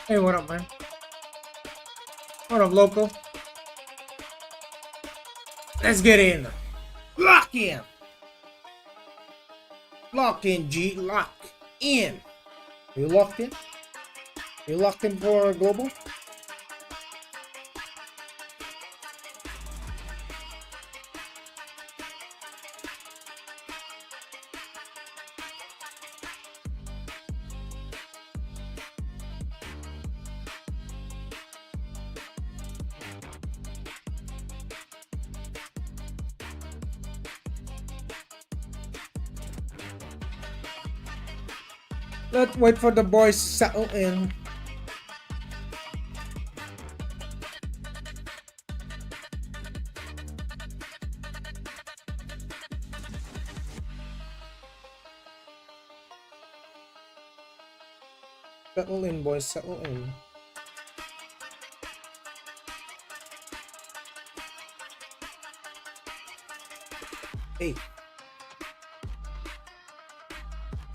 Hey, what up, man? What up, local? Let's get in. Lock in. Lock in, G. Lock in. You locked in? You locked in for global? Let's wait for the boys to settle in. Settle in, boys. Settle in. Hey.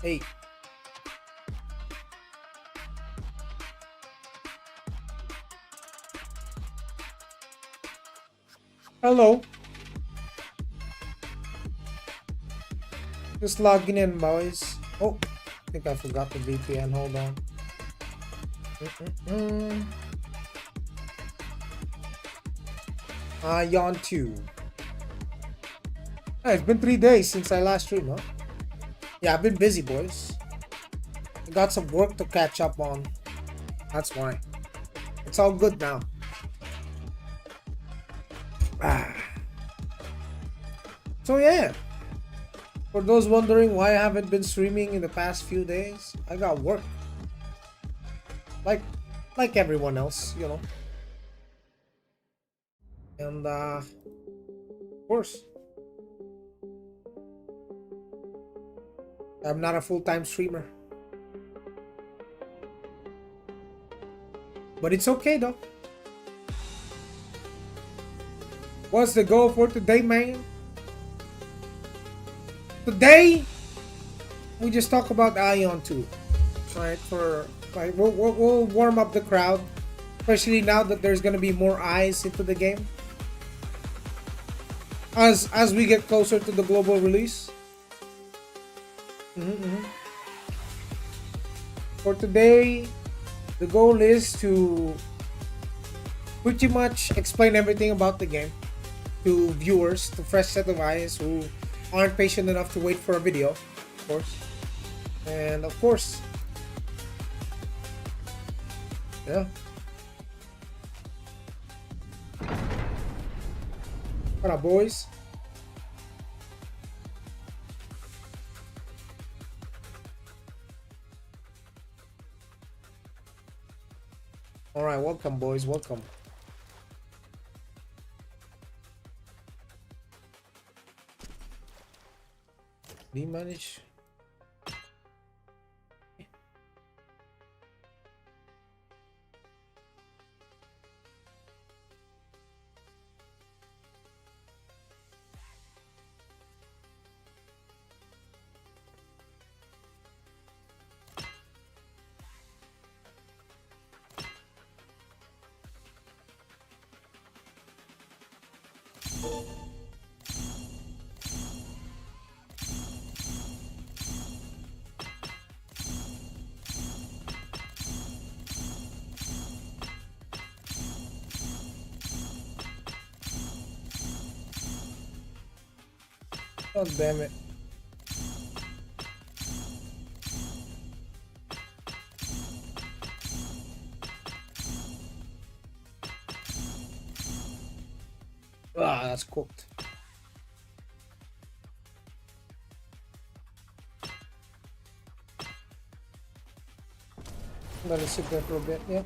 Hey. Hello. Just logging in, boys. Oh, I think I forgot the VPN. Hold on. Aion 2. Hey, it's been 3 days since I last streamed, huh? Yeah, I've been busy, boys. I got some work to catch up on. That's why. It's all good now. So yeah. For those wondering why I haven't been streaming in the past few days, I got work. Like everyone else, you know. And of course, I'm not a full-time streamer. But it's okay though. What's the goal for today, man? Today, we just talk about Aion 2. Right, we'll warm up the crowd. Especially now that there's gonna be more eyes into the game. As we get closer to the global release. For today, the goal is to pretty much explain everything about the game to viewers, to fresh set of eyes who aren't patient enough to wait for a video, of course. And of course, yeah. What up, boys? All right, welcome, boys. Welcome. Did he manage? Oh, damn it. Ah, that's cooked. Let it sit there for a bit, yeah.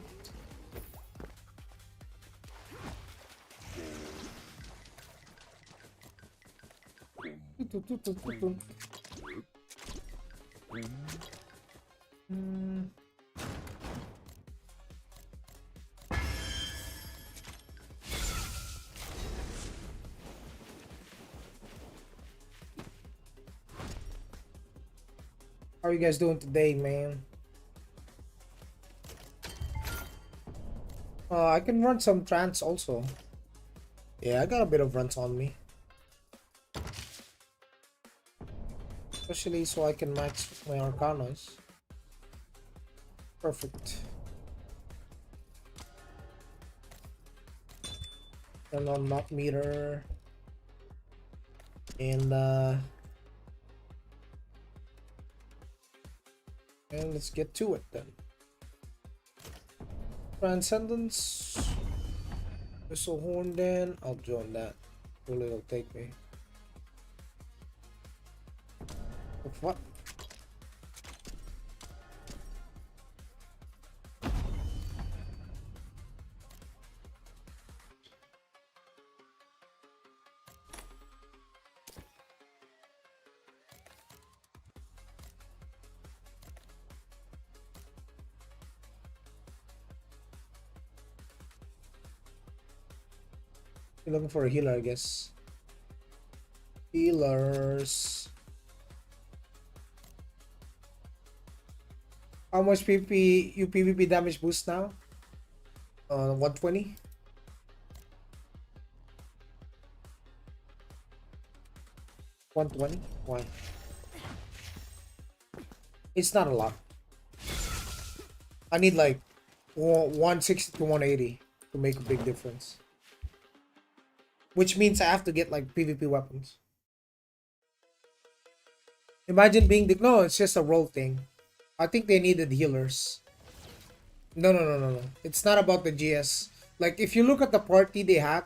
How are you guys doing today, man? I can run some trance also. Yeah, I got a bit of runs on me. Especially so I can max my arcanas. Perfect. Turn on map meter. And let's get to it then. Transcendence. Whistle horn then. I'll join that. Really it'll take me. What? You're looking for a healer, I guess. Healers. How much PvP damage boost now? 120. 120. Why? It's not a lot. I need like 160 to 180 to make a big difference. Which means I have to get like PvP weapons. Imagine being the no, it's just a roll thing. I think they needed healers. No. It's not about the GS. Like if you look at the party they had,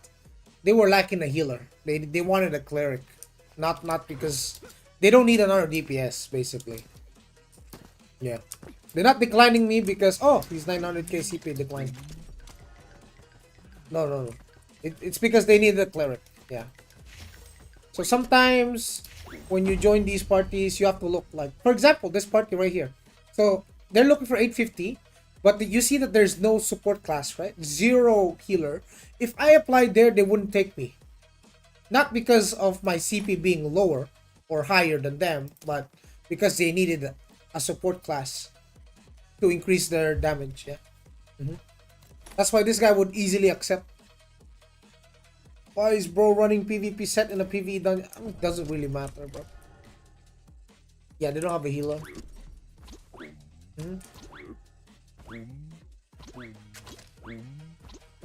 they were lacking a healer. They wanted a cleric, not because they don't need another DPS basically. Yeah, they're not declining me because oh he's 900k CP decline. No. It's because they need a cleric. Yeah. So sometimes when you join these parties, you have to look like, for example, this party right here. So they're looking for 850, but you see that there's no support class, right? Zero healer. If I applied there, they wouldn't take me. Not because of my CP being lower or higher than them, but because they needed a support class to increase their damage. Yeah. That's why this guy would easily accept. Why is bro running PvP set in a PvE dungeon? I mean, it doesn't really matter, bro. Yeah, they don't have a healer.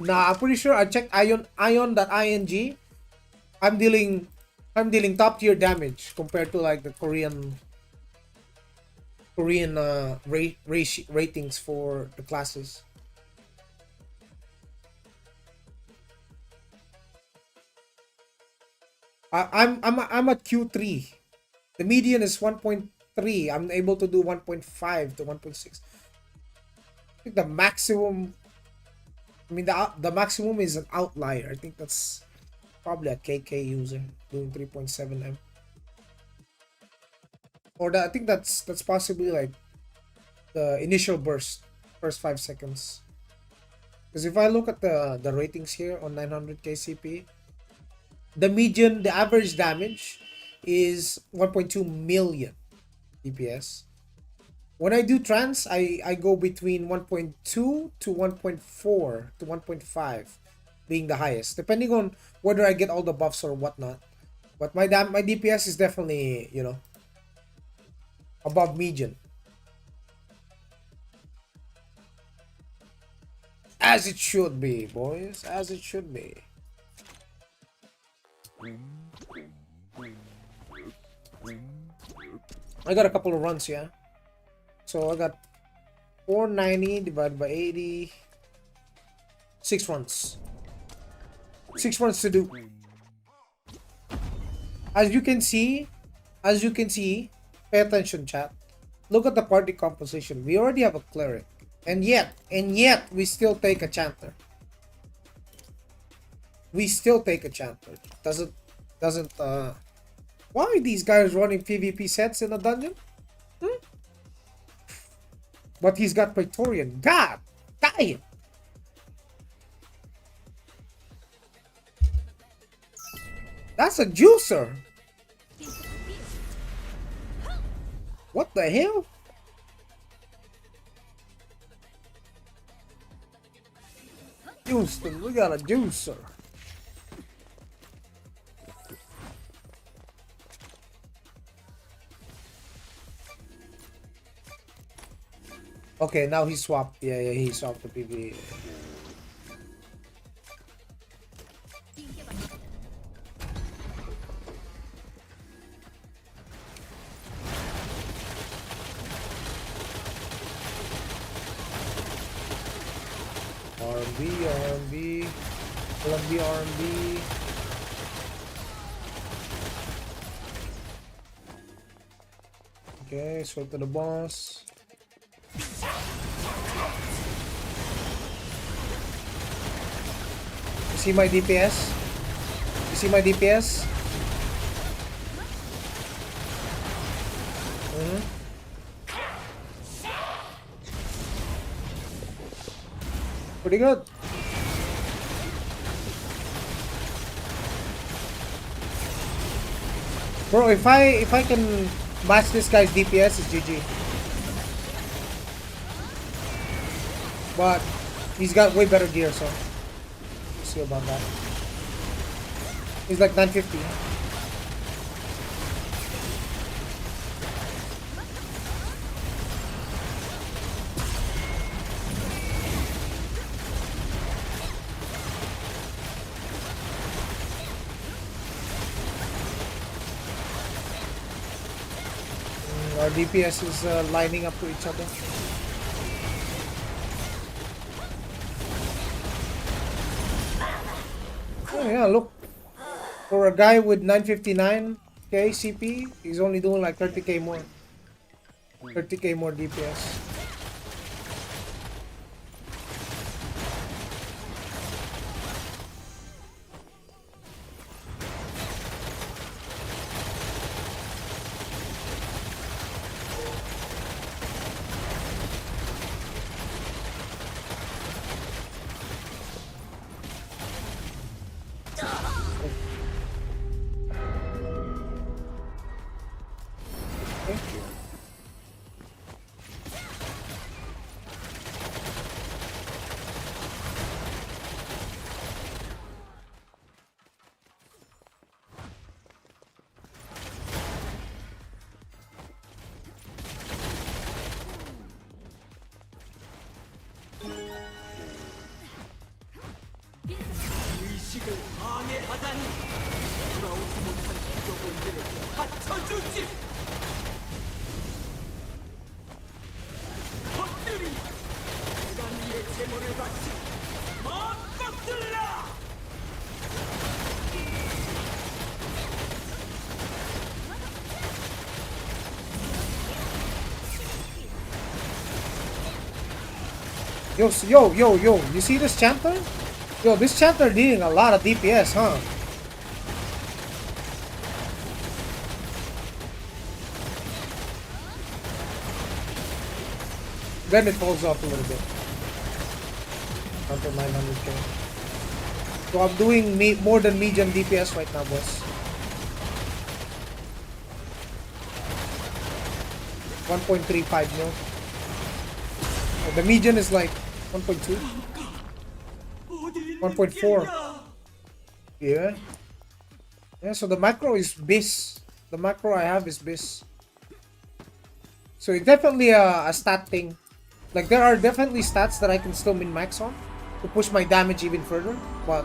Nah, I'm pretty sure I checked Aion.ing. I'm dealing top tier damage compared to like the Korean ratings for the classes. I'm at Q3. The median is 1.3. I'm able to do 1.5 to 1.6. I think the maximum. I mean the maximum is an outlier. I think that's probably a KK user doing 3.7 M. Or I think that's possibly like the initial burst, first 5 seconds. Because if I look at the ratings here on 900k CP, the average damage is 1.2 million DPS. When I do trance, I go between 1.2 to 1.4 to 1.5 being the highest, depending on whether I get all the buffs or whatnot. But my DPS is definitely, above median. As it should be, boys. As it should be. I got a couple of runs, yeah. So I got 490 divided by 80. 6 runs. 6 runs to do. As you can see, pay attention, chat. Look at the party composition. We already have a cleric. And yet, we still take a chanter. We still take a chanter. Why are these guys running PvP sets in a dungeon? But he's got Praetorian. God damn! That's a juicer! What the hell? Houston, we got a juicer. Okay, now he swapped. Yeah, he swapped the PvE. RMB, RMB. Okay, swap to the boss. You see my DPS? You see my DPS? Pretty good. Bro, if I can match this guy's DPS, it's GG. But he's got way better gear, so we'll see about that. He's like 950. Our DPS is lining up to each other. Oh yeah, look. For a guy with 959k CP, he's only doing like 30k more. 30k more DPS. Yo, you see this chanter? Yo, this chanter dealing a lot of DPS, huh? Then it falls off a little bit. After 900k. So I'm doing more than medium DPS right now, boss. 1.35 mil. The median is like 1.2. 1.4. Yeah. Yeah, so the macro is bis. The macro I have is bis. So it's definitely a stat thing. Like there are definitely stats that I can still min-max on to push my damage even further. But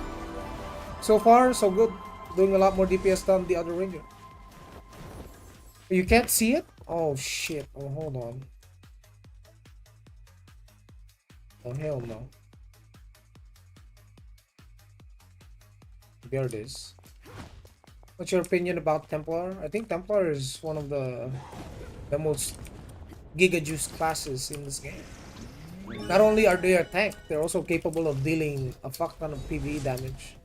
so far, so good. Doing a lot more DPS than the other ranger. You can't see it? Oh shit. Oh, hold on. Oh hell no. There it is. What's your opinion about Templar? I think Templar is one of the most giga juice classes in this game. Not only are they a tank, they're also capable of dealing a fuck ton of PvE damage.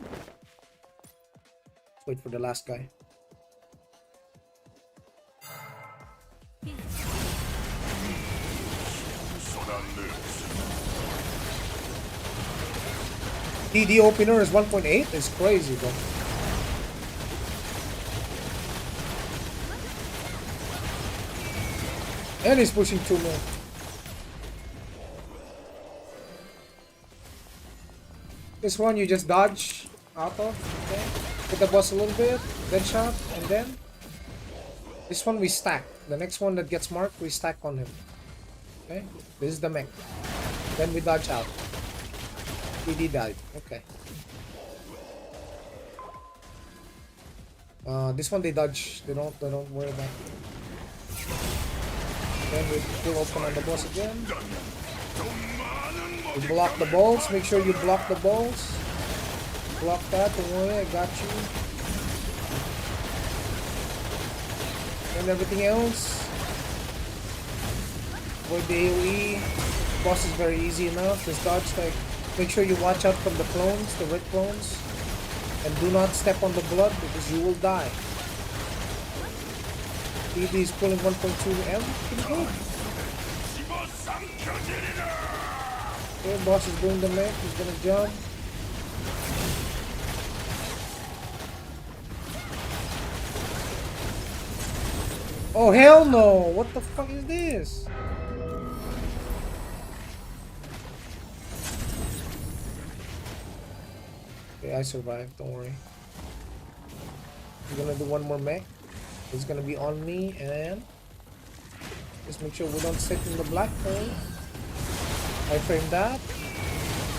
Let's wait for the last guy. DD opener is 1.8? It's crazy, bro. And he's pushing 2 mil. This one you just dodge out of. Okay. Hit the boss a little bit, then shot, and then this one we stack. The next one that gets marked, we stack on him. Okay. This is the mech. Then we dodge out. PD died. Okay. This one they dodge. They don't worry about it. Then we pull open on the boss again. You block the balls. Make sure you block the balls. Block that. Don't worry, I got you. And everything else. Avoid the AoE. Boss is very easy enough. Just dodge. Like, make sure you watch out from the clones, the red clones. And do not step on the blood because you will die. BB is pulling 1.2 M. Pretty good. Okay, boss is doing the mech. He's gonna jump. Oh hell no! What the fuck is this? Okay, I survived. Don't worry. We're gonna do one more mech. It's gonna be on me, and just make sure we don't sit in the black hole. I frame that.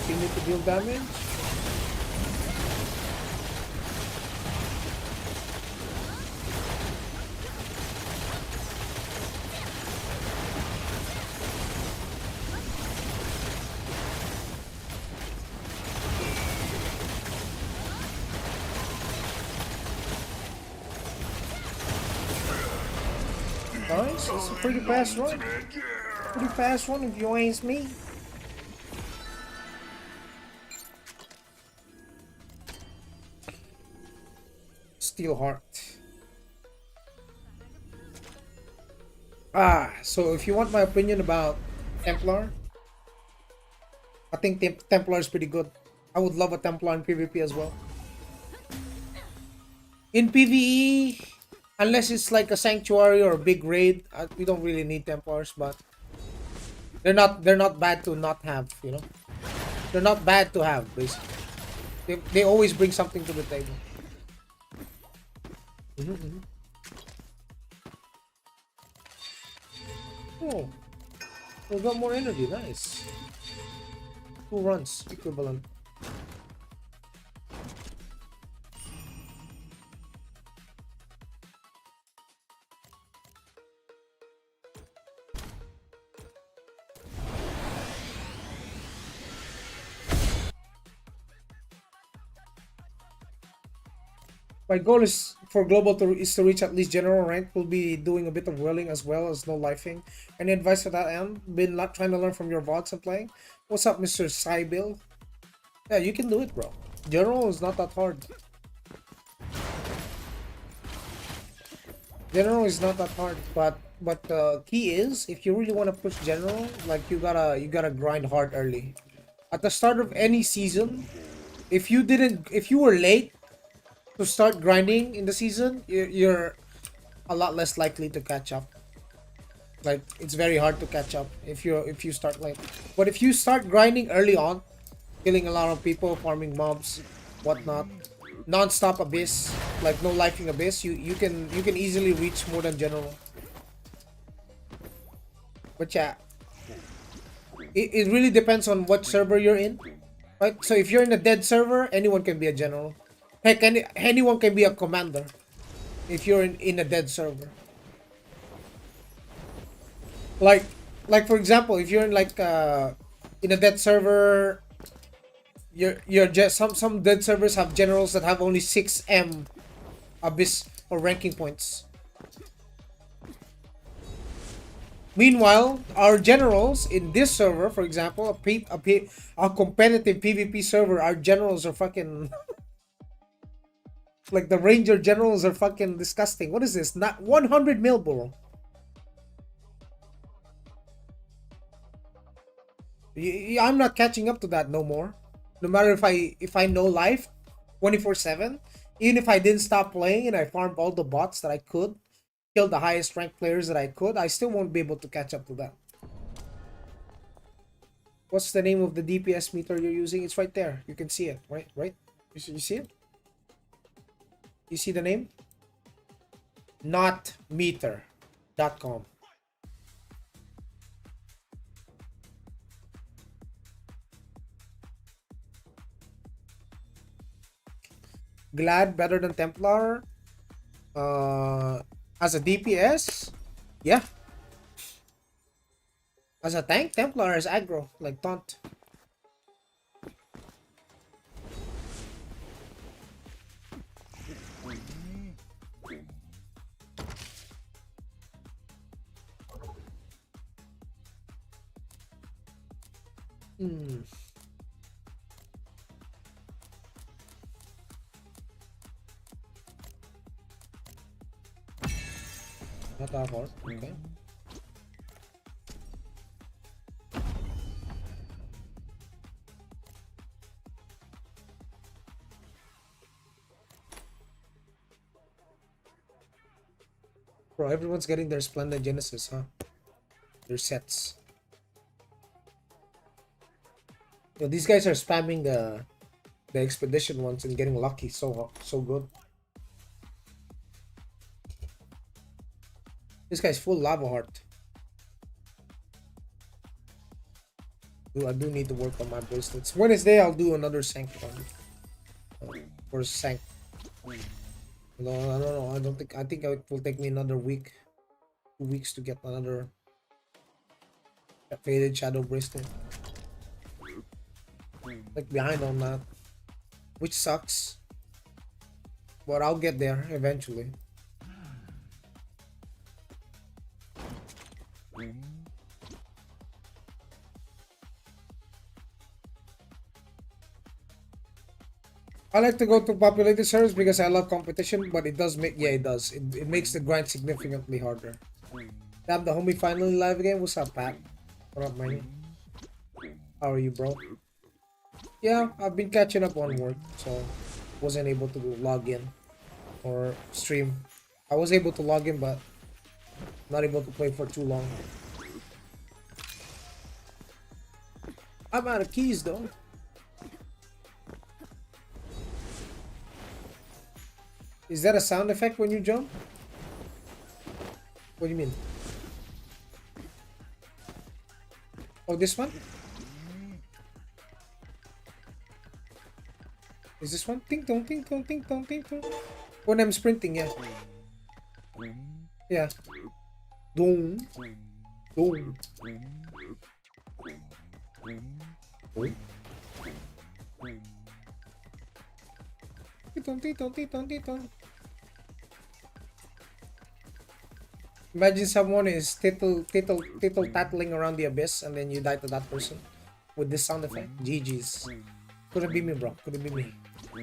Continue to deal damage. Nice, it's a pretty fast run. Pretty fast one if you ask me. Steel Heart. So if you want my opinion about Templar, I think Templar is pretty good. I would love a Templar in PvP as well. In PvE, unless it's like a sanctuary or a big raid, we don't really need Templars, but they're not bad to not have, you know. They're not bad to have, basically. They always bring something to the table. Oh, we got more energy. Nice. 2 runs equivalent. My goal is for global to reach at least general rank. We'll be doing a bit of whirling as well as no lifing. Any advice for that, Em? Been trying to learn from your VODs and playing. What's up, Mr. Cybill? Yeah, you can do it, bro. General is not that hard. General is not that hard, but the key is if you really want to push general, like you gotta grind hard early. At the start of any season, if you were late to start grinding in the season, you're a lot less likely to catch up. Like, it's very hard to catch up if you start late. But if you start grinding early on, killing a lot of people, farming mobs, whatnot, non-stop abyss, like no lifing abyss, you can easily reach more than general. But yeah, it really depends on what server you're in, right? So if you're in a dead server, anyone can be a general. Heck, anyone can be a commander if you're in a dead server. Like for example, if you're in like in a dead server, you're just some dead servers have generals that have only 6M abyss or ranking points. Meanwhile, our generals in this server, for example, a competitive PvP server, our generals are fucking like the ranger generals are fucking disgusting. What is this? Not 100 mil, bro. I'm not catching up to that no more. No matter if I know life 24/7, even if I didn't stop playing and I farmed all the bots that I could, killed the highest ranked players that I could, I still won't be able to catch up to that. What's the name of the DPS meter you're using? It's right there. You can see it, right? Right? You see it? You see the name? Notmeter.com. Glad better than Templar. As a DPS, yeah. As a tank, Templar is aggro, like taunt. Hmm. Not that hard. Okay. Bro, everyone's getting their Splendid Genesis, huh? Their sets. Yo, these guys are spamming the expedition ones and getting lucky so good. This guy's full lava heart. I do need to work on my bracelets. Wednesday I'll do another sank one. For sank. No, I don't know. I think it will take me another week. 2 weeks to get another faded shadow bracelet. Like behind on that. Which sucks. But I'll get there eventually. I like to go to populated servers because I love competition, but it does make, yeah, it does. It makes the grind significantly harder. Damn, the homie finally live again. What's up, Pat? What up, man? How are you, bro? Yeah, I've been catching up on work, so wasn't able to log in or stream. I was able to log in, but not able to play for too long. I'm out of keys, though. Is that a sound effect when you jump? What do you mean? Oh, this one? Is this one? Ting tong, ting tong, ting tong, ting tong. When I'm sprinting, yeah. Yeah. Dong. Dong. Titong, titong, titong, titong. Imagine someone is tittle tattling around the abyss and then you die to that person with this sound effect. GG's. Couldn't be me, bro. Couldn't be me.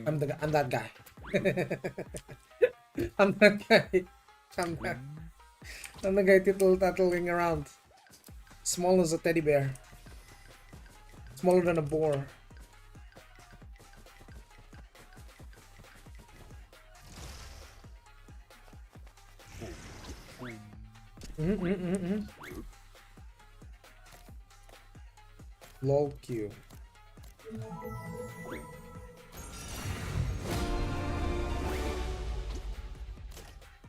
I'm that guy. I'm that guy. I'm the guy tittle tattling around. Small as a teddy bear. Smaller than a boar. Low Q.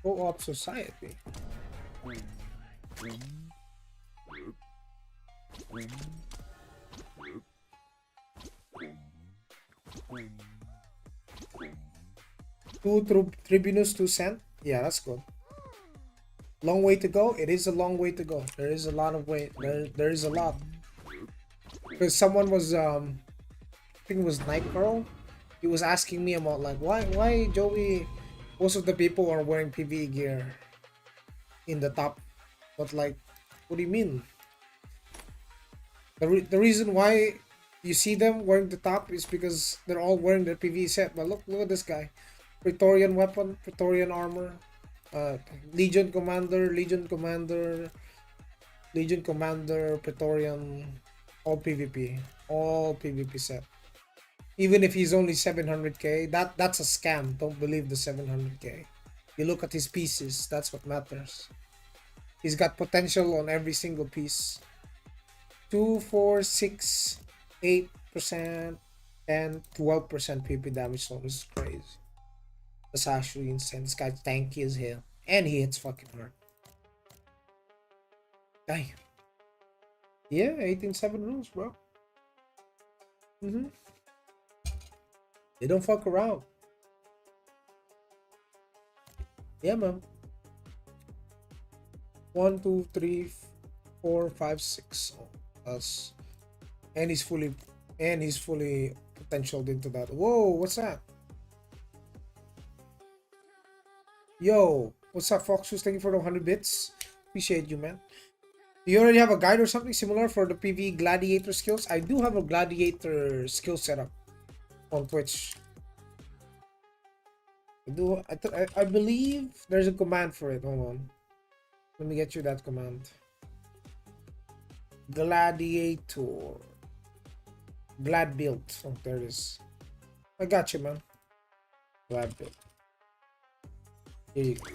Co-op society. Two tribunus, 2 cent. Yeah, that's good. Long way to go. It is a long way to go. There is a lot of way. There is a lot. Because someone was I think it was Night Girl. He was asking me about like why Joey, most of the people are wearing PvE gear in the top, but like, what do you mean? The reason why you see them wearing the top is because they're all wearing their PvE set. But look at this guy, Praetorian weapon, Praetorian armor, Legion Commander, Praetorian, all PvP set. Even if he's only 700k, that's a scam. Don't believe the 700k. You look at his pieces, that's what matters. He's got potential on every single piece. 2, 4, 6, 8%, and 12% PP damage. So this is crazy. That's actually insane. This guy's tanky as hell. And he hits fucking hard. Damn. Yeah, 18-7 rules, bro. They don't fuck around. Yeah, man. 1, 2, 3, 4, 5, 6. Oh, that's and he's fully potentialed into that. Whoa, what's that? Yo, what's up, Fox? Who's thank you for the 100 bits? Appreciate you, man. Do you already have a guide or something similar for the PV gladiator skills? I do have a gladiator skill setup on Twitch. I believe there's a command for it. Hold on. Let me get you that command. Gladiator. Glad build. Oh, there it is. I got you, man. Glad build. Here you go.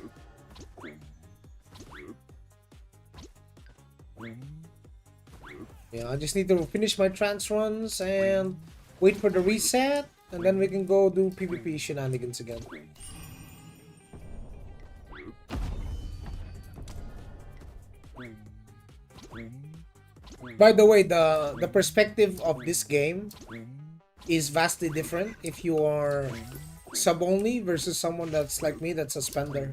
Yeah, I just need to finish my trance runs and wait for the reset, and then we can go do PvP shenanigans again. By the way, the perspective of this game is vastly different if you are sub only versus someone that's like me, that's a spender.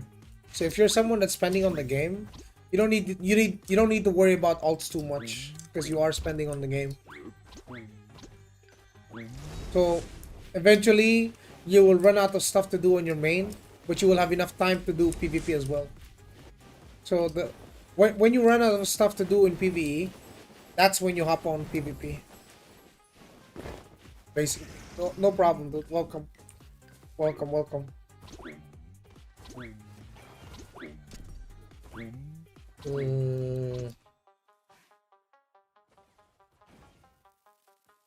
So if you're someone that's spending on the game, you don't need to worry about ults too much because you are spending on the game. So eventually you will run out of stuff to do on your main, but you will have enough time to do PvP as well. So when you run out of stuff to do in PvE, that's when you hop on PvP. Basically. No problem, dude. Welcome. Welcome, welcome.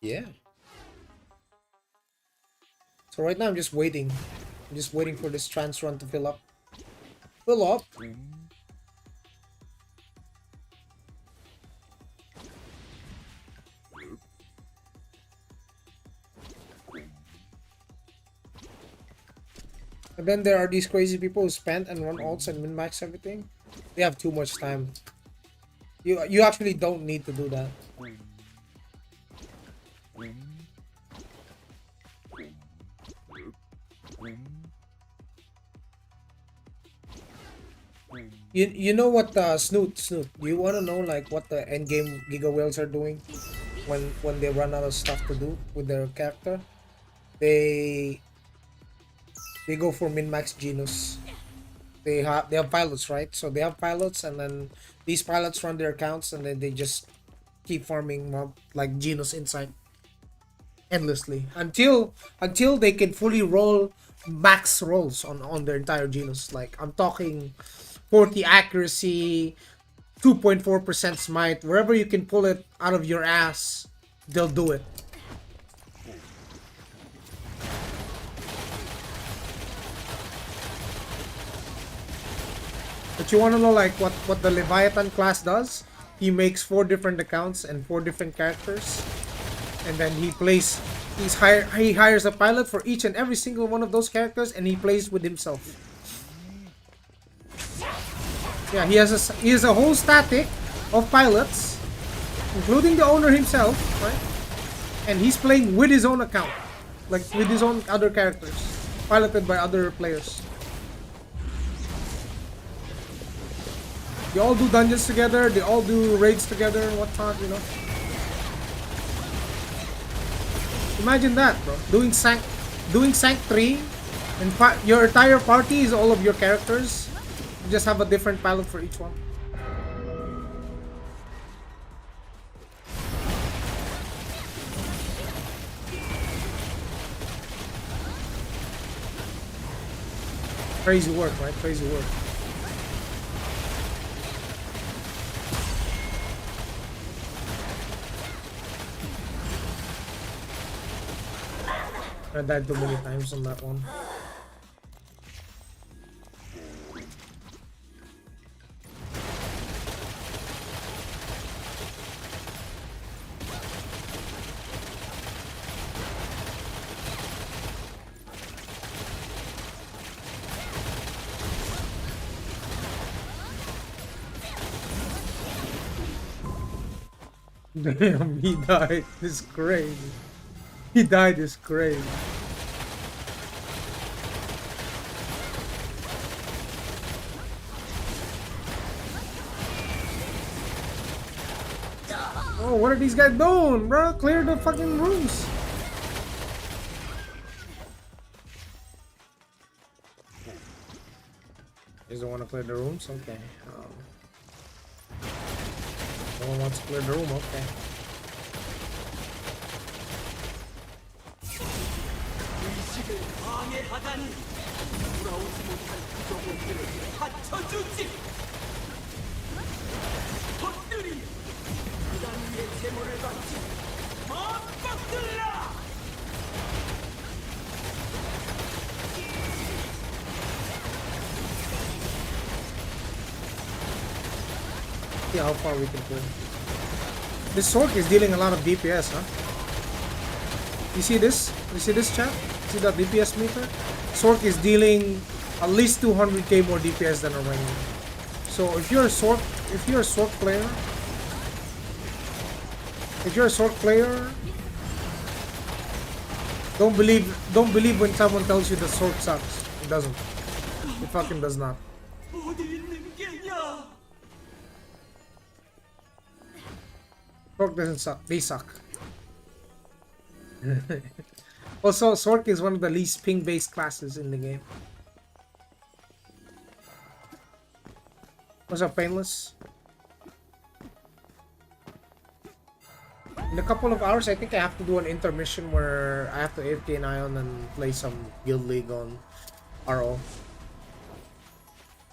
Yeah. So right now I'm just waiting. I'm just waiting for this trance run to fill up. Fill up. And then there are these crazy people who spend and run ults and min-max everything. They have too much time. You actually don't need to do that. You know what Snoot, do you want to know like what the endgame Giga Whales are doing when they run out of stuff to do with their character? They go for min-max Genus. They have pilots, right? So they have pilots, and then these pilots run their accounts, and then they just keep farming mob like Genus inside endlessly until they can fully roll max rolls on their entire Genus. Like I'm talking 40 accuracy, 2.4% smite, wherever you can pull it out of your ass, they'll do it. But you want to know like what the Leviathan class does? He makes 4 different accounts and 4 different characters, and then he hires a pilot for each and every single one of those characters, and he plays with himself. Yeah, he has a whole static of pilots, including the owner himself, right? And he's playing with his own account, like with his own other characters, piloted by other players. They all do dungeons together, they all do raids together and whatnot, you know. Imagine that, bro. Doing Sank 3, and your entire party is all of your characters. You just have a different pilot for each one. Crazy work, right? Crazy work. I died too many times on that one. Damn, he died. This is crazy. He died. This is crazy. Oh, what are these guys doing, bro? Clear the fucking rooms. You just don't want to clear the rooms? Okay. No one wants to clear the room, okay. See how far we can play. This Sork is dealing a lot of DPS, huh? You see this? You see this, chat? See that DPS meter? Sork is dealing at least 200k more DPS than a Rain. So if you're a Sork player, don't believe when someone tells you the Sork sucks. It doesn't. It fucking does not. Sork doesn't suck. They suck. Also, Sork is one of the least ping-based classes in the game. What's up, Painless? In a couple of hours, I think I have to do an intermission where I have to AFK an Aion and play some Guild League on RO.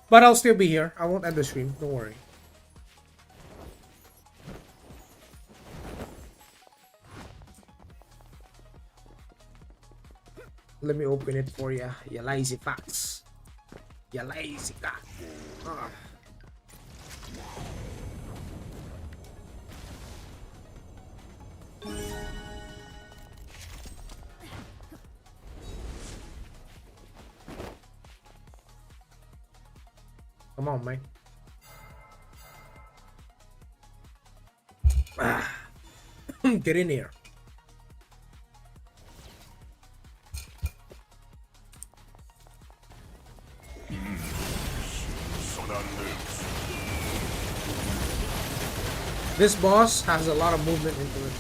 But I'll still be here. I won't end the stream. Don't worry. Let me open it for ya, you lazy fox. You lazy cat. Ah. Come on, man. Ah. Get in here. This boss has a lot of movement into it.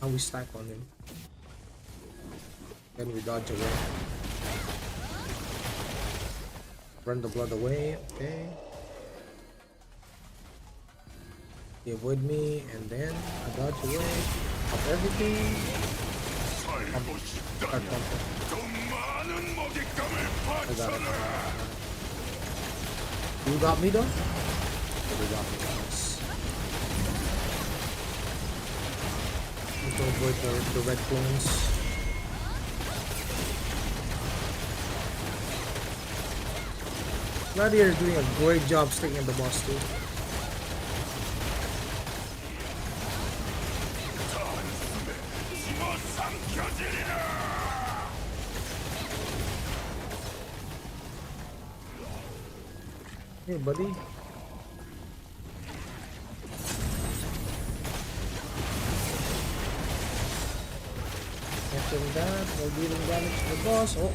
And we stack on him. Then we dodge away. Run the blood away, okay. He avoid me, and then I dodge away. Pop everything. Start pumping. I got it. You got me though? You got me, guys. Need to avoid the red clones. Gladiator is doing a great job sticking the boss too. Hey, buddy. Catching that, no dealing damage to the boss. Oh, okay.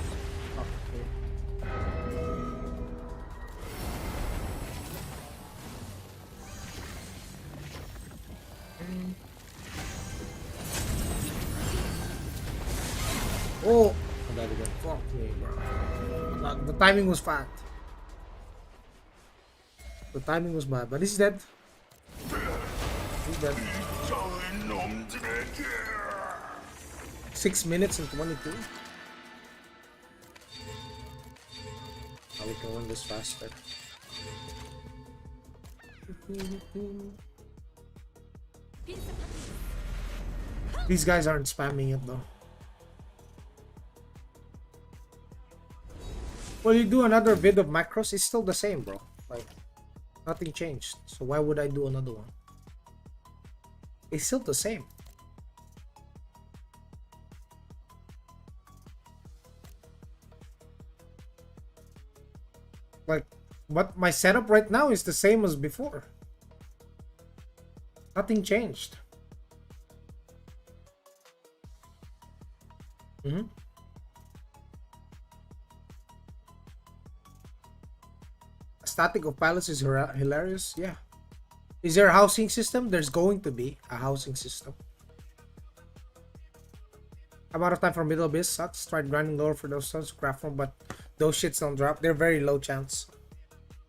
Oh, I gotta get fucked me, bro. The timing was fat. The timing was bad, but he's dead. He's dead. 6 minutes and 22. Now we can win this faster. These guys aren't spamming it though. Well, you do another vid of macros, it's still the same, bro. Like, nothing changed. So why would I do another one? It's still the same. Like, but my setup right now is the same as before. Nothing changed. Mm-hmm. Static of pilots is hilarious. Yeah. Is there a housing system? There's going to be a housing system. I'm out of time for middle abyss. Sucks. Tried grinding lower for those stones to craft from, but those shits don't drop. They're very low chance.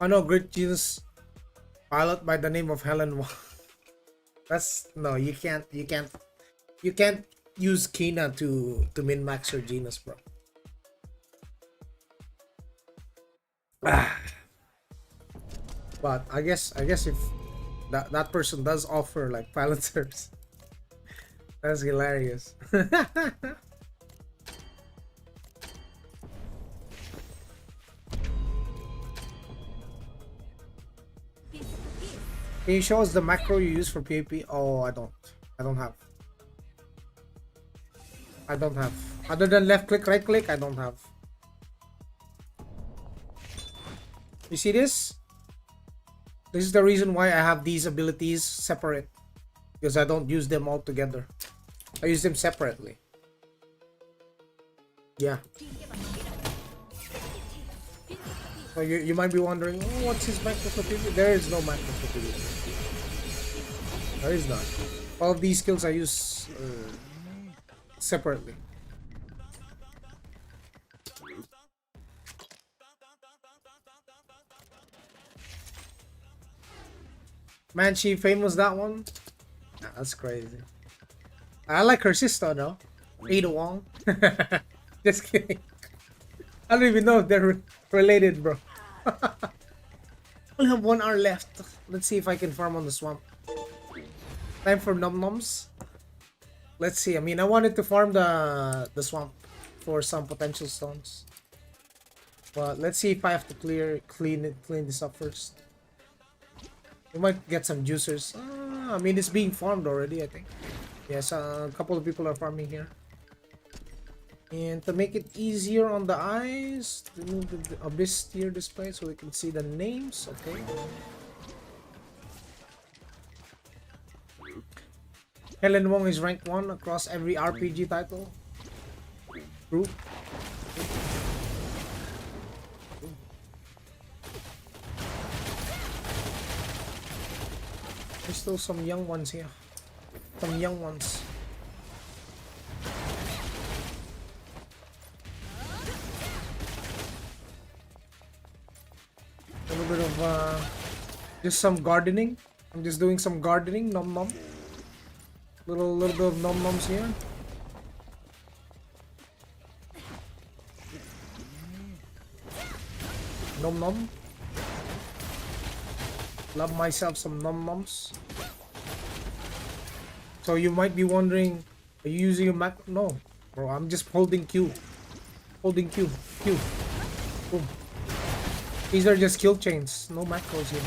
I know great genius pilot by the name of Helen Wong. That's no, you can't use Kina to min max your genius, bro. But I guess if that person does offer like pilot service, that's hilarious. Can you show us the macro you use for PvP? Oh, I don't have. I don't have. Other than left click, right click, I don't have. You see this? This is the reason why I have these abilities separate. Because I don't use them all together. I use them separately. Yeah. So you might be wondering, oh, what's his macro for PvP? There is no macro for PvP. There is not. All of these skills I use separately. Man, she famous that one? Nah, that's crazy. I like her sister though. Ada Wong. Just kidding. I don't even know if they're related, bro. I only have 1 hour left. Let's see if I can farm on the swamp. Time for num nums. Let's see. I mean, I wanted to farm the swamp for some potential stones. But let's see if I have to clean this up first. We might get some juicers. I mean, it's being farmed already, I think. Yes, a couple of people are farming here. And to make it easier on the eyes, remove the abyss tier display so we can see the names. Okay. Helen Wong is rank 1 across every RPG title. Group. There's still some young ones here. Some young ones. A little bit of just some gardening. I'm just doing some gardening. Nom nom. Little bit of nom noms here. Nom nom. Love myself some nom noms. So you might be wondering, are you using a macro? No, bro. I'm just holding Q. Holding Q. Q. Boom. These are just kill chains. No macros here.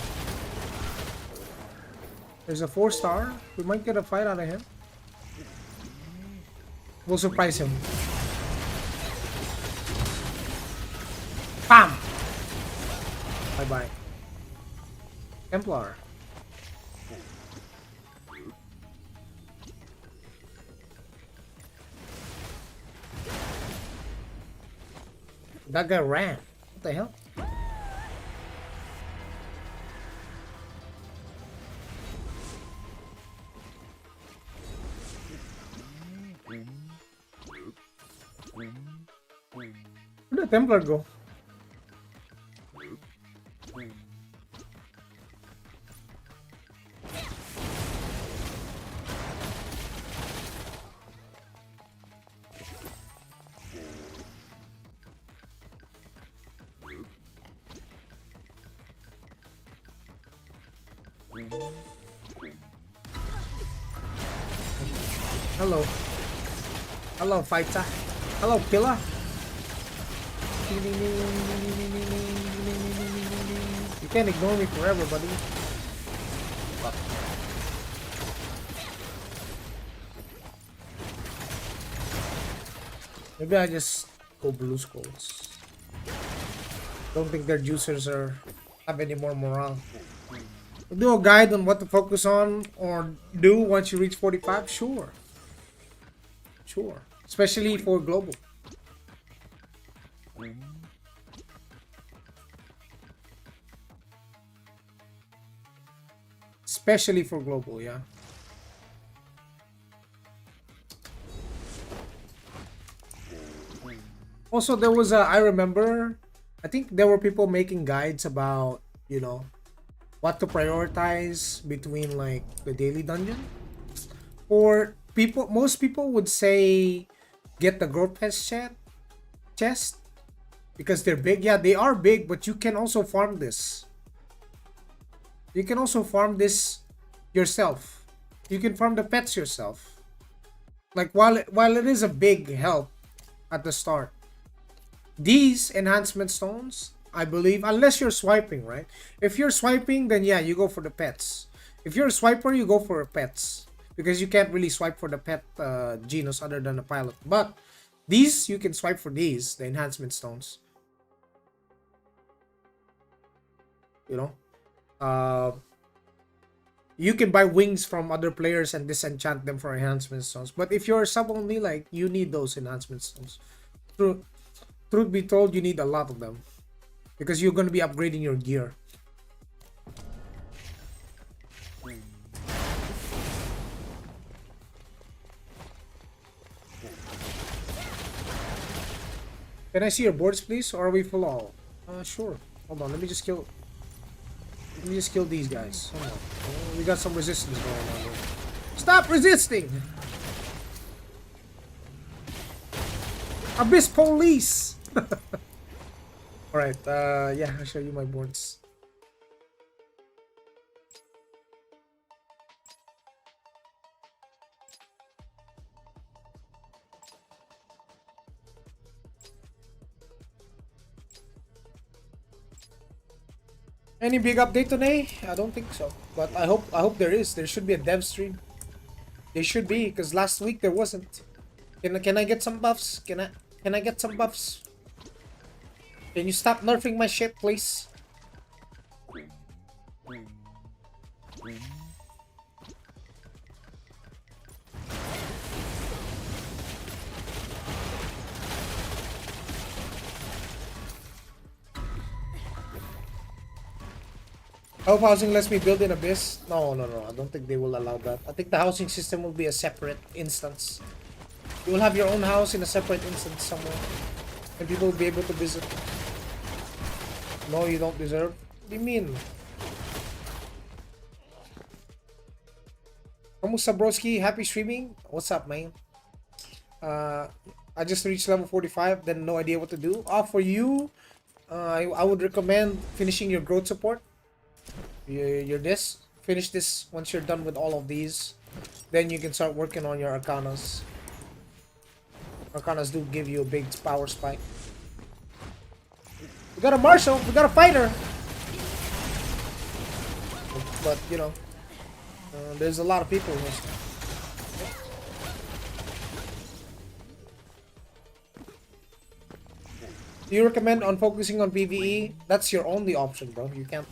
There's a 4-star. We might get a fight out of him. We'll surprise him. Bam! Bye-bye. Templar. That guy ran. What the hell? Where'd the Templar go? Hello. Hello, fighter. Hello, killer. can't ignore me forever, buddy. Maybe I just go blue skulls. Don't think their juicers have any more morale. We'll do a guide on what to focus on or do once you reach 45. Sure. Sure. Especially for global. Especially for global, yeah. Also, there was I remember, I think there were people making guides about, you know, what to prioritize between like the daily dungeon. Or people, most people would say get the growth chest because they're big. Yeah, they are big, but you can also farm this. You can also farm this yourself. You can farm the pets yourself. Like while it is a big help at the start, these enhancement stones, I believe, unless you're swiping, right? If you're swiping, then yeah, you go for the pets. If you're a swiper, you go for pets because you can't really swipe for the pet genus other than the pilot. But these, you can swipe for these, the enhancement stones. You know, you can buy wings from other players and disenchant them for enhancement stones. But if you're sub only, like, you need those enhancement stones. Truth be told, you need a lot of them because you're going to be upgrading your gear. Can I see your boards, please, or are we full all? Sure. Hold on, let me just kill these guys. Hold on. Oh, we got some resistance going on here. Stop resisting! Abyss police! Alright, yeah, I'll show you my boards. Any big update today? I don't think so, but I hope there is. There should be a dev stream. There should be, because last week there wasn't. Can I get some buffs? Can I get some buffs? Can you stop nerfing my shit, please? Hope housing lets me build in Abyss. No, I don't think they will allow that. I think the housing system will be a separate instance. You will have your own house in a separate instance somewhere. And people will be able to visit. No, you don't deserve. What do you mean? Kamusta broski? Happy streaming? What's up, man? I just reached level 45, then no idea what to do. For you, I would recommend finishing your growth support. Finish this once you're done with all of these. Then you can start working on your arcanas. Arcanas do give you a big power spike. We got a marshal, we got a fighter. But you know, there's a lot of people in this. Do you recommend on focusing on PvE? That's your only option, bro. You can't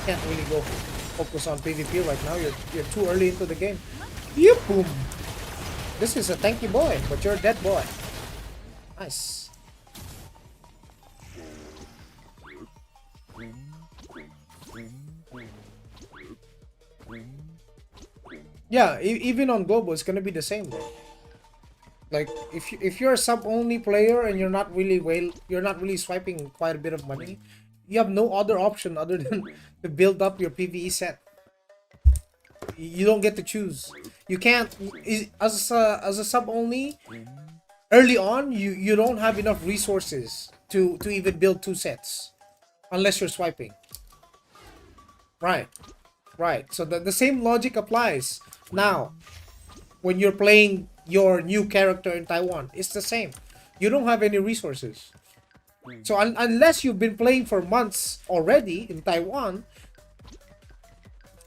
really go focus on PvP right now. You're too early into the game. Yep, boom. This is a tanky boy, but you're a dead boy. Nice. Yeah, even on global, it's gonna be the same, bro. Like if you're a sub only player and you're not really swiping quite a bit of money, you have no other option other than to build up your PvE set. You don't get to choose. You can't, as a sub only. Early on, you don't have enough resources to even build 2 sets, unless you're swiping. Right. So the same logic applies now. When you're playing your new character in Taiwan, it's the same. You don't have any resources. So unless you've been playing for months already in Taiwan,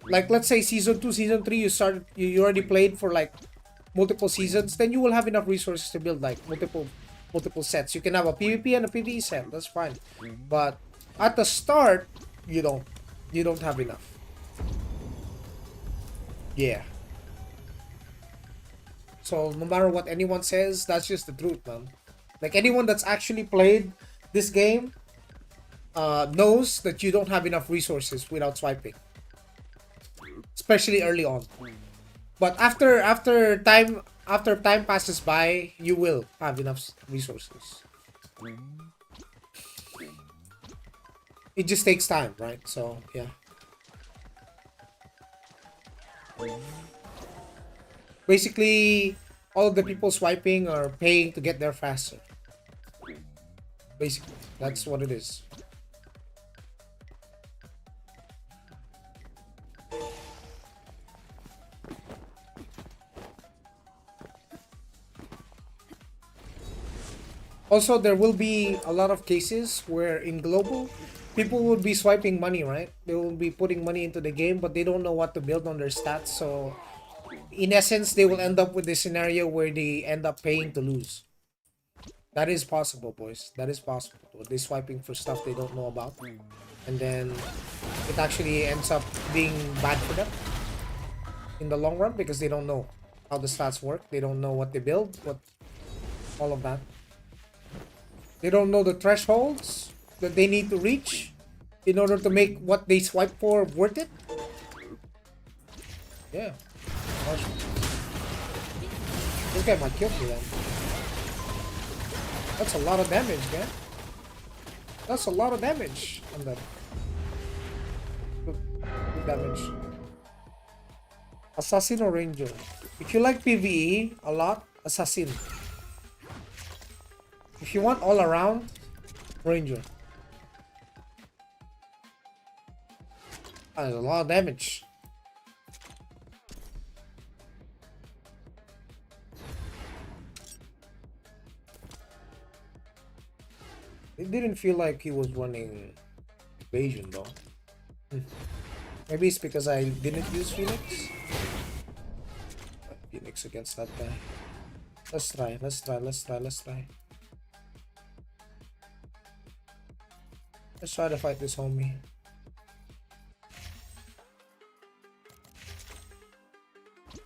like let's say season 2, season 3, you already played for like multiple seasons, then you will have enough resources to build like multiple sets. You can have a PvP and a PvE set. That's fine. But at the start, you don't have enough. Yeah. So no matter what anyone says, that's just the truth, man. Like anyone that's actually played this game knows that you don't have enough resources without swiping, especially early on. But after time passes by, you will have enough resources. It just takes time, right? So yeah. Basically, all of the people swiping are paying to get there faster. Basically, that's what it is. Also, there will be a lot of cases where in global, people will be swiping money, right? They will be putting money into the game, but they don't know what to build on their stats. So, in essence, they will end up with this scenario where they end up paying to lose. That is possible, boys. That is possible. They're swiping for stuff they don't know about. And then it actually ends up being bad for them in the long run because they don't know how the stats work. They don't know what they build, all of that. They don't know the thresholds that they need to reach in order to make what they swipe for worth it. Yeah. This guy might kill me then. That's a lot of damage, man. That's a lot of damage on that. Good damage. Assassin or Ranger? If you like PvE a lot, Assassin. If you want all around, Ranger. That's a lot of damage. It didn't feel like he was running evasion though. Maybe it's because I didn't use Phoenix. Phoenix against that guy. Let's try. Let's try to fight this homie.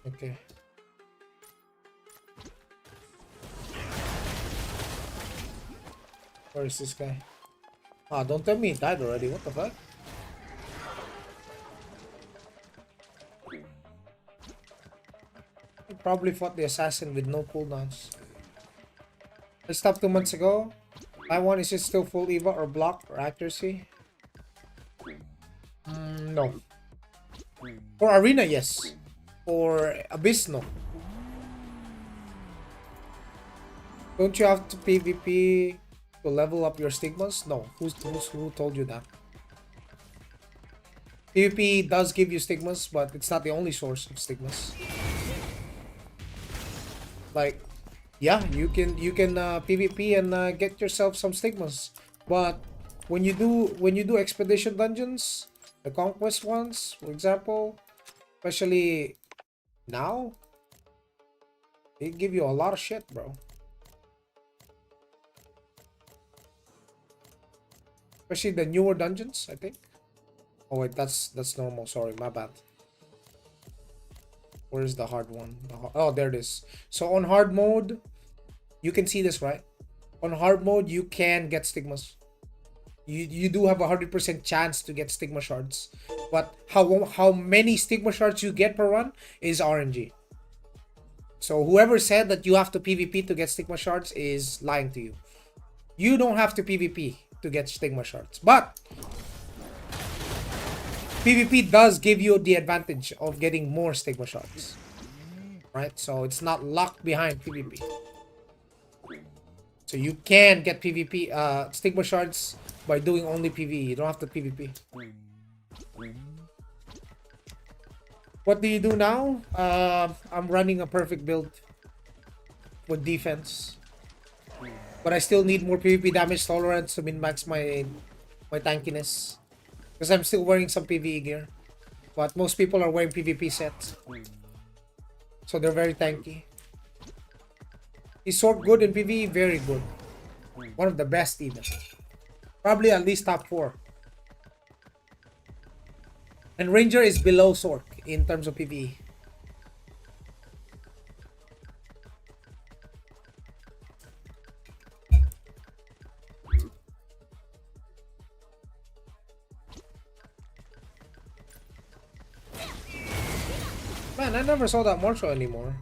Okay. Where is this guy? Ah, don't tell me he died already. What the fuck? He probably fought the assassin with no cooldowns. I stopped 2 months ago. Taiwan, is it still full EVA or block or accuracy? No. For Arena, yes. For Abyss, no. Don't you have to PvP to level up your stigmas? No. Who told you that? PvP does give you stigmas, but it's not the only source of stigmas. Like, yeah, you can PvP and get yourself some stigmas, but when you do expedition dungeons, the conquest ones, for example, especially now, they give you a lot of shit, bro. Especially the newer dungeons, I think. Oh wait, that's normal. Sorry, my bad. Where's the hard one? Oh, there it is. So on hard mode, you can see this, right? On hard mode, you can get stigmas. You do have a 100% chance to get stigma shards, but how many stigma shards you get per run is RNG. So whoever said that you have to PvP to get stigma shards is lying to you. You don't have to PvP to get stigma shards, but PvP does give you the advantage of getting more stigma shards, right? So it's not locked behind PvP. So you can get PvP stigma shards by doing only PvE. You don't have to PvP. What do you do now? I'm running a perfect build with defense. But I still need more PvP damage tolerance to min-max my tankiness. Because I'm still wearing some PvE gear. But most people are wearing PvP sets. So they're very tanky. Is Sword good in PvE? Very good. One of the best even. Probably at least top 4. And Ranger is below Sword in terms of PvE. Man, I never saw that Marshall anymore.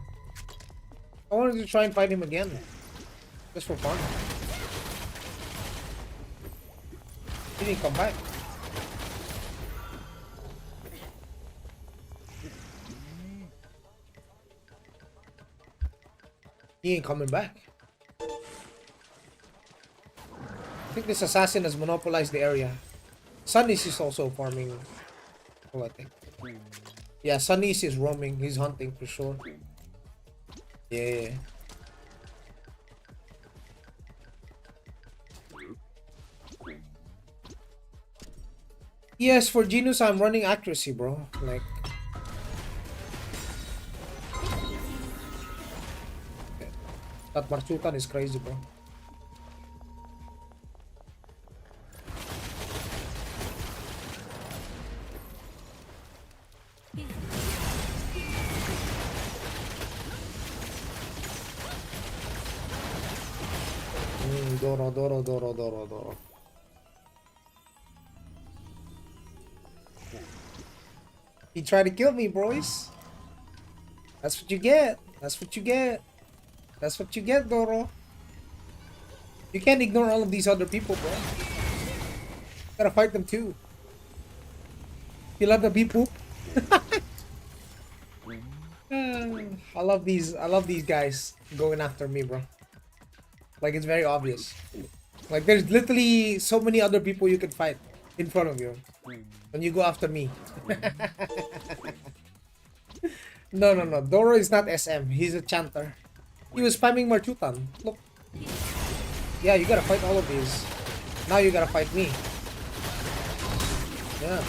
I wanted to try and fight him again. Just for fun. He didn't come back. He ain't coming back. I think this assassin has monopolized the area. Sunnis is also farming. I think. Yeah, Sunnis is roaming. He's hunting for sure. Yeah. Yes, for Genus, I'm running accuracy, bro. Like. That Marchutan is crazy, bro. Doro. He tried to kill me, boys. That's what you get. That's what you get. That's what you get, Doro. You can't ignore all of these other people, bro. Gotta fight them too. You love the beep boop? I love these guys going after me, bro. Like, it's very obvious. Like, there's literally so many other people you can fight in front of you. And you go after me. No. Doro is not SM. He's a chanter. He was spamming Marchutan. Look. Yeah, you gotta fight all of these. Now you gotta fight me. Yeah.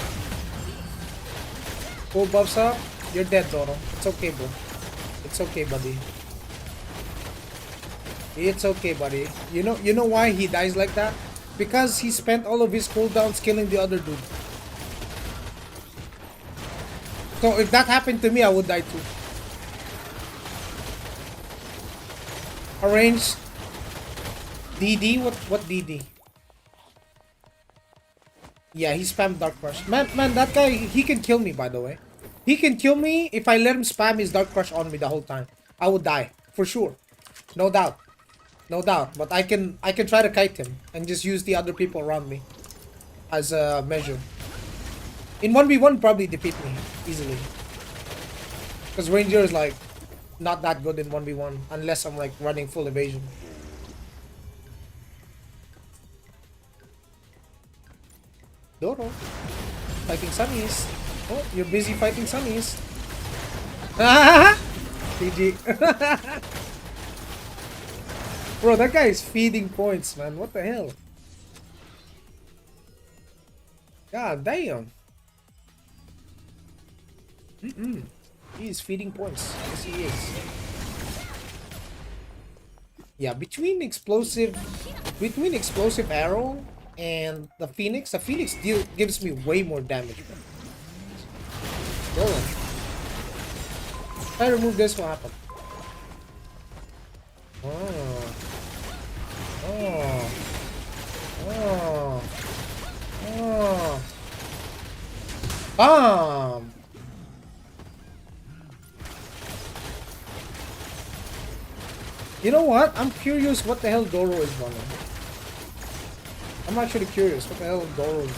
Full buffs up. You're dead, Doro. It's okay, bro. It's okay, buddy. It's okay, buddy. You know why he dies like that? Because he spent all of his cooldowns killing the other dude. So if that happened to me, I would die too. Arrange DD? What DD? Yeah, he spammed Dark Crush. Man, that guy, he can kill me, by the way. He can kill me if I let him spam his Dark Crush on me the whole time. I would die. For sure. No doubt. No doubt. But I can try to kite him and just use the other people around me as a measure. In 1v1, probably defeat me easily. Because Ranger is like not that good in 1v1 unless I'm like running full evasion. Doro. Fighting Sunnies. Oh, you're busy fighting Sunnies. GG. Bro, that guy is feeding points, man. What the hell? God damn. He is feeding points. Yes, he is. Yeah, between explosive arrow and the Phoenix gives me way more damage. Go on. If I remove this, what happened? Bomb! You know what? I'm curious what the hell Doro is running. I'm actually curious what the hell Doro is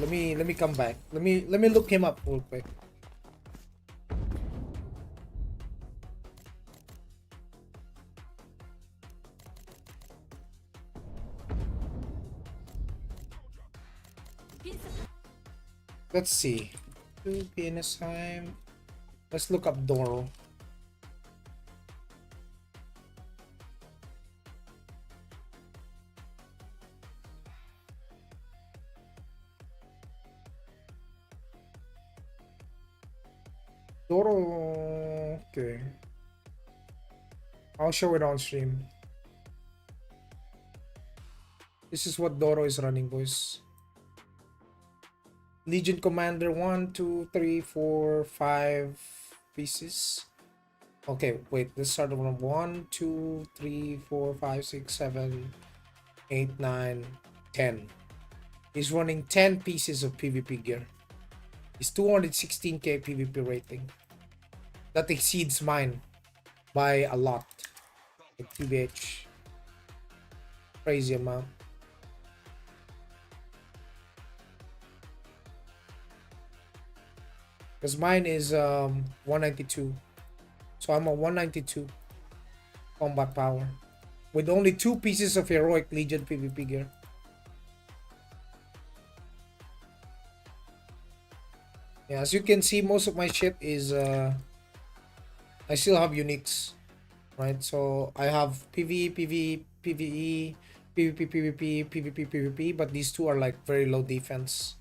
running. Let me come back. Let me look him up real quick. Let's see. 2 PNS time. Let's look up Doro. Doro. Okay. I'll show it on stream. This is what Doro is running, boys. Legion Commander 1, 2, 3, 4, 5 pieces. Okay, wait. Let's start from 1, 2, 3, 4, 5, 6, 7, 8, 9, 10. He's running 10 pieces of PvP gear. He's 216k PvP rating. That exceeds mine by a lot. Like TBH. Crazy amount. Because mine is 192. So I'm a 192 combat power. With only 2 pieces of heroic Legion PvP gear. Yeah, as you can see, most of my shit is I still have uniques, right? So I have PvE, PvE, PvE, PvP, PvP, PvP, PvP, but these two are like very low defense.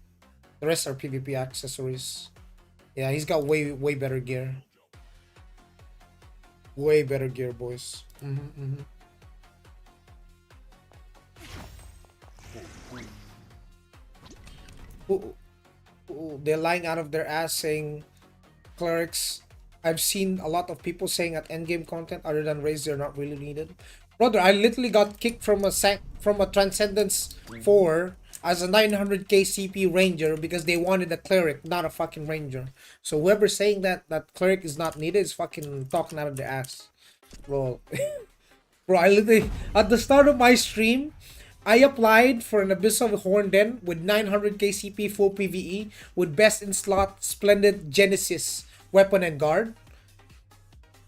The rest are PvP accessories. Yeah, he's got way better gear. Way better gear, boys. They're lying out of their ass saying clerics. I've seen a lot of people saying that endgame content other than raids they're not really needed. Brother, I literally got kicked from a Transcendence 4 as a 900k CP ranger because they wanted a cleric, not a fucking ranger. So whoever's saying that cleric is not needed is fucking talking out of their ass. Bro. Bro, I literally at the start of my stream, I applied for an Abyssal Horn Den with 900k CP full PvE with best in slot Splendid Genesis weapon and guard.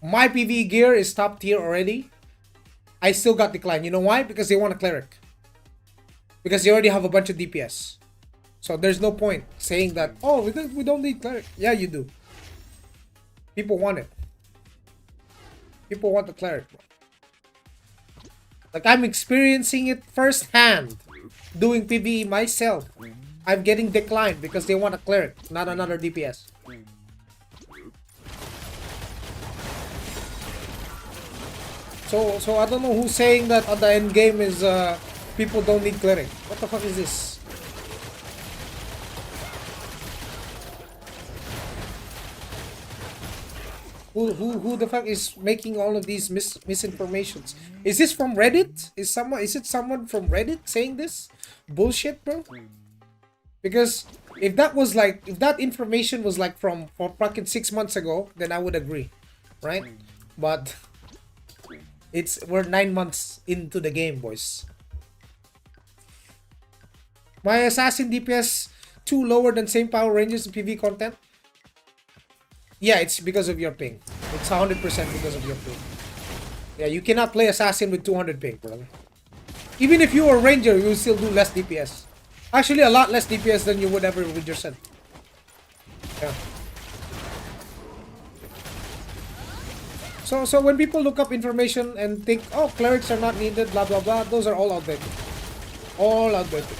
My PvE gear is top tier already. I still got declined. You know why? Because they want a cleric. Because they already have a bunch of DPS. So there's no point saying that, oh, we don't need cleric. Yeah, you do. People want it. People want the cleric. Like, I'm experiencing it firsthand. Doing PvE myself. I'm getting declined because they want a cleric, not another DPS. So I don't know who's saying that at the end game is people don't need cleric. What the fuck is this? Who the fuck is making all of these misinformations? Is this from Reddit? Is it someone from Reddit saying this? Bullshit, bro. Because if that information was like from fucking 6 months ago, then I would agree, right? But we're 9 months into the game, boys. My assassin DPS 2 lower than same power ranges in PvE content. Yeah, it's because of your ping. It's 100% because of your ping. Yeah, you cannot play assassin with 200 ping, brother. Even if you are a ranger, you will still do less DPS. Actually, a lot less DPS than you would ever with your set. Yeah. So when people look up information and think, oh, clerics are not needed, blah blah blah, those are all outdated. All outdated.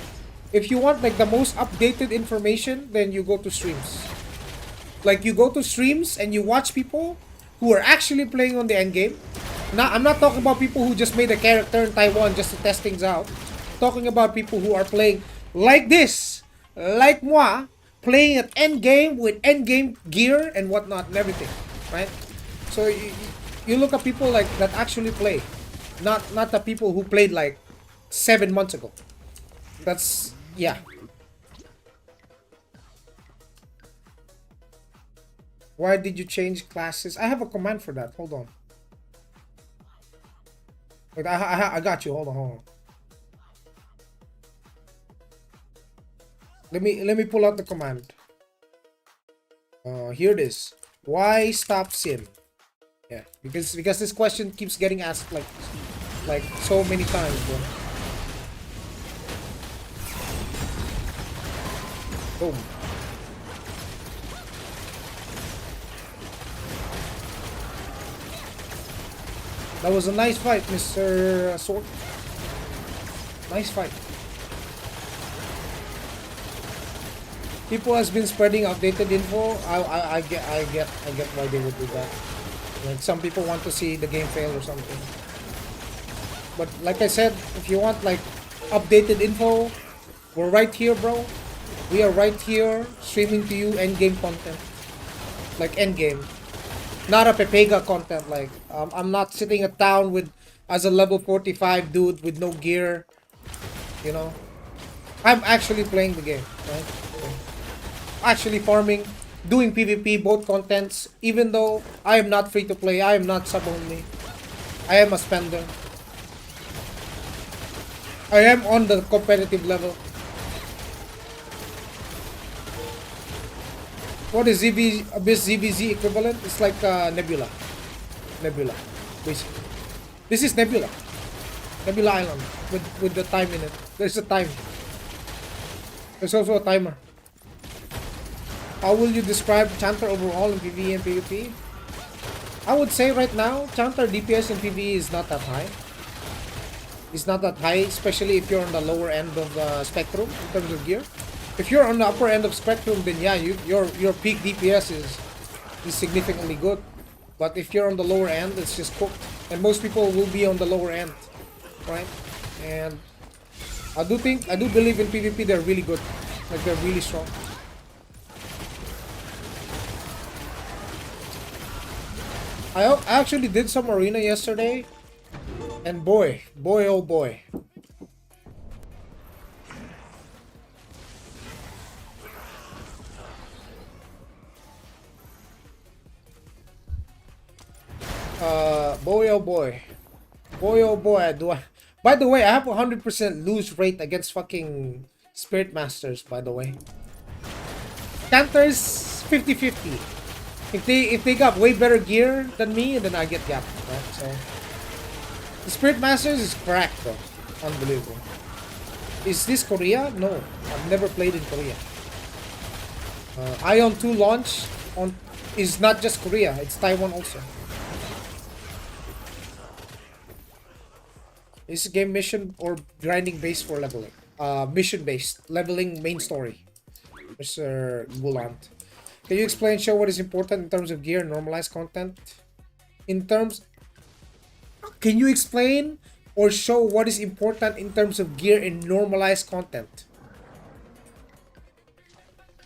If you want like the most updated information, then you go to streams. Like you go to streams and you watch people who are actually playing on the end game. Now, I'm not talking about people who just made a character in Taiwan just to test things out. I'm talking about people who are playing like this, like moi, playing at end game with end game gear and whatnot and everything, right? So you look at people like that actually play, not the people who played like 7 months ago. That's yeah. Why did you change classes? I have a command for that. Hold on. Wait, I got you. Hold on. Let me pull out the command. Here it is. Why stop sim? Yeah, because this question keeps getting asked like so many times, bro. Boom. That was a nice fight, Mr. Sword. Nice fight. People has been spreading outdated info. I get why they would do that. Like some people want to see the game fail or something. But like I said, if you want like updated info, we're right here, bro. We are right here streaming to you endgame content, like endgame, not a Pepega content. Like I'm not sitting at town with as a level 45 dude with no gear. You know, I'm actually playing the game, right? Actually farming, doing PvP, both contents. Even though I am not free to play, I am not sub only. I am a spender. I am on the competitive level. What is Abyss ZVZ equivalent? It's like Nebula. Nebula, basically. This is Nebula. Nebula Island with the time in it. There's a time. There's also a timer. How will you describe Chanter overall in PvE and PvP? I would say right now, Chanter DPS in PvE is not that high. It's not that high, especially if you're on the lower end of the spectrum in terms of gear. If you're on the upper end of spectrum, then yeah, your peak DPS is significantly good. But if you're on the lower end, it's just cooked. And most people will be on the lower end, right? And I do believe in PvP they're really good, like they're really strong. I actually did some arena yesterday, and boy oh boy. Boy oh boy. Boy oh boy, do I... By the way, I have 100% lose rate against fucking Spirit Masters, by the way. Canters 50-50. If they got way better gear than me, then I get gapped, right? So the Spirit Masters is cracked though. Unbelievable. Is this Korea? No. I've never played in Korea. Aion 2 launch on is not just Korea, it's Taiwan also. Is this game mission or grinding based for leveling? Mission based. Leveling main story. Mr. Gulant. Can you explain, show what is important in terms of gear and normalized content? In terms... Can you explain or show what is important in terms of gear and normalized content?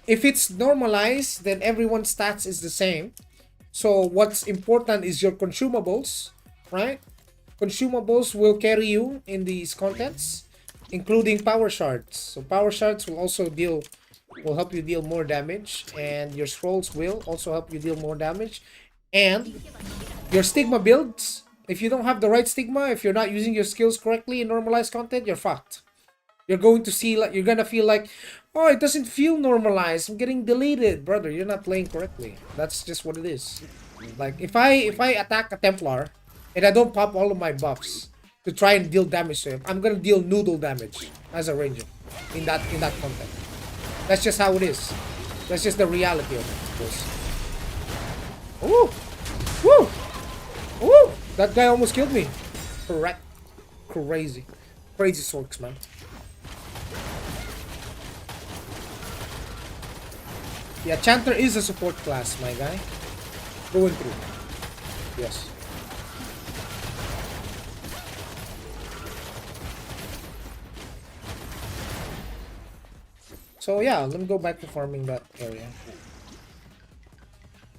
If it's normalized, then everyone's stats is the same. So what's important is your consumables, right? Consumables will carry you in these contents, including power shards. So power shards will also will help you deal more damage, and your scrolls will also help you deal more damage. And your stigma builds, if you don't have the right stigma, if you're not using your skills correctly in normalized content, you're fucked. You're going to see, like, you're gonna feel like, oh, it doesn't feel normalized, I'm getting deleted. Brother, you're not playing correctly. That's just what it is. Like, if I attack a Templar and I don't pop all of my buffs to try and deal damage to him, I'm gonna deal noodle damage as a ranger in that content. That's just how it is. That's just the reality of it. Ooh! Woo! Woo! That guy almost killed me. Correct. Crazy. Crazy sorks, man. Yeah, Chanter is a support class, my guy. Going through. Yes. So yeah, let me go back to farming that area.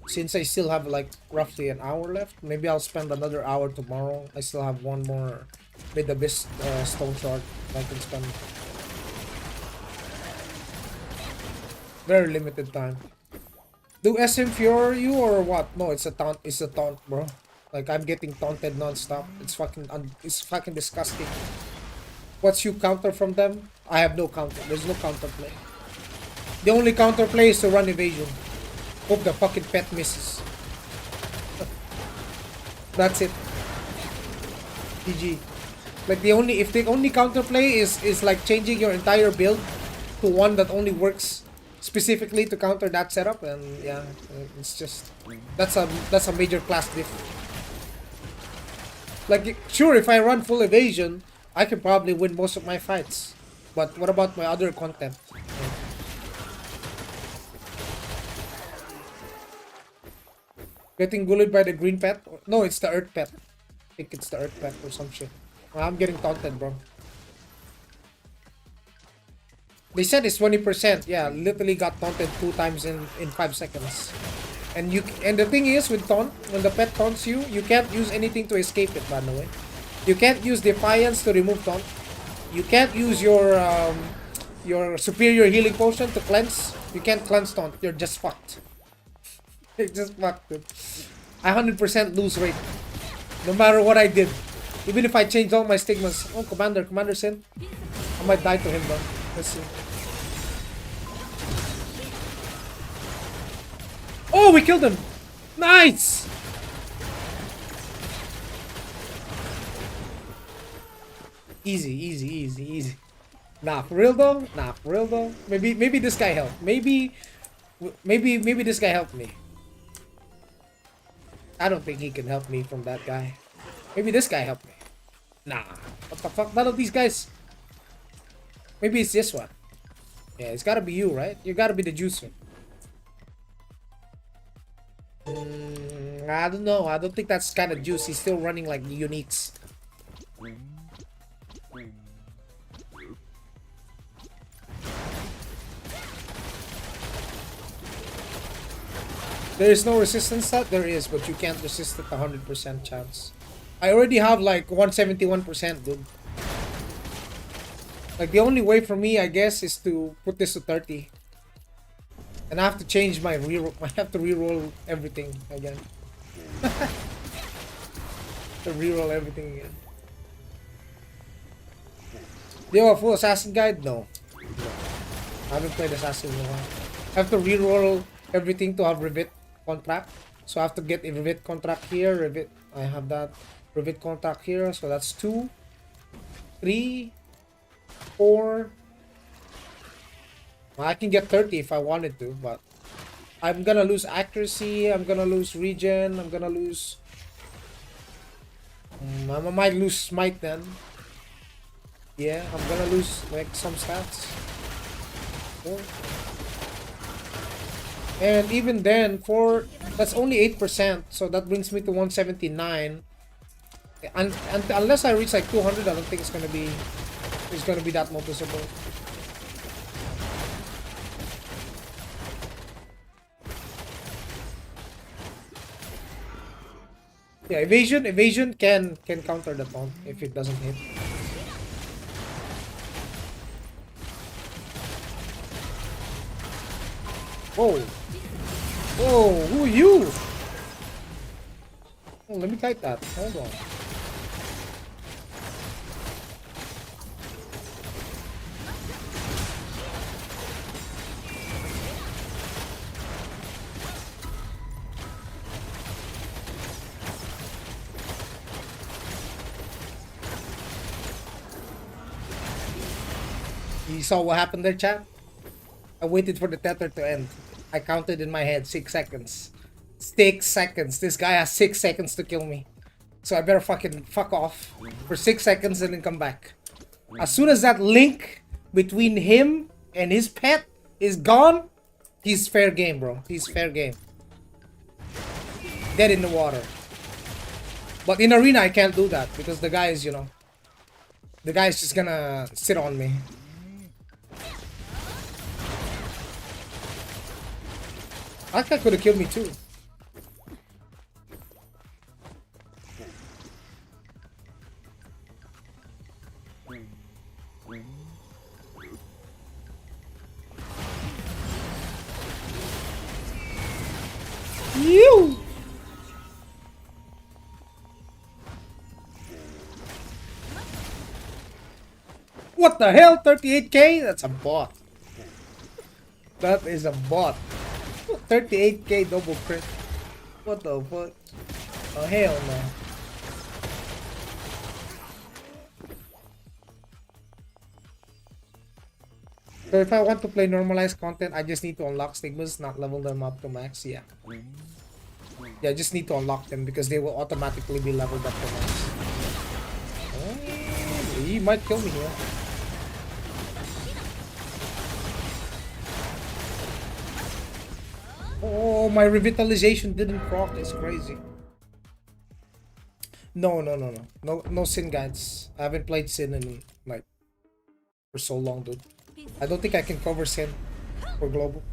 Since I still have like roughly an hour left, maybe I'll spend another hour tomorrow. I still have one more with the best stone shard I can spend. Very limited time. Do SM Fury you or what? No, it's a taunt. It's a taunt, bro. Like, I'm getting taunted non-stop. It's fucking disgusting. What's you counter from them? I have no counter. There's no counter play. The only counter play is to run evasion. Hope the fucking pet misses. That's it. GG. Like, if the only counter play is like changing your entire build to one that only works specifically to counter that setup, and yeah, it's just that's a major class diff. Like, sure, if I run full evasion, I can probably win most of my fights. But what about my other content? Getting bullied by the green pet? No, it's the earth pet. I think it's the earth pet or some shit. I'm getting taunted, bro. They said it's 20%. Yeah, literally got taunted 2 times in 5 seconds. And the thing is with taunt, when the pet taunts you, you can't use anything to escape it. By the way, you can't use defiance to remove taunt. You can't use your superior healing potion to cleanse. You can't cleanse taunt. You're just fucked. You're just fucked, dude. I 100% lose rate, no matter what I did. Even if I changed all my stigmas. Oh, Commander Sin. I might die to him though. Let's see. Oh, we killed him! Nice! Easy. Nah, for real though? Nah, for real though? Maybe this guy helped. Maybe this guy helped me. I don't think he can help me from that guy. Maybe this guy helped me. Nah. What the fuck? None of these guys. Maybe it's this one. Yeah, it's gotta be you, right? You gotta be the juicer. I don't know. I don't think that's kind of juice. He's still running like uniques. There is no resistance stat? There is, but you can't resist it 100% chance. I already have like 171%, dude. Like the only way for me, I guess, is to put this to 30. And I have to change my reroll. I have to reroll everything again. To reroll everything again. Do you have a full assassin guide? No. I haven't played assassin in a while. I have to reroll everything to have Rivet contract. So I have to get a Rivet contract here. Rivet. I have that Rivet contract here. So that's 2, 3, 4. Well, I can get 30 if I wanted to, but I'm gonna lose accuracy, I'm gonna lose regen, I'm gonna lose... I might lose smite then. Yeah, I'm gonna lose like some stats. Oh. And even then, that's only 8%, so that brings me to 179. And unless I reach like 200, I don't think it's gonna be that noticeable. Yeah, evasion can counter the taunt if it doesn't hit. Whoa! Whoa! Who are you? Oh, let me kite that. Hold on. You saw what happened there, chat? I waited for the tether to end. I counted in my head 6 seconds. 6 seconds. This guy has 6 seconds to kill me. So I better fucking fuck off for 6 seconds and then come back. As soon as that link between him and his pet is gone, he's fair game, bro. He's fair game. Dead in the water. But in arena, I can't do that because the guy is, the guy's just gonna sit on me. That guy could have killed me too. You. What the hell? 38k? That's a bot. That is a bot. 38k double crit. What the fuck? Oh hell no. So if I want to play normalized content, I just need to unlock stigmas, not level them up to max. Yeah. Yeah, I just need to unlock them because they will automatically be leveled up to max. Oh, he might kill me here. Oh, my revitalization didn't proc. It's crazy. No Sin guides. I haven't played Sin in like for so long, dude. I don't think I can cover Sin for global.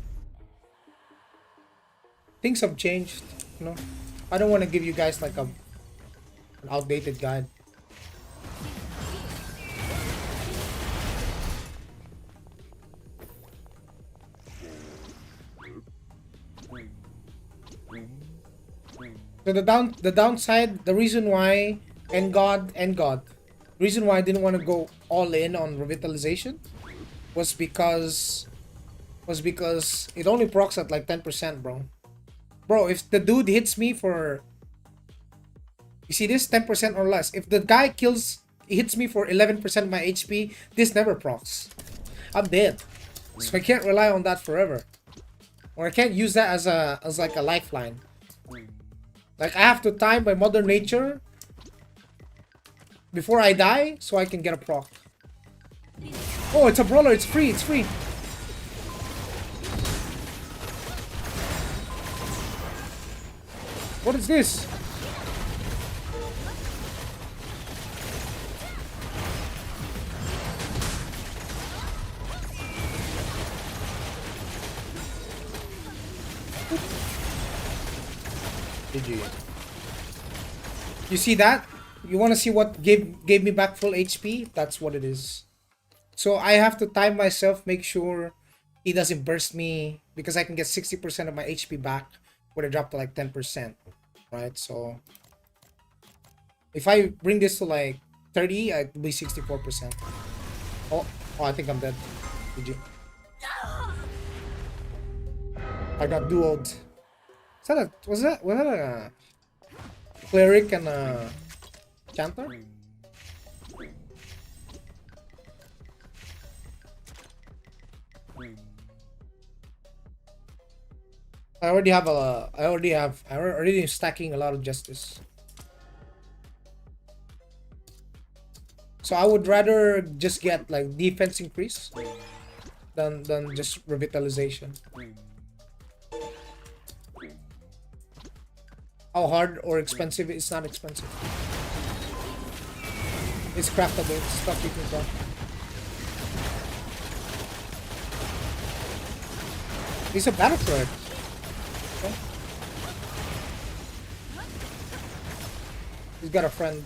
Things have changed, you know. I don't want to give you guys like an outdated guide. So the downside, the reason why and God, reason why I didn't want to go all in on revitalization was because it only procs at like 10%, bro. Bro, if the dude hits me for, you see this, 10% or less. If the guy hits me for 11% of my HP, this never procs. I'm dead. So I can't rely on that forever. Or I can't use that as like a lifeline. Like I have to time by Mother Nature before I die so I can get a proc. Oh, it's a brawler, it's free, it's free. What is this? GG. You see that? You want to see what gave me back full HP? That's what it is. So I have to time myself, make sure he doesn't burst me, because I can get 60% of my HP back when I drop to like 10%, right? So if I bring this to like 30, I'd be 64%. Oh, I think I'm dead. GG. I got duoed. Was that a cleric and a chanter? I already am stacking a lot of justice. So I would rather just get like defense increase than just revitalization. How hard or expensive? It's not expensive. It's craftable. It's stuff you can craft. It's a battle card. Okay. He's got a friend.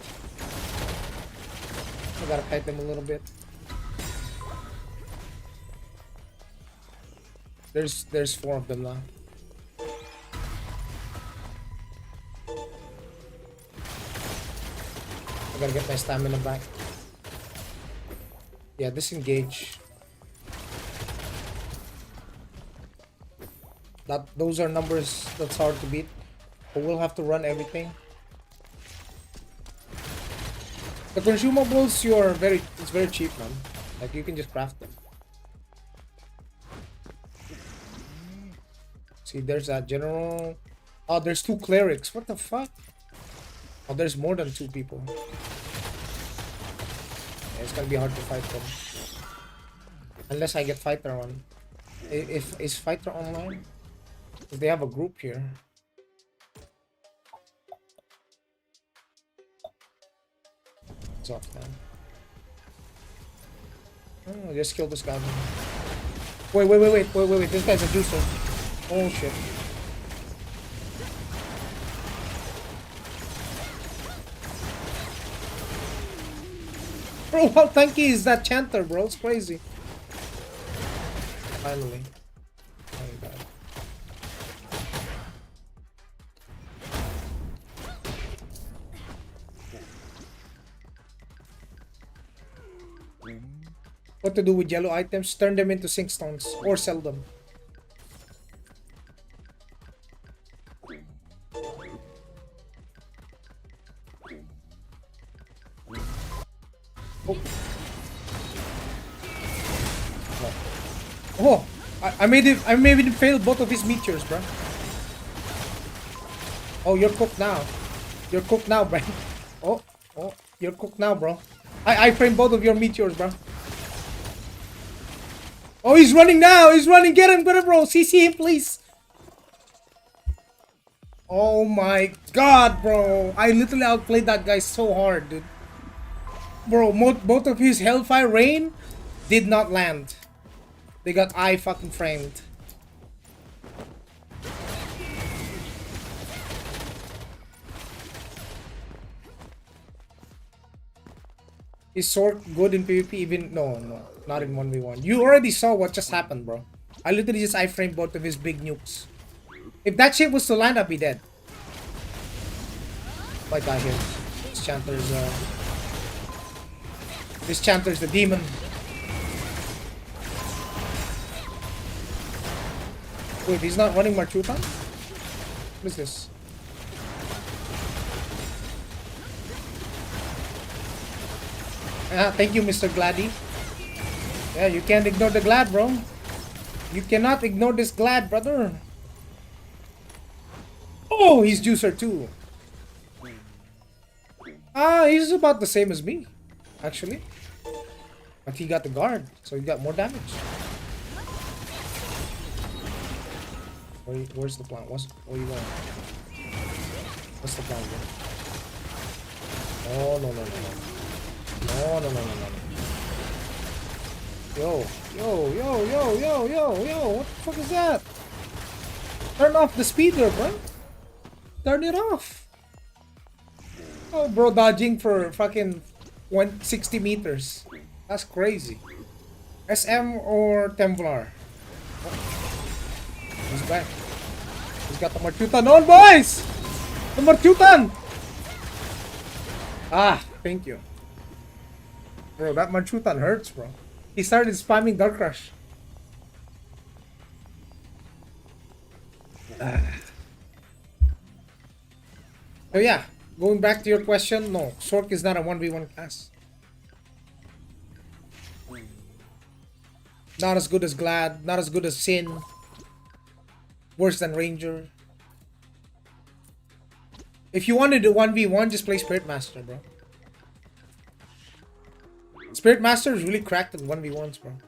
I gotta fight them a little bit. There's 4 of them now. I gotta get my stamina back. Yeah, disengage. Those are numbers that's hard to beat. But we'll have to run everything. The consumables it's very cheap, man. Like you can just craft them. See, there's that general. Oh, there's 2 clerics. What the fuck? Oh, there's more than 2 people. Yeah, it's gonna be hard to fight them. Unless I get fighter on. If is fighter online? If they have a group here. It's off, man. Oh, just kill this guy. Wait. This guy's a juicer. Oh shit. Bro, how tanky is that chanter, bro? It's crazy. Finally. Oh my god. What to do with yellow items? Turn them into sink stones or sell them. Oh, oh. I made him fail both of his meteors, bro. Oh, you're cooked now. You're cooked now, bro. Oh, you're cooked now, bro. I framed both of your meteors, bro. Oh, he's running now. He's running. Get him, bro. CC him, please. Oh my god, bro. I literally outplayed that guy so hard, dude. Bro, both of his Hellfire Rain did not land. They got eye fucking framed. Is Sork good in PvP? Even no, not in 1v1. You already saw what just happened, bro. I literally just eye framed both of his big nukes. If that shit was to land, I'd be dead. Might die here. This Chanter's the demon. Wait, he's not running Marchutan? What is this? Ah, thank you, Mr. Gladdy. Yeah, you can't ignore the Glad, bro. You cannot ignore this Glad, brother. Oh, he's Juicer too. Ah, he's about the same as me, actually. But he got the guard, so he got more damage. Where's the plan? Where you going? What's the plan, bro? Oh, no. No. Yo. What the fuck is that? Turn off the speeder, bro. Turn it off. Oh, bro, dodging for fucking 160 meters. That's crazy. SM or Templar? Oh, he's back. He's got the Marchutan on, boys! The Marchutan! Ah, thank you. Bro, that Marchutan hurts, bro. He started spamming Dark Rush. So yeah, going back to your question, no, Sork is not a 1v1 class. Not as good as Glad, not as good as Sin. Worse than Ranger. If you wanted to 1v1, just play Spirit Master, bro. Spirit Master is really cracked in 1v1s, bro.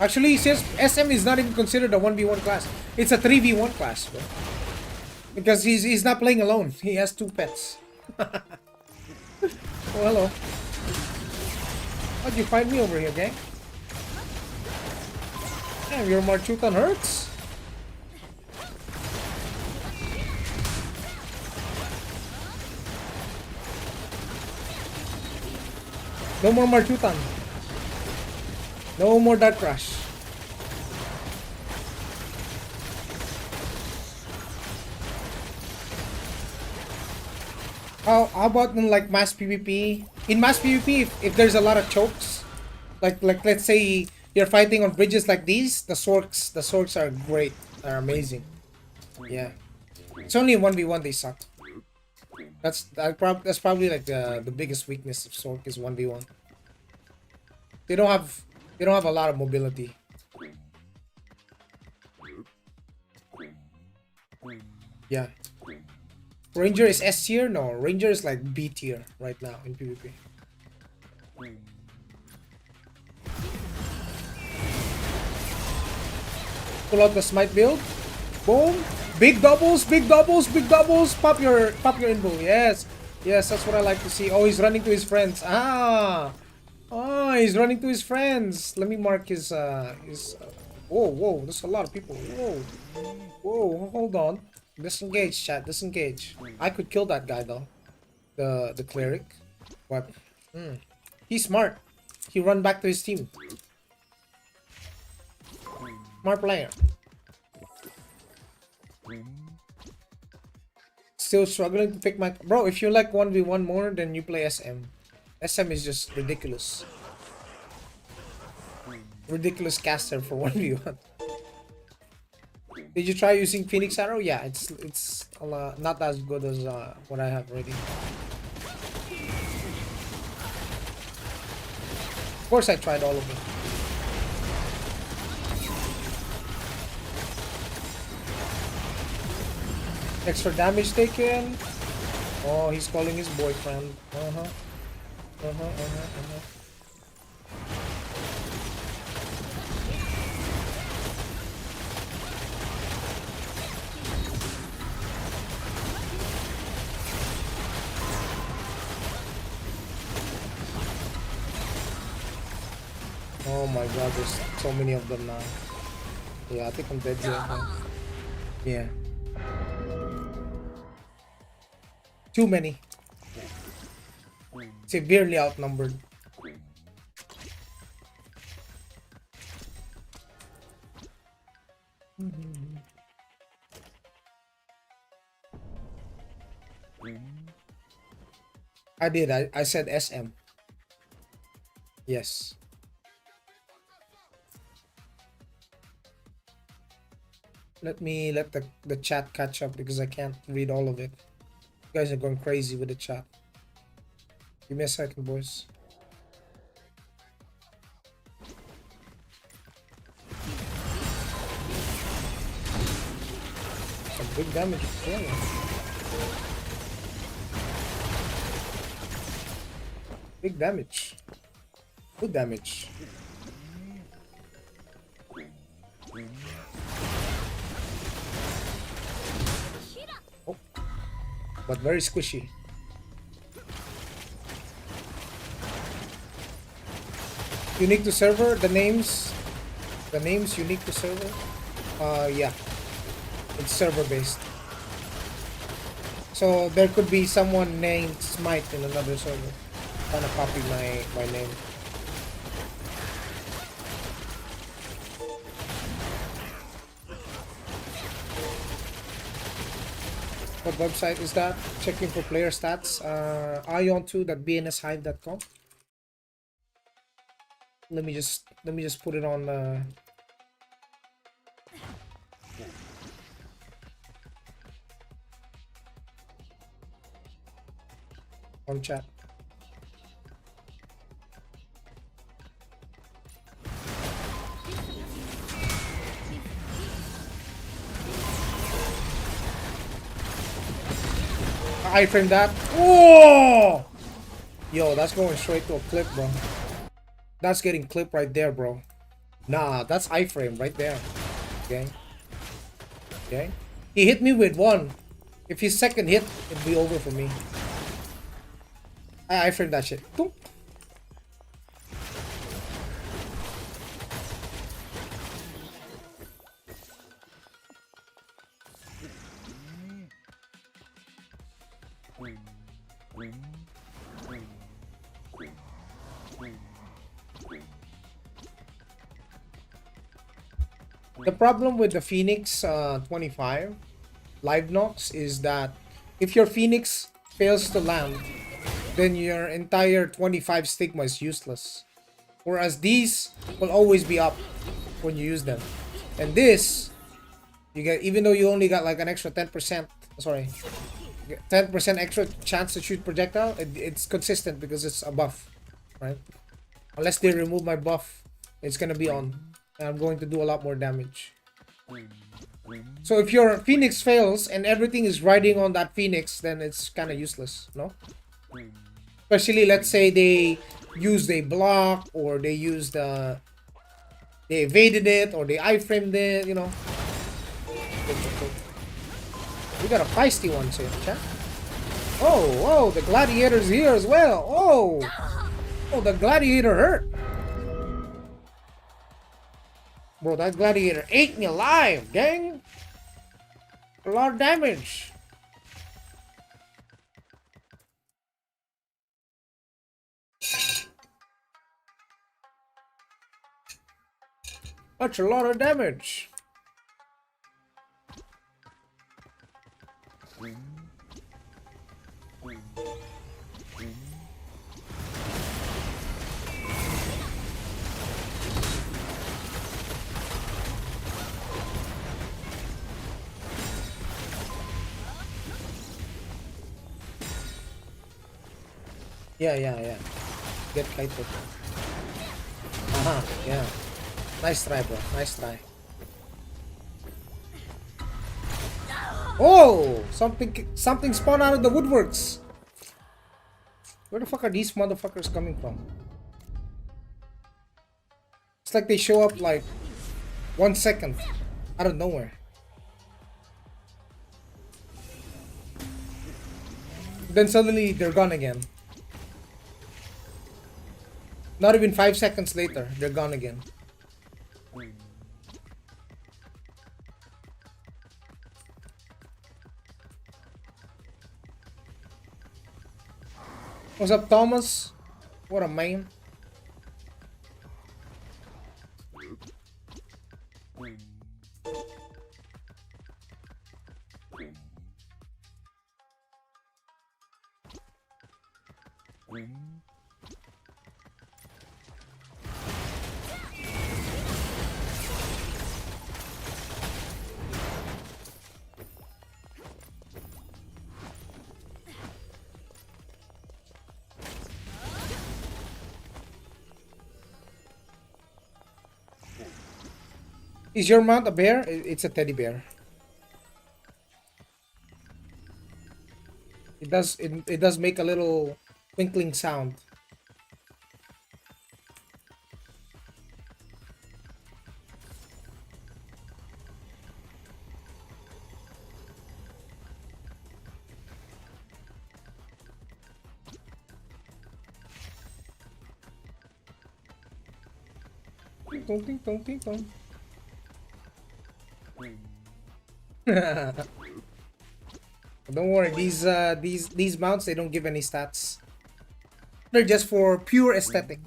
Actually, he says SM is not even considered a 1v1 class. It's a 3v1 class, bro. Because he's not playing alone. He has two pets. Oh, hello. How'd you find me over here, gang? Damn, your Marchutan hurts. No more Marchutan. No more Dark Rush. How about in like mass PvP? In mass PvP, if there's a lot of chokes, like let's say you're fighting on bridges like these, the Sorks are great. They're amazing. Yeah. It's only in 1v1 they suck. That's probably like the biggest weakness of Sork is 1v1. They don't have a lot of mobility. Yeah. Ranger is S tier? No, Ranger is like B tier right now in PvP. Pull out the smite build. Boom. Big doubles. Pop your invo. Yes, that's what I like to see. Oh, he's running to his friends. Oh, he's running to his friends. Let me mark his whoa, there's a lot of people. Whoa, hold on. Disengage, chat. Disengage. I could kill that guy though, the cleric, but he's smart. He run back to his team. Smart player. Still struggling to pick my bro. If you like 1v1 more, then you play SM. SM is just ridiculous. Ridiculous caster for 1v1. Did you try using Phoenix Arrow? Yeah, it's a lot, not as good as what I have already. Of course, I tried all of them. Extra damage taken. Oh, he's calling his boyfriend. Oh my god, there's so many of them now. Yeah, I think I'm dead here. Yeah. Too many. Severely outnumbered. I did. I said SM. Yes. Let me let the chat catch up because I can't read all of it. You guys are going crazy with the chat. Give me a second, boys. Some big damage. Yeah. Big damage. Good damage. Oh, but very squishy. Unique to server. The names unique to server. Yeah, it's server based. So there could be someone named Smite in another server. Trying to copy my name. What website is that? Checking for player stats. Aion2.bnshive.com. Let me just put it on chat. I frame that. Whoa! Yo, that's going straight to a clip, bro. That's getting clip right there, bro. Nah, that's iframe right there. Okay. Okay. He hit me with one. If his second hit, it'd be over for me. I iframe that shit. Boom. The problem with the Phoenix 25 live knocks is that if your Phoenix fails to land, then your entire 25 stigma is useless. Whereas these will always be up when you use them. And this, you get, even though you only got like an extra 10%, sorry, 10% extra chance to shoot projectile, it's consistent because it's a buff, right? Unless they remove my buff, it's gonna be on. And I'm going to do a lot more damage. So if your Phoenix fails and everything is riding on that Phoenix, then it's kind of useless, no? Especially, let's say they used a block, or they evaded it, or they iframed it, you know. We got a feisty one here, chat. Oh, the gladiator's here as well. Oh, the gladiator hurt. Bro, that gladiator ate me alive, gang. A lot of damage. That's a lot of damage. Yeah. Get kited. Yeah. Nice try, bro. Nice try. Oh! Something spawned out of the woodworks. Where the fuck are these motherfuckers coming from? It's like they show up like 1 second out of nowhere. Then suddenly they're gone again. Not even 5 seconds later, they're gone again. What's up, Thomas? What a man. Is your mount a bear? It's a teddy bear. It does make a little twinkling sound. Ting tong ting tong ting tong. Don't worry, these mounts, they don't give any stats. They're just for pure aesthetic.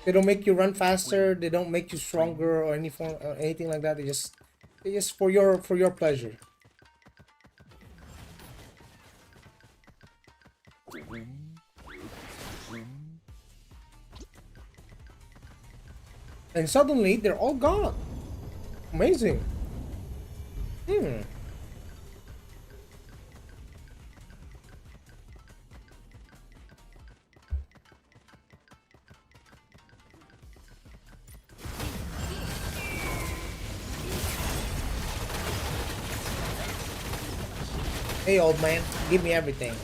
They don't make you run faster. They don't make you stronger or any form or anything like that. They just for your pleasure. And suddenly they're all gone. Amazing. Hmm. Hey, old man, give me everything.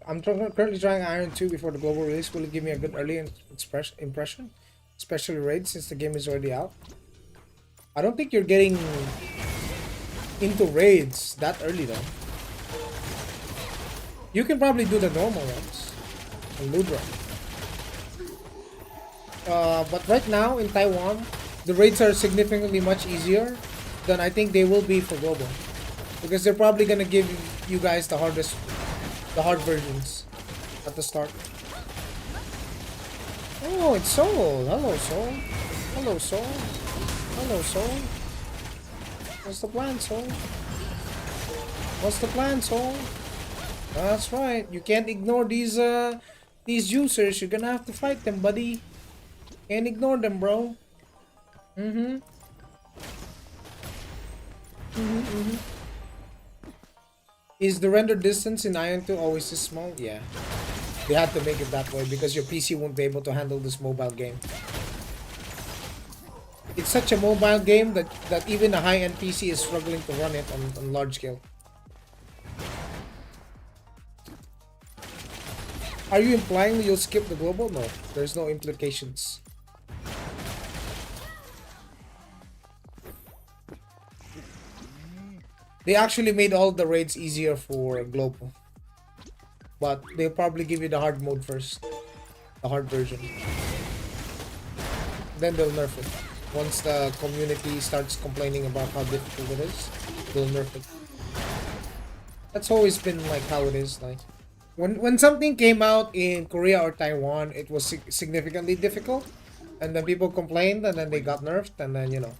I'm currently trying Iron 2 before the global release. Will it give me a good early impression? Especially raid since the game is already out. I don't think you're getting into raids that early though. You can probably do the normal ones on Ludra. But right now in Taiwan, the raids are significantly much easier than I think they will be for global. Because they're probably gonna give you guys the hard versions at the start. Oh, it's Soul. Hello, Soul. Hello, Soul. Hello, Soul. What's the plan, Soul? What's the plan, Soul? That's right. You can't ignore these users. You're gonna have to fight them, buddy. Can't ignore them, bro. Mm-hmm. Is the render distance in Ion 2 always this small? Yeah. They had to make it that way because your PC won't be able to handle this mobile game. It's such a mobile game that even a high-end PC is struggling to run it on large scale. Are you implying you'll skip the global? No, there's no implications. They actually made all the raids easier for global. But they'll probably give you the hard mode first. The hard version. Then they'll nerf it. Once the community starts complaining about how difficult it is, they'll nerf it. That's always been like how it is. Like when something came out in Korea or Taiwan, it was significantly difficult. And then people complained and then they got nerfed and then, you know.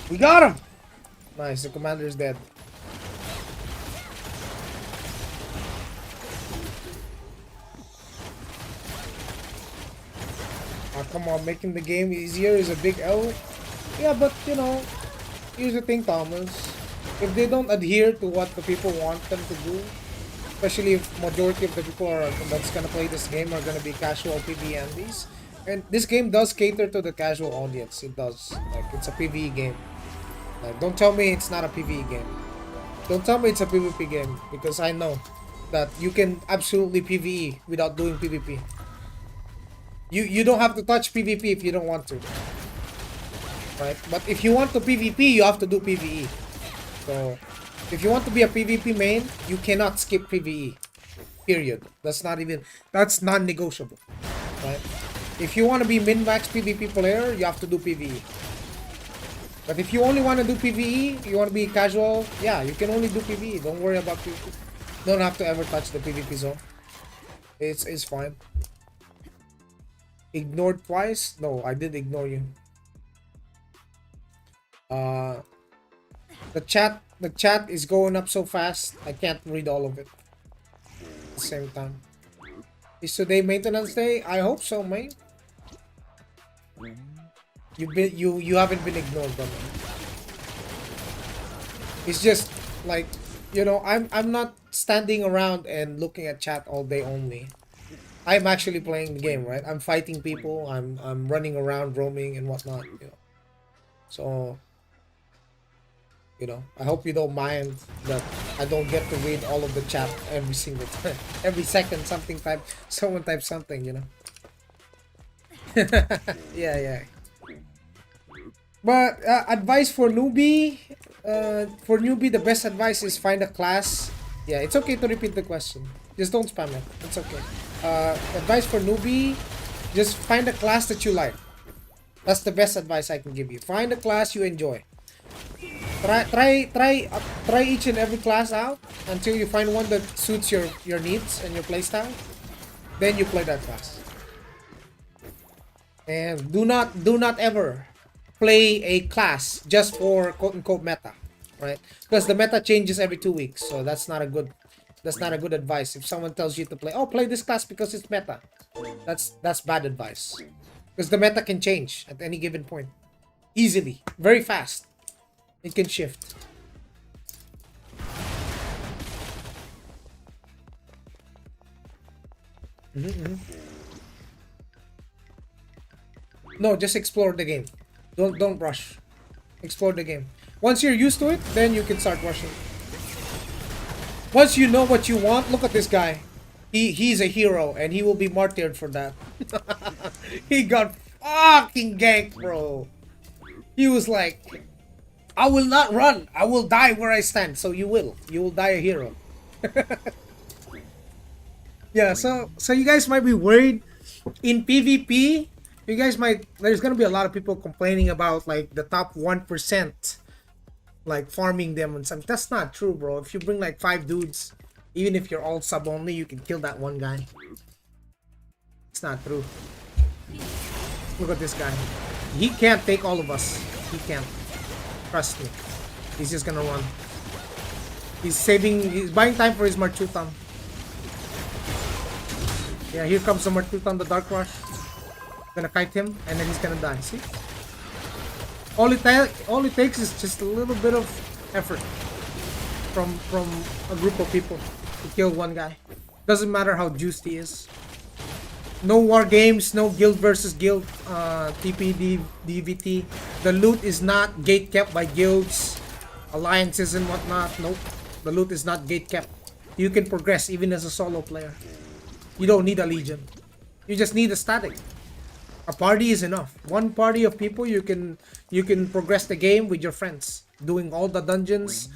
We got him! Nice, the commander's dead. Ah, come on, making the game easier is a big L. Yeah, but you know, here's the thing, Thomas. If they don't adhere to what the people want them to do, especially if majority of the people that's gonna play this game are gonna be casual PvEs, and this game does cater to the casual audience. It does. Like, it's a PvE game. Like, don't tell me it's not a PvE game. Don't tell me it's a PvP game, because I know that you can absolutely PvE without doing PvP. You don't have to touch PvP if you don't want to, right? But if you want to PvP, you have to do PvE. So if you want to be a PvP main, you cannot skip PvE. Period. That's non-negotiable, right? If you want to be min-max PvP player, you have to do PvE. But if you only want to do PvE, you want to be casual, yeah, you can only do PvE. Don't worry about PvP. Don't have to ever touch the PvP zone. It's fine. Ignored twice? No, I did ignore you. The chat is going up so fast, I can't read all of it at the same time. Is today maintenance day? I hope so, mate. You haven't been ignored, brother. It's just like, you know, I'm not standing around and looking at chat all day only. I'm actually playing the game, right? I'm fighting people. I'm running around, roaming and whatnot. You know, so you know, I hope you don't mind that I don't get to read all of the chat every single time, every second. Someone types something, you know. Yeah. But advice for newbie, the best advice is find a class. Yeah, it's okay to repeat the question. Just don't spam it. It's okay. Advice for newbie, just find a class that you like. That's the best advice I can give you. Find a class you enjoy. Try each and every class out until you find one that suits your needs and your playstyle. Then you play that class. And do not ever play a class just for quote-unquote meta, right? Because the meta changes every 2 weeks, so that's not a good advice. If someone tells you to play this class because it's meta, that's bad advice. Because the meta can change at any given point, easily, very fast. It can shift. No, just explore the game. Don't rush. Explore the game. Once you're used to it, then you can start rushing. Once you know what you want, look at this guy. He's a hero and he will be martyred for that. He got fucking ganked, bro. He was like, I will not run. I will die where I stand. So you will. You will die a hero. Yeah, so you guys might be worried in PvP. There's gonna be a lot of people complaining about like the top 1%, like farming them and something. That's not true, bro. If you bring like 5 dudes, even if you're all sub only, you can kill that one guy. It's not true. Look at this guy. He can't take all of us. He can't. Trust me. He's just gonna run. He's buying time for his Marchutan. Yeah, here comes the Marchutan, the Dark Rush. Gonna kite him, and then he's gonna die. See? All it takes is just a little bit of effort from a group of people to kill one guy. Doesn't matter how juiced he is. No war games, no guild versus guild, TPD, DVT. The loot is not gate kept by guilds, alliances and whatnot. Nope. The loot is not gate kept. You can progress even as a solo player. You don't need a legion. You just need a static. A party is enough. One party of people, you can progress the game with your friends, doing all the dungeons.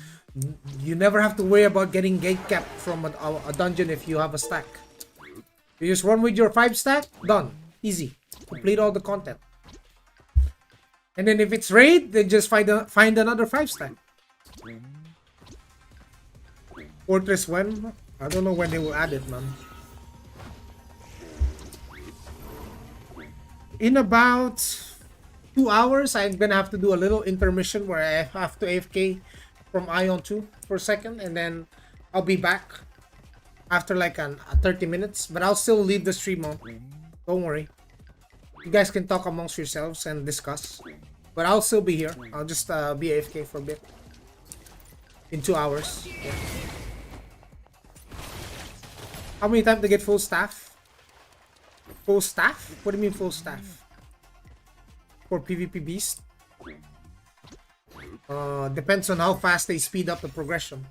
You never have to worry about getting gate capped from a dungeon if you have a stack. You just run with your 5 stack, done. Easy. Complete all the content. And then if it's raid, then just find another 5 stack. Fortress when? I don't know when they will add it, man. In about 2 hours, I'm gonna have to do a little intermission where I have to AFK from Aion 2 for a second, and then I'll be back after like 30 minutes. But I'll still leave the stream on. Don't worry. You guys can talk amongst yourselves and discuss. But I'll still be here. I'll just be AFK for a bit. In 2 hours. Yeah. How many times to get full staff? Full staff? What do you mean full staff? For PvP Beast? Depends on how fast they speed up the progression.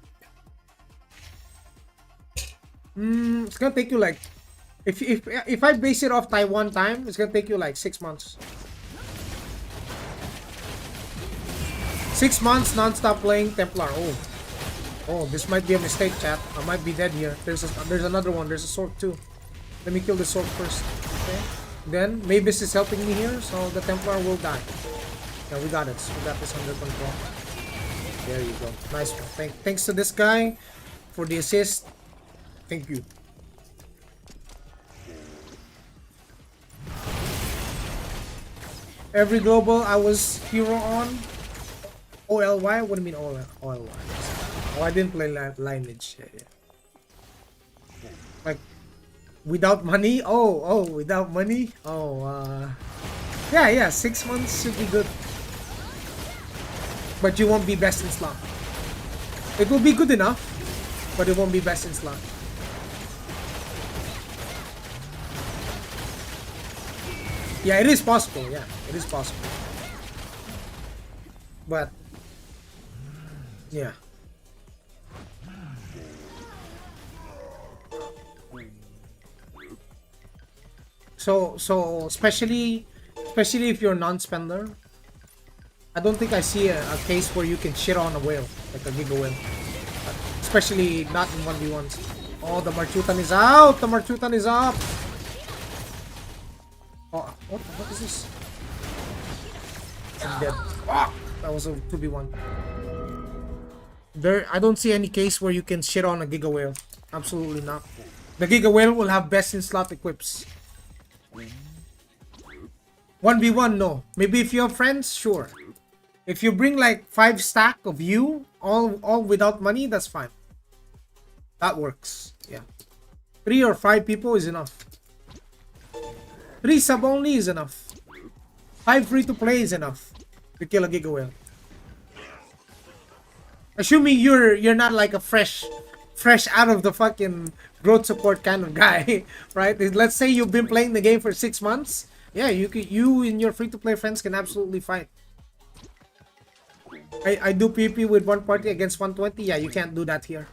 It's gonna take you like, if I base it off Taiwan time, it's gonna take you like 6 months. 6 months non-stop playing Templar. Oh, this might be a mistake, chat. I might be dead here. There's another one. There's a sword too. Let me kill the sword first. Okay. Then Mavis is helping me here, so the Templar will die. Yeah, we got it. We got this under control. There you go. Nice one. Thanks to this guy for the assist. Thank you. Every global I was hero on. OLY? What do you mean OLY? Oh, I didn't play lineage. Yeah. Like, without money? Oh, without money? Yeah, 6 months should be good. But you won't be best in slot. It will be good enough, but it won't be best in slot. Yeah, it is possible. Yeah, it is possible. But yeah. So especially if you're a non-spender, I don't think I see a case where you can shit on a whale, like a giga whale. Especially not in 1v1s. Oh, the Marchutan is out! The Marchutan is up! Oh, what the fuck is this? I'm dead. Oh, that was a 2v1. I don't see any case where you can shit on a giga whale. Absolutely not. The giga whale will have best in slot equips. 1v1, no. Maybe if you have friends, sure. If you bring like 5 stack of you, all without money, that's fine. That works. Yeah. 3 or 5 people is enough. 3 sub only is enough. 5 free to play is enough to kill a giga whale. Assuming you're not like a fresh out of the fucking growth support kind of guy, right? Let's say you've been playing the game for 6 months. Yeah, you and your free to play friends can absolutely fight. I do PvP with one party against 120. Yeah, you can't do that here.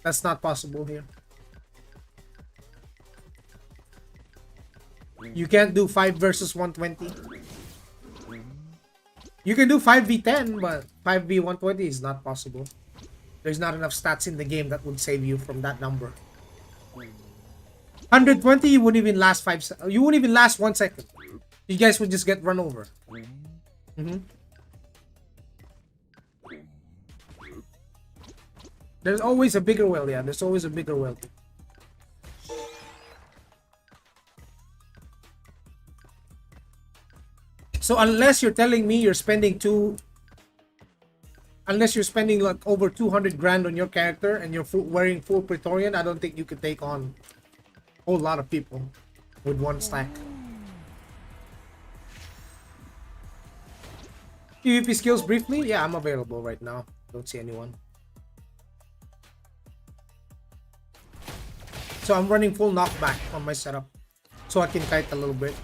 That's not possible here. You can't do 5 versus 120. You can do 5v10, but 5v120 is not possible. There's not enough stats in the game that would save you from that number. 120, you wouldn't even last 5 you wouldn't even last 1 second. You guys would just get run over. There's always a bigger whale, yeah. There's always a bigger whale. So unless you're telling me you're spending unless you're spending like over 200 grand on your character and you're wearing full Praetorian, I don't think you could take on a whole lot of people with 1 stack. PvP skills briefly? Yeah, I'm available right now. Don't see anyone. So I'm running full knockback on my setup so I can kite a little bit.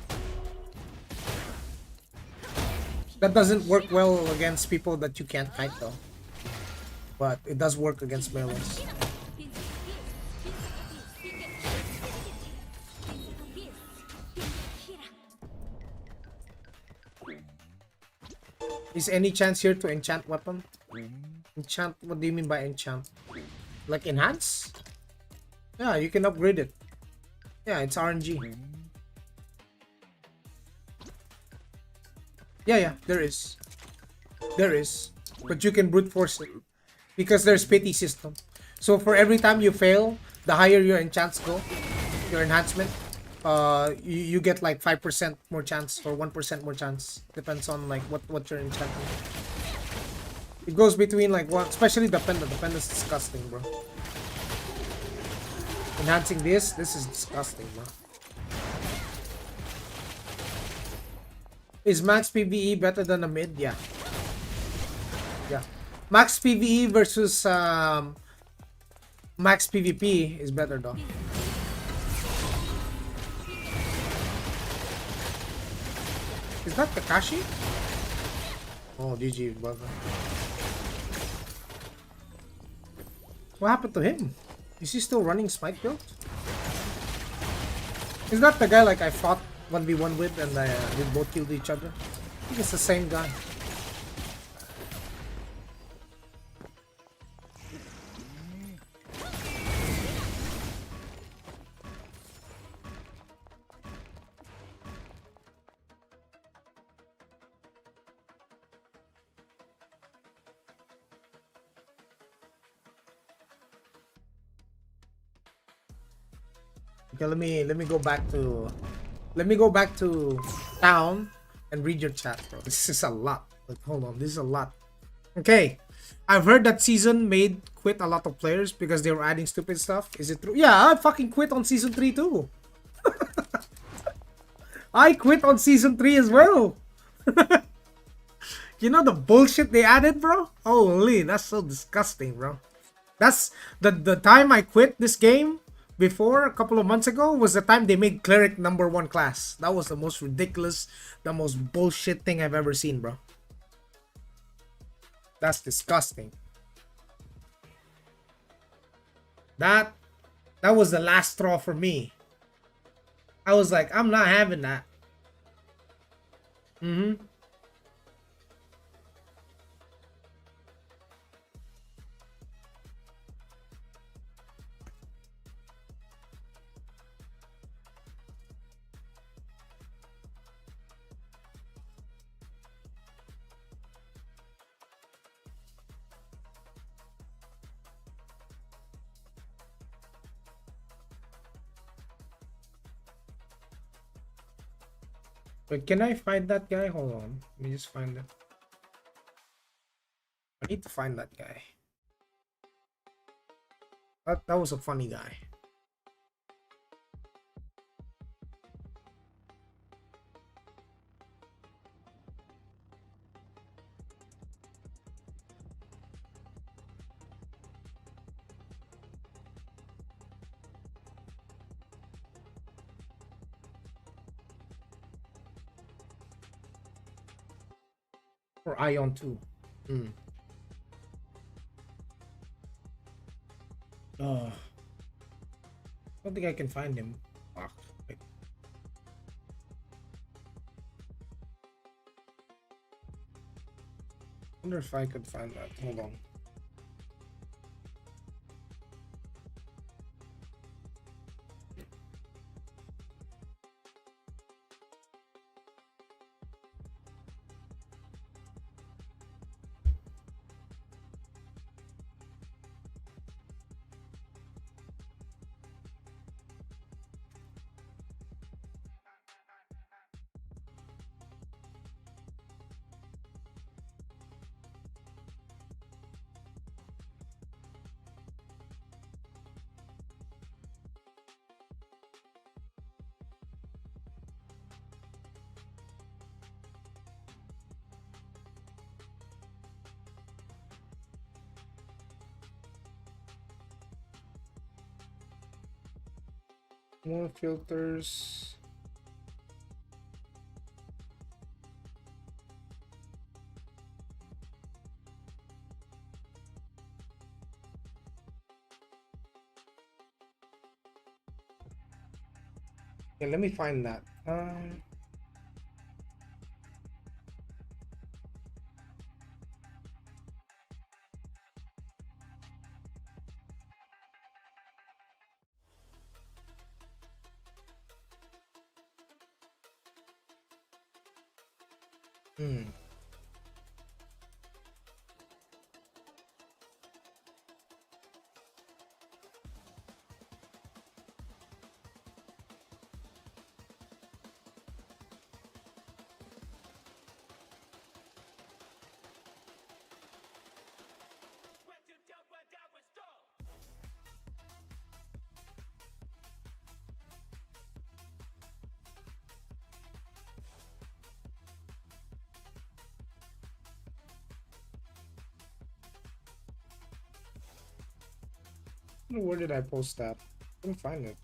That doesn't work well against people that you can't kite though. But it does work against melees. Is any chance here to enchant weapon? Enchant? What do you mean by enchant? Like enhance? Yeah, you can upgrade it. Yeah, it's RNG. Yeah, there is. There is. But you can brute force it. Because there's pity system. So for every time you fail, the higher your enchants go, your enhancement, you get like 5% more chance or 1% more chance. Depends on like what you're enchanting. It goes between like what, especially the pendant. The pendant's disgusting, bro. Enhancing this is disgusting, bro. Is max PvE better than a mid? Yeah. Yeah. Max PvE versus max PvP is better though. Is that Kakashi? Oh, GG, brother. What happened to him? Is he still running Smite build? Is that the guy like I fought 1v1 with and we both killed each other? I think it's the same guy. Okay, let me go back to town and read your chat, bro. This is a lot. Like, hold on, this is a lot. Okay, I've heard that season made quit a lot of players because they were adding stupid stuff. Is it true? Yeah, I fucking quit on season 3 too. I quit on season 3 as well. You know the bullshit they added, bro? Holy, that's so disgusting, bro. That's the time I quit this game before, a couple of months ago, was the time they made cleric #1 class. That was the most ridiculous, the most bullshit thing I've ever seen, bro. That's disgusting. That was the last straw for me. I was like, I'm not having that. But can I find that guy? Hold on. Let me just find it. I need to find that guy. That was a funny guy. Or Aion too. Oh, I don't think I can find him. Fuck. Wait. Wonder if I could find that. Hold on. More filters. Yeah, let me find that. Where did I post that? Couldn't find it.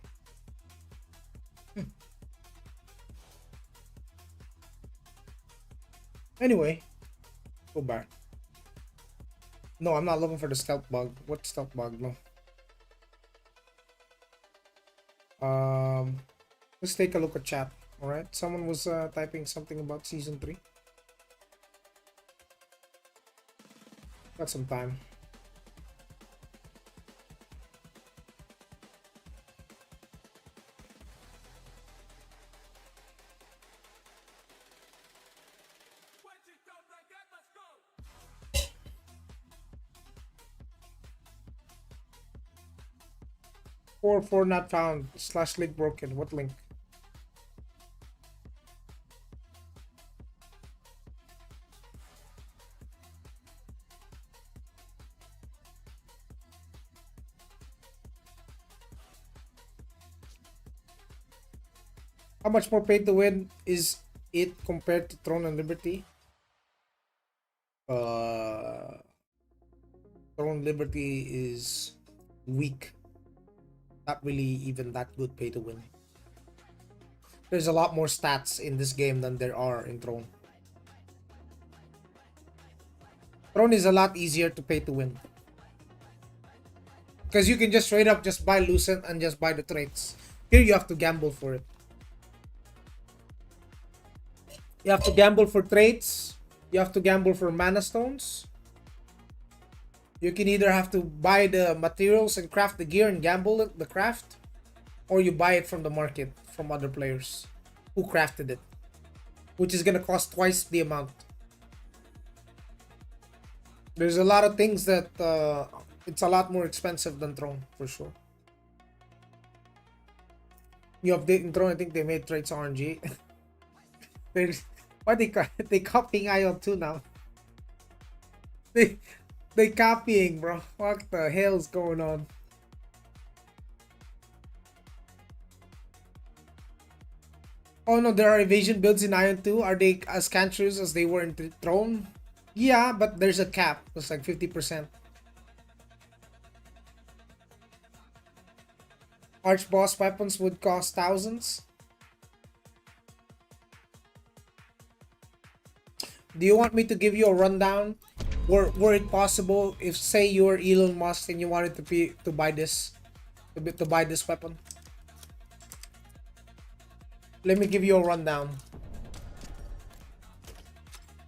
Anyway, Go back. No, I'm not looking for the stealth bug. What stealth bug? No. Um, let's take a look at chat. All right. Someone was typing something about season 3. Got some time. Four not found. Slash link broken. What link? How much more pay to win is it compared to Throne and Liberty? Uh, Throne Liberty is weak. Not really even that good pay to win. There's a lot more stats in this game than there are in Throne. Throne is a lot easier to pay to win. Because you can just straight up just buy Lucent and just buy the traits. Here you have to gamble for it. You have to gamble for traits. You have to gamble for mana stones. You can either have to buy the materials and craft the gear and gamble the craft, or you buy it from the market from other players who crafted it, which is gonna cost twice the amount. There's a lot of things that it's a lot more expensive than Throne for sure. You update in Throne, I think they made traits RNG. Why they copying Aion 2 now? They copying, bro. What the hell's going on? Oh no, there are evasion builds in Aion 2. Are they as cancerous as they were in Throne? Yeah, but there's a cap. It's like 50%. Arch boss weapons would cost thousands. Do you want me to give you a rundown? Were it possible if say you're Elon Musk and you wanted to buy this to buy this weapon? Let me give you a rundown.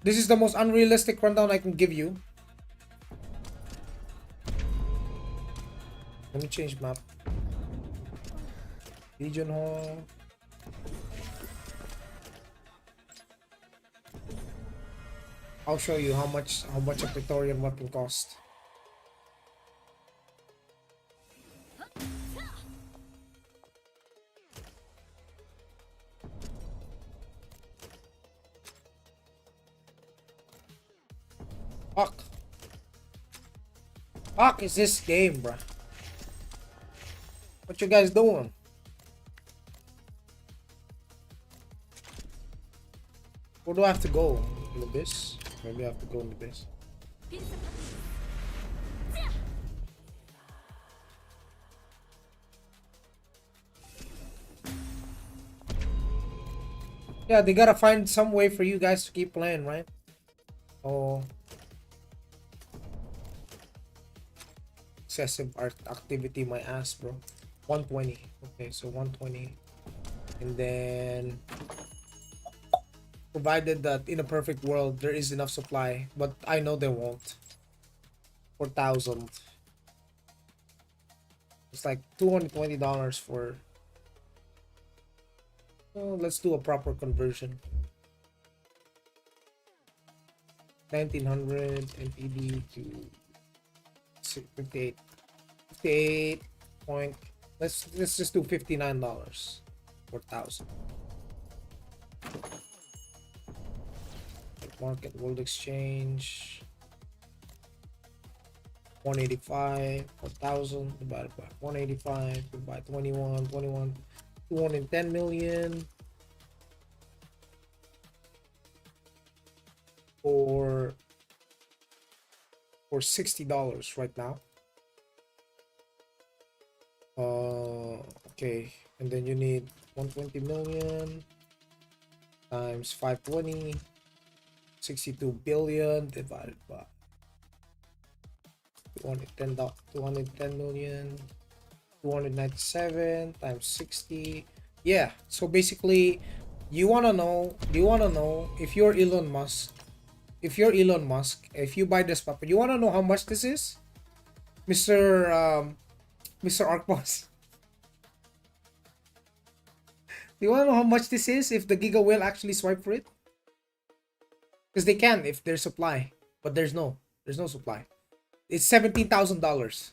This is the most unrealistic rundown I can give you. Let me change map. Legion Hall. I'll show you how much a Praetorian weapon costs. Fuck. Fuck is this game, bruh? What you guys doing? Where do I have to go? In the abyss? Maybe I have to go in the abyss. Yeah, they gotta find some way for you guys to keep playing, right? Oh. Excessive art activity, my ass, bro. 120. Okay, so 120. And then provided that in a perfect world there is enough supply, but I know they won't. 4,000. It's like $220 for. Oh, let's do a proper conversion. 1900 MPD to 58. 58 point. Let's just do $59. 4,000. Market world exchange 185 4,000 divided by 185 divided by 21 210 million for $60 right now. Okay, and then you need 120 million times 520 62 billion divided by 210 million, 297 times 60. Yeah, so basically you want to know, if you're Elon Musk, if you buy this puppet, you want to know how much this is, Mr. Mr. Arkboss. Do you want to know how much this is if the Giga Whale actually swipe for it? Because they can if there's supply, but there's no supply. It's $17,000.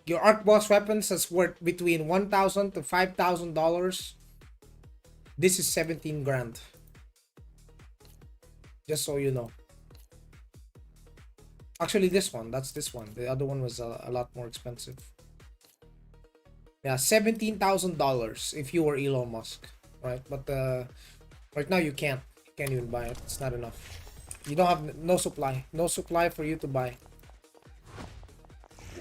Your Arc Boss weapons is worth between $1,000 to $5,000. This is 17 grand. Just so you know. Actually, this one. That's this one. The other one was a lot more expensive. Yeah, $17,000 if you were Elon Musk, right? But right now you can't. You can't even buy it. It's not enough. You don't have no supply. No supply for you to buy.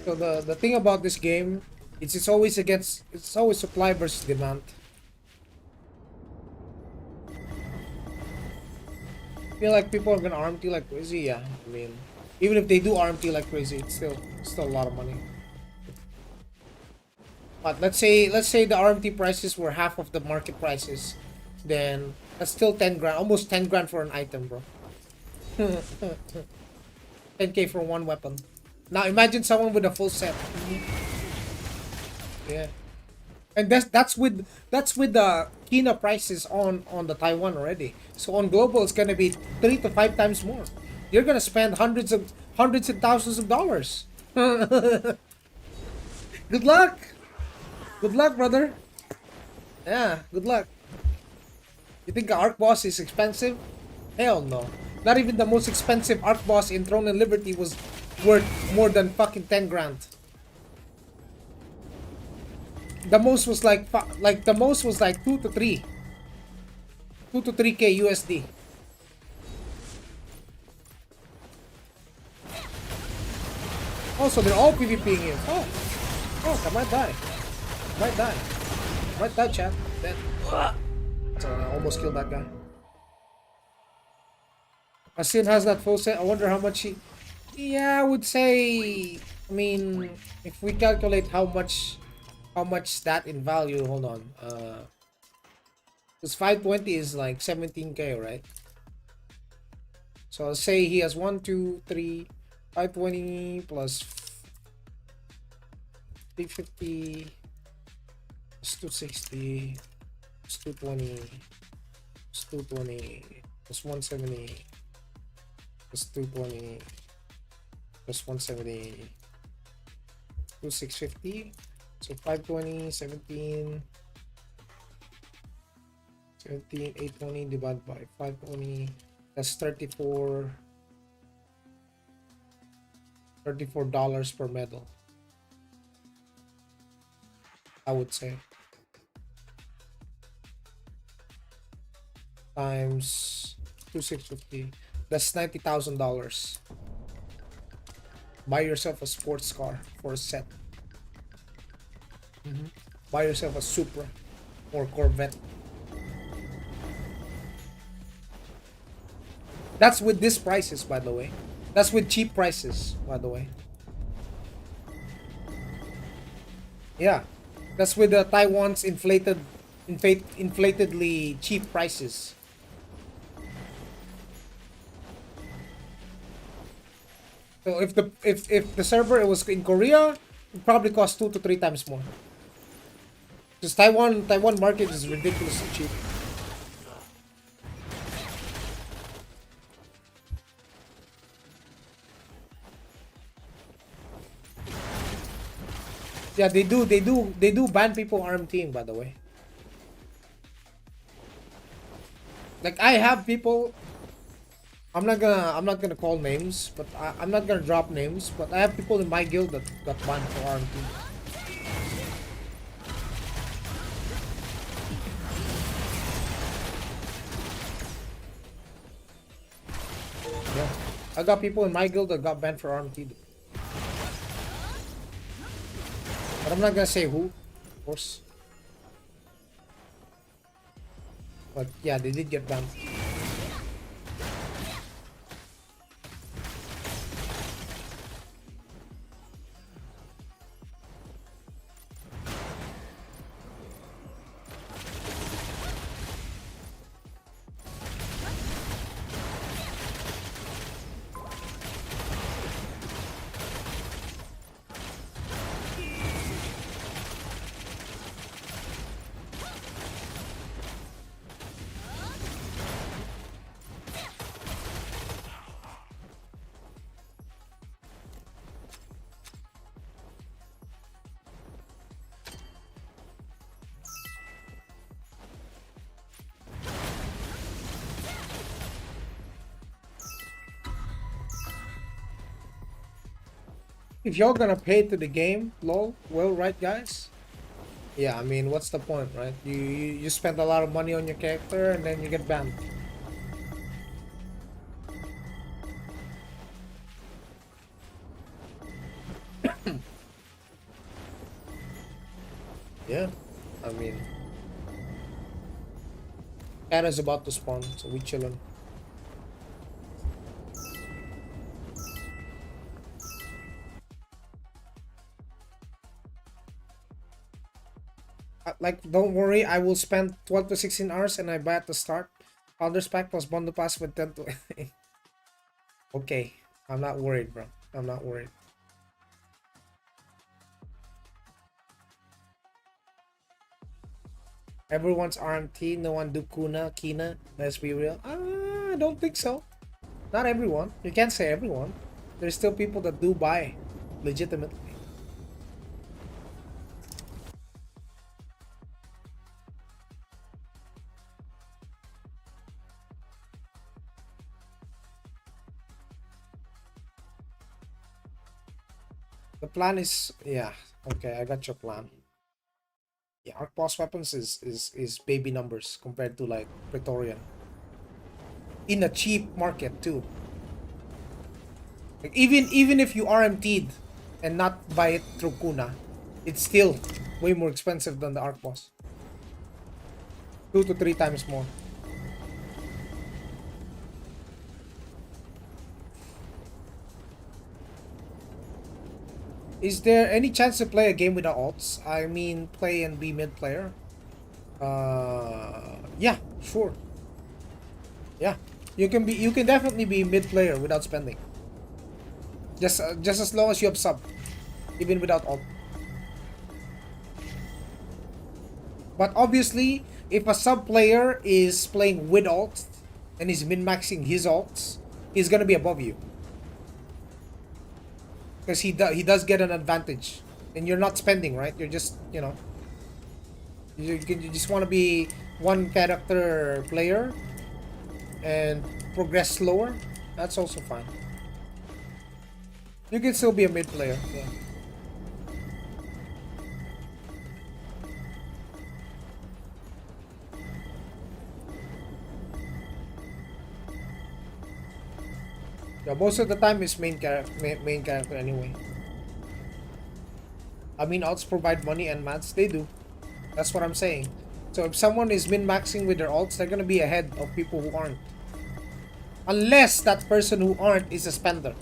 So the thing about this game, it's always supply versus demand. I feel like people are gonna RMT like crazy. Yeah, I mean, even if they do RMT like crazy, it's still a lot of money. But let's say the RMT prices were half of the market prices, then that's still 10 grand, almost 10 grand for an item, bro. 10k for one weapon. Now imagine someone with a full set. Yeah, and that's with the Kina prices on the Taiwan already. So on global, it's gonna be 3 to 5 times more. You're gonna spend hundreds and thousands of dollars. Good luck. Good luck, brother. Yeah, good luck. You think the Arc Boss is expensive? Hell no. Not even the most expensive Arc Boss in Throne and Liberty was worth more than fucking 10 grand. The most was like 2 to 3. 2 to 3k USD. Also, they're all PvPing here. Oh, I might die. Might die, chat. Then, so I almost killed that guy. Asin has that full set. I wonder how much he... Yeah, I would say... I mean, if we calculate how much that in value... Hold on. Because 520 is like 17k, right? So I'll say he has 1, 2, 3... 520 plus 350 plus 260 plus 220 plus 220 plus 170 plus 220 plus 170 2650. So 520 17 820 divided by 520, that's $34 per medal, I would say, times 2650, that's $90,000. Buy yourself a sports car for a set. Buy yourself a Supra or Corvette. That's with these prices, by the way. That's with cheap prices, by the way. Yeah, that's with the Taiwan's inflatedly cheap prices. So if the server was in Korea, it probably cost 2 to 3 times more. Because Taiwan market is ridiculously cheap. Yeah, they do ban people RMTing, by the way. Like, I have people, I'm not gonna call names, but I'm not gonna drop names, but I have people in my guild that got banned for RMT. Yeah, I got people in my guild that got banned for RMT. But I'm not gonna say who, of course. But yeah, they did get banned. If y'all gonna pay to the game, lol, well, right, guys? Yeah, I mean, what's the point, right? You spend a lot of money on your character and then you get banned. Yeah, I mean, cat is about to spawn, so we chillin'. Like, don't worry, I will spend 12 to 16 hours and I buy at the start. Founders pack plus bundle pass with 10 to... Okay, I'm not worried, bro. I'm not worried. Everyone's RMT, no one do Kina. Let's be real. I don't think so. Not everyone. You can't say everyone. There's still people that do buy, legitimately. The plan is, yeah, okay, I got your plan. Yeah, arc boss weapons is baby numbers compared to like Praetorian. In a cheap market too. Like even if you RMT'd and not buy it through Kuna, it's still way more expensive than the arc boss. 2 to 3 times more. Is there any chance to play a game without alts? I mean, play and be mid player. Yeah, sure. Yeah, you can definitely be mid player without spending. Just as long as you have sub, even without alt. But obviously, if a sub player is playing with alts and is min-maxing his alts, he's gonna be above you. Because he does get an advantage. And you're not spending, right? You're just, you know... You just want to be one character player and progress slower. That's also fine. You can still be a mid player, yeah. Yeah, most of the time is main character anyway. I mean, alts provide money and mats, they do. That's what I'm saying. So if someone is min-maxing with their alts, they're gonna be ahead of people who aren't. Unless that person who aren't is a spender.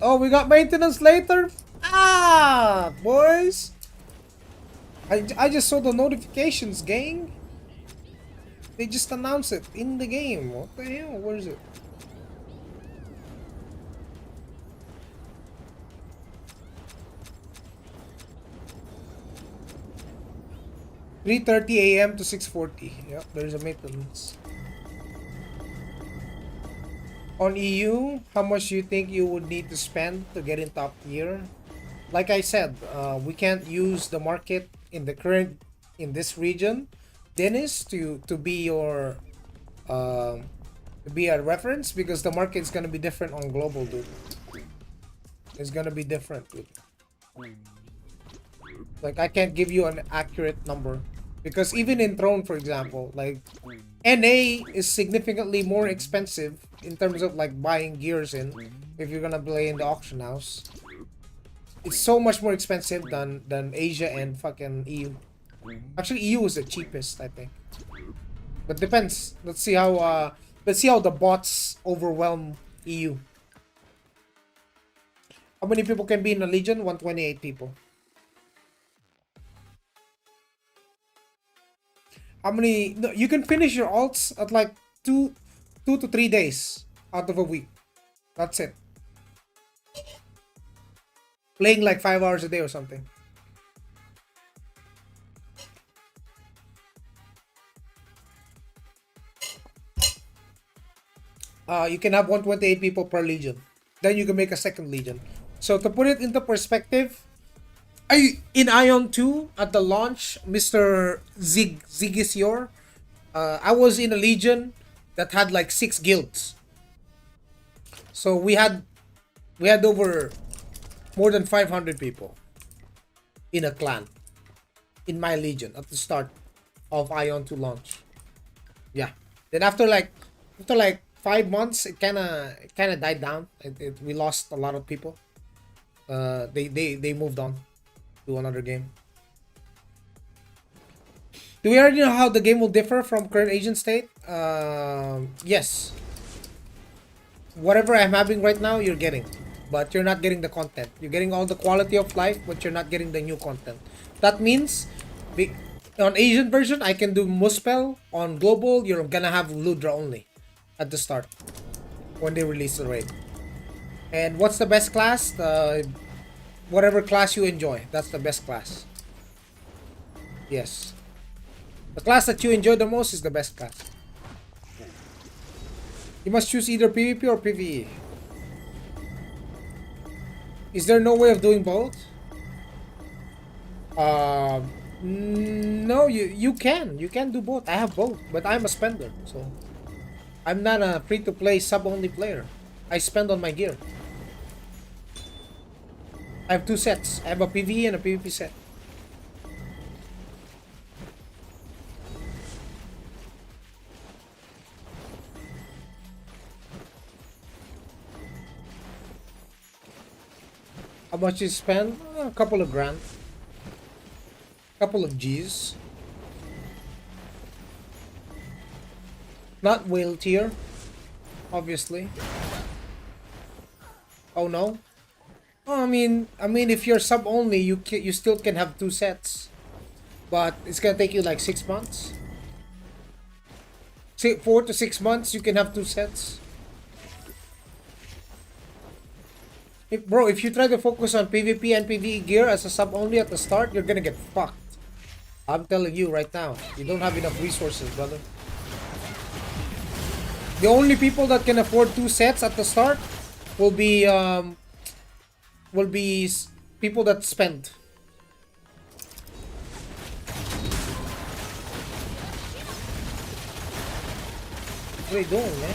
Oh, we got maintenance later? Ah, boys! I just saw the notifications, gang. They just announced it in the game. What the hell? Where is it? (3:30 a.m. to 6:40. Yep, there's a maintenance. On EU, how much do you think you would need to spend to get in top tier? Like I said, we can't use the market in the current in this region, Dennis, to be your to be a reference, because the market is gonna be different on global, dude. It's gonna be different, dude. Like, I can't give you an accurate number because even in Throne, for example, like NA is significantly more expensive in terms of like buying gears in if you're gonna play in the auction house. it's so much more expensive than Asia and fucking EU. Actually, EU is the cheapest, I think. But depends. Let's see how the bots overwhelm EU. How many people can be in a legion? 128 people. How many? No, you can finish your alts at like 2 to 3 days out of a week. That's it. Playing like 5 hours a day or something. You can have 128 people per legion. Then you can make a second legion. So to put it into perspective, in Aion 2 at the launch, Mr. Zigisior, I was in a legion that had like 6 guilds. So we had over more than 500 people in a clan in my legion at the start of Aion 2 launch. Yeah. Then after like 5 months, it kind of died down. We lost a lot of people. They moved on to another game. Do we already know how the game will differ from current Asian state? Yes. Whatever I'm having right now, you're getting, but you're not getting the content. You're getting all the quality of life, but you're not getting the new content. That means, on Asian version, I can do Muspel. On global, you're gonna have Ludra only at the start when they release the raid. And what's the best class? Whatever class you enjoy, that's the best class. Yes. The class that you enjoy the most is the best class. You must choose either PvP or PvE. Is there no way of doing both? No, you can. You can do both. I have both, but I'm a spender, so I'm not a free-to-play sub-only player. I spend on my gear. I have 2 sets. I have a PvE and a PvP set. How much you spend? A couple of grand. Couple of G's. Not whale tier, obviously. Oh no. Oh, I mean, if you're sub only, you still can have 2 sets, but it's gonna take you like 6 months. 4 to 6 months, you can have 2 sets. Bro, if you try to focus on PvP and PvE gear as a sub only at the start, you're gonna get fucked. I'm telling you right now, you don't have enough resources, brother. The only people that can afford 2 sets at the start will be people that spend. What are you doing, man?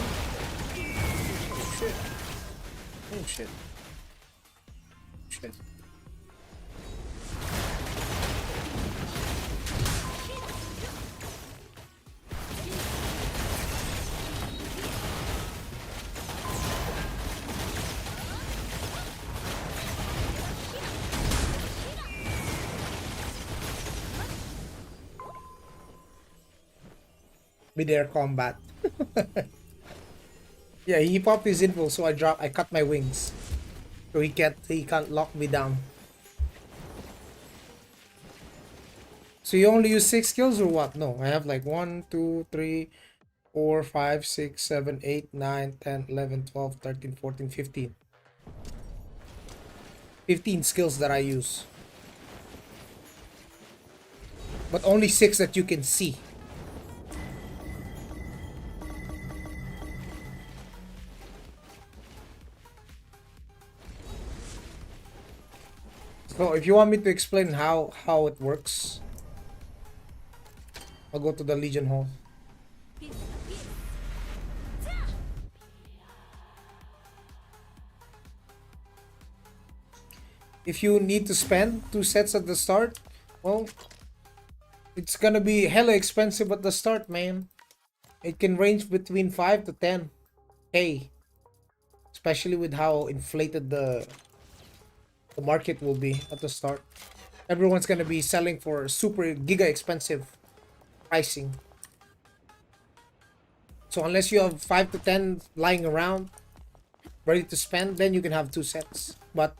Oh shit. Oh shit. Shit. Mid-air combat. Yeah, he popped his info, so I cut my wings. So he can't lock me down. So you only use 6 skills or what? No, I have like 1, 2, 3, 4, 5, 6, 7, 8, 9, 10, 11, 12, 13, 14, 15. 15 skills that I use. But only 6 that you can see. So if you want me to explain how it works, I'll go to the Legion Hall. If you need to spend 2 sets at the start, well, it's gonna be hella expensive at the start, man. It can range between 5 to 10K, especially with how inflated the market will be at the start. Everyone's gonna be selling for super giga expensive pricing. So unless you have 5 to 10 lying around ready to spend, then you can have two sets. But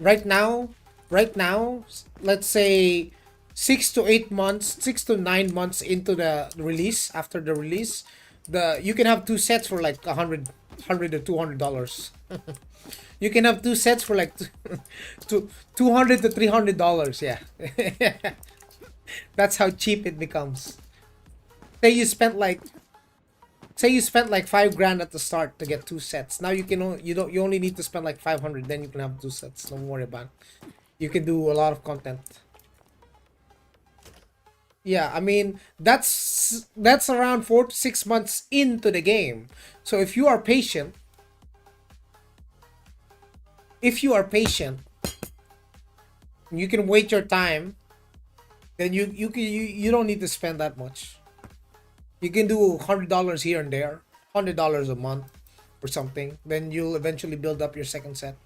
right now, let's say 6 to 8 months, 6 to 9 months into the release, after the release, you can have two sets for like hundred to $200. You can have two sets for like $200 to $300. Yeah, that's how cheap it becomes. Say you spent like say you spent like 5 grand at the start to get two sets. Now you only need to spend like 500, then you can have two sets. Don't worry about it. You can do a lot of content. Yeah, I mean that's around 4 to 6 months into the game. So if you are patient, you can wait your time. Then you don't need to spend that much. You can do $100 here and there, $100 a month or something. Then you'll eventually build up your second set.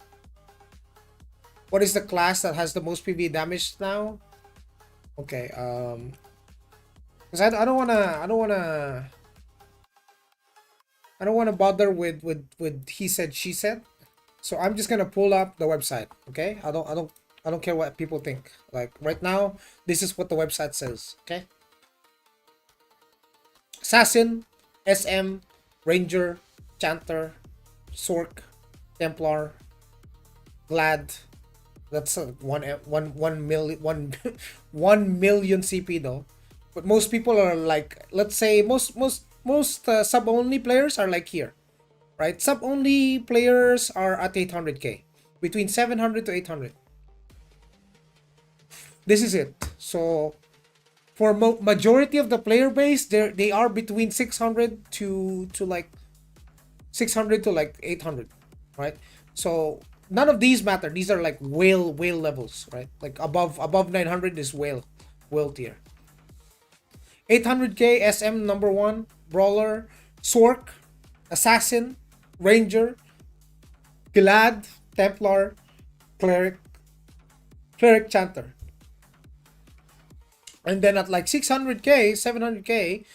What is the class that has the most PV damage now? Okay, because I don't wanna bother with he said she said. So I'm just gonna pull up the website. Okay, I don't care what people think. Like right now, this is what the website says. Okay, Assassin, SM, Ranger, Chanter, Sork, Templar, Glad. That's a 1 million CP though. But most people are like, let's say most sub only players are like here, right? Sub only players are at 800k, between 700 to 800. This is it. So for majority of the player base, they are between 600 to like 800, right? So none of these matter. These are like whale levels, right? Like above 900 is whale tier. 800k SM number one, Brawler, Sork, Assassin, Ranger, Glad, Templar, Cleric, Chanter. And then at like 600k, 700k,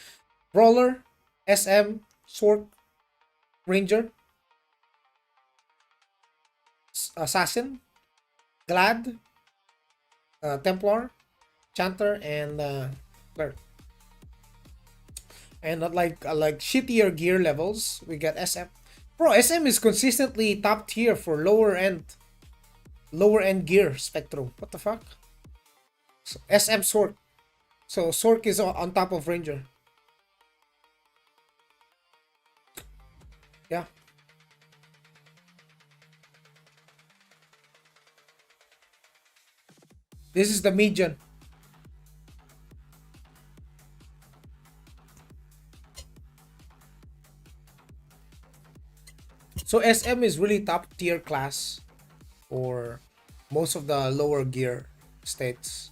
Brawler, SM, Sork, Ranger, Assassin, Glad, Templar, Chanter, and Cleric. And at like shittier gear levels, we got SM. Bro, SM is consistently top tier for lower end gear spectrum. What the fuck? So, SM Sork. So Sork is on top of Ranger. Yeah. This is the median. So SM is really top tier class for most of the lower gear states.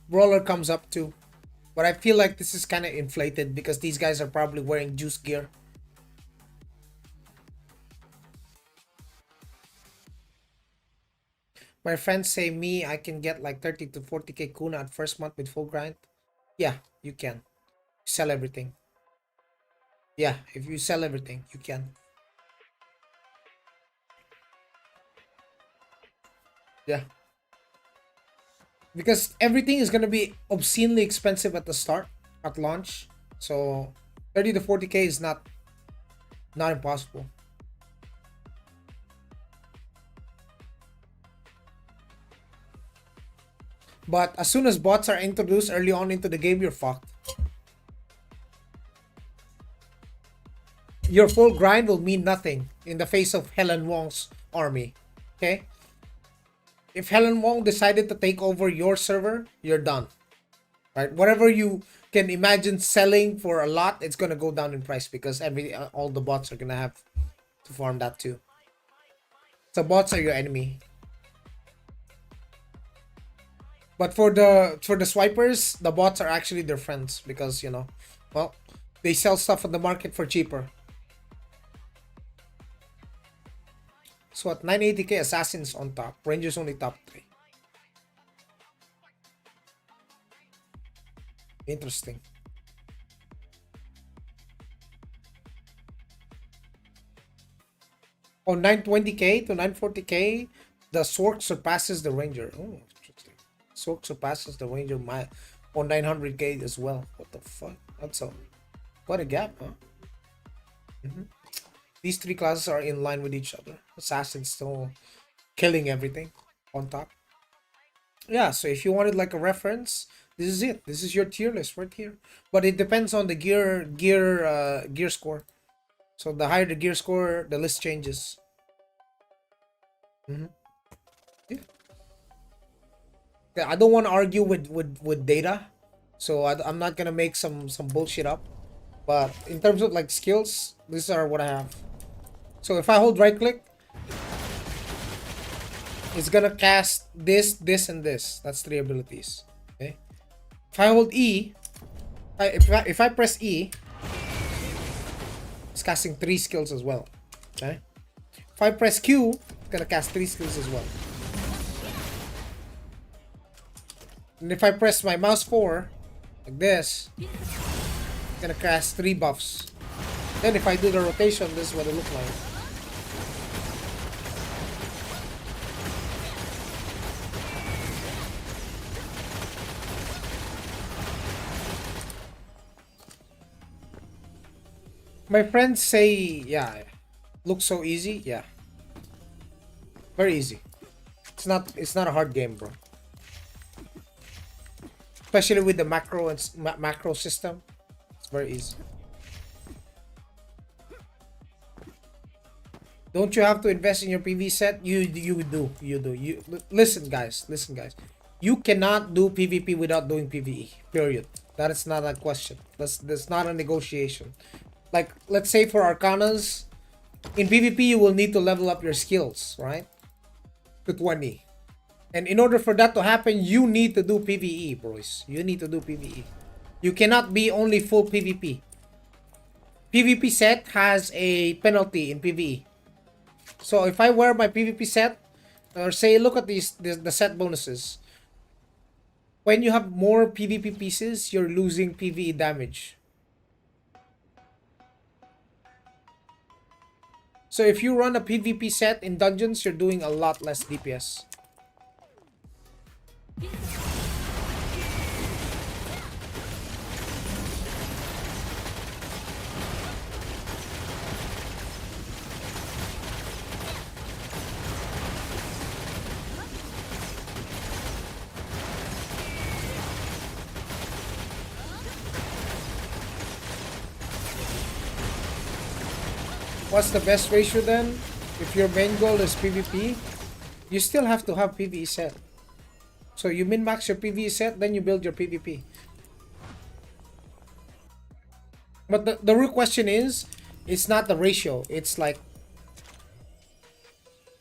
Brawler comes up too. But I feel like this is kind of inflated because these guys are probably wearing juice gear. My friends say I can get like 30 to 40k kuna at first month with full grind. Yeah, you can. Sell everything. Yeah, if you sell everything, you can. Yeah. Because everything is going to be obscenely expensive at the start, at launch. So 30 to 40k is not impossible. But as soon as bots are introduced early on into the game, you're fucked. Your full grind will mean nothing in the face of Helen Wong's army. Okay? If Helen Wong decided to take over your server, you're done. Right? Whatever you can imagine selling for a lot, it's gonna go down in price because all the bots are gonna have to farm that too. So bots are your enemy. But for the swipers, the bots are actually their friends because well, they sell stuff on the market for cheaper. So at 980k, assassins on top, rangers only top 3. Interesting. On 920k to 940k, the Sork surpasses the Ranger. Oh, interesting. Sork surpasses the Ranger on 900k as well. What the fuck? That's a quite a gap, huh? These three classes are in line with each other. Assassin's still killing everything on top. Yeah, so if you wanted like a reference, this is it. This is your tier list right here. But it depends on the gear score. So the higher the gear score, the list changes. Yeah. Yeah, I don't want to argue with data, so I'm not gonna make some bullshit up. But in terms of like skills, these are what I have. So if I hold right click, it's gonna cast this, this, and this. That's 3 abilities. Okay. If I hold E, if I press E, it's casting 3 skills as well. Okay. If I press Q, it's gonna cast 3 skills as well. And if I press my mouse 4, like this, it's gonna cast 3 buffs. Then if I do the rotation, this is what it looks like. My friends say, yeah, looks so easy. Yeah, very easy. It's not a hard game, bro. Especially with the macro and macro system, it's very easy. Don't you have to invest in your PV set? You do. Listen, guys. Listen, guys. You cannot do PvP without doing PvE. Period. That is not a question. That's not a negotiation. Like, let's say for Arcanas, in PvP you will need to level up your skills, right? To 20. And in order for that to happen, you need to do PvE, boys. You need to do PvE. You cannot be only full PvP. PvP set has a penalty in PvE. So if I wear my PvP set, or say, look at the set bonuses. When you have more PvP pieces, you're losing PvE damage. So if you run a PvP set in dungeons, you're doing a lot less DPS. What's the best ratio then? If your main goal is PvP, you still have to have PvE set. So you min-max your PvE set, then you build your PvP. But the real question is, it's not the ratio. It's like,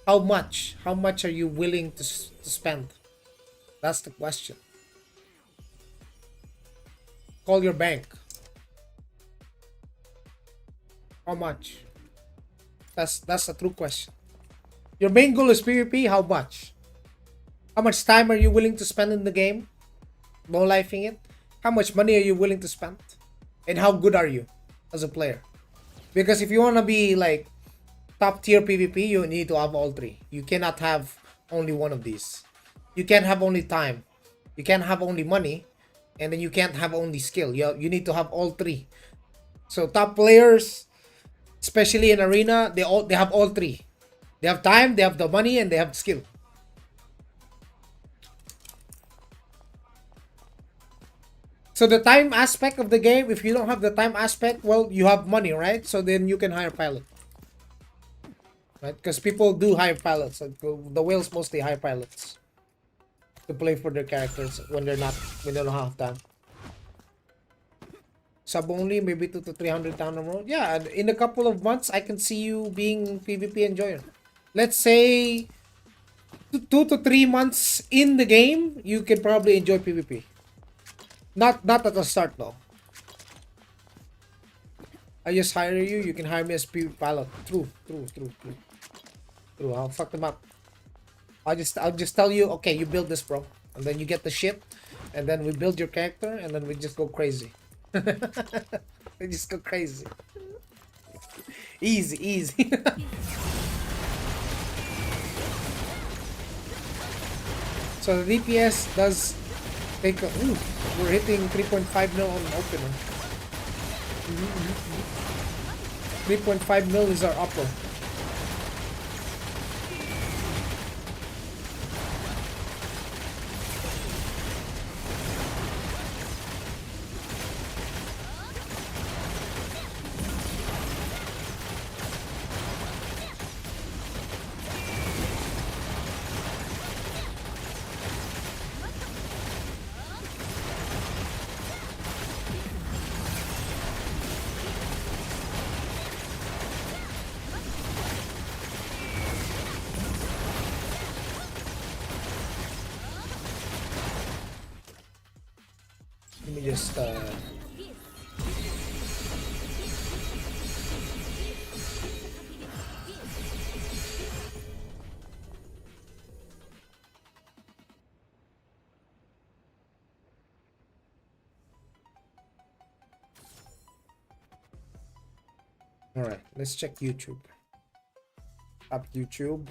how much? How much are you willing to spend? That's the question. Call your bank. How much? That's the true question. Your main goal is PvP, how much? How much time are you willing to spend in the game? No lifing it? How much money are you willing to spend? And how good are you as a player? Because if you want to be like top tier PvP, you need to have all 3. You cannot have only one of these. You can't have only time. You can't have only money. And then you can't have only skill. You need to have all 3. So top players, especially in arena, they have all 3. They have time, they have the money, and they have skill. So the time aspect of the game, if you don't have the time aspect, well, you have money, right? So then you can hire pilot. Right? Because people do hire pilots. The whales mostly hire pilots to play for their characters when they don't have time. Sub only, maybe 200 to 300 down the road. Yeah, in a couple of months, I can see you being PvP enjoyer. Let's say 2 to 3 months in the game, you can probably enjoy PvP. Not at the start though. I just hire you. You can hire me as PvP pilot. True. through. I'll fuck them up. I'll just tell you, okay, you build this, bro, and then you get the shit, and then we build your character, and then we just go crazy. We just go crazy. Easy, easy. So the DPS does take a... Ooh, we're hitting 3.5 mil on opener. 3.5 mil is our upper. Let me just all right, let's check YouTube. Up YouTube.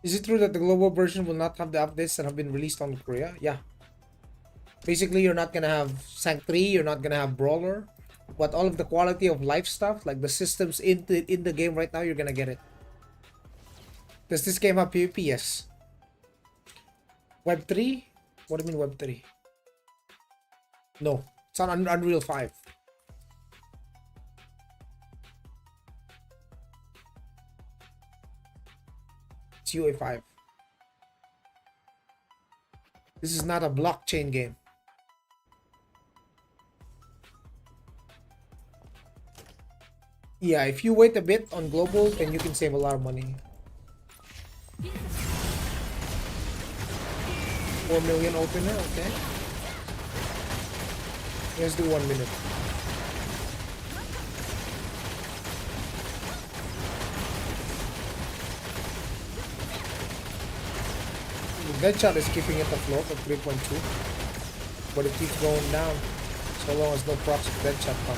Is it true that the global version will not have the updates that have been released on Korea? Yeah. Basically, you're not gonna have Sank 3, you're not gonna have Brawler, but all of the quality of life stuff, like the systems in the game right now, you're gonna get it. Does this game have PvP? Yes. Web 3? What do you mean Web 3? No, it's on Unreal 5. It's UA 5. This is not a blockchain game. Yeah, if you wait a bit on global, then you can save a lot of money. 4 million opener, okay. Let's do 1 minute. Deadshot is keeping it afloat at 3.2, but it keeps going down so long as no procs of Deadshot come.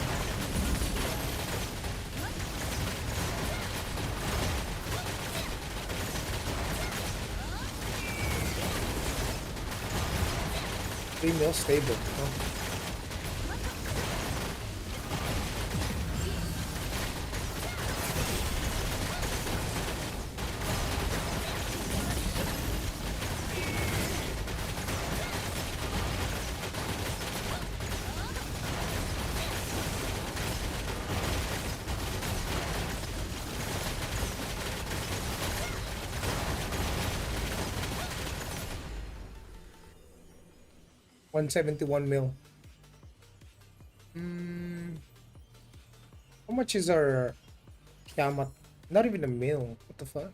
Female stable, huh? $171 mil. How much is our Kiamat? Not even a mil. What the fuck?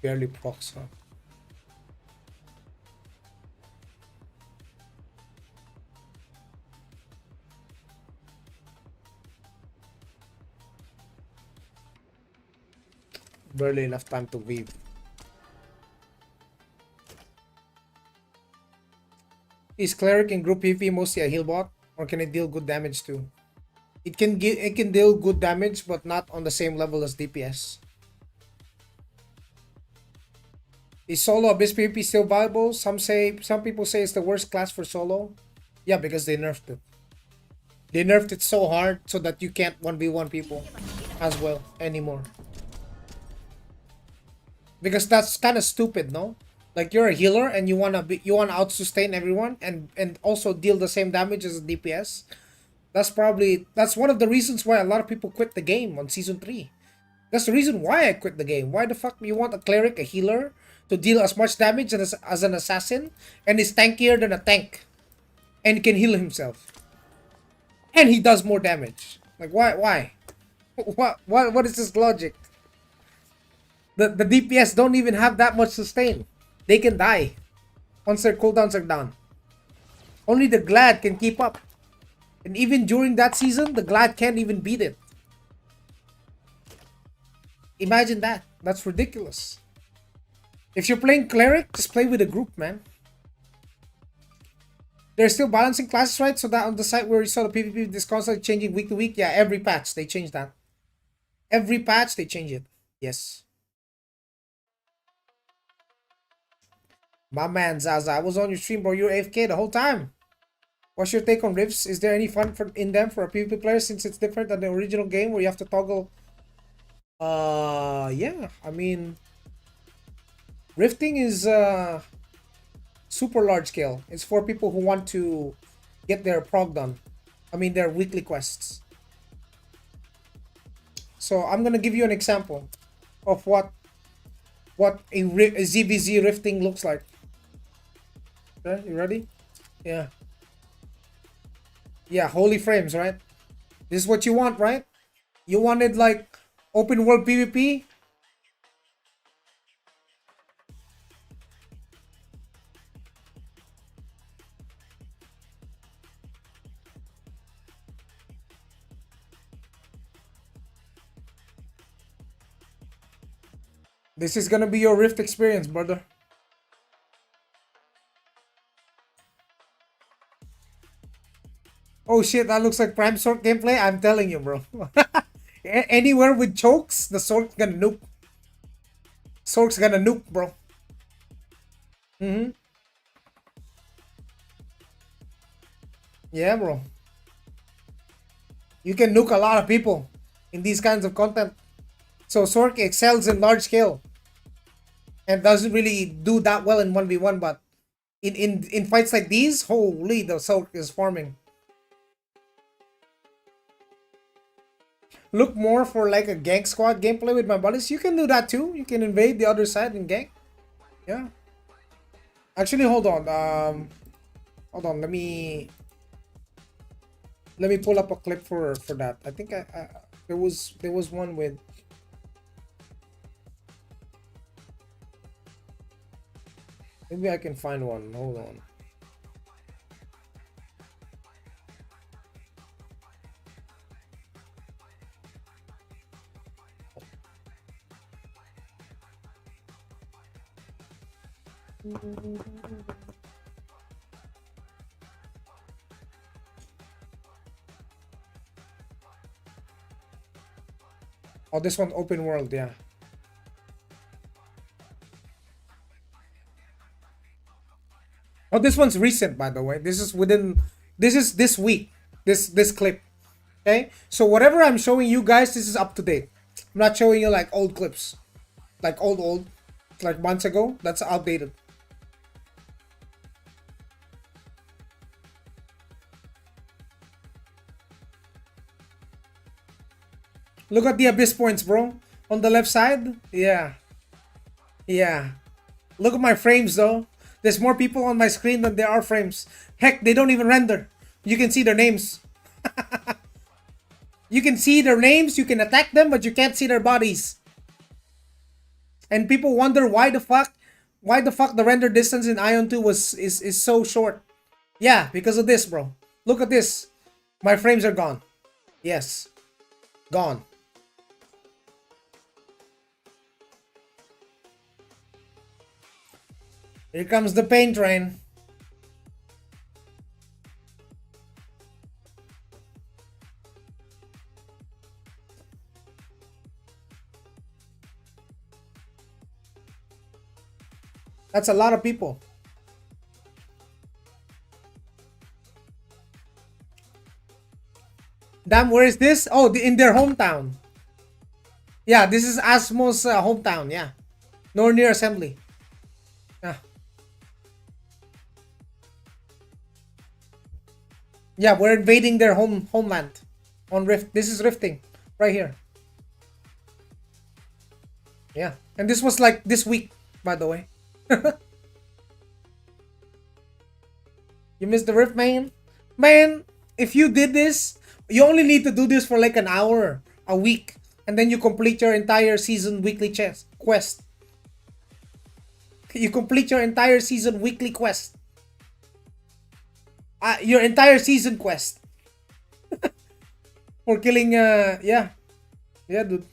Barely procs, huh? Barely enough time to weave. Is Cleric in group PvP mostly a heal bot, or can it deal good damage too? It can deal good damage, but not on the same level as DPS. Is solo Abyss PvP still viable? Some people say it's the worst class for solo. Yeah, because they nerfed it. They nerfed it so hard so that you can't 1v1 people as well anymore. Because that's kind of stupid, no? Like, you're a healer and you wanna out sustain everyone and also deal the same damage as a DPS. That's one of the reasons why a lot of people quit the game on season 3. That's the reason why I quit the game. Why the fuck you want a cleric, a healer, to deal as much damage as an assassin, and is tankier than a tank, and can heal himself, and he does more damage? Like, why? What is this logic? The DPS don't even have that much sustain. They can die once their cooldowns are down. Only the Glad can keep up. And even during that season, the Glad can't even beat it. Imagine that. That's ridiculous. If you're playing Cleric, just play with a group, man. They're still balancing classes, right? So that on the site where you saw the PvP, this constantly changing week to week. Yeah, every patch, they change that. Every patch, they change it. Yes. My man, Zaza, I was on your stream, bro. You were AFK the whole time. What's your take on rifts? Is there any fun in them for a PvP player since it's different than the original game where you have to toggle? Yeah. I mean, rifting is super large scale. It's for people who want to get their prog done. I mean, their weekly quests. So I'm gonna give you an example of what a ZVZ rifting looks like. Okay, you ready? Yeah. Yeah, holy frames, right? This is what you want, right? You wanted like open world PvP? This is gonna be your Rift experience, brother. Oh shit, that looks like Prime Sork gameplay. I'm telling you, bro. Anywhere with chokes, the Sork's gonna nuke. Sork's gonna nuke, bro. Yeah, bro. You can nuke a lot of people in these kinds of content. So Sork excels in large scale and doesn't really do that well in 1v1, but in fights like these, holy, the Sork is farming. Look more for like a gank squad gameplay with my buddies. You can do that too. You can invade the other side and gank. Yeah. Actually, hold on. Hold on. Let me pull up a clip for that. I think there was one with. Maybe I can find one. Hold on. Oh, this one open world, yeah. Oh, this one's recent, by the way. This is this week. This clip. Okay? So whatever I'm showing you guys, this is up to date. I'm not showing you like old clips. Like old. Like months ago. That's outdated. Look at the abyss points, bro. On the left side. Yeah. Yeah. Look at my frames, though. There's more people on my screen than there are frames. Heck, they don't even render. You can see their names. You can see their names, you can attack them, but you can't see their bodies. And people wonder why the fuck the render distance in Aion 2 is so short. Yeah, because of this, bro. Look at this. My frames are gone. Yes. Gone. Here comes the pain train. That's a lot of people. Damn, where is this? Oh, in their hometown. Yeah, this is Asmo's hometown, yeah. Nor near assembly. Yeah. Yeah, we're invading their homeland on Rift. This is rifting right here. Yeah, and this was like this week, by the way. You missed the Rift, man? Man, if you did this, you only need to do this for like an hour a week, and then you complete your entire season weekly quest. You complete your entire season weekly quest. Your entire season quest for killing. Yeah, yeah, dude.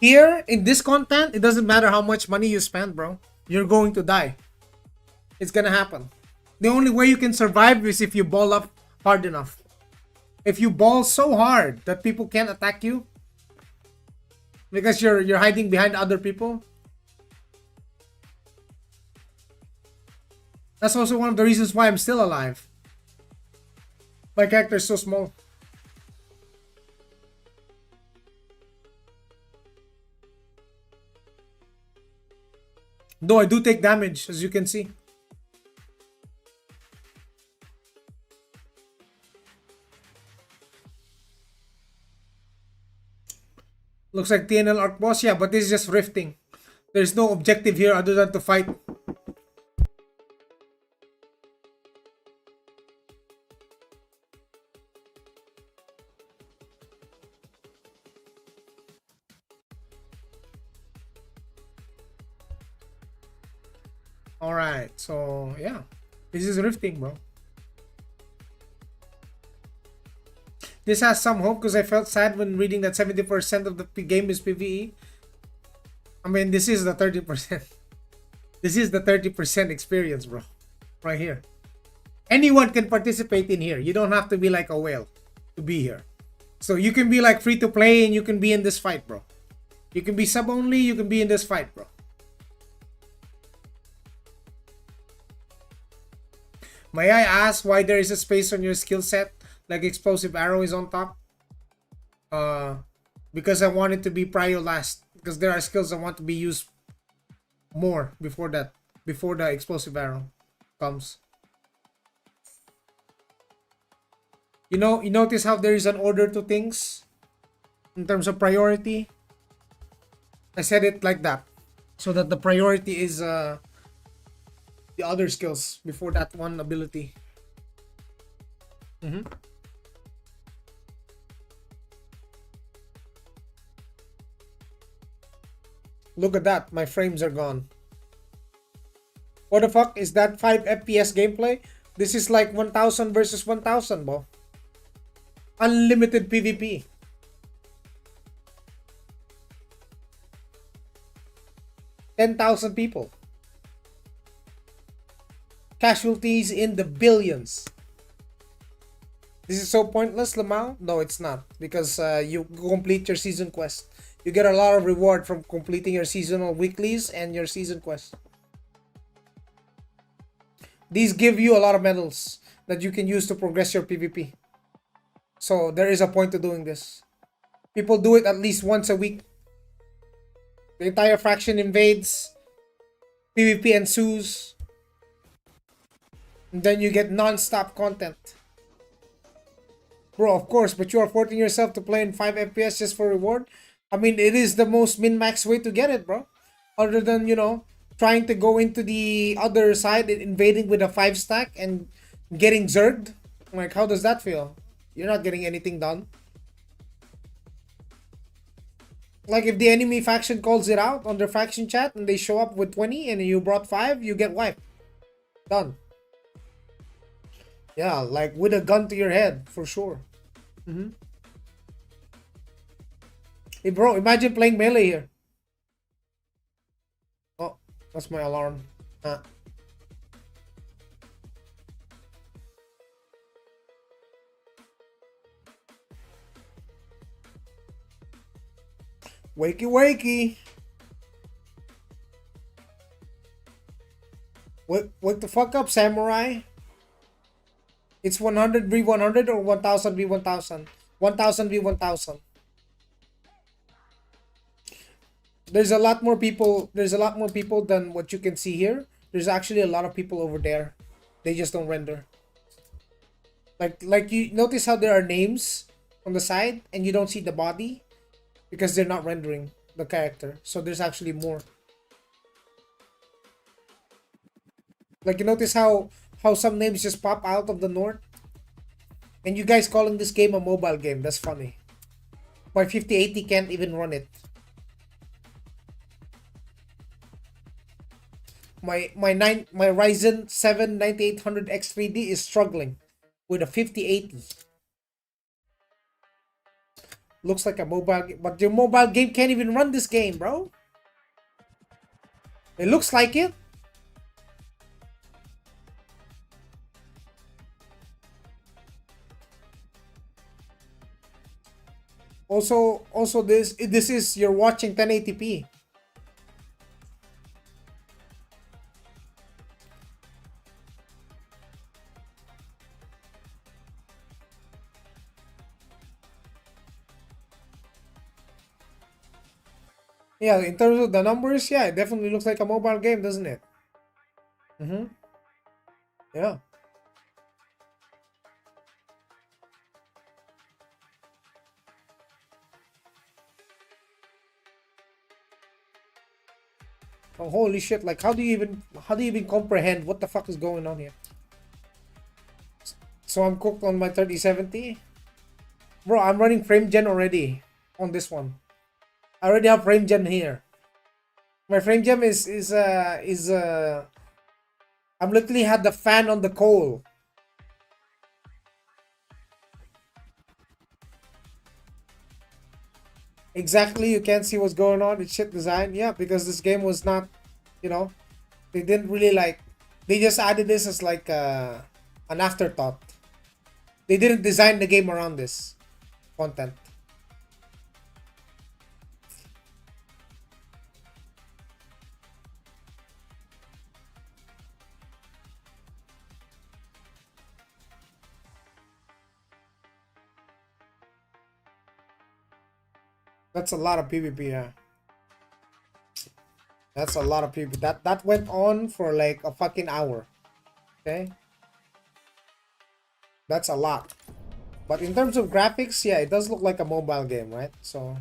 Here in this content, it doesn't matter how much money you spend, bro. You're going to die. It's gonna happen. The only way you can survive is if you ball up hard enough. If you ball so hard that people can't attack you because you're hiding behind other people. That's also one of the reasons why I'm still alive. My character is so small. Though I do take damage, as you can see. Looks like TNL Arc Boss, yeah, but this is just rifting. There's no objective here other than to fight. Alright, so yeah. This is rifting, bro. This has some hope because I felt sad when reading that 70% of the game is PvE. I mean, this is the 30%. This is the 30% experience, bro. Right here. Anyone can participate in here. You don't have to be like a whale to be here. So you can be like free to play and you can be in this fight, bro. You can be sub only, you can be in this fight, bro. May I ask why there is a space on your skill set? Like explosive arrow is on top? Because I want it to be prio last. Because there are skills I want to be used more before that. Before the explosive arrow comes. You know, you notice how there is an order to things? In terms of priority? I said it like that. So that the priority is the other skills before that one ability. Look at that, my frames are gone. What the fuck is that 5 FPS gameplay? This is like 1000 versus 1000, bro. Unlimited PvP. $10,000 people. Casualties in the billions. This is so pointless, Lamau? No, it's not. Because you complete your season quest. You get a lot of reward from completing your seasonal weeklies and your season quest. These give you a lot of medals that you can use to progress your PvP. So there is a point to doing this. People do it at least once a week. The entire faction invades. PvP ensues. And then you get non-stop content. Bro, of course, but you are forcing yourself to play in 5 FPS just for reward? I mean, it is the most min-max way to get it, bro. Other than, you know, trying to go into the other side and invading with a 5 stack and getting zerged. Like, how does that feel? You're not getting anything done. Like, if the enemy faction calls it out on their faction chat and they show up with 20 and you brought 5, you get wiped. Done. Yeah, like with a gun to your head, for sure. Hey, bro, imagine playing melee here. Oh, that's my alarm. Wakey, wakey. Wake the fuck up, samurai. It's 100 v 100 or 1000 v 1000. 1000 v 1000. There's a lot more people. There's a lot more people than what you can see here. There's actually a lot of people over there. They just don't render. Like you notice how there are names on the side and you don't see the body because they're not rendering the character. So there's actually more. Like you notice how some names just pop out of the north. And you guys calling this game a mobile game. That's funny. My 5080 can't even run it. My Ryzen 7 9800X3D is struggling with a 5080. Looks like a mobile game, but your mobile game can't even run this game, bro. It looks like it. Also this is you're watching 1080p. Yeah, in terms of the numbers, yeah, it definitely looks like a mobile game, doesn't it? Mm-hmm. Yeah. Oh, holy shit! Like, how do you even comprehend what the fuck is going on here? So I'm cooked on my 3070, bro. I'm running frame gen already on this one. I already have frame gen here. My frame gen is. I'm literally had the fan on the coal. Exactly, you can't see what's going on. It's shit design. Yeah, because this game was not, you know, they didn't really like. They just added this as like an afterthought. They didn't design the game around this content. That's a lot of PvP. Yeah, that's a lot of PvP. That went on for like a fucking hour. Okay, that's a lot. But in terms of graphics, yeah, it does look like a mobile game, right? So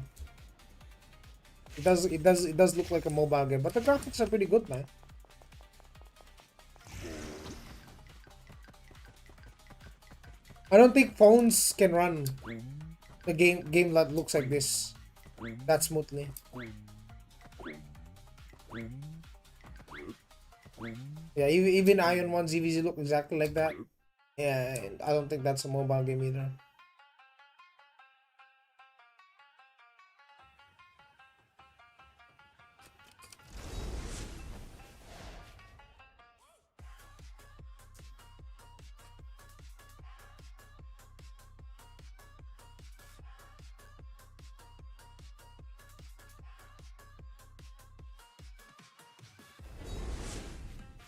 it does look like a mobile game. But the graphics are pretty good, man. I don't think phones can run the game that looks like this that smoothly. Yeah, even Aion 1 ZVZ look exactly like that. Yeah, and I don't think that's a mobile game either.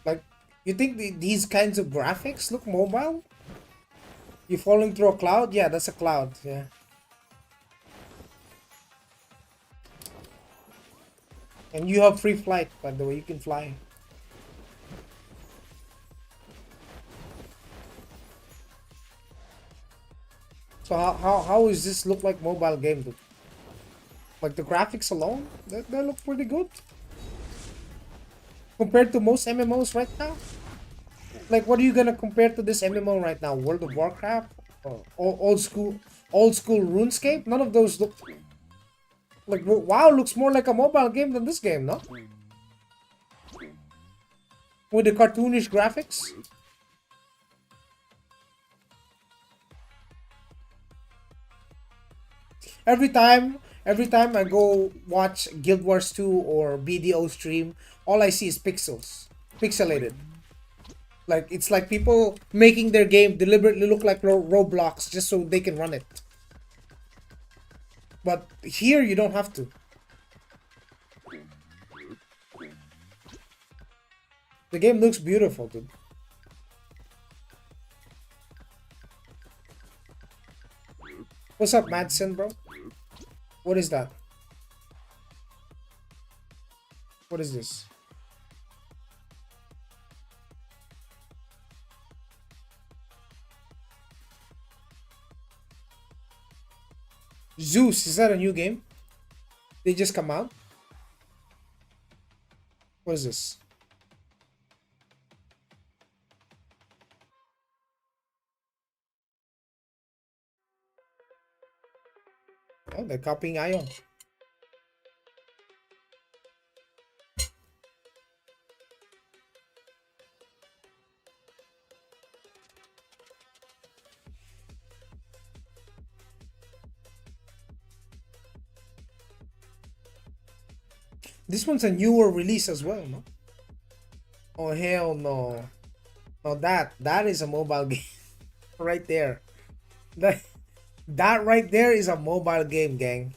Like, you think these kinds of graphics look mobile? You falling through a cloud? Yeah, that's a cloud. Yeah. And you have free flight, by the way. You can fly. So how is this look like mobile game, dude? Like the graphics alone, they look pretty good compared to most MMOs right now. Like, what are you gonna compare to this MMO right now? World of Warcraft, or old school RuneScape? None of those look like WoW looks more like a mobile game than this game, no? With the cartoonish graphics. Every time I go watch Guild Wars 2 or BDO stream, all I see is pixels, pixelated. Like, it's like people making their game deliberately look like Roblox just so they can run it. But here you don't have to. The game looks beautiful, dude. What's up, Madsen, bro? What is that? What is this? Zeus, is that a new game? They just come out? What is this? Oh, they're copying Aion. This one's a newer release as well, no? Oh hell no. No, that is a mobile game right there. That that right there is a mobile game, gang.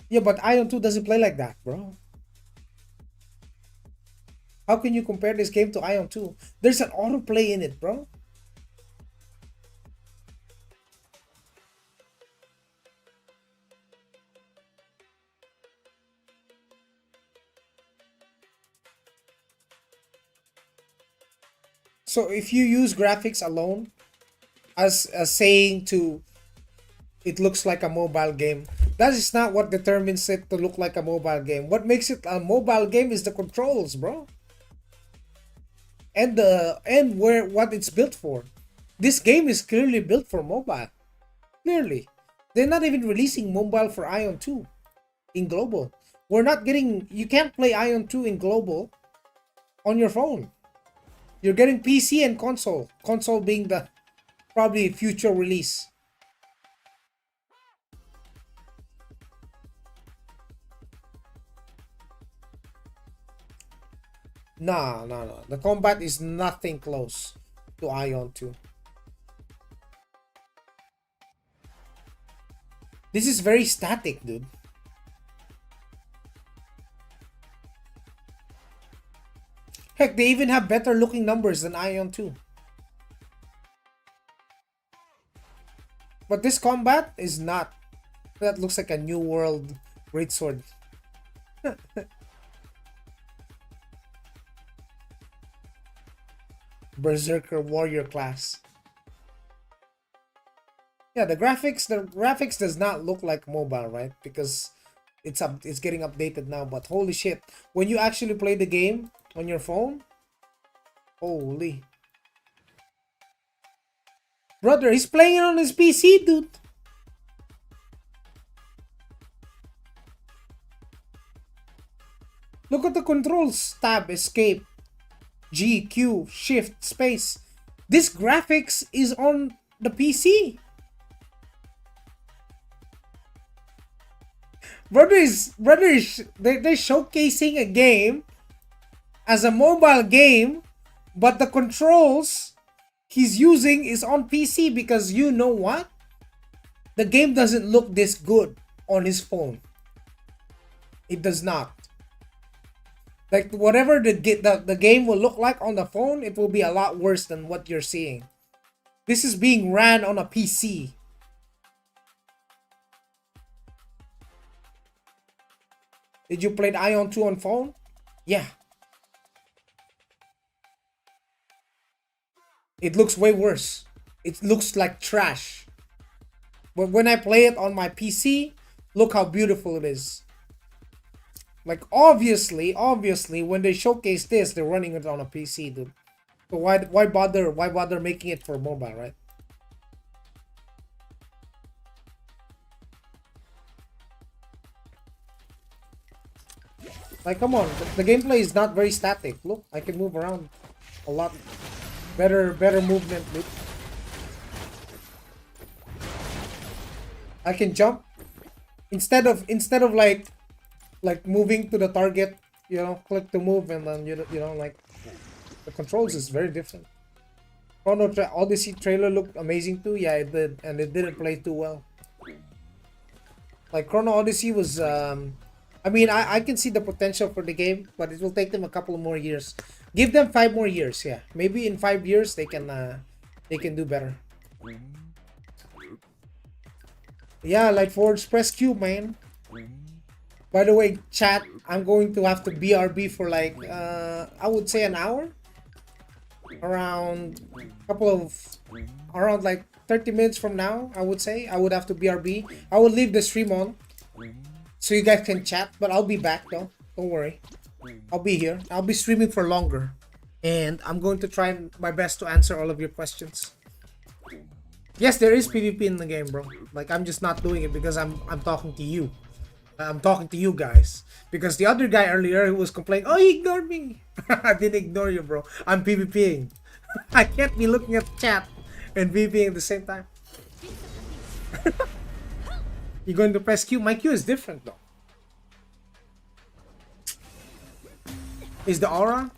Yeah, but Ion 2 doesn't play like that, bro. How can you compare this game to Ion 2? There's an autoplay in it, bro. So if you use graphics alone as saying to it looks like a mobile game, that is not what determines it to look like a mobile game. What makes it a mobile game is the controls, bro. And where what it's built for. This game is clearly built for mobile. Clearly. They're not even releasing mobile for Ion 2 in global. We're not getting you can't play Ion 2 in global on your phone. You're getting PC and console. Console being the probably future release. Nah, no, no. The combat is nothing close to Ion 2. This is very static, dude. Heck, they even have better looking numbers than Ion 2. But this combat is not. That looks like a new world greatsword. Berserker warrior class. Yeah, the graphics does not look like mobile, right? Because it's getting updated now, but holy shit. When you actually play the game on your phone, holy. Brother, he's playing it on his PC, dude. Look at the controls. Tab, escape, G, Q, shift, space. This graphics is on the PC. They're showcasing a game as a mobile game, but the controls he's using is on PC because you know what? The game doesn't look this good on his phone. It does not. Like whatever the game will look like on the phone, it will be a lot worse than what you're seeing. This is being ran on a PC. Did you play Ion 2 on phone? Yeah. It looks way worse. It looks like trash. But when I play it on my PC, look how beautiful it is. Like obviously, when they showcase this, they're running it on a PC, dude. So why bother making it for mobile, right? Like come on, the gameplay is not very static. Look, I can move around a lot. Better movement, dude. I can jump instead of like moving to the target, you know, click to move and then you know like the controls is very different. Odyssey trailer looked amazing too. Yeah, it did, and it didn't play too well. Like Chrono Odyssey was I mean I can see the potential for the game, but it will take them a couple more years. Give them 5 more years, yeah. Maybe in 5 years they can do better. Yeah, like Forge press Q, man. By the way, chat, I'm going to have to BRB for like I would say an hour. Around around like 30 minutes from now, I would say. I would have to BRB. I will leave the stream on so you guys can chat, but I'll be back though. Don't worry. I'll be here. I'll be streaming for longer. And I'm going to try my best to answer all of your questions. Yes, there is PvP in the game, bro. Like, I'm just not doing it because I'm talking to you. I'm talking to you guys. Because the other guy earlier who was complaining, oh, he ignored me. I didn't ignore you, bro. I'm PvPing. I can't be looking at the chat and PvPing at the same time. You're going to press Q? My Q is different, though. Is the aura?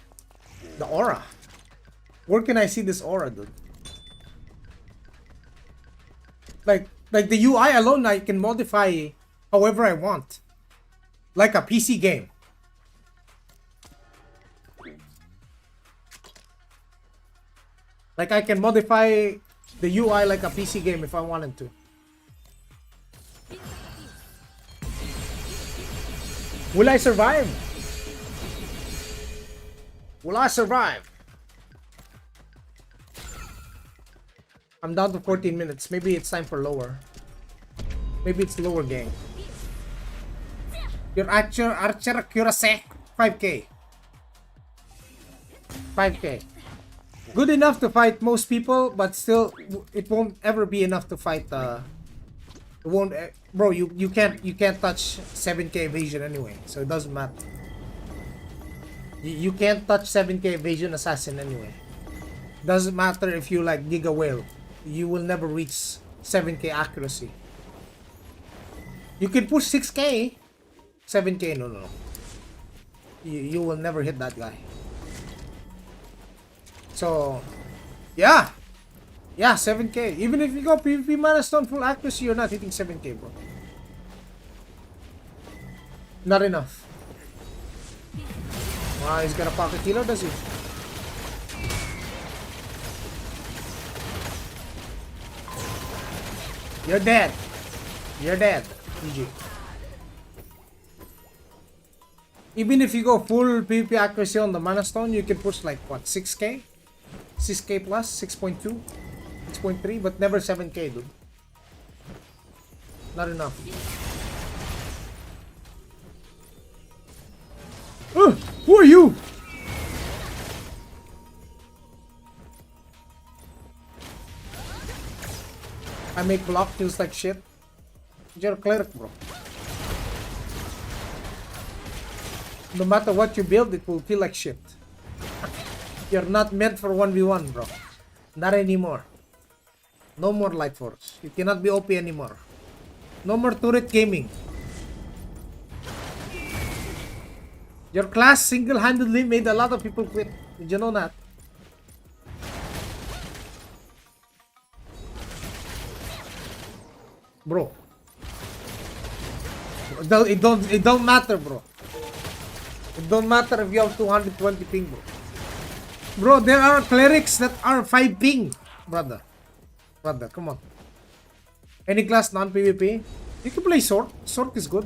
The aura? Where can I see this aura, dude? Like the UI alone, I can modify however I want. Like a PC game. Like I can modify the UI like a PC game if I wanted to. Will I survive? Will I survive? I'm down to 14 minutes. Maybe it's time for lower. Maybe it's lower game. Your archer accuracy 5k. 5k. Good enough to fight most people, but still it won't ever be enough to fight it won't bro, you can't touch 7k evasion anyway, so it doesn't matter. You can't touch 7k evasion assassin anyway. Doesn't matter if you like Giga Whale. You will never reach 7k accuracy. You can push 6k. 7k, no. You will never hit that guy. So, yeah. Yeah, 7k. Even if you go PvP Mana Stone full accuracy, you're not hitting 7k, bro. Not enough. Wow, he's got a pocket healer, does he? You're dead. You're dead. GG. Even if you go full PvP accuracy on the Mana Stone, you can push like what, 6k? 6k plus, 6.2, 6.3, but never 7k, dude. Not enough. Who are you? I make block feels like shit. You're a cleric, bro. No matter what you build, it will feel like shit. You're not meant for 1v1, bro. Not anymore. No more Light Force. You cannot be OP anymore. No more turret gaming. Your class single-handedly made a lot of people quit. Did you know that? Bro. It don't matter, bro. It don't matter if you have 220 ping, bro. Bro, there are clerics that are 5 ping, brother. Brother, come on. Any class non-PvP? You can play Sork. Sork is good.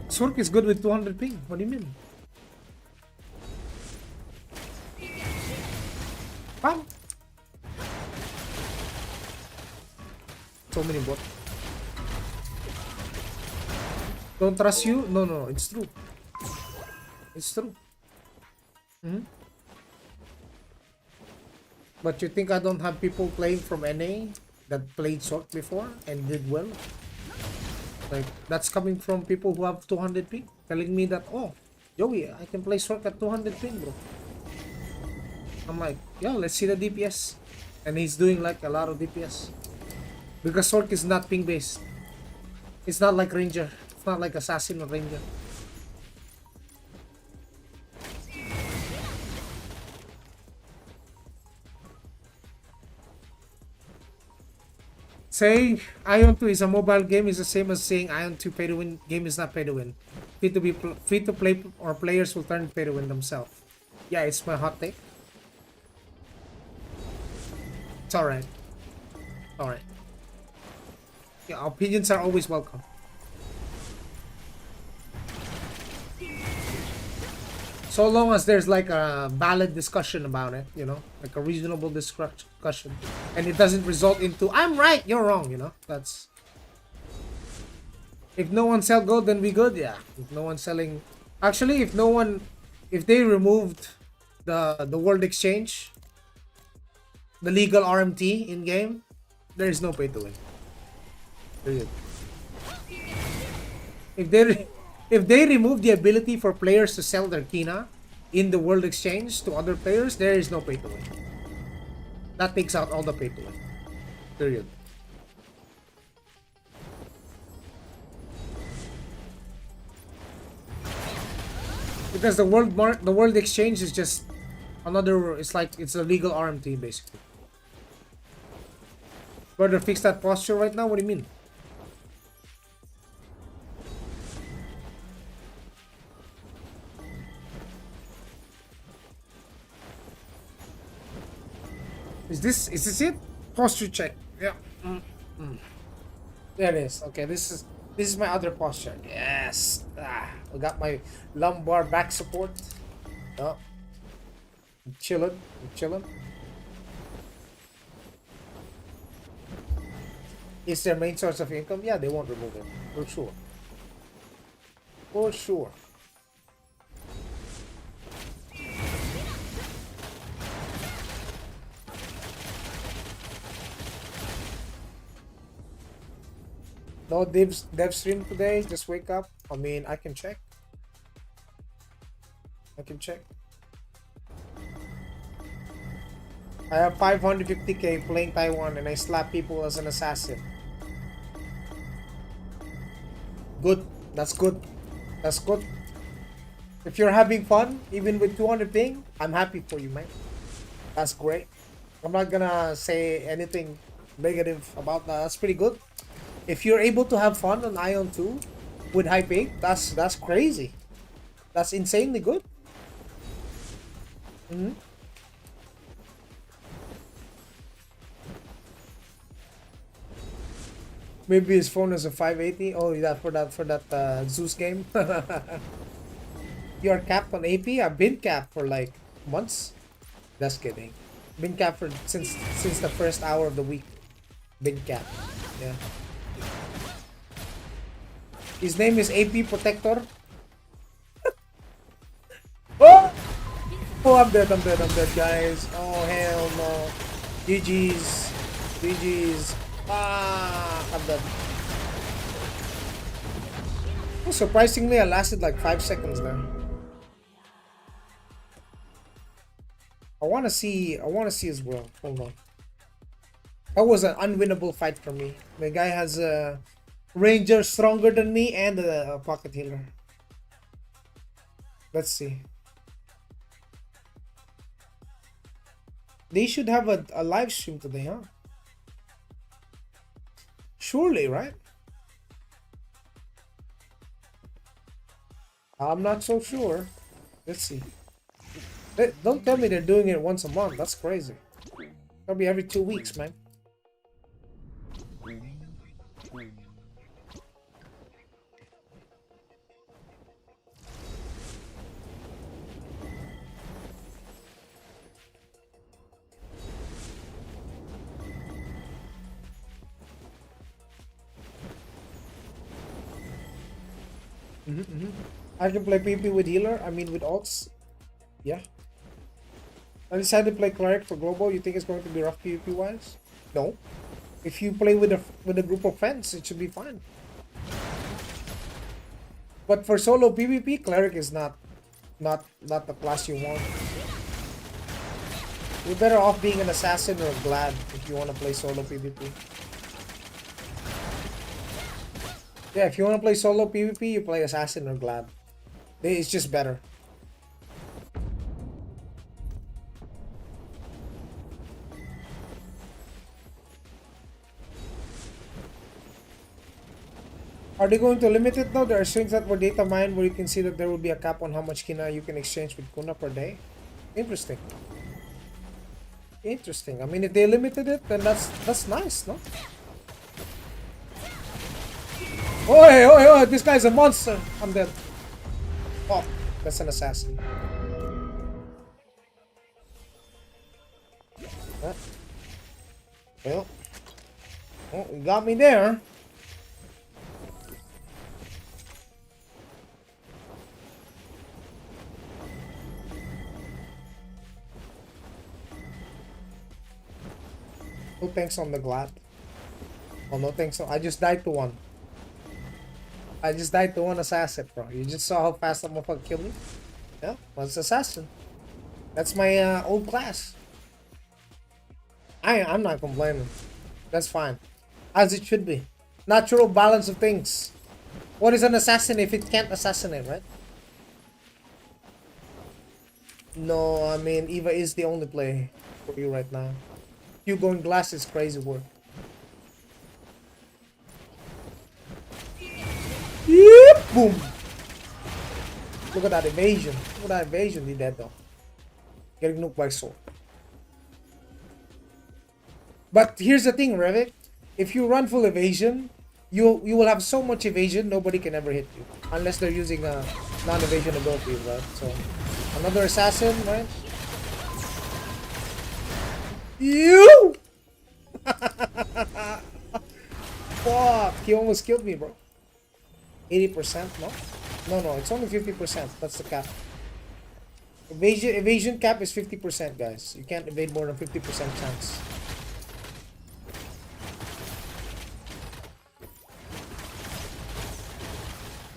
Sork is good with 200 ping. What do you mean? Bam. So many bots. Don't trust you? No, it's true. It's true. But you think I don't have people playing from NA that played Sork before and did well? Like, that's coming from people who have 200 ping, telling me that, oh, Joey, I can play Sork at 200 ping, bro. I'm like, yeah, let's see the DPS. And he's doing like a lot of DPS. Because Sork is not ping based. It's not like Ranger. It's not like Assassin or Ranger. Saying Aion 2 is a mobile game is the same as saying Aion 2 pay to win game is not pay to win. Free to play or players will turn pay to win themselves. Yeah, it's my hot take. It's alright. Alright. Yeah, opinions are always welcome. So long as there's like a valid discussion about it, you know, like a reasonable discussion, and it doesn't result into I'm right, you're wrong, you know. That's if no one sell gold, then we good, yeah. If no one's selling, actually, if no one If they removed the world exchange, the legal RMT in game, there is no pay to win. Period. If they if they remove the ability for players to sell their Kina in the world exchange to other players, there is no pay to win. That takes out all the pay to win. Period. Because the world exchange is just another. It's like it's a legal RMT basically. Brother, fix that posture right now. What do you mean? Is this it? Posture check. Yeah. There it is. Okay, this is my other posture. Yes. I got my lumbar back support. Oh, I'm chilling. I'm chilling. Is their main source of income? Yeah, they won't remove it for sure. For sure. No dev stream today. Just wake up. I mean, I can check. I can check. I have 550k playing Taiwan and I slap people as an assassin. Good. That's good. That's good. If you're having fun, even with 200 ping, I'm happy for you, man. That's great. I'm not gonna say anything negative about that. That's pretty good. If you're able to have fun on Aion 2 with high ping, that's crazy. That's insanely good. Maybe his phone is a 580. Oh, yeah, for that Zeus game. You're capped on AP. I've been capped for like months. Just kidding. Been capped for since the first hour of the week. Been capped. Yeah. His name is AP Protector. Oh! Oh, I'm dead, guys. Oh, hell no. GG's. GG's. I'm dead. Oh, surprisingly, I lasted like 5 seconds there. I wanna see as well. Hold on. That was an unwinnable fight for me. The guy has a ranger stronger than me and a pocket healer. Let's see. They should have a live stream today, huh? Surely, right? I'm not so sure. Let's see. Don't tell me they're doing it once a month. That's crazy. That'll be every 2 weeks, man. I can play PvP with healer. I mean with alts. Yeah. I decided to play cleric for global. You think it's going to be rough PvP wise? No. If you play with a group of friends, it should be fine. But for solo PvP, cleric is not the class you want. You're better off being an assassin or a glad if you want to play solo PvP. Yeah, if you want to play solo PvP, you play assassin or glad. It's just better. Are they going to limit it now? There are swings that were data mined where you can see that there will be a cap on how much Kina you can exchange with Kuna per day. Interesting. Interesting. I mean, if they limited it, then that's nice, no? Oi, oi, oi! This guy's a monster. I'm dead. Oh, that's an assassin. Well, oh, you got me there. No thanks on the glad. Oh, no thanks. I just died to one. I just died to one assassin, bro. You just saw how fast that motherfucker killed me? Yeah, that's assassin. That's my old class. I'm not complaining. That's fine. As it should be. Natural balance of things. What is an assassin if it can't assassinate, right? No, I mean, Eva is the only play for you right now. You going glass is crazy work. Yep, boom. Look at that evasion. Look at that evasion he did though. Getting nuked by sword. But here's the thing, Revik. If you run full evasion, you will have so much evasion nobody can ever hit you. Unless they're using a non-evasion ability, right? So another assassin, right? You fuck, he almost killed me, bro. 80%? No? No, it's only 50%. That's the cap. Evasion cap is 50%, guys. You can't evade more than 50% chance.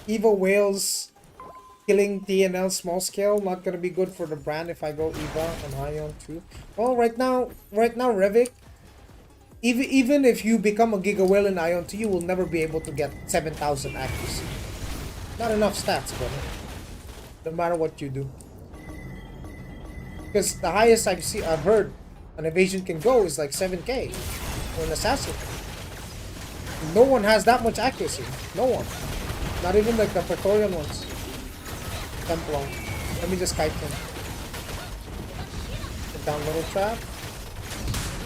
Eva Whales killing TNL small scale, not gonna be good for the brand if I go Eva and Aion too. Well, right now, Revik, even if you become a Giga Whale in Aion 2, you will never be able to get 7,000 accuracy. Not enough stats, brother. No matter what you do. Because the highest I've heard an evasion can go is like 7k for an assassin. No one has that much accuracy. No one. Not even like the Praetorian ones. Templon. Let me just kite him. Put down little trap.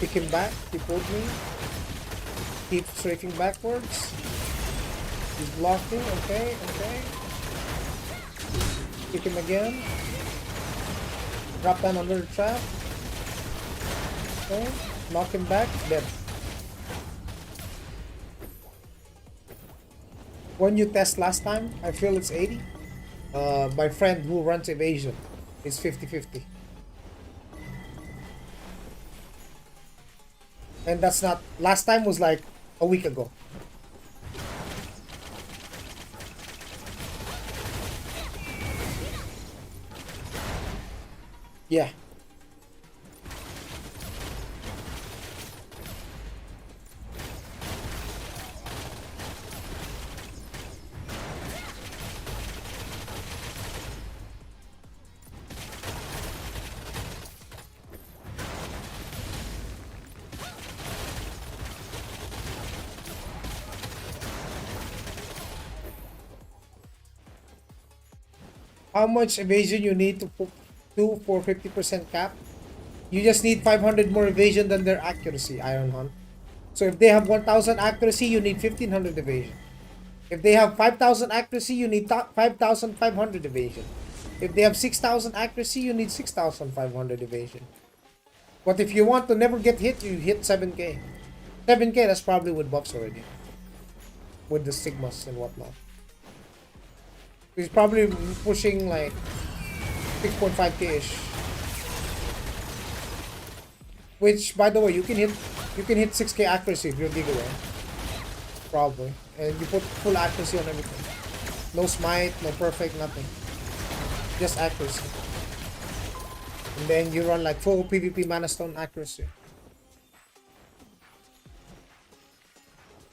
Pick him back. He pulled me. Keep strafing backwards. He's blocking. Okay. Pick him again. Drop down under the trap. Okay. Knock him back. Dead. When you test last time, I feel it's 80. My friend who runs evasion is 50-50. And that's not... Last time was like a week ago. Yeah. How much evasion you need to do for 50% cap? You just need 500 more evasion than their accuracy, Iron Hunt. So if they have 1000 accuracy, you need 1500 evasion. If they have 5000 accuracy, you need 5500 evasion. If they have 6000 accuracy, you need 6500 evasion. But if you want to never get hit, you hit 7k. 7k, that's probably with buffs already. With the stigmas and whatnot. He's probably pushing like 6.5k-ish. Which, by the way, you can hit 6k accuracy if you're Giga Whale. Probably. And you put full accuracy on everything. No smite, no perfect, nothing. Just accuracy. And then you run like full PvP mana stone accuracy.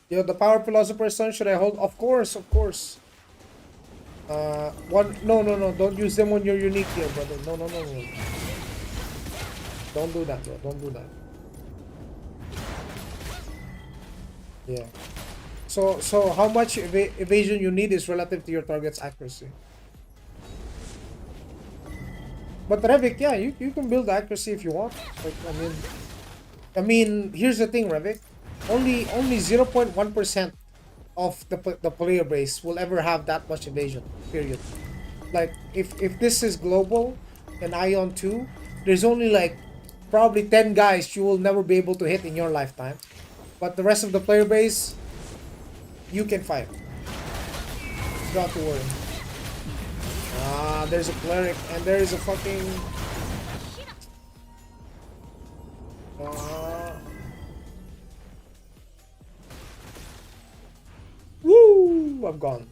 Yo, the power philosopher's stone, should I hold? Of course. No, don't use them when you're unique here, brother. No. Don't do that, bro. Don't do that. Yeah. So how much evasion you need is relative to your target's accuracy. But Revik, yeah, you can build accuracy if you want. Like, I mean, here's the thing, Revik. Only 0.1% of the player base will ever have that much evasion. Period. Like if this is global and Aion 2, there's only like probably 10 guys you will never be able to hit in your lifetime. But the rest of the player base, you can fight. You don't have to worry. Ah, there's a cleric and there is a fucking have gone.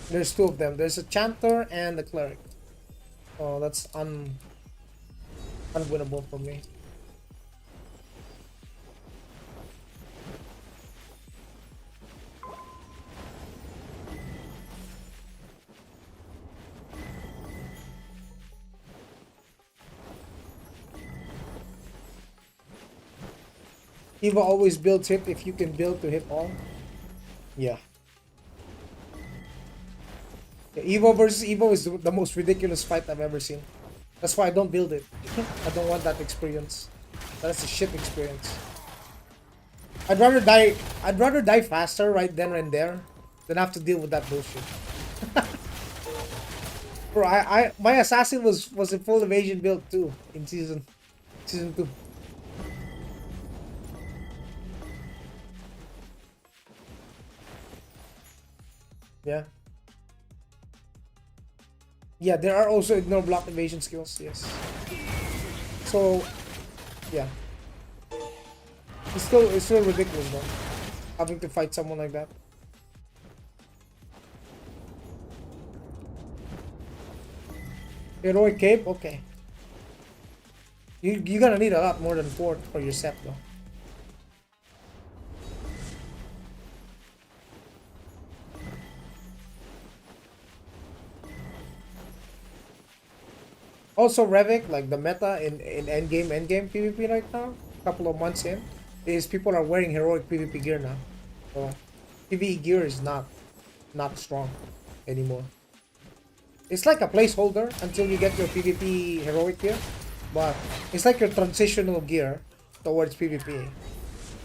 There's two of them. There's a chanter and a cleric. Oh, that's unwinnable for me. Eva always builds hit if you can build to hit all. Yeah. Yeah, Evo versus Evo is the most ridiculous fight I've ever seen. That's why I don't build it. I don't want that experience. That's a shit experience. I'd rather die. I'd rather die faster right then and there than have to deal with that bullshit. Bro, my assassin was a full evasion build too in season 2. Yeah. Yeah, there are also ignore block evasion skills. Yes. So, yeah. It's still ridiculous though, having to fight someone like that. Heroic cape, okay. You're gonna need a lot more than 4 for your set though. Also, Revik, like the meta in endgame PvP right now, a couple of months in, is people are wearing heroic PvP gear now. So PvE gear is not strong anymore. It's like a placeholder until you get your PvP heroic gear, but it's like your transitional gear towards PvP.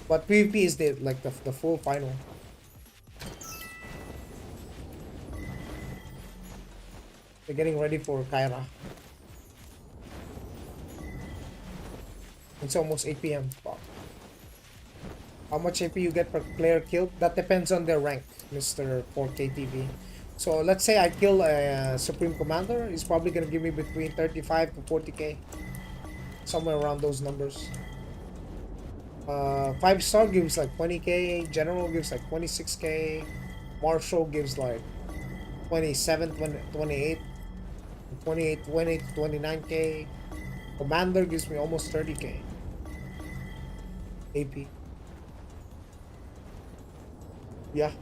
But PvP is the full final. They're getting ready for Kyra. It's almost 8 p.m. Wow. How much AP you get per player killed? That depends on their rank, Mr. 4K TV. So let's say I kill a Supreme Commander, it's probably gonna give me between 35 to 40k. Somewhere around those numbers. 5-star gives like 20k, General gives like 26k, Marshal gives like 27, 20, 28, 28, 20 to 29k. Commander gives me almost 30k AP. Yeah.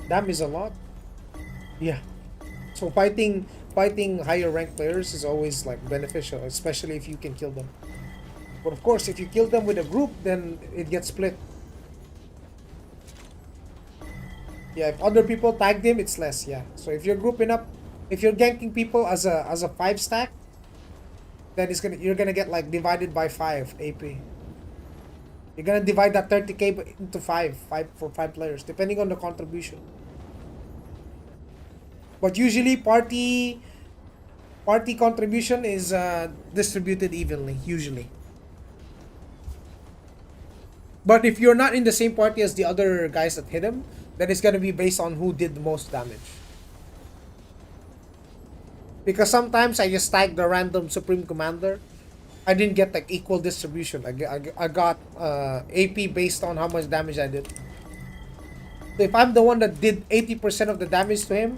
Damn is a lot. Yeah. So fighting higher ranked players is always like beneficial, especially if you can kill them. But of course, if you kill them with a group, then it gets split. Yeah, if other people tag them, it's less. Yeah. So if you're grouping up, if you're ganking people as a 5 stack, then you're gonna get like divided by 5 AP. You're gonna divide that 30k into 5 for 5 players, depending on the contribution. But usually party contribution is distributed evenly, usually. But if you're not in the same party as the other guys that hit him, then it's gonna be based on who did the most damage. Because sometimes I just tag the random Supreme Commander. I didn't get like equal distribution. I got AP based on how much damage I did. So if I'm the one that did 80% of the damage to him,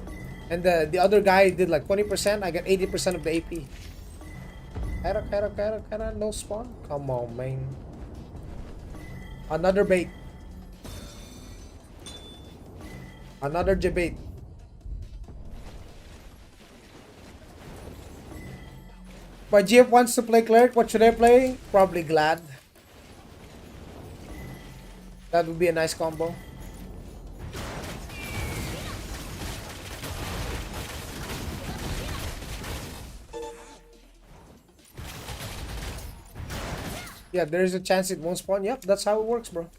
and the other guy did like 20%, I get 80% of the AP. Kara, no spawn? Come on, man. Another bait. Another debate. My GF wants to play cleric. What should I play? Probably Glad. That would be a nice combo. Yeah, there's a chance it won't spawn. Yep, that's how it works, bro.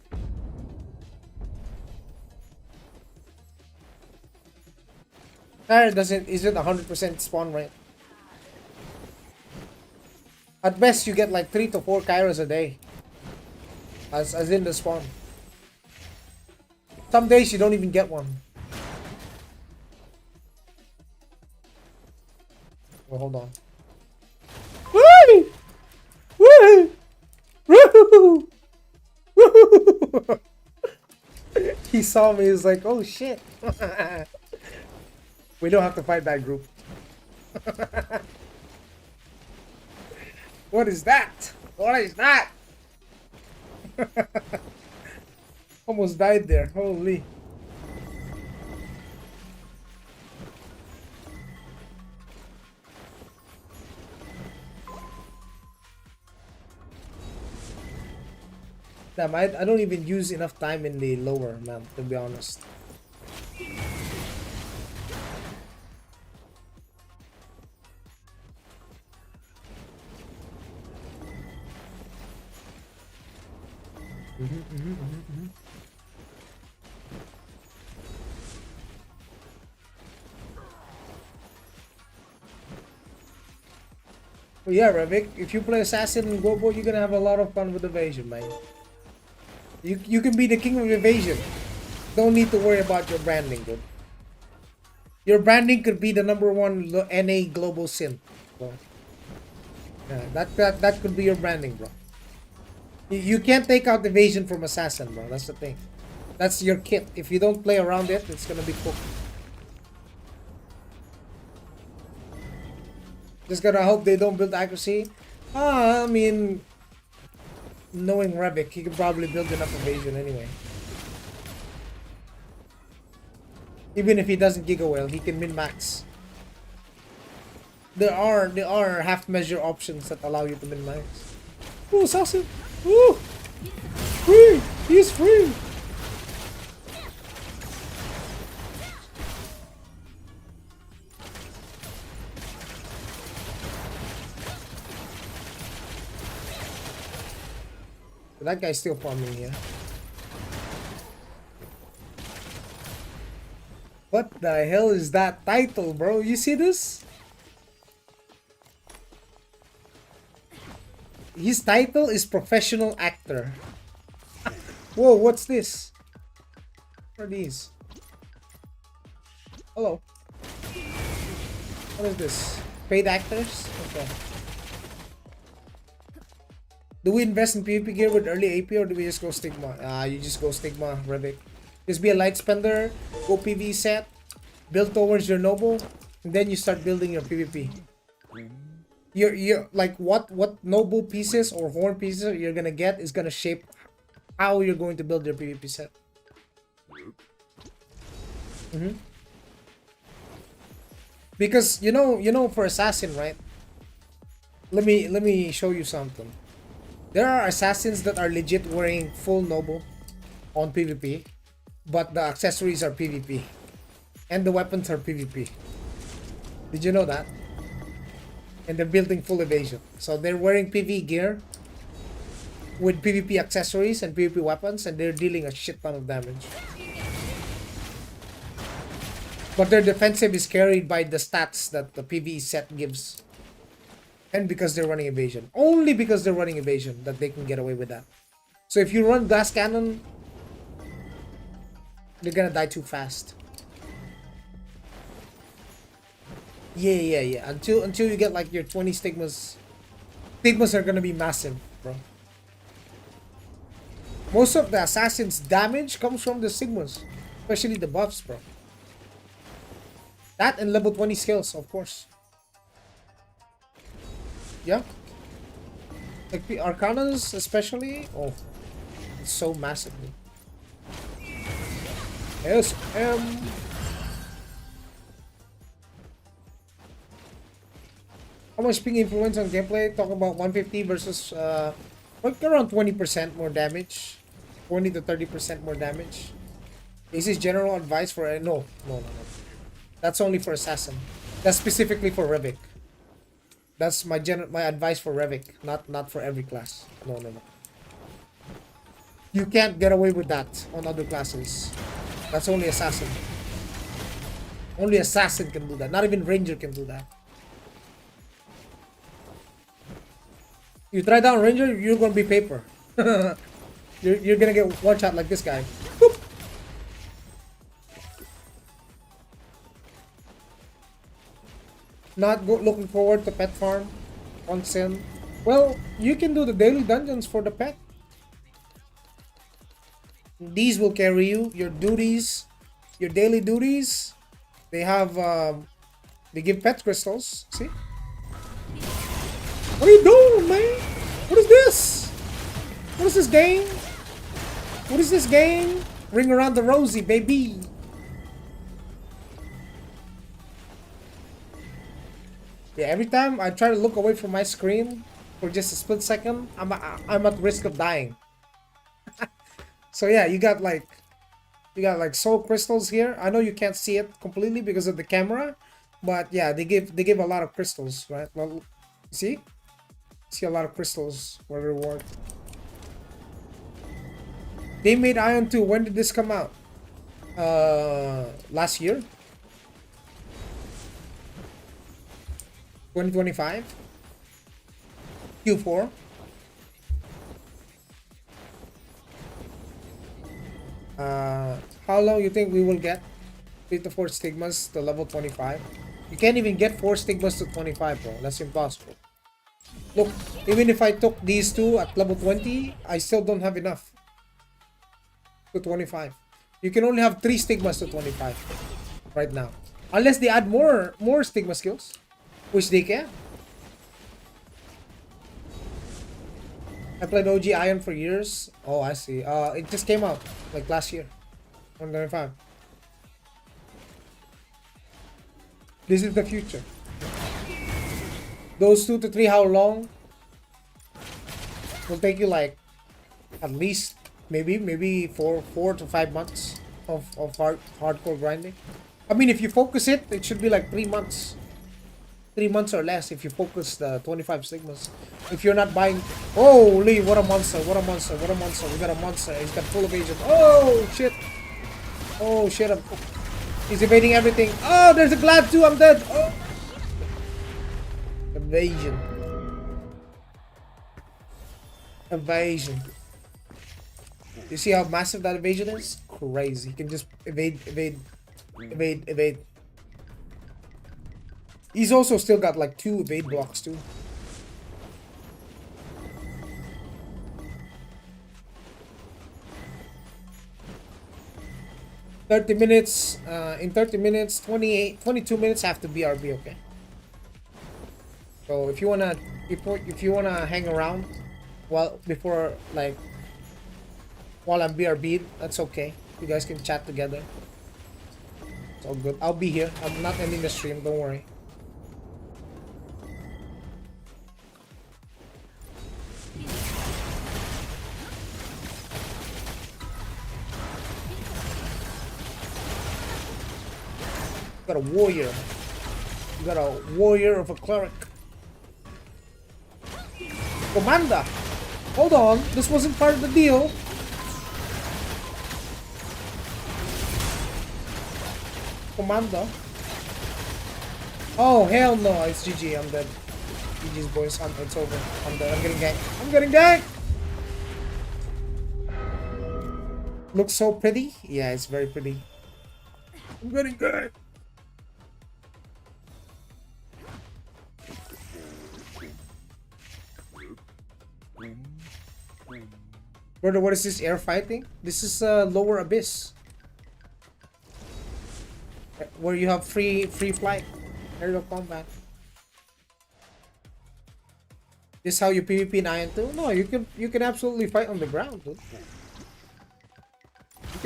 Isn't 100% spawn rate. At best, you get like 3 to 4 Kairos a day. As in the spawn. Some days you don't even get one. Well, hold on. Woo! Woo! Woo! Woo! He saw me, he's like, oh shit. We don't have to fight that group. What is that? What is that? Almost died there. Holy. Damn, I don't even use enough time in the lower, man, to be honest. But yeah, Ravik, if you play Assassin and Gobo, you're gonna have a lot of fun with evasion, man. You can be the king of evasion. Don't need to worry about your branding, dude. Your branding could be the #1 NA global sin. So, yeah, that could be your branding, bro. You can't take out evasion from Assassin, bro. That's the thing. That's your kit. If you don't play around it, it's gonna be cooked. Just gotta hope they don't build accuracy. I mean, knowing Ravik, he could probably build enough evasion anyway. Even if he doesn't Giga Whale, he can min-max. There are half-measure options that allow you to min-max. Ooh, Assassin! Ooh! Free! He's free! That guy's still farming here. What the hell is that title, bro? You see this? His title is professional actor. Whoa, what's this? What are these? Hello. What is this? Paid actors? Okay. Do we invest in PvP gear with early AP or do we just go Stigma? You just go Stigma, Ravik. Just be a light spender, go PvE set, build towards your noble, and then you start building your PvP. You're like what noble pieces or horn pieces you're gonna get is gonna shape how you're going to build your PvP set. Because you know for assassin, right? Let me show you something. There are assassins that are legit wearing full noble on PvP, but the accessories are PvP. And the weapons are PvP. Did you know that? And they're building full evasion. So they're wearing PvE gear with PvP accessories and PvP weapons, and they're dealing a shit ton of damage. But their defensive is carried by the stats that the PvE set gives. And because they're running evasion. Only because they're running evasion that they can get away with that. So if you run glass cannon, they're gonna die too fast. Yeah. Until you get like your 20 stigmas. Stigmas are gonna be massive, bro. Most of the assassin's damage comes from the stigmas. Especially the buffs, bro. That and level 20 skills, of course. Yeah. Like the Arcanas especially. Oh. It's so massively. SM. How much ping influence on gameplay? Talk about 150 versus like around 20% more damage. 20 to 30% more damage. This is general advice for no. That's only for assassin. That's specifically for Ravik. That's my advice for Ravik, not for every class. No. You can't get away with that on other classes. That's only assassin. Only assassin can do that. Not even ranger can do that. You try down ranger, you're gonna be paper. you're gonna get one shot like this guy. Boop. Not looking forward to pet farm on Sin. Well, you can do the daily dungeons for the pet. These will carry you. Your duties, your daily duties. They have they give pet crystals. See? What are you doing, man? What is this? What is this game? What is this game? Ring around the rosy, baby. Yeah, every time I try to look away from my screen for just a split second, I'm at risk of dying. So yeah, you got like soul crystals here. I know you can't see it completely because of the camera, but yeah, they give a lot of crystals, right? Well, see a lot of crystals for reward. They made Ion 2. When did this come out? Last year, 2025, Q4. How long you think we will get 3 to 4 stigmas to level 25? You can't even get 4 stigmas to 25, bro. That's impossible. Look, even if I took these two at level 20, I still don't have enough to 25. You can only have 3 stigmas to 25 right now. Unless they add more stigma skills, which they can. I played OG Ion for years. Oh, I see. It just came out like last year, 125. This is the future. Those 2 to 3, how long? Will take you like at least maybe 4 to 5 months of hardcore grinding. I mean, if you focus it, it should be like 3 months. 3 months or less if you focus the 25 stigmas. If you're not buying, holy, what a monster! What a monster! What a monster! We got a monster. He's got full evasion. Oh shit! Oh shit! He's evading everything. Oh, there's a glad too. I'm dead. Oh, evasion. Evasion. You see how massive that evasion is? Crazy. You can just evade. He's also still got like 2 evade blocks too. In 30 minutes, 22 minutes have to be BRB, okay? So if you wanna hang around while I'm BRB, that's okay. You guys can chat together. It's all good. I'll be here. I'm not ending the stream, don't worry. You got a warrior. You got a warrior of a cleric. Commander! Hold on, this wasn't part of the deal. Commander. Oh, hell no, it's GG, I'm dead. GG's boys, it's over. I'm dead, I'm getting ganked. I'm getting ganked! Looks so pretty? Yeah, it's very pretty. I'm getting ganked! Brother, what is this air fighting? This is lower abyss, where you have free flight, aerial combat. This is how you PvP in Ion 2? No, you can absolutely fight on the ground, dude. You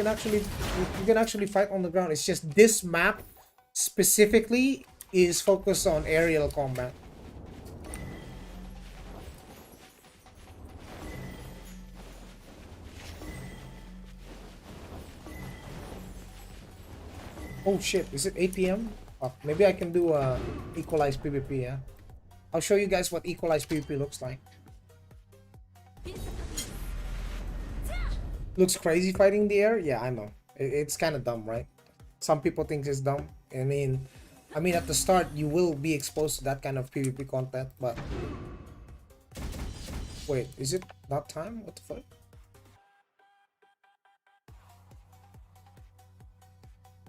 can actually fight on the ground. It's just this map specifically is focused on aerial combat. Oh shit, is it 8 PM? Oh, maybe I can do equalized PvP, yeah? I'll show you guys what equalized PvP looks like. Looks crazy fighting in the air? Yeah, I know. It's kind of dumb, right? Some people think it's dumb. I mean, at the start, you will be exposed to that kind of PvP content, but... Wait, is it not time? What the fuck?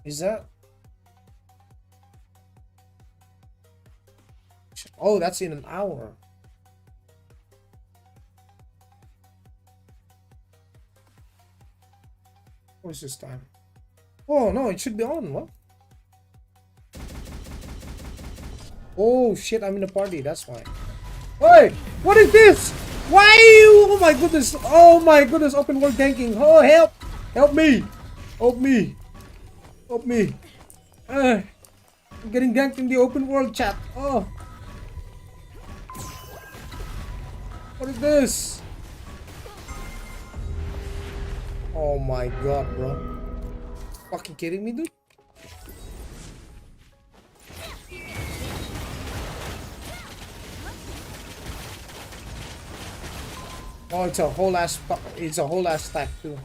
Is that... Oh, that's in an hour. What is this time? Oh no, it should be on. What? Oh shit, I'm in a party, that's why. Hey! What is this? Why you? Oh my goodness! Oh my goodness! Open world tanking! Oh help! Help me! Help me! Help me! I'm getting ganked in the open world chat. Oh! What is this? Oh my god, bro! Fucking kidding me, dude? Oh, it's a whole ass. It's a whole ass stack too.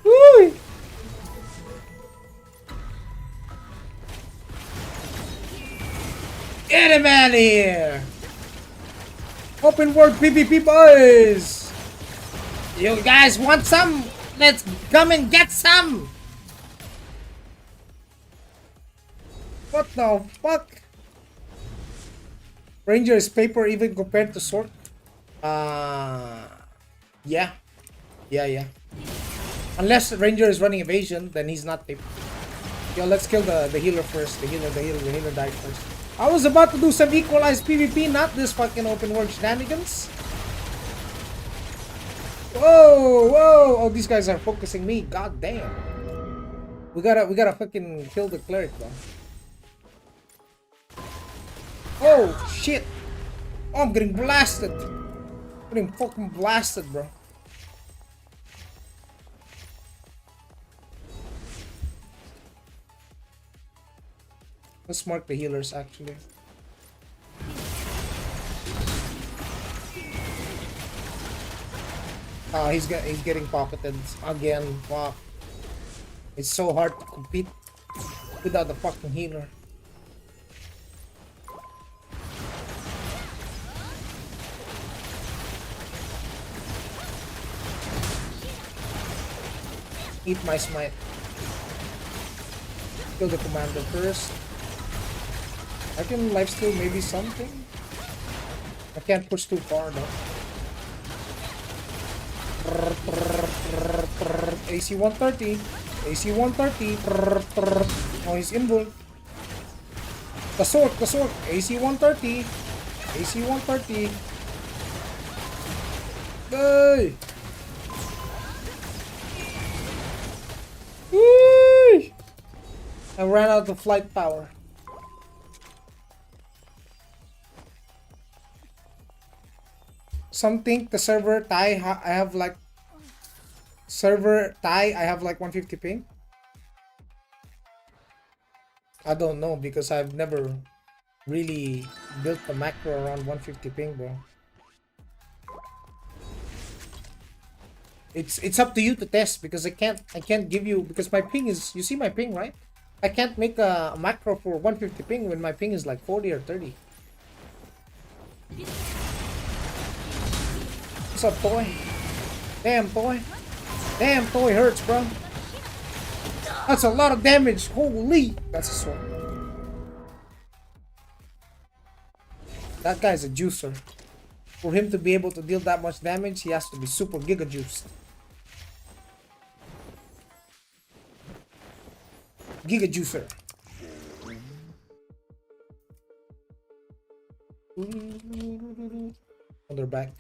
Woo! Get him out of here! Open world PvP boys! You guys want some? Let's come and get some! What the fuck? Ranger is paper even compared to sword? Yeah. Yeah. Unless Ranger is running evasion, then he's not paper. Yo, let's kill the healer first. The healer died first. I was about to do some equalized PvP, not this fucking open world shenanigans. Whoa! Oh, these guys are focusing me. God damn. We gotta fucking kill the cleric, bro. Oh shit! Oh, I'm getting blasted. I'm getting fucking blasted, bro. Let's mark the healers actually. He's getting pocketed again. Wow. It's so hard to compete without the fucking healer. Eat my smite. Kill the commander first. I can lifesteal maybe something. I can't push too far though. AC 130. AC 130. Oh, he's involved. The sword. AC 130. AC 130. Hey! Whee! I ran out of flight power. Some think the server Thai I have like 150 ping. I don't know because I've never really built the macro around 150 ping, bro. It's up to you to test because I can't give you because my ping is, you see my ping, right? I can't make a macro for 150 ping when my ping is like 40 or 30. What's up, boy? Damn, boy. Damn, boy hurts, bro. That's a lot of damage. Holy. That's a sword. That guy's a juicer. For him to be able to deal that much damage, he has to be super giga juiced. Giga juicer. On their back.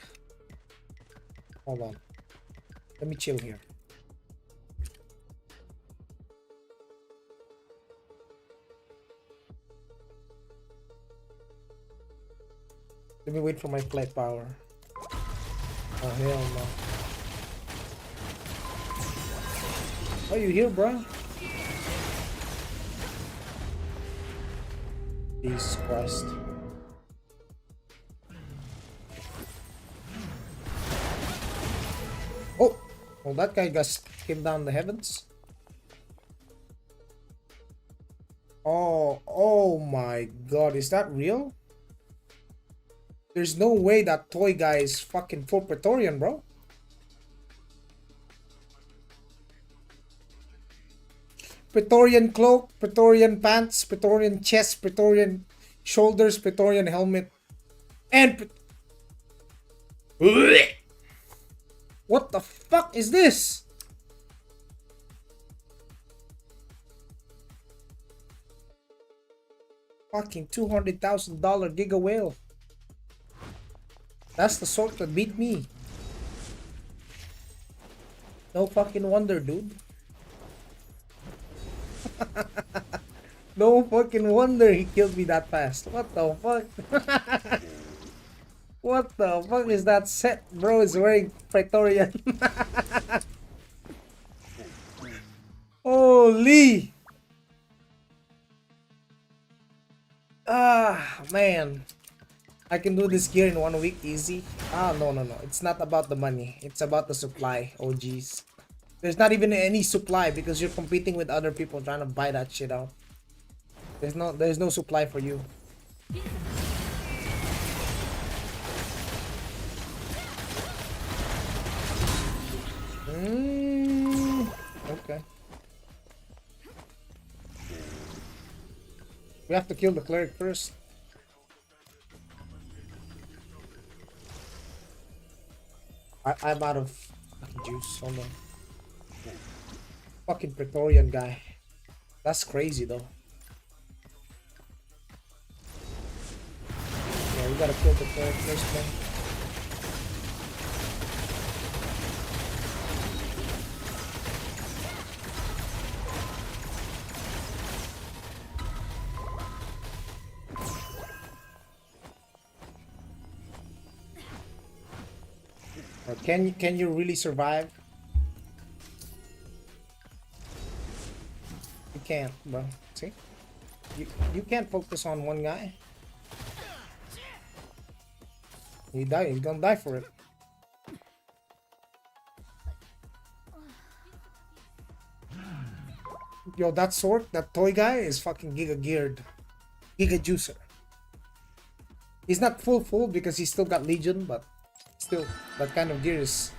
Hold on. Let me chill here. Let me wait for my flight power. Oh hell no. Are you here, bro? Jesus Christ. Oh! Well, that guy just came down the heavens. Oh my god, is that real? There's no way that toy guy is fucking full Praetorian, bro. Praetorian cloak, Praetorian pants, Praetorian chest, Praetorian shoulders, Praetorian helmet, and what the fuck is this? Fucking $200,000 Giga Whale. That's the sort that beat me. No fucking wonder, dude. No fucking wonder he killed me that fast. What the fuck? What the fuck is that set? Bro is wearing Praetorian. Holy. Ah, man. I can do this gear in 1 week easy. Ah, no. It's not about the money. It's about the supply. Oh, jeez. There's not even any supply because you're competing with other people trying to buy that shit out. There's no supply for you. Okay. We have to kill the cleric first. I'm out of fucking juice. Hold on. Fucking Praetorian guy. That's crazy though. Yeah, we gotta kill the cleric first, man. Or can you really survive? You can't, bro. See? You can't focus on one guy. You die, you're gonna die for it. Yo, that sword, that toy guy is fucking giga geared. Giga juicer. He's not full because he's still got Legion, but still, that kind of gear is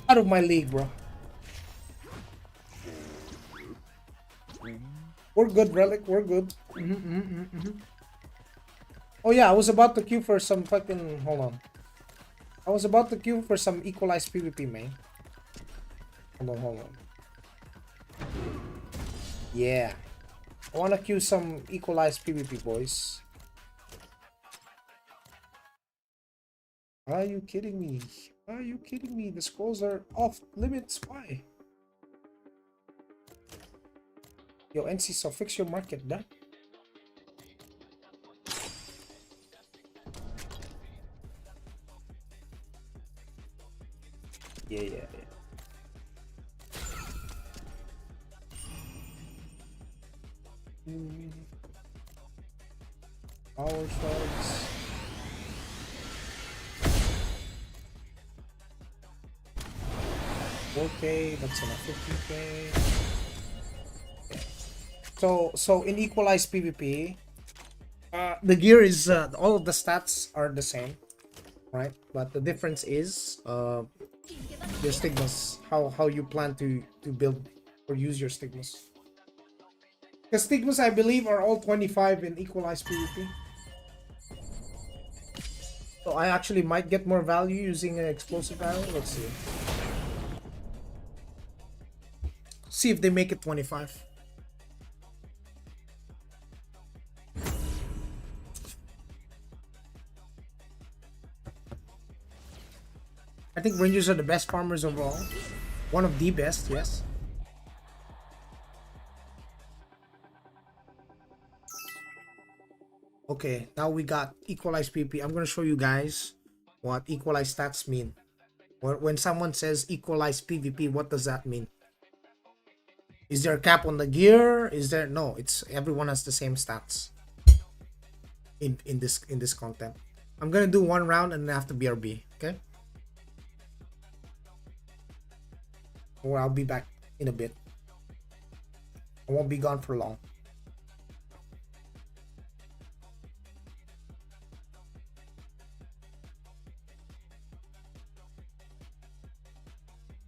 out of my league, bro. We're good, Relic. We're good. Oh yeah, I was about to queue for some fucking... Hold on. I was about to queue for some equalized PvP, man. Hold on. Yeah. I wanna queue some equalized PvP, boys. Are you kidding me? Are you kidding me? The scrolls are off limits. Why? Yo, NC, so fix your market, done. Yeah. Power shards. Okay, that's enough. 50k. So in equalized PvP, the gear is all of the stats are the same, right? But the difference is your stigmas, how you plan to build or use your stigmas. The stigmas, I believe, are all 25 in equalized PvP. So I actually might get more value using an explosive arrow. Let's see. See if they make it 25. I think Rangers are the best farmers overall. One of the best, yes. Okay, now we got equalized PvP. I'm going to show you guys what equalized stats mean. When someone says equalized PvP, what does that mean? Is there a cap on the gear? Is there... No, it's everyone has the same stats in this content. I'm going to do one round and then after BRB, okay? Or I'll be back in a bit. I won't be gone for long.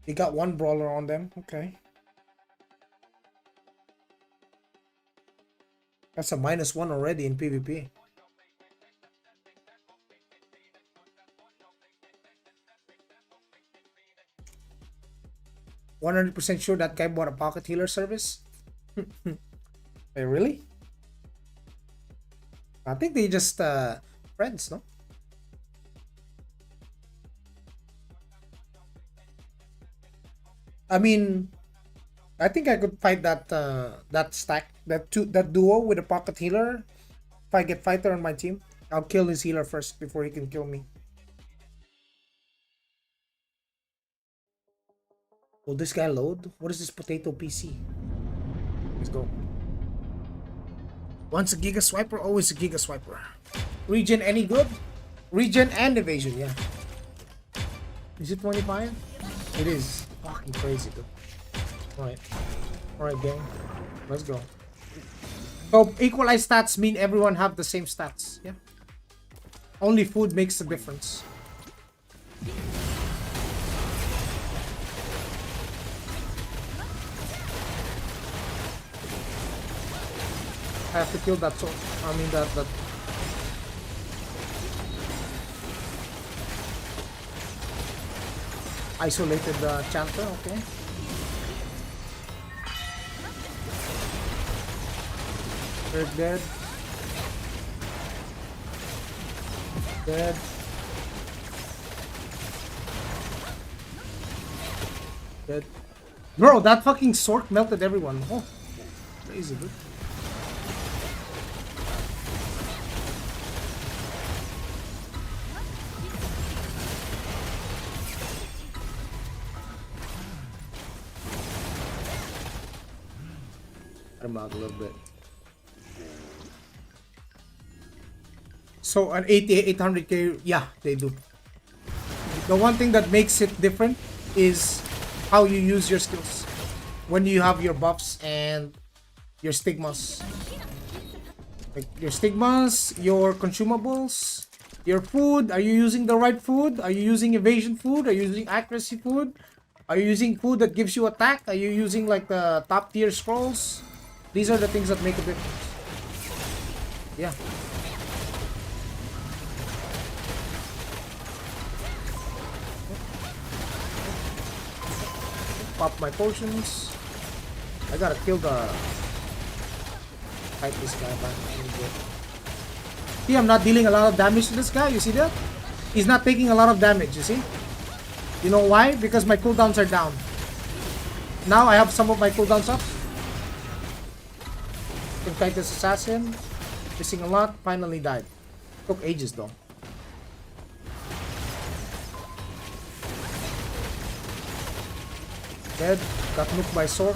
They got one brawler on them. Okay. That's a -1 already in PvP. "100% sure that guy bought a pocket healer service?" Hey, really? I think they just friends, no? I mean, I think I could fight that stack, that duo with a pocket healer. If I get fighter on my team, I'll kill his healer first before he can kill me. Will this guy load? What is this potato PC? Let's go. Once a Giga Swiper, always a Giga Swiper. Regen any good? Regen and evasion, yeah. Is it 25? It is. Fucking crazy, dude. Alright. Alright, gang. Let's go. So, equalized stats mean everyone have the same stats, yeah? Only food makes the difference. I have to kill that sword. I mean that isolated chanter, okay. They're dead. Dead. Dead. Bro, that fucking sword melted everyone. Oh, crazy, dude. I'm out a little bit. So an 800k, yeah, they do. The one thing that makes it different is how you use your skills. When you have your buffs and your stigmas. Like your stigmas, your consumables, your food. Are you using the right food? Are you using evasion food? Are you using accuracy food? Are you using food that gives you attack? Are you using like the top tier scrolls? These are the things that make a difference. Yeah. Pop my potions. I gotta kill the... Fight this guy back. See, I'm not dealing a lot of damage to this guy. You see that? He's not taking a lot of damage, you see? You know why? Because my cooldowns are down. Now I have some of my cooldowns up. Can fight this assassin. Missing a lot. Finally died. Took ages though. Dead. Got nuked by sword.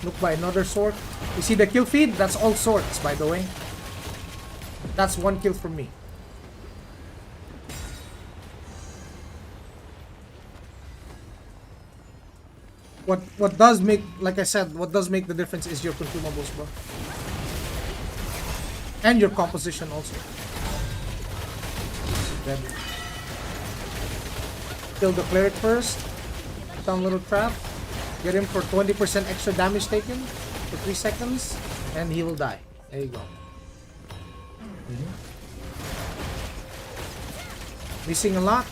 Nuked by another sword. You see the kill feed? That's all swords, by the way. That's one kill from me. What does make, like I said, what does make the difference is your consumables, bro. And your composition also. Dead. Kill the cleric first. Put down a little trap. Get him for 20% extra damage taken for 3 seconds. And he will die. There you go. Missing a lot.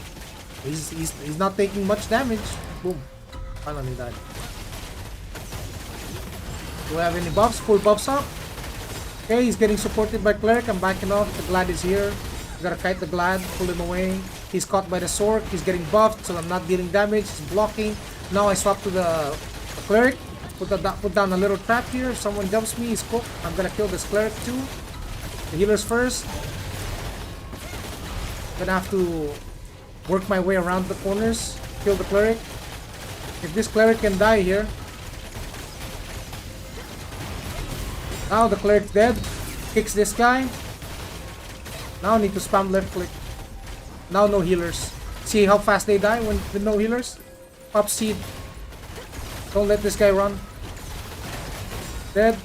He's not taking much damage. Boom. Finally died. Do I have any buffs? Full buffs up. Okay, he's getting supported by cleric. I'm backing off. The glad is here. I gotta fight the glad. Pull him away. He's caught by the sword. He's getting buffed, so I'm not dealing damage. He's blocking. Now I swap to the cleric. Put down a little trap here. If someone jumps me, he's cooked. I'm gonna kill this cleric too. The healers first. Gonna have to work my way around the corners. Kill the cleric. If this cleric can die here. Now the cleric's dead. Kicks this guy. Now I need to spam left click. Now no healers. See how fast they die when with no healers? Pop seed. Don't let this guy run. Dead.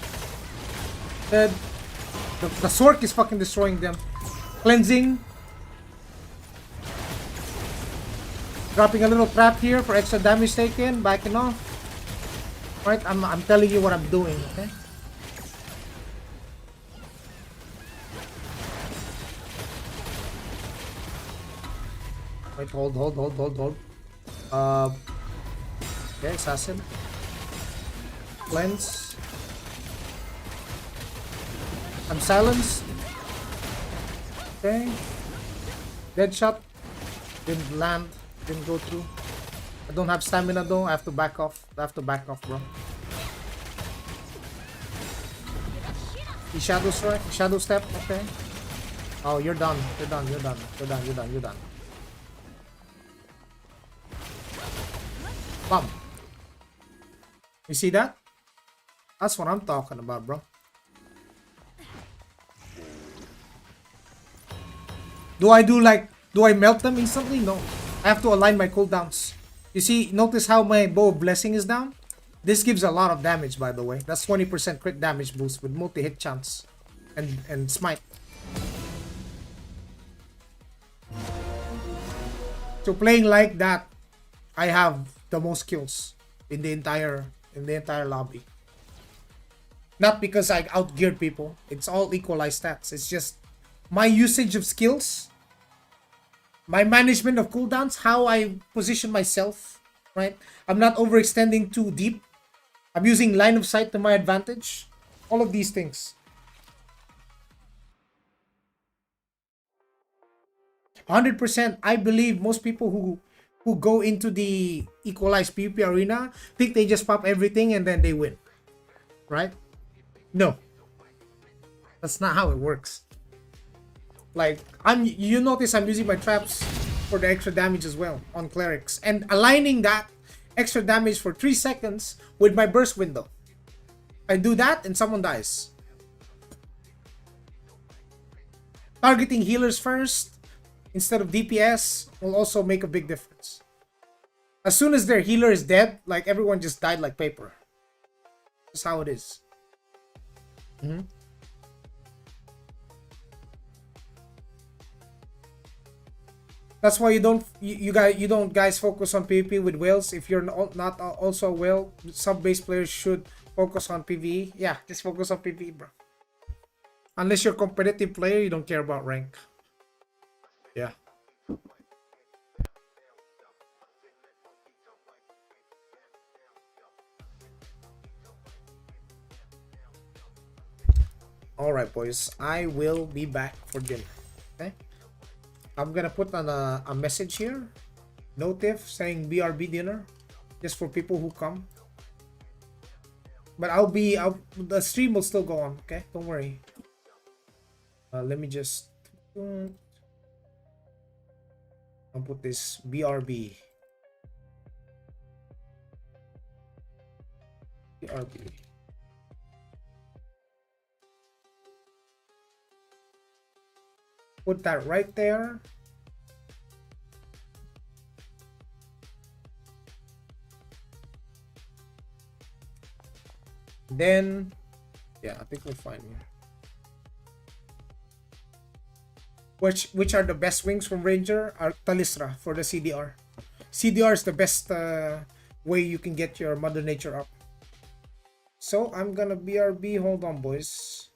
Dead. The sword is fucking destroying them. Cleansing. Dropping a little trap here for extra damage taken. Backing off. Right, I'm telling you what I'm doing, okay? Wait, hold. Uh, okay, assassin. Cleanse. I'm silenced. Okay. Dead shot. Didn't land. Didn't go through. I don't have stamina though. I have to back off. I have to back off, bro. He shadow strike. Shadow step. Okay. Oh, you're done. You're done. You're done. You're done. You're done. You're done. Bum. You see that? That's what I'm talking about, bro. Do I melt them instantly? No. I have to align my cooldowns. You see, notice how my bow of blessing is down? This gives a lot of damage, by the way. That's 20% crit damage boost with multi-hit chance and smite. So playing like that, I have the most kills in the entire lobby. Not because I outgeared people. It's all equalized stats. It's just my usage of skills, my management of cooldowns, how I position myself, right? I'm not overextending too deep. I'm using line of sight to my advantage. All of these things. 100%. I believe most people who go into the equalized PvP arena think they just pop everything and then they win, right? No, that's not how it works. Like you notice I'm using my traps for the extra damage as well on clerics and aligning that extra damage for 3 seconds with my burst window. I do that and someone dies. Targeting healers first instead of DPS will also make a big difference. As soon as their healer is dead, like everyone just died like paper. That's how it is. That's why you don't guys focus on PvP with whales. If you're not also a whale, sub base players should focus on PvE. Yeah, just focus on PvE, bro. Unless you're a competitive player, you don't care about rank. Yeah. All right, boys. I will be back for dinner. Okay. I'm gonna put on a message here, notif saying BRB dinner, just for people who come. But the stream will still go on. Okay, don't worry. Let me just. I'll put this BRB. BRB. Put that right there. Then, yeah, I think we're fine here. Which are the best wings from Ranger? Are Talisra for the CDR. CDR is the best way you can get your Mother Nature up. So I'm gonna BRB. Hold on, boys.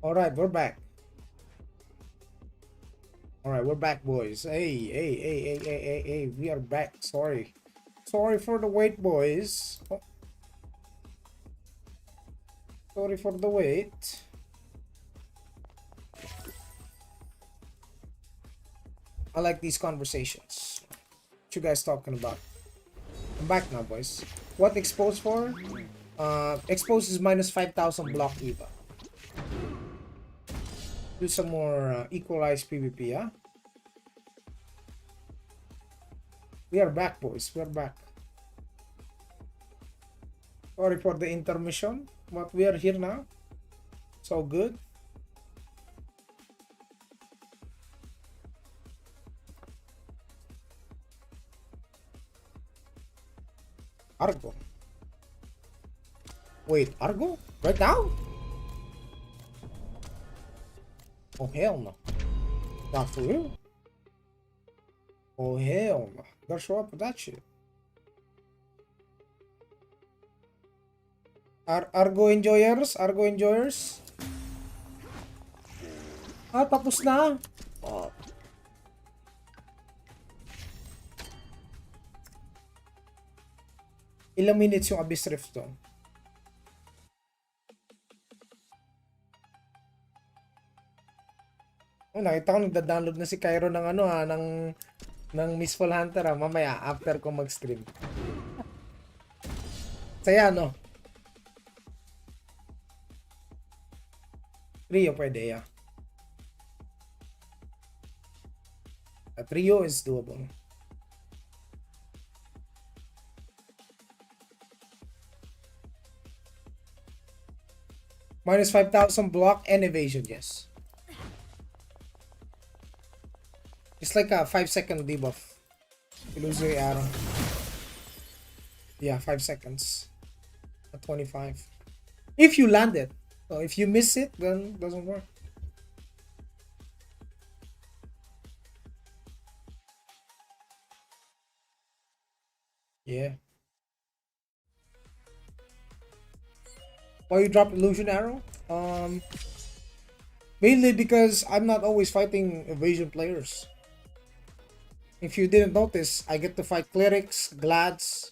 All right, we're back. All right, we're back, boys. Hey, we are back. Sorry for the wait, boys. Oh, sorry for the wait. I like these conversations. What you guys talking about? I'm back now, boys. What expose for? Expose is minus 5,000 block EVA. Do some more equalized PvP, huh? We are back, boys. We are back. Sorry for the intermission, but we are here now. So good. Argo. Wait, Argo? Right now? Oh, hell no. Not for real? Oh, hell no. Gotta show up with that shit. Argo enjoyers? Argo enjoyers? Ah, tapos na. Oh. Ilang minutes yung Abyss Rift doon? Oh, nakita ko nagda-download na si Cairo ng ano ng Mistfall Hunter mamaya after ko mag-stream. Saya no. Trio pwede ya. A trio is doable. Minus 5,000 block and evasion, yes. It's like a 5-second debuff. Illusory arrow. Yeah, 5 seconds. At 25. If you land it. So if you miss it, then it doesn't work. Yeah. Why you drop illusion arrow? Mainly because I'm not always fighting evasion players. If you didn't notice, I get to fight clerics, glads,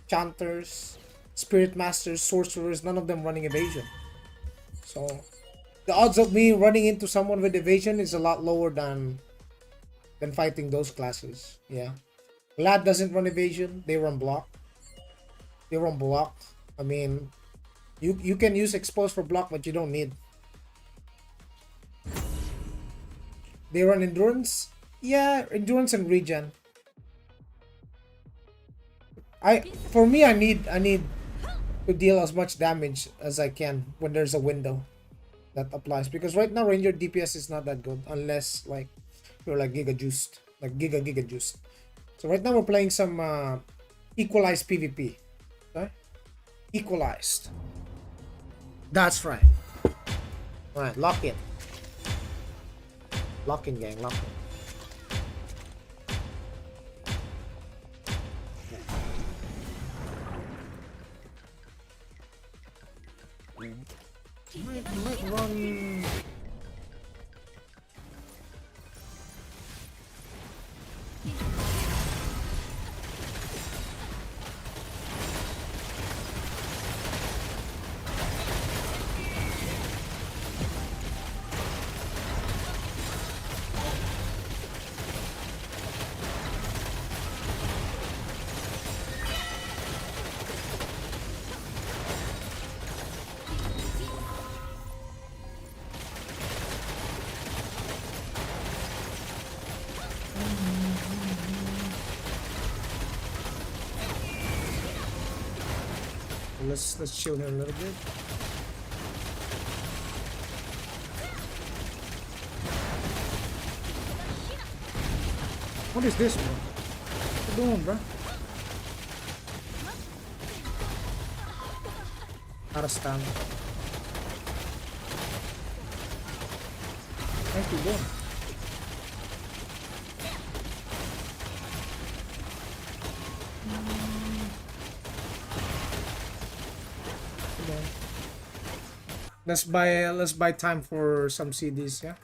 chanters, spirit masters, sorcerers, none of them running evasion. So the odds of me running into someone with evasion is a lot lower than fighting those classes. Yeah. Glad doesn't run evasion, they run block. They run block. I mean, you can use expose for block, but you don't need. They run endurance. Yeah, endurance and regen. For me, I need to deal as much damage as I can when there's a window that applies, because right now ranger DPS is not that good unless like you're like giga juiced, like giga juiced. So right now we're playing some equalized PvP. Okay? Equalized. That's right. All right, lock in. Lock in, gang. Lock in. Might run. Let's chill here a little bit. What is this, bro? What you doing, bro? Out of stand. Thank you, bro. Let's buy time for some CDs, yeah.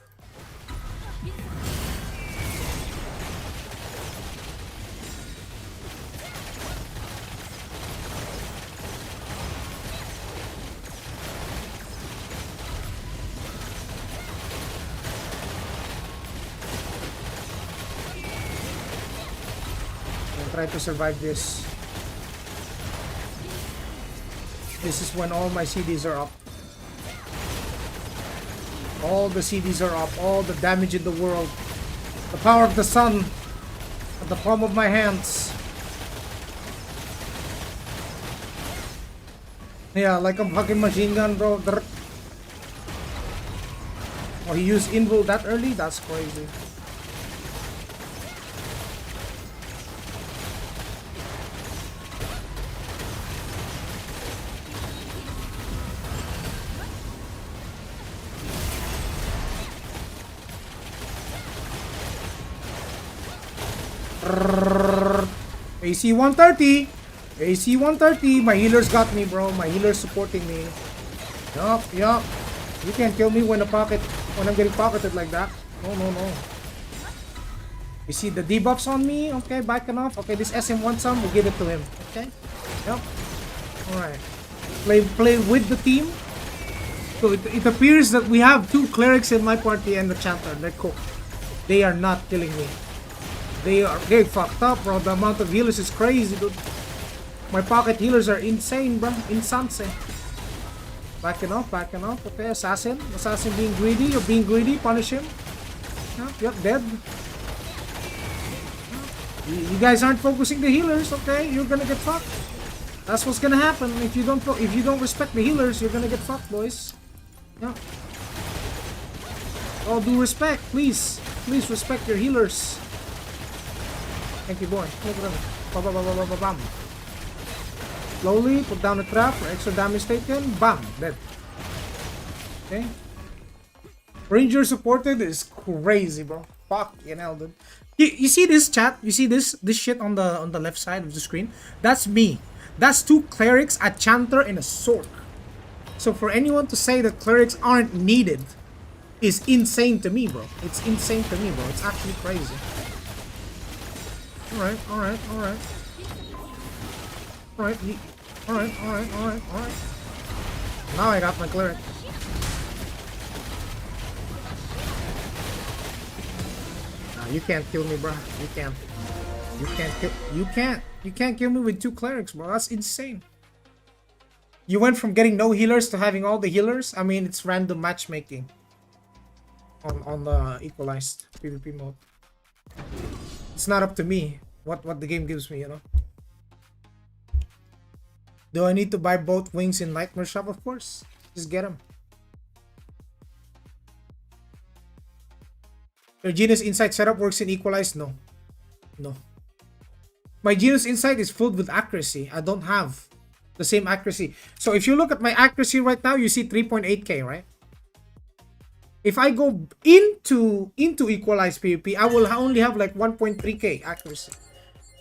And try to survive this. This is when all my CDs are up. All the CDs are up. All the damage in the world. The power of the sun at the palm of my hands. Yeah, like a fucking machine gun, bro. Oh, he used invul that early? That's crazy. AC 130. AC 130. My healer's got me, bro. My healer's supporting me. Yup, yup. You can't kill me when I'm getting pocketed like that. No, no, no. You see the debuffs on me? Okay, backing off. Okay, this SM wants some. We'll give it to him. Okay. Yup. Alright. Play with the team. So it appears that we have 2 clerics in my party and the chanter. They're cooked. They are not killing me. They fucked up, bro. The amount of healers is crazy, dude. My pocket healers are insane, bro. Insane. Backing off. Okay, assassin. Assassin being greedy. You're being greedy. Punish him. Yep, dead. You guys aren't focusing the healers, okay? You're gonna get fucked. That's what's gonna happen. If you don't respect the healers, you're gonna get fucked, boys. Yeah. All due respect, please. Please respect your healers. Thank you, boy. Look at them. Bam. Slowly put down the trap for extra damage taken. Bam. Dead. Okay. Ranger supported is crazy, bro. Fuck, hell, dude. You see this, chat? You see this shit on the left side of the screen? That's me. That's 2 clerics, a chanter, and a sorc. So for anyone to say that clerics aren't needed is insane to me, bro. It's insane to me, bro. It's actually crazy. Alright. Now I got my cleric. Nah, you can't kill me, bro. You can't. You can't kill me with 2 clerics, bro. That's insane. You went from getting no healers to having all the healers. I mean, it's random matchmaking on the equalized PvP mode. It's not up to me what the game gives me, you know. Do I need to buy both wings in Nightmare Shop? Of course. Just get them. Your Genius Insight setup works in equalized? No. No. My Genius Insight is filled with accuracy. I don't have the same accuracy. So if you look at my accuracy right now, you see 3.8k, right? If I go into equalized PvP, I will only have like 1.3k accuracy.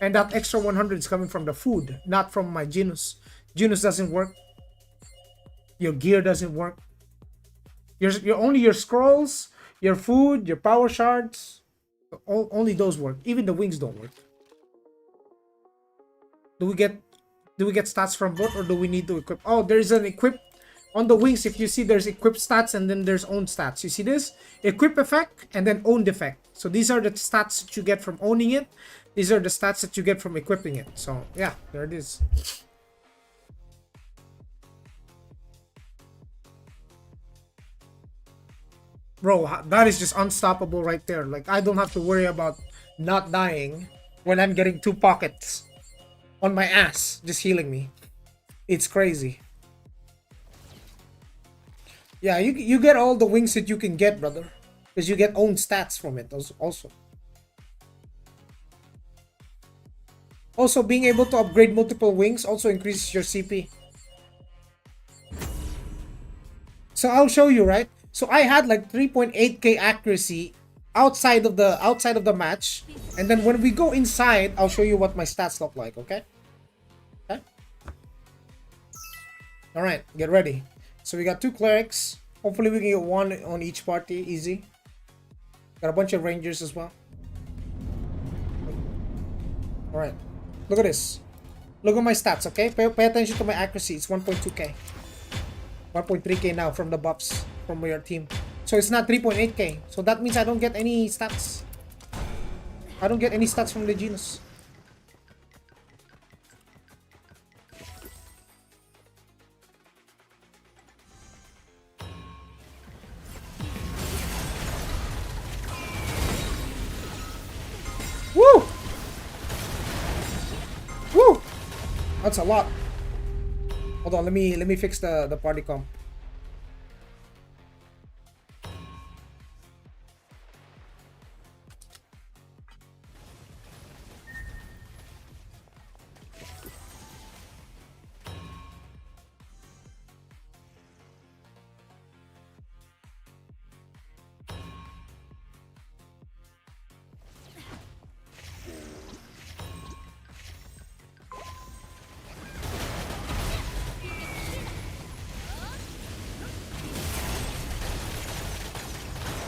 And that extra 100 is coming from the food, not from my Genius. Genius doesn't work. Your gear doesn't work. Only your scrolls, your food, your power shards, only those work. Even the wings don't work. Do we get stats from both, or do we need to equip? Oh, there's an equip on the wings. If you see, there's equip stats and then there's own stats. You see this? Equip effect and then owned effect. So these are the stats that you get from owning it. These are the stats that you get from equipping it. So yeah, there it is. Bro, that is just unstoppable right there. Like, I don't have to worry about not dying when I'm getting 2 pockets on my ass just healing me. It's crazy. Yeah, you get all the wings that you can get, brother, because you get own stats from it also. Also, being able to upgrade multiple wings also increases your CP. So I'll show you, right? So I had like 3.8k accuracy outside of the match, and then when we go inside, I'll show you what my stats look like. Okay. All right, get ready. So we got 2 clerics. Hopefully we can get 1 on each party, easy. Got a bunch of rangers as well. Alright. Look at this. Look at my stats, okay? Pay attention to my accuracy. It's 1.2k. 1.3k now from the buffs from your team. So it's not 3.8k. So that means I don't get any stats. I don't get any stats from Legionus. Woo! Woo! That's a lot. Hold on, let me fix the party comp.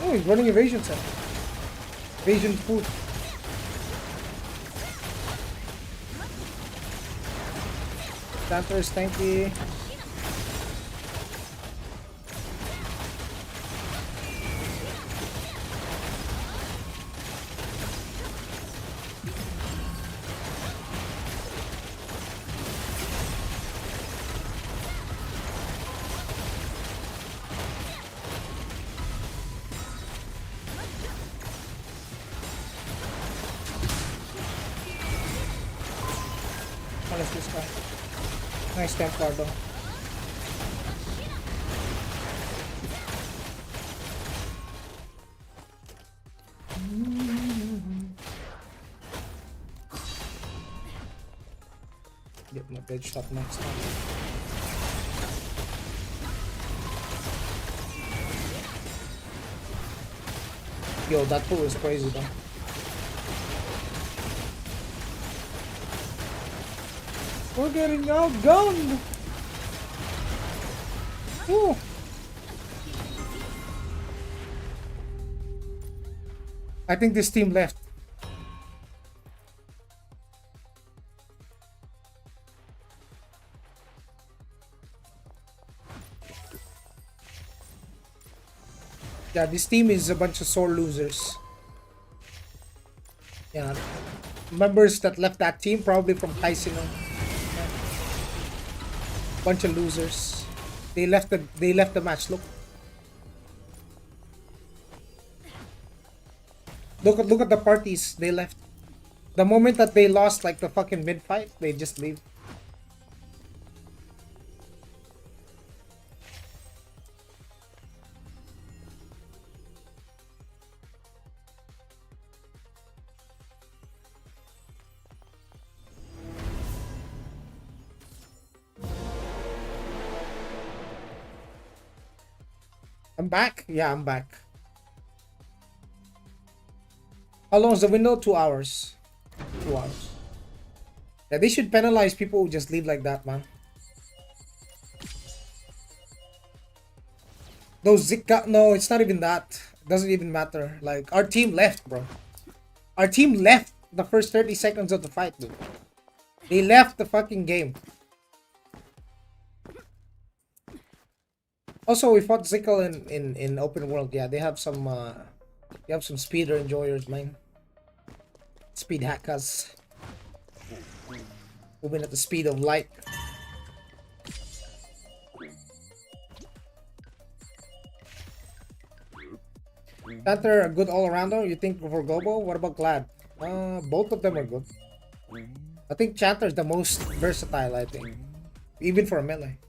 Oh, he's running evasion set. Evasion food. Dancer is tanky. Punish this guy. Nice Templar though. Get my bed shot next time. Yo, that pool is crazy though. We're getting outgunned! Ooh. I think this team left. Yeah, this team is a bunch of sore losers. Yeah. Members that left that team probably from Kaisino. Bunch of losers. They left the match. Look at the parties they left. The moment that they lost like the fucking mid fight, they just leave. I'm back? Yeah, I'm back. How long is the window? 2 hours. 2 hours. Yeah, they should penalize people who just leave like that, man. Those Zika, no, it's not even that. It doesn't even matter. Like, our team left, bro. Our team left the first 30 seconds of the fight, dude. They left the fucking game. Also, we fought Zickle in open world. Yeah, they have some speeder enjoyers, man. Speed hackers. Moving at the speed of light. Panther, a good all-arounder. You think for global? What about Glad? Both of them are good. I think Chanter is the most versatile, I think. Even for a melee.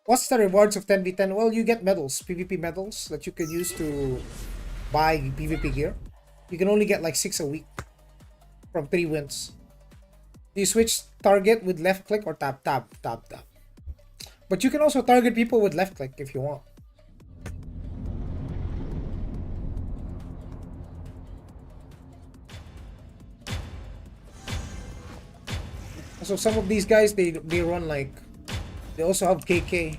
What's the rewards of 10v10? Well, you get medals, PvP medals that you can use to buy PvP gear. You can only get like 6 a week from 3 wins. You switch target with left click or tap. But you can also target people with left click if you want. So some of these guys, they run like, they also have KK.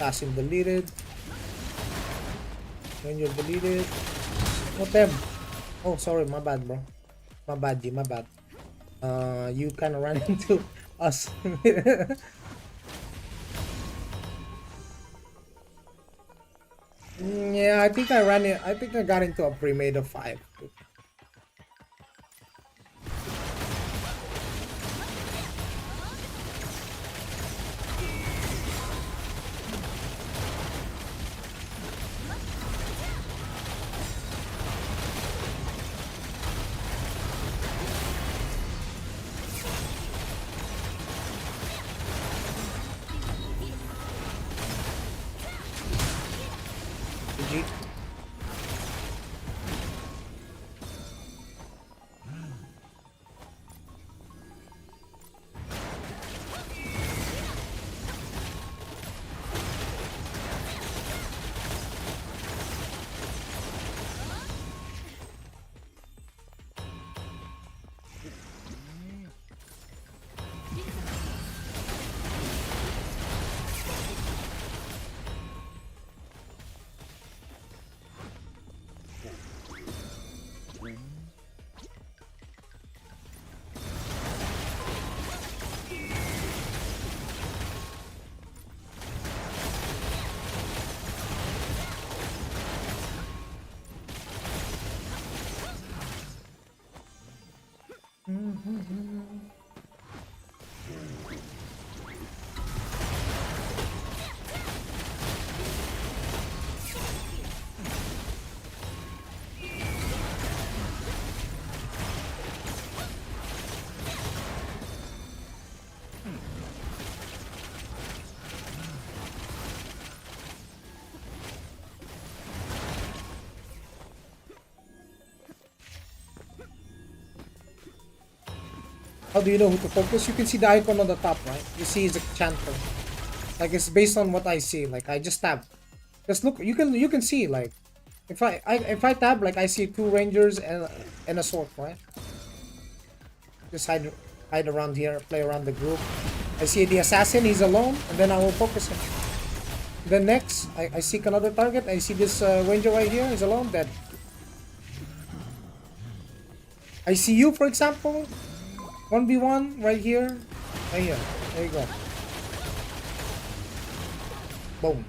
Passing deleted. When you're deleted. No them. Oh, sorry, my bad, bro. My bad, G, my bad. You kind of ran into us. Yeah, I think I ran it. I think I got into a pre-made of 5. GG. How do you know who to focus? You can see the icon on the top, right? You see it's a chanter. Like it's based on what I see. Like I just tab. Just look. You can see like if I tab like I see 2 rangers and a sword, right? Just hide around here, play around the group. I see the assassin. He's alone, and then I will focus him. Then next, I seek another target. I see this ranger right here. He's alone, dead. I see you, for example. 1v1 right here. Right here. There you go. Boom.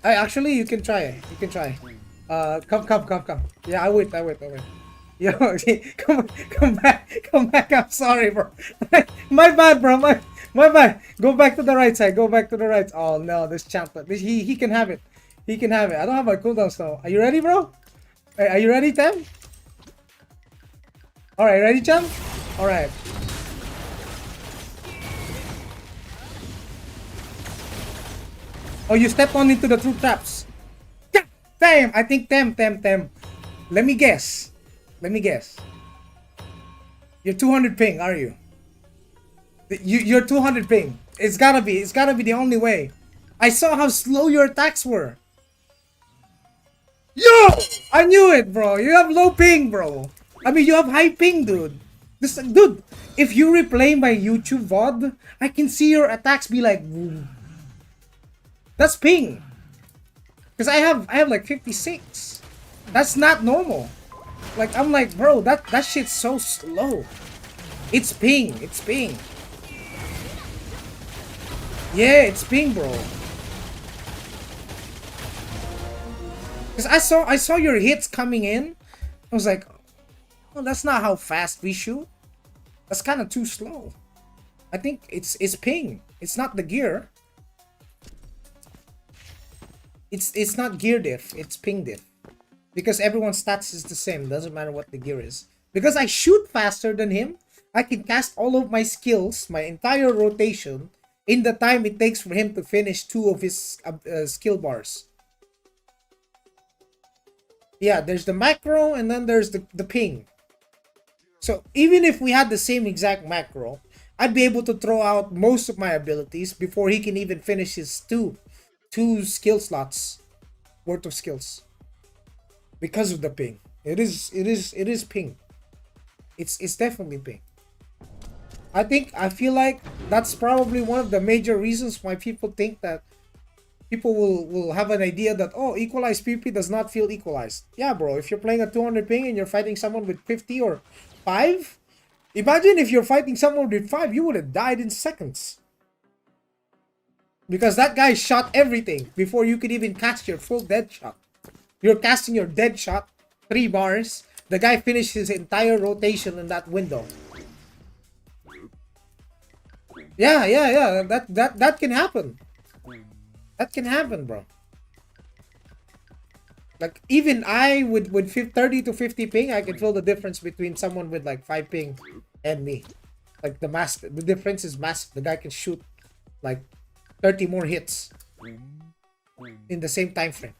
Actually, you can try. You can try. Come. Yeah, I wait. Yo, come back. I'm sorry, bro. My bad, bro. My bad. Go back to the right side. Go back to the right. Oh no, this champ. He can have it. He can have it. I don't have my cooldowns though. Are you ready, bro? Hey, are you ready, Tem? Alright, ready, champ? Alright. Oh, you stepped on into the true traps. Tem! I think Tem. Let me guess. You're 200 ping, are you? You're 200 ping. It's gotta be the only way. I saw how slow your attacks were. Yo! I knew it, bro. You have low ping, bro. I mean, you have high ping, dude. Dude, if you replay my YouTube VOD, I can see your attacks be like, boom. That's ping. Because I have like 56. That's not normal. Like, I'm like, bro, that shit's so slow. It's ping. Yeah, it's ping, bro. Because I saw your hits coming in. I was like, well, that's not how fast we shoot. That's kind of too slow. I think it's ping. It's not the gear. It's not gear diff. It's ping diff. Because everyone's stats is the same. Doesn't matter what the gear is. Because I shoot faster than him, I can cast all of my skills, my entire rotation, in the time it takes for him to finish 2 of his skill bars. Yeah, there's the macro and then there's the ping. So even if we had the same exact macro, I'd be able to throw out most of my abilities before he can even finish his two skill slots worth of skills. Because of the ping. It is ping. It's definitely ping. I feel like that's probably one of the major reasons why people think that people will have an idea that, oh, equalized PvP does not feel equalized. Yeah, bro, if you're playing at 200 ping and you're fighting someone with 50 or 5, imagine if you're fighting someone with 5, you would have died in seconds. Because that guy shot everything before you could even cast your full dead shot. You're casting your dead shot, 3 bars. The guy finished his entire rotation in that window. Yeah. That can happen. That can happen, bro. Like, even I with 30 to 50 ping, I can feel the difference between someone with like 5 ping and me. Like, the difference is massive. The guy can shoot like 30 more hits in the same time frame.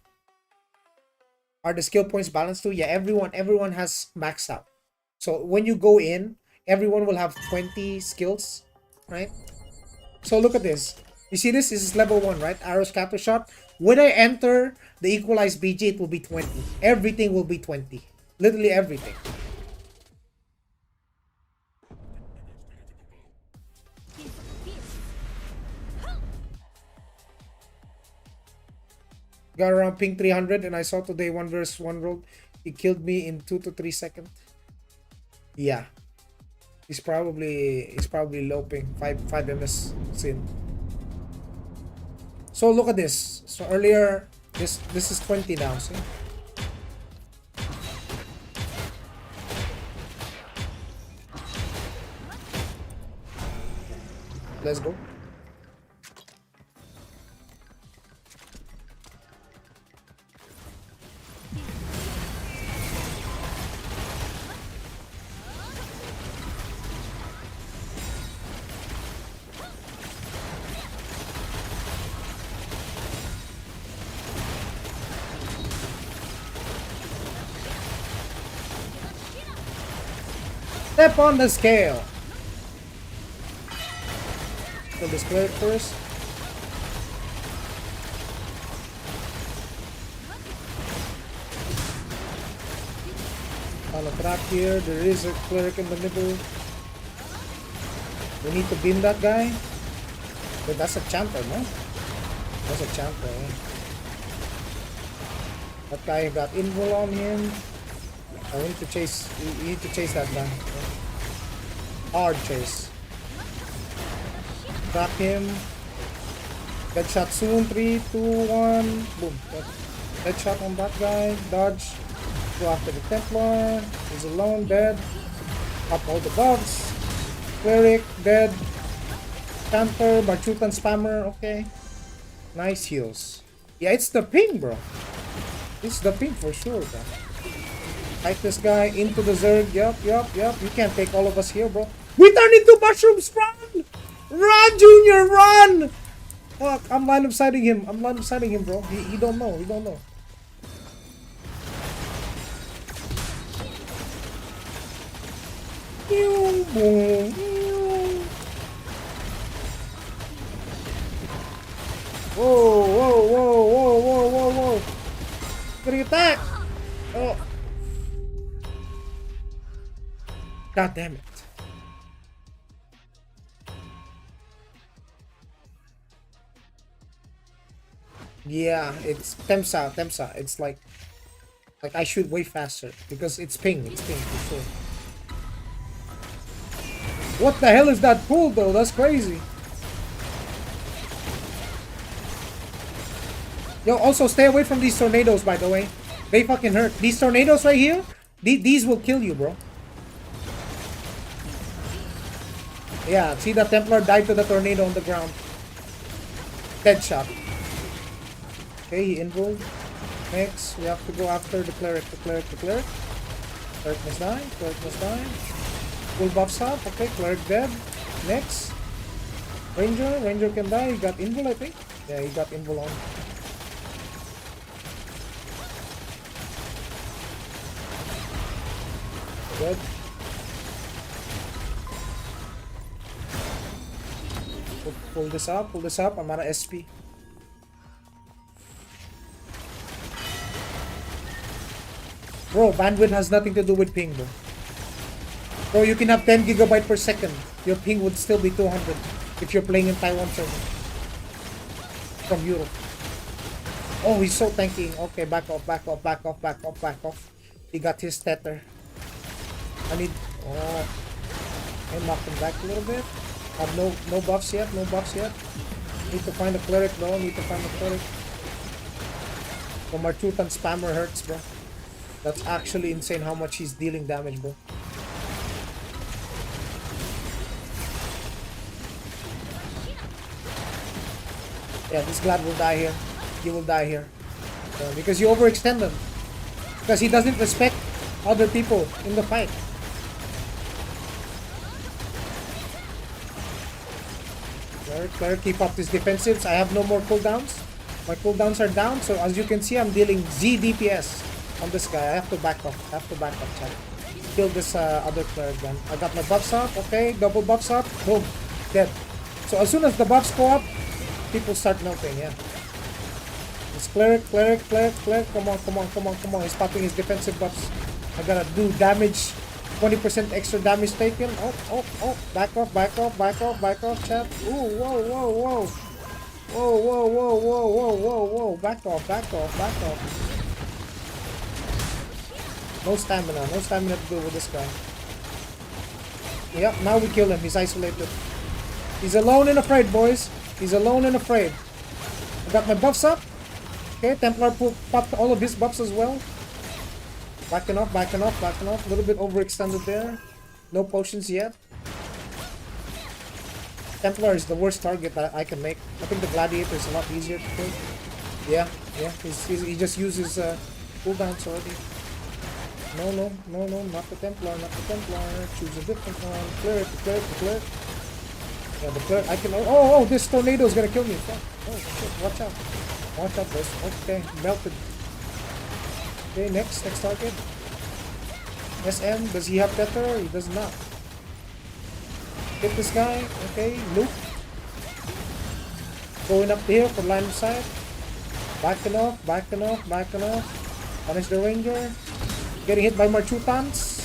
Are the skill points balanced too? Yeah, everyone has maxed out. So when you go in, everyone will have 20 skills, right? So look at this. You see this? This is level 1, right? Arrow scatter shot. When I enter the equalized BG, it will be 20. Everything will be 20. Literally everything. Got around ping 300 and I saw today 1 versus 1 rolled. He killed me in 2 to 3 seconds. Yeah. He's probably low ping. 5 MS sin. So look at this. So earlier, this is 20 now, see? Let's go. Step on the scale. So display it first. On a trap here, there is a cleric in the middle. We need to beam that guy. But that's a champer, no? That's a champer, eh? That guy got invul on him. I need to chase. You need to chase that guy. Hard chase. Trap him. Get shot soon. 3, 2, 1. Boom. Get shot on that guy. Dodge. Go after the Templar. He's alone. Dead. Pop all the buffs. Cleric. Dead. Camper. Barchutan spammer. Okay. Nice heals. Yeah, it's the ping, bro. It's the ping for sure, bro. Fight this guy into the Zerg. Yup. You can't take all of us here, bro. We turn into mushrooms. Run! Run, Junior, run! Fuck, I'm line of sighting him. Bro. He don't know. Whoa. Gonna attack! Oh. God damn it. Yeah, it's Temsa. It's like I shoot way faster because it's ping for sure. What the hell is that pool though? That's crazy. Yo, also stay away from these tornadoes, by the way. They fucking hurt. These tornadoes right here, these will kill you, bro. Yeah, see the Templar died to the tornado on the ground. Dead shot. Okay, he involved. Next, we have to go after the cleric. Cleric must die. Full buffs up. Okay, cleric dead. Next. Ranger can die. He got invul, I think. Yeah, he got invul on. Good. Pull this up. I'm out of SP. Bro, bandwidth has nothing to do with ping, bro. Bro, you can have 10 gigabyte per second. your ping would still be 200 if you're playing in Taiwan server from Europe. Oh, he's so tanky. Okay, back off, back off, back off, back off, back off. He got his tether. I need... Oh. And knock him back a little bit. Have no buffs yet, no buffs yet. Need to find a cleric, bro. Need to find a cleric. The Martutan spammer hurts, bro. That's actually insane how much he's dealing damage, bro. Yeah, this Glad will die here. He will die here. Because you overextend him. Because he doesn't respect other people in the fight. Cleric, keep up his defensives. I have no more cooldowns. My cooldowns are down. So as you can see, I'm dealing Z DPS on this guy. I have to back off. Chat. Kill this other cleric then. I got my buffs up. Okay, double buffs up. Boom. Dead. So as soon as the buffs go up, people start melting, yeah. This cleric. Come on. He's popping his defensive buffs. I gotta do damage. 20% extra damage taken. Oh. Back off, chat. Ooh, whoa. Whoa. Back off. No stamina to do with this guy. Yep, now we kill him. He's isolated. He's alone and afraid, boys. He's alone and afraid. I got my buffs up. Okay, Templar popped all of his buffs as well. Backing off. A little bit overextended there. No potions yet. Templar is the worst target that I can make. I think the Gladiator is a lot easier to kill. Yeah. He just uses cooldowns already. No, not the Templar. Choose a different one. Cleric. Yeah, the cleric, I can... Oh, this tornado is gonna kill me. Oh, shit, watch out, boys. Okay, melted. Okay, next target. SM, does he have tether? He does not. Hit this guy. Okay, loop. Going up here for line of sight. Backing off. Punish the ranger. Getting hit by Marchutans.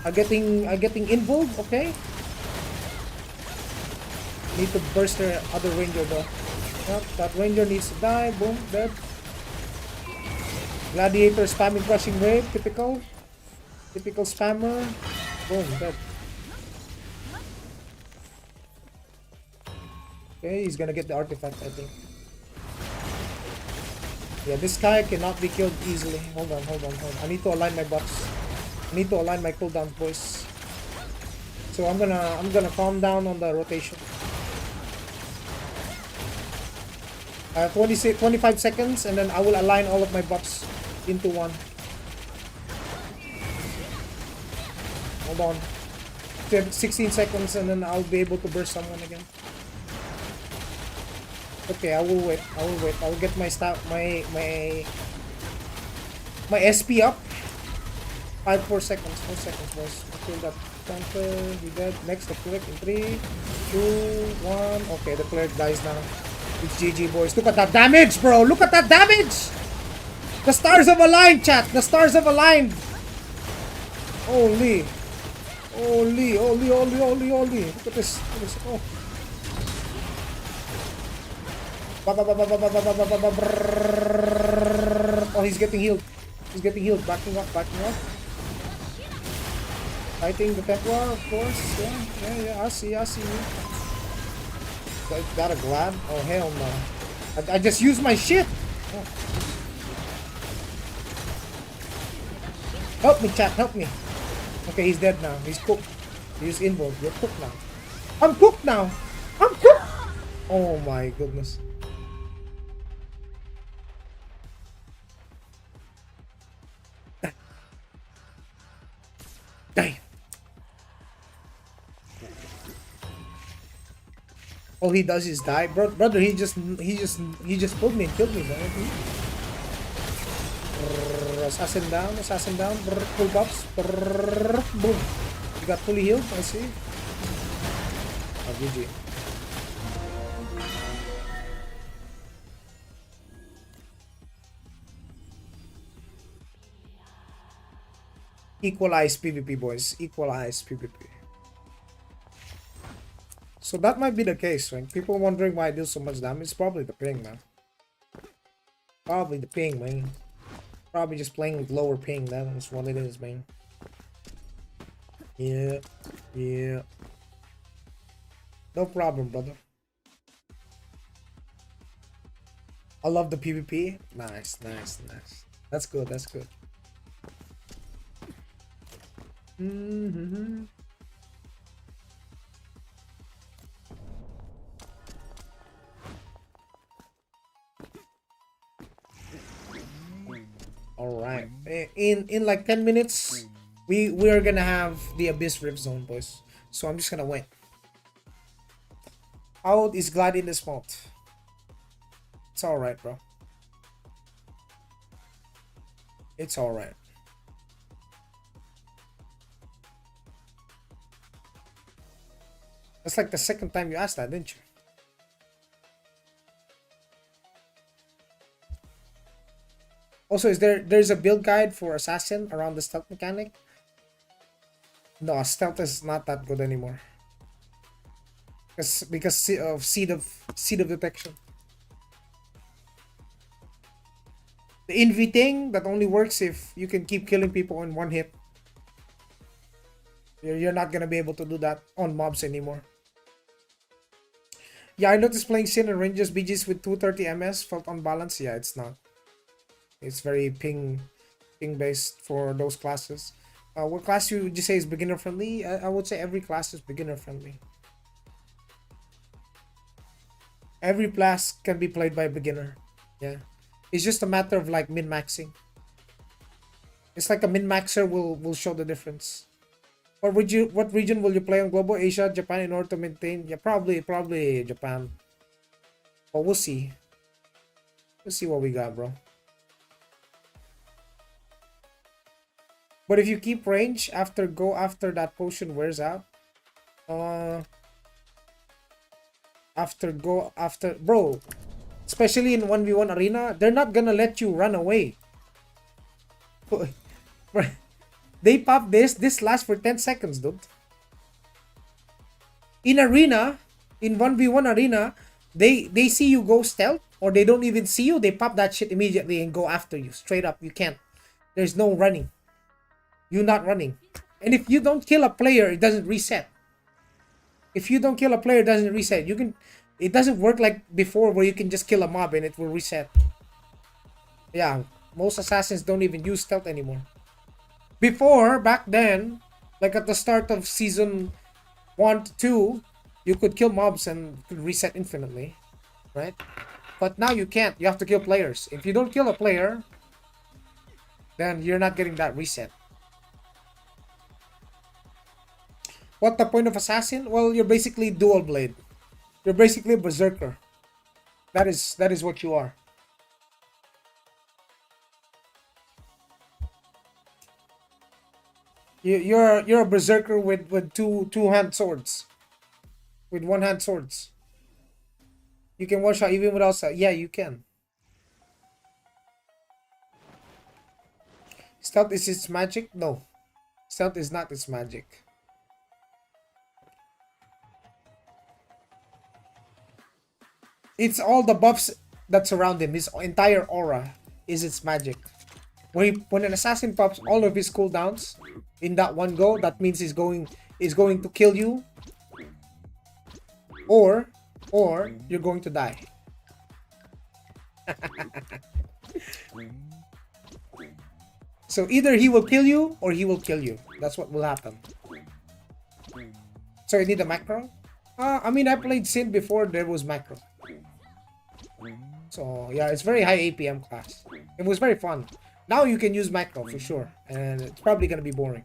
I'm getting involved, okay. Need to burst their other ranger though. Yep, that ranger needs to die. Boom, dead. Gladiator spamming crushing wave. Typical spammer. Boom, dead. Okay, he's gonna get the artifact, I think. Yeah, this guy cannot be killed easily. Hold on. I need to align my buffs. I need to align my cooldowns, boys. So I'm gonna calm down on the rotation. 25 seconds, and then I will align all of my buffs into one. Hold on. 16 seconds, and then I'll be able to burst someone again. Okay, I will wait. I will get my my SP up. 4 seconds, boys. Okay, that counter, he dead. Next, the cleric in 3, 2, 1. Okay, the cleric dies now. It's GG, boys. Look at that damage, bro. Look at that damage. The stars have aligned, chat. The stars have aligned. Holy. Look at this. Oh. Oh, he's getting healed. Backing up. Fighting the Templar, of course. Yeah. I see you. Got a Glad? Oh, hell no. I just used my shit. Oh. Help me, chat. Help me. Okay, he's dead now. He's cooked. He's involved. You're cooked now. I'm cooked now. Oh my goodness. Damn. All he does is die, brother. He just pulled me and killed me, man. Assassin down. Full buffs. Boom. You got fully healed. I see. Oh, GG. Equalize PvP, boys. Equalize PvP. So that might be the case, right? People wondering why I deal so much damage. It's probably the ping, man. Probably the ping, man. Probably just playing with lower ping. That's what it is, man. Yeah. Yeah. No problem, brother. I love the PvP. Nice, nice, nice. That's good, that's good. Mm-hmm. All right. In like 10 minutes, we are gonna have the Abyss Rift Zone, boys. So I'm just gonna wait. How old is Glad in this month? It's all right, bro. It's all right. That's like the second time you asked that, didn't you? Also, there's a build guide for Assassin around the stealth mechanic? No, stealth is not that good anymore. Because of seed of detection. The Envy thing that only works if you can keep killing people in one hit. You're not gonna be able to do that on mobs anymore. Yeah, I noticed playing Sin and Rangers BGs with 230 MS felt unbalanced. Yeah, it's not. It's very ping based for those classes. What class would you say is beginner friendly? I would say every class is beginner friendly. Every class can be played by a beginner. Yeah, it's just a matter of like min-maxing. It's like a min-maxer will show the difference. What region will you play on global? Asia, Japan, in order to maintain? Yeah, probably Japan. But we'll see. We'll see what we got, bro. But if you keep range after that potion wears out, bro, especially in 1v1 arena, they're not gonna let you run away. They pop this lasts for 10 seconds, dude. In arena, in 1v1 arena, they see you go stealth, or they don't even see you, they pop that shit immediately and go after you straight up. You can't. There's no running. You're not running. And if you don't kill a player, it doesn't reset. If you don't kill a player, it doesn't reset. It doesn't work like before where you can just kill a mob and it will reset. Yeah, most assassins don't even use stealth anymore. Before, back then, like at the start of season 1 to 2, you could kill mobs and could reset infinitely, right? But now you can't. You have to kill players. If you don't kill a player, then you're not getting that reset. What the point of assassin? Well, you're basically dual blade. You're basically a berserker. That is what you are. You're a berserker with two hand swords. With one hand swords. You can one shot even without. Yeah, you can. Stealth is its magic? No. Stealth is not its magic. It's all the buffs that surround him. His entire aura is its magic. When an assassin pops all of his cooldowns in that one go, that means he's going to kill you, or you're going to die. So either he will kill you or he will kill you. That's what will happen. So you need a macro? I mean, I played Sin before there was macro. So yeah, it's very high APM class. It was very fun. Now you can use macro for sure, and it's probably gonna be boring.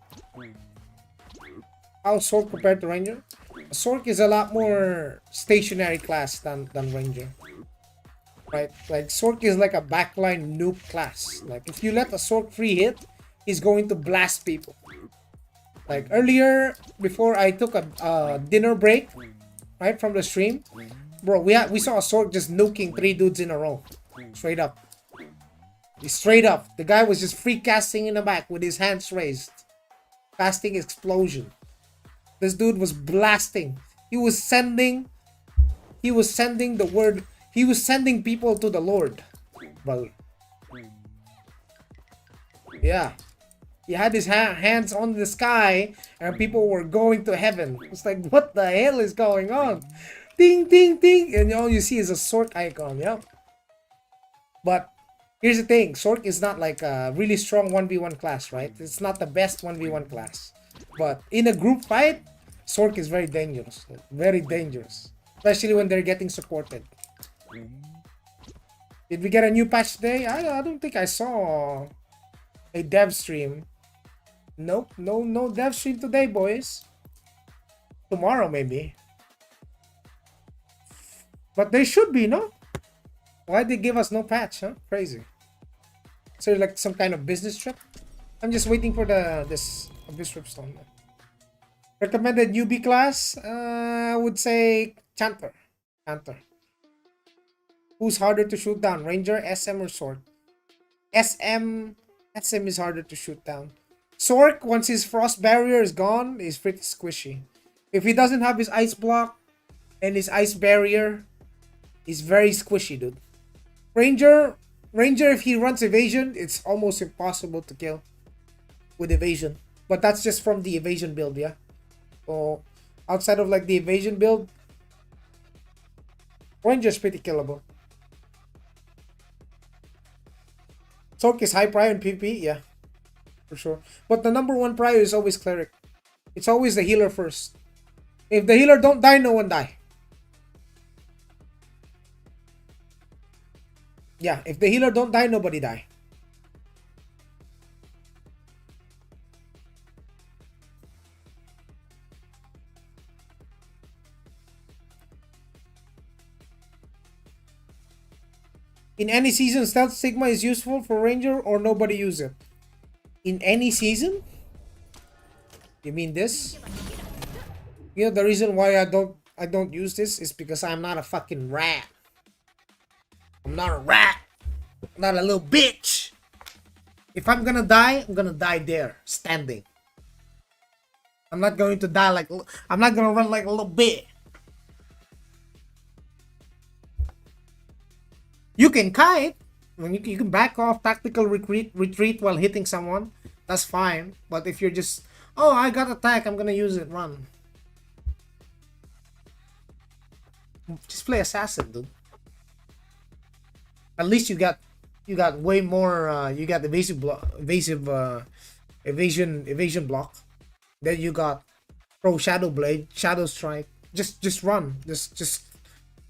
How Sork compared to Ranger? Sork is a lot more stationary class than Ranger. Right? Like Sork is like a backline nuke class. Like if you let a Sork free hit, he's going to blast people. Like earlier, before I took a dinner break, right from the stream, bro, we saw a Sork just nuking 3 dudes in a row, straight up. Straight up, the guy was just free casting in the back with his hands raised, casting explosion. This dude was blasting. He was sending the word. He was sending people to the Lord. Well, yeah. He had his hands on the sky and people were going to heaven. It's like, what the hell is going on? Ding, ding, ding. And all you see is a Sork icon. Yeah. But here's the thing. Sork is not like a really strong 1v1 class, right? It's not the best 1v1 class. But in a group fight, Sork is very dangerous. Very dangerous. Especially when they're getting supported. Did we get a new patch today? I don't think I saw a dev stream. Nope, no dev stream today, boys. Tomorrow maybe. But there should be, no? Why they give us no patch, huh? Crazy. So like some kind of business trip? I'm just waiting for this Abyss Ripstone. Recommended newbie class? I would say Chanter. Chanter. Who's harder to shoot down? Ranger, SM, or Sword? SM is harder to shoot down. Sork, once his frost barrier is gone, is pretty squishy. If he doesn't have his ice block and his ice barrier, he's very squishy, dude. Ranger, if he runs evasion, it's almost impossible to kill with evasion. But that's just from the evasion build, yeah. So outside of like the evasion build, Ranger's pretty killable. Sork is high prior in PvP, yeah, for sure. But the number one prior is always cleric. It's always the healer first. If the healer don't die, no one die. Yeah, if the healer don't die, nobody die. In any season, Stealth Sigma is useful for Ranger or nobody use it? In any season? You mean this? You know the reason why I don't use this is because I'm not a fucking rat. I'm not a rat. I'm not a little bitch. If I'm gonna die, I'm gonna die there, standing. I'm not going to die like I'm not gonna run like a little bit. You can kite. I mean, you can back off, tactical retreat while hitting someone. That's fine. But if you're just, oh, I got attack, I'm gonna use it, run. Just play assassin, dude. At least you got way more. You got evasive evasion block. Then you got pro shadow blade, shadow strike. Just run. Just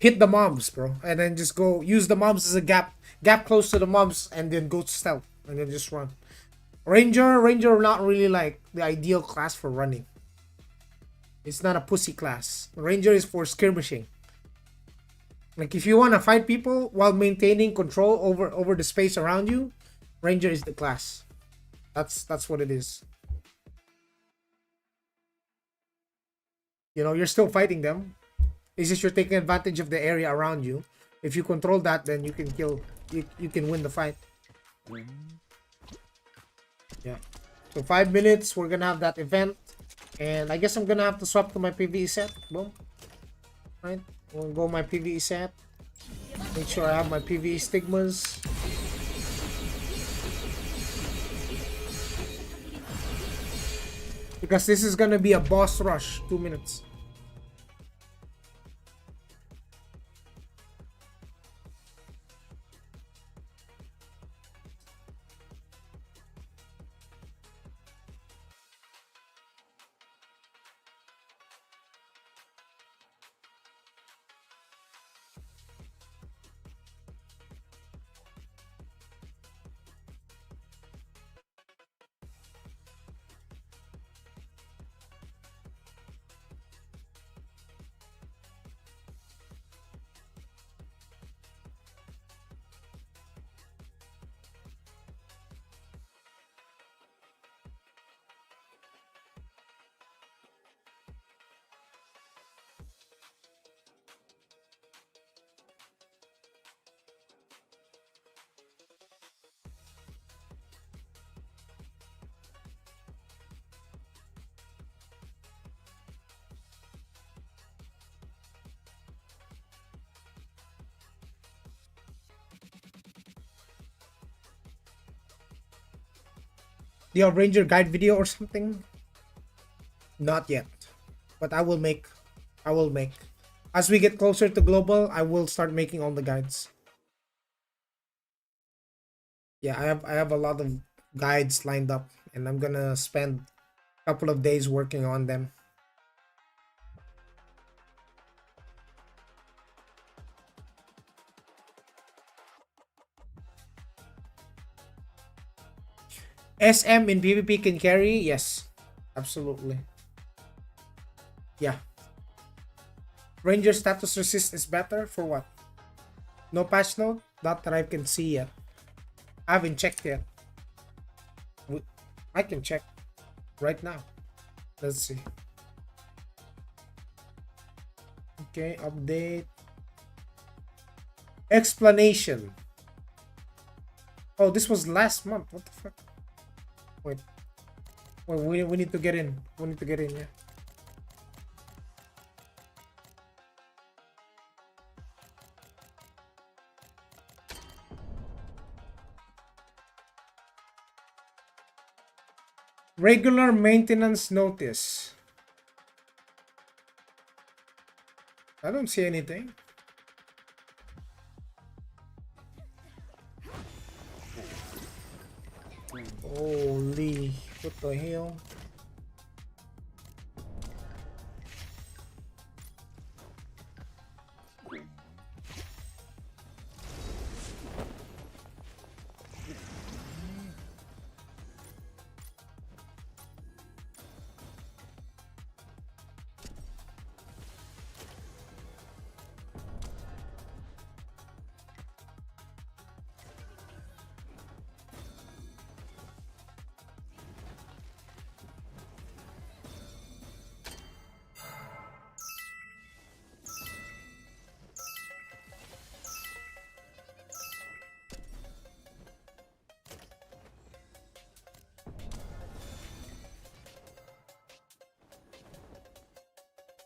hit the mobs, bro, and then just go use the mobs as a gap close to the mobs, and then go to stealth, and then just run. Ranger not really like the ideal class for running. It's not a pussy class. Ranger is for skirmishing. Like if you want to fight people while maintaining control over the space around you, Ranger is the class. That's what it is. You know, you're still fighting them. It's just you're taking advantage of the area around you. If you control that, then you can kill. You can win the fight. Yeah. So 5 minutes, we're gonna have that event, and I guess I'm gonna have to swap to my PvE set. Boom. Right. We'll go my PvE set. Make sure I have my PvE stigmas. Because this is gonna be a boss rush. 2 minutes. Do you have Ranger guide video or something? Not yet, but I will make. I will make. As we get closer to global, I will start making all the guides. Yeah, I have a lot of guides lined up, and I'm gonna spend a couple of days working on them. SM in PvP can carry? Yes, absolutely. Yeah. Ranger status resist is better for what? No patch note? Not that I can see yet. I haven't checked yet. I can check right now. Let's see. Okay, update. Explanation. Oh, this was last month. What the fuck? Wait. Wait, we need to get in. We need to get in, yeah. Regular maintenance notice. I don't see anything. Holy, what the hell?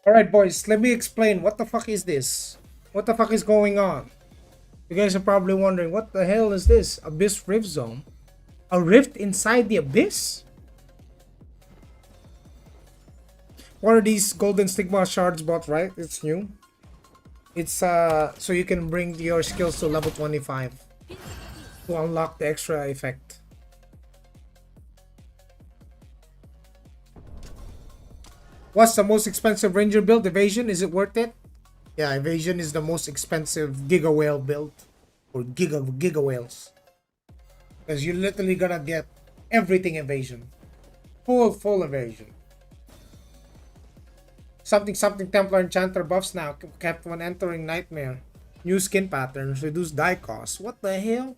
Alright, boys, let me explain. What the fuck is this? What the fuck is going on? You guys are probably wondering, what the hell is this? Abyss Rift Zone? A rift inside the abyss? What are these golden stigma shards bought, right? It's new. It's so you can bring your skills to level 25 to unlock the extra effect. What's the most expensive ranger build? Evasion? Is it worth it? Yeah, evasion is the most expensive giga whale build. Or giga whales. Because you're literally gonna get everything evasion. Full evasion. Something Templar Enchanter buffs now. Kept when entering Nightmare. New skin patterns. Reduce die cost. What the hell?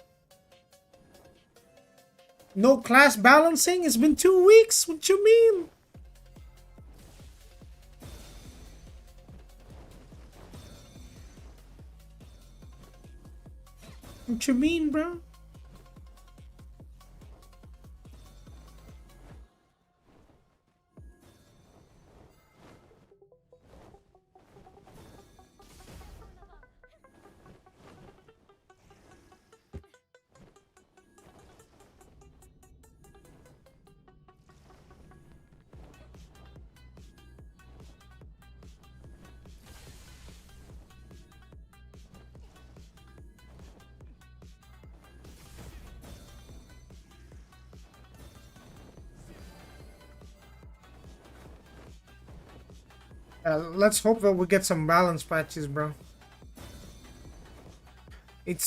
No class balancing? It's been 2 weeks? What you mean? What you mean, bro? Let's hope that we get some balance patches, bro. It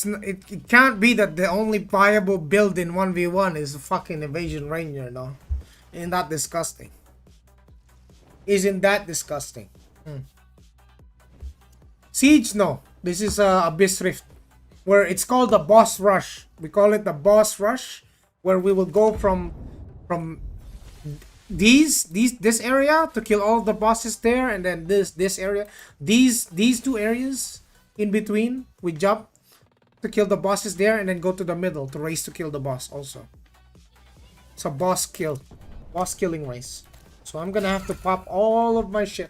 can't be that the only viable build in 1v1 is a fucking evasion ranger, though. Isn't that disgusting? Isn't that disgusting? Siege, no. This is Abyss Rift, where it's called the boss rush. We call it the boss rush, where we will go from this area to kill all the bosses there, and then this area, these two areas in between, we jump to kill the bosses there, and then go to the middle to race to kill the boss also. It's a boss killing race. So I'm gonna have to pop all of my shit.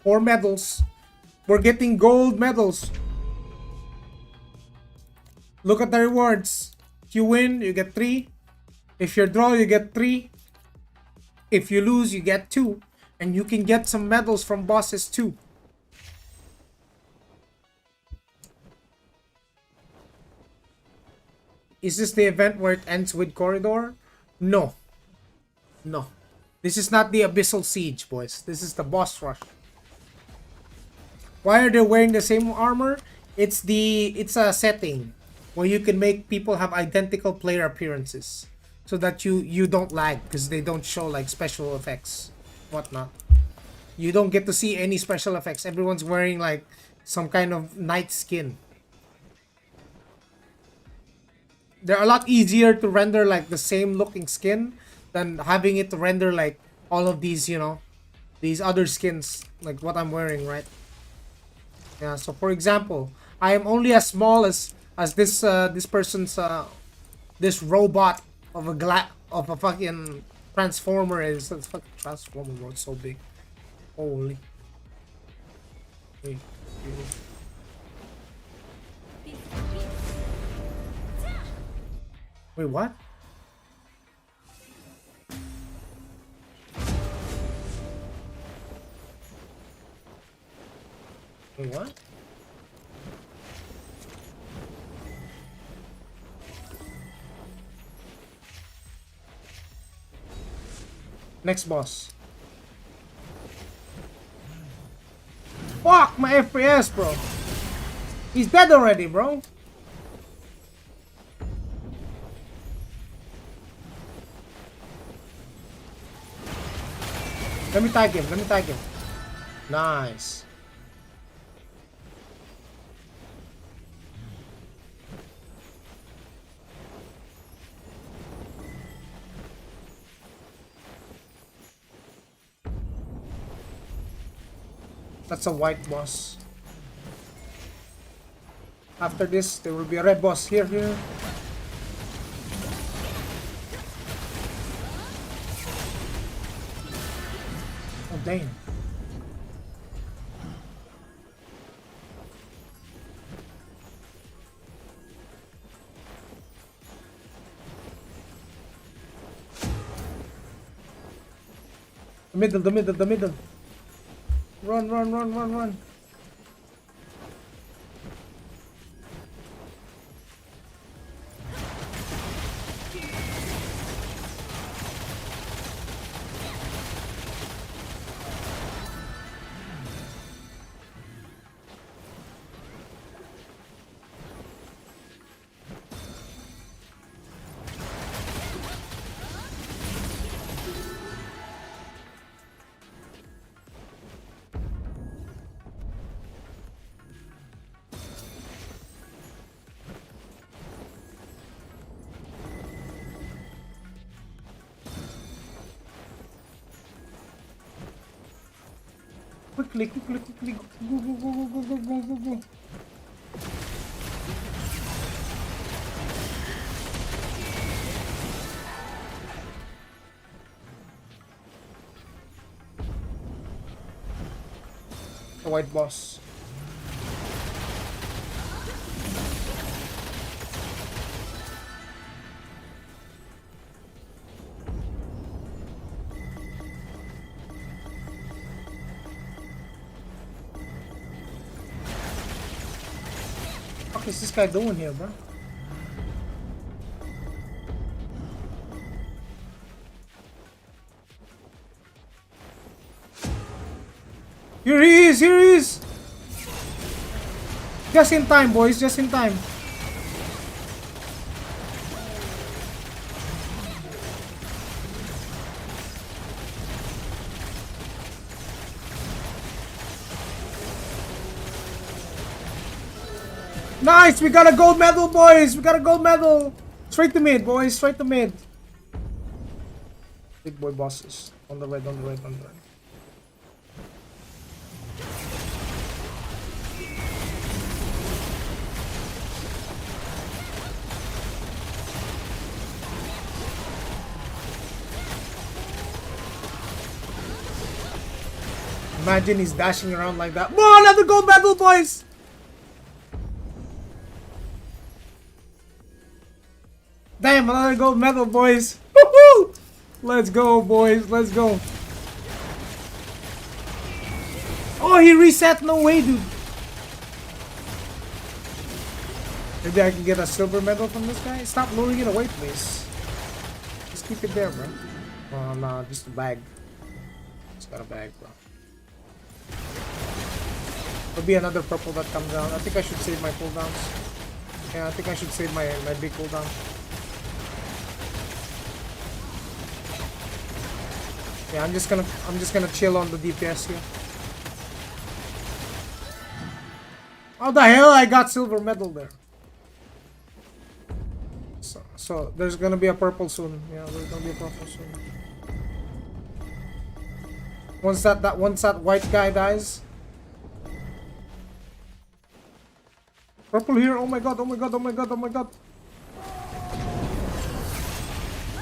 4 medals. We're getting gold medals. Look at the rewards. If you win, you get 3. If you draw, you get 3. If you lose, you get 2. And you can get some medals from bosses too. Is this the event where it ends with Corridor? No. No. This is not the Abyssal Siege, boys. This is the boss rush. Why are they wearing the same armor? It's a setting where you can make people have identical player appearances. So that you don't lag because they don't show like special effects. Whatnot. You don't get to see any special effects. Everyone's wearing like some kind of night skin. They're a lot easier to render like the same looking skin than having it to render like all of these, you know, these other skins like what I'm wearing, right? Yeah, so for example, I am only as small as this person's this robot of a fucking transformer is. This fucking transformer, bro, it's so big. Holy. Wait. Wait, what? Wait, what? Next boss. Fuck my FPS, bro. He's dead already, bro. Let me tag him. Let me tag him. Nice. That's a white boss. After this, there will be a red boss. Here. Oh, damn. The middle. Run. Quickly. Go. The white boss. What is this guy doing here, bro? Here he is! Just in time, boys, just in time. Nice! We got a gold medal, boys! We got a gold medal! Straight to mid, boys, straight to mid. Big boy bosses. On the right. Imagine he's dashing around like that. Whoa, another gold medal, boys! Damn, another gold medal, boys. Woohoo! Let's go, boys. Let's go. Oh, he reset. No way, dude. Maybe I can get a silver medal from this guy. Stop luring it away, please. Just keep it there, bro. Oh, no, just a bag. Just got a bag, bro. There'll be another purple that comes down. I think I should save my cooldowns. Yeah, I think I should save my big cooldown. Yeah, I'm just gonna chill on the DPS here. How the hell I got silver medal there? So there's gonna be a purple soon. Yeah, there's gonna be a purple soon. Once that white guy dies. Purple here, oh my god, oh my god, oh my god, oh my god.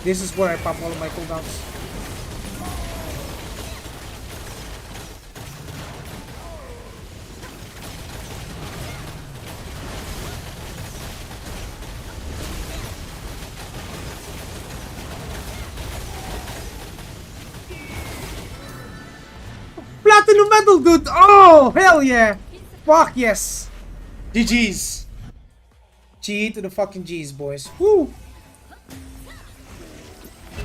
This is where I pop all of my cooldowns. Platinum medal, dude! Oh, hell yeah! Fuck yes! GG's. G to the fucking G's, boys. Woo!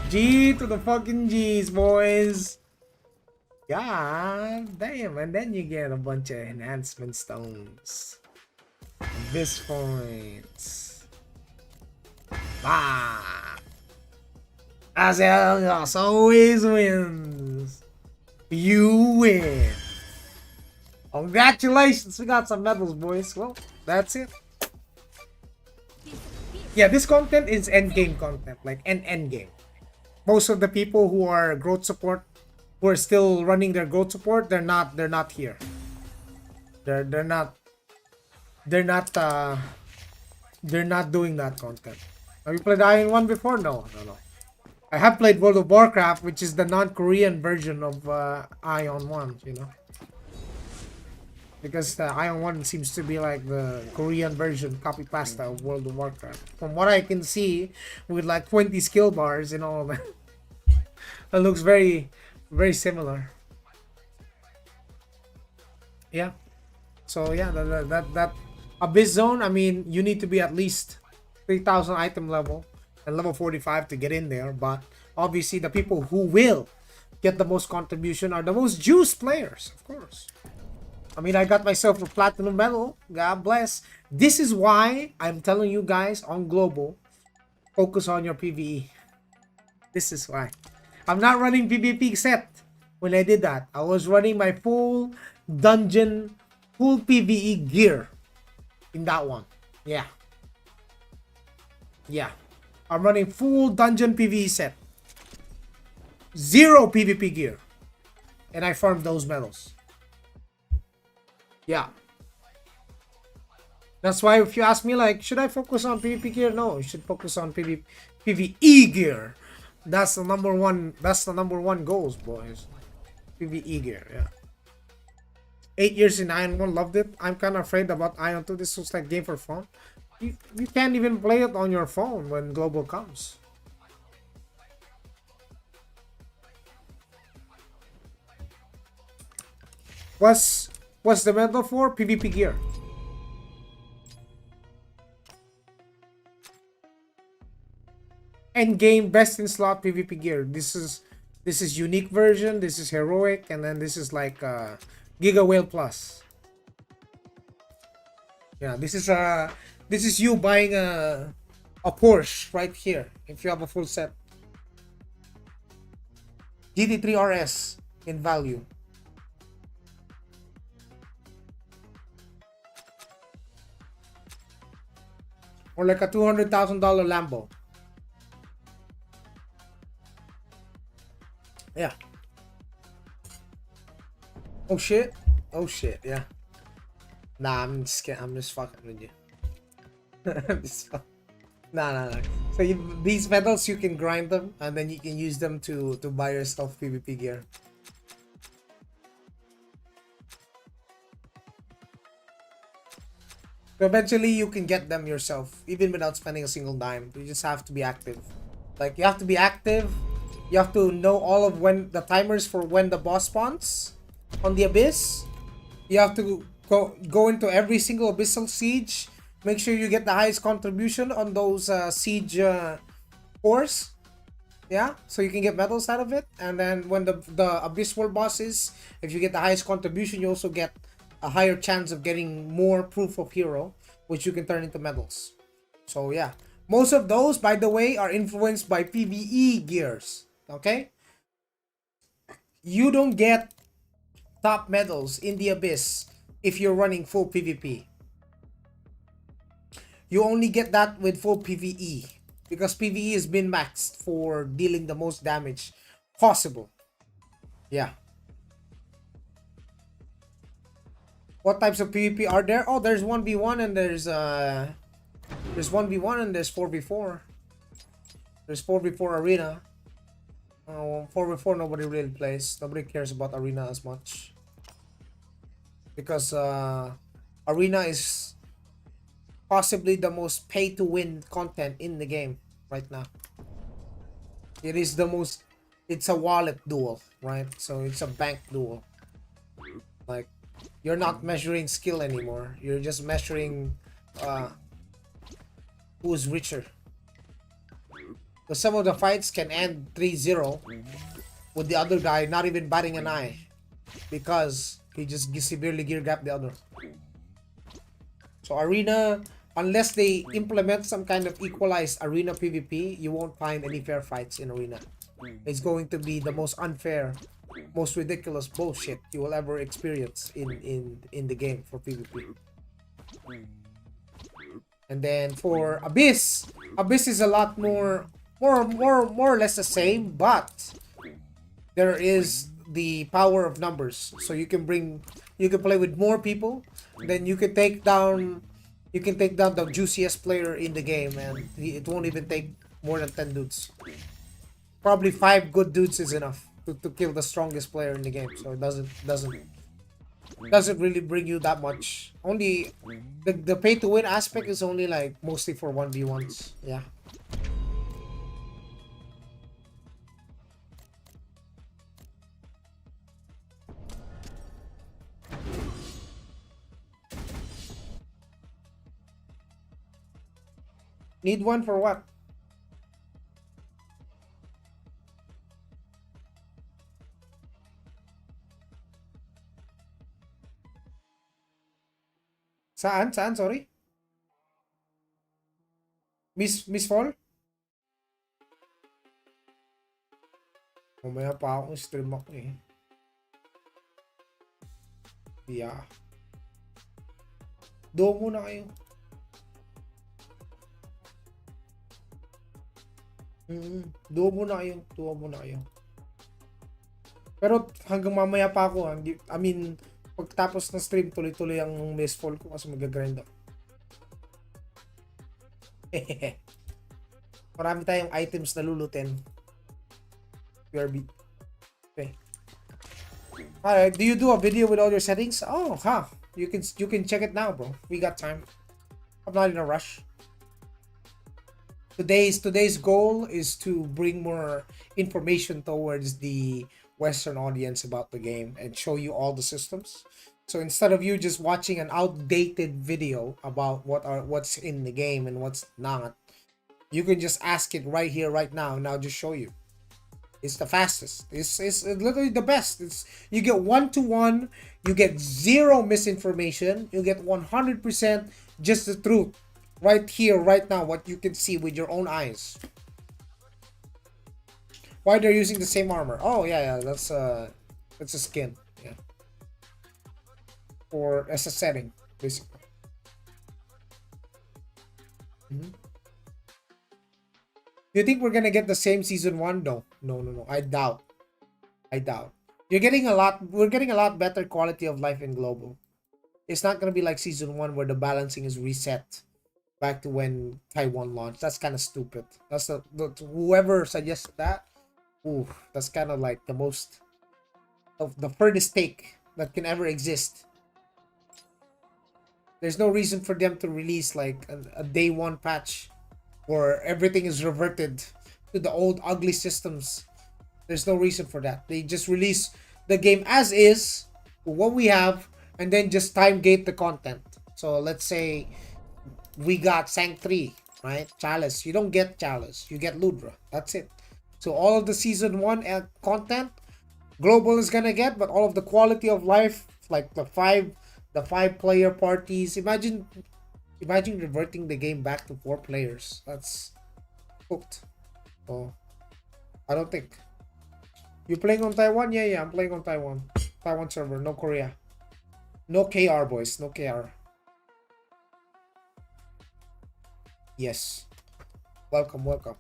G to the fucking G's, boys. God damn, and then you get a bunch of enhancement stones. This points. Ah! As Elias always wins. You win. Congratulations, we got some medals, boys. Well, that's it. Yeah, this content is endgame content, like endgame. Most of the people who are growth support, who are still running their growth support, they're not here. They're not doing that content. Have you played Aion 1 before? No. I have played World of Warcraft, which is the non-Korean version of Aion 1, you know. Because Aion 1 seems to be like the Korean version, copy pasta of World of Warcraft. From what I can see, with like 20 skill bars and all that. It looks very, very similar. Yeah. So yeah, that Abyss Zone, I mean, you need to be at least 3,000 item level and level 45 to get in there. But obviously the people who will get the most contribution are the most juiced players, of course. I mean, I got myself a platinum medal. God bless. This is why I'm telling you guys on Global, focus on your PvE. This is why. I'm not running PvP set when I did that. I was running my full dungeon, full PvE gear in that one. Yeah. Yeah. I'm running full dungeon PvE set. Zero PvP gear. And I farmed those medals. Yeah. That's why if you ask me like, should I focus on PvP gear? No, you should focus on PvE gear. That's the number one goals, boys. PvE gear, yeah. 8 years in Aion 1, loved it. I'm kind of afraid about Aion 2. This looks like game for fun. You can't even play it on your phone when Global comes. What's the medal for? PvP gear. Endgame best in slot PvP gear. This is unique version, this is heroic, and then this is like Giga Whale Plus. Yeah, this is you buying a Porsche right here if you have a full set. GT3 RS in value. Or like a $200,000 Lambo. Yeah. Oh shit. Oh shit, yeah. Nah, I'm just kidding. I'm just fucking with you. I'm just fucking. Nah. So these medals, you can grind them and then you can use them to buy yourself PvP gear. So eventually you can get them yourself, even without spending a single dime. You just have to be active. Like, you have to be active. You have to know all of when the timers for when the boss spawns on the abyss. You have to go into every single abyssal siege. Make sure you get the highest contribution on those siege cores. Yeah, so you can get medals out of it. And then when the abyss world bosses, if you get the highest contribution, you also get a higher chance of getting more proof of hero, which you can turn into medals. So yeah, most of those, by the way, are influenced by PvE gears. Okay, you don't get top medals in the abyss if you're running full PvP. You only get that with full PvE because PvE has been maxed for dealing the most damage possible. Yeah. What types of PvP are there? Oh, there's 1v1 and there's 1v1 and there's 4v4. There's 4v4 arena. 4v4 nobody really plays. Nobody cares about arena as much. Because arena is possibly the most pay to win content in the game right now. It is the most, it's a wallet duel, right? So it's a bank duel. Like, you're not measuring skill anymore. You're just measuring who's richer. Because some of the fights can end 3-0 with the other guy not even batting an eye because he just severely gear gapped the other. So arena, unless they implement some kind of equalized arena PvP, you won't find any fair fights in arena. It's going to be the most unfair, most ridiculous bullshit you will ever experience in the game for PvP. And then for Abyss, Abyss is a lot more or less the same, but there is the power of numbers. So you can play with more people, then you can take down the juiciest player in the game, and it won't even take more than 10 dudes. Probably 5 good dudes is enough to kill the strongest player in the game. So it doesn't really bring you that much. Only the pay to win aspect is only like mostly for 1v1s. Yeah. Need one for what? Saan? Saan? Sorry? Miss Fall? Mamaya pa akong stream ako eh. Yeah. Do muna kayo. Do muna kayo. Duo muna kayo. Pero hanggang mamaya pa ako. I mean, pagtapos ng stream, tuloy-tuloy ang miss fall ko kasi mag-grind ako. Marami tayong items na lulutin. PRB. Okay. Alright, do you do a video with all your settings? Oh, huh. You can check it now, bro. We got time. I'm not in a rush. Today's goal is to bring more information towards the Western audience about the game and show you all the systems. So instead of you just watching an outdated video about what's in the game and what's not, you can just ask it right here, right now, and I'll just show you. It's the fastest. It's literally the best. You get 1-to-1, you get 0 misinformation, you get 100% just the truth. Right here, right now, what you can see with your own eyes. Why they're using the same armor? Oh yeah, that's a skin, yeah, or as a setting, basically. Do you think we're gonna get the same season 1? No. I doubt. We're getting a lot better quality of life in global. It's not gonna be like season 1 where the balancing is reset back to when Taiwan launched. That's kind of stupid. That's whoever suggested that. Ooh, that's kind of like the most of the furthest take that can ever exist. There's no reason for them to release like a day one patch where everything is reverted to the old ugly systems. There's no reason for that. They just release the game as is, what we have, and then just time gate the content. So let's say we got Sank 3, right? Chalice. You don't get Chalice. You get Ludra. That's it. So all of the season 1 content, Global is gonna get, but all of the quality of life, like the five player parties. Imagine reverting the game back to 4 players. That's cooked. So I don't think. You playing on Taiwan? Yeah, I'm playing on Taiwan. Taiwan server, no Korea. No KR, boys. No KR. Yes. Welcome, welcome.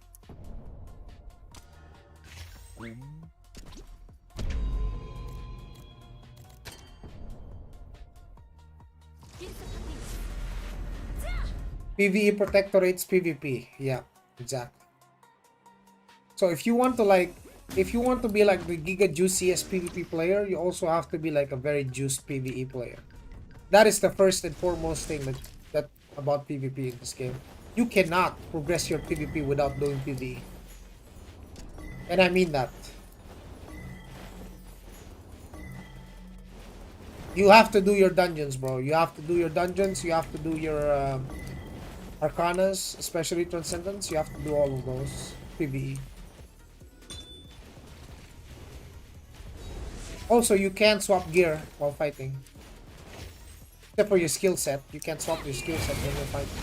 PvE protectorates PvP. Yeah, exactly. So if you want to be like the giga juiciest PvP player, you also have to be like a very juiced PvE player. That is the first and foremost thing that about PvP in this game. You cannot progress your PvP without doing PvE. And I mean that. You have to do your dungeons, bro. You have to do your dungeons. You have to do your Arcanas, especially Transcendence. You have to do all of those. PvE. Also, you can't swap gear while fighting. Except for your skill set. You can't swap your skill set when you're fighting.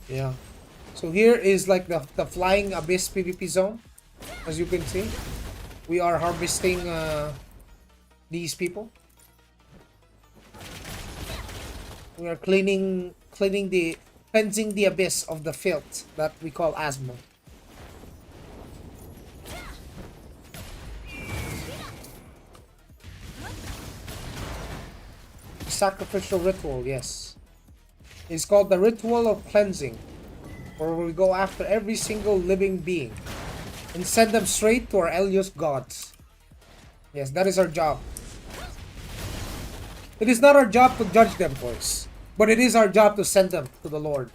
Yeah. So here is like the flying abyss PvP zone. As you can see. We are harvesting these people. We are cleansing the abyss of the filth that we call asthma. Sacrificial ritual, yes. It's called the ritual of cleansing, where we go after every single living being and send them straight to our Elios gods. Yes, that is our job. It is not our job to judge them, boys, but it is our job to send them to the Lord.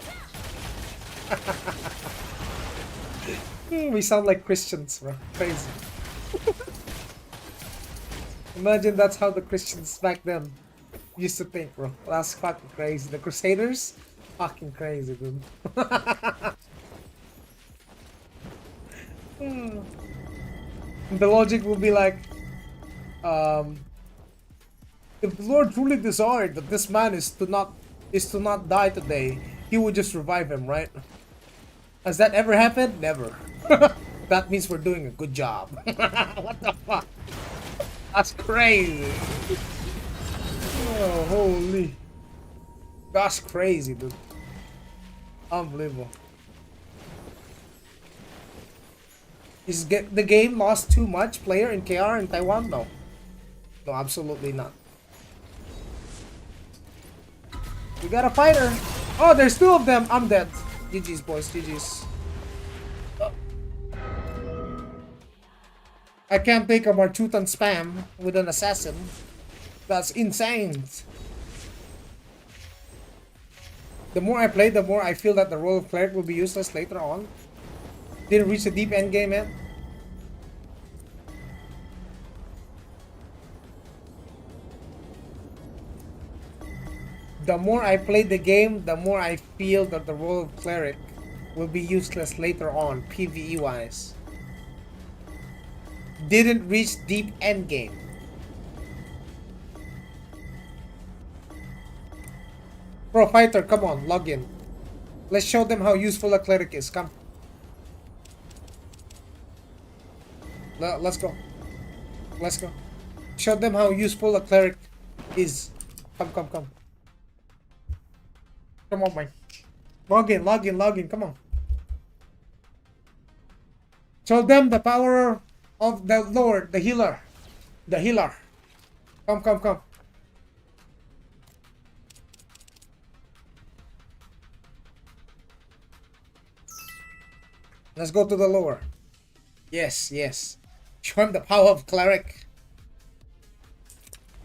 We sound like Christians, bro. Crazy. Imagine that's how the Christians back then used to think, bro. That's fucking crazy. The Crusaders? Fucking crazy, dude. The logic will be like, if the Lord truly desired that this man is to not die today, he would just revive him, right? Has that ever happened? Never. That means we're doing a good job. What the fuck? That's crazy. Oh, holy. That's crazy, dude. Unbelievable. Is the game lost too much player in KR in Taiwan? No. No, absolutely not. We got a fighter. Oh, there's 2 of them. I'm dead. GG's, boys. GG's. I can't take a Marchutan spam with an assassin. That's insane. The more I play, the more I feel that the role of cleric will be useless later on. Didn't reach the deep end game yet. The more I play the game, the more I feel that the role of cleric will be useless later on, PvE wise. Didn't reach deep end game. Pro fighter, come on, log in. Let's show them how useful a cleric is. Come. Let's go. Let's go. Show them how useful a cleric is. Come. Come on, man. Log in. Come on. Show them the power of the Lord, the healer. The healer. Come. Let's go to the lower. Yes. Show him the power of cleric.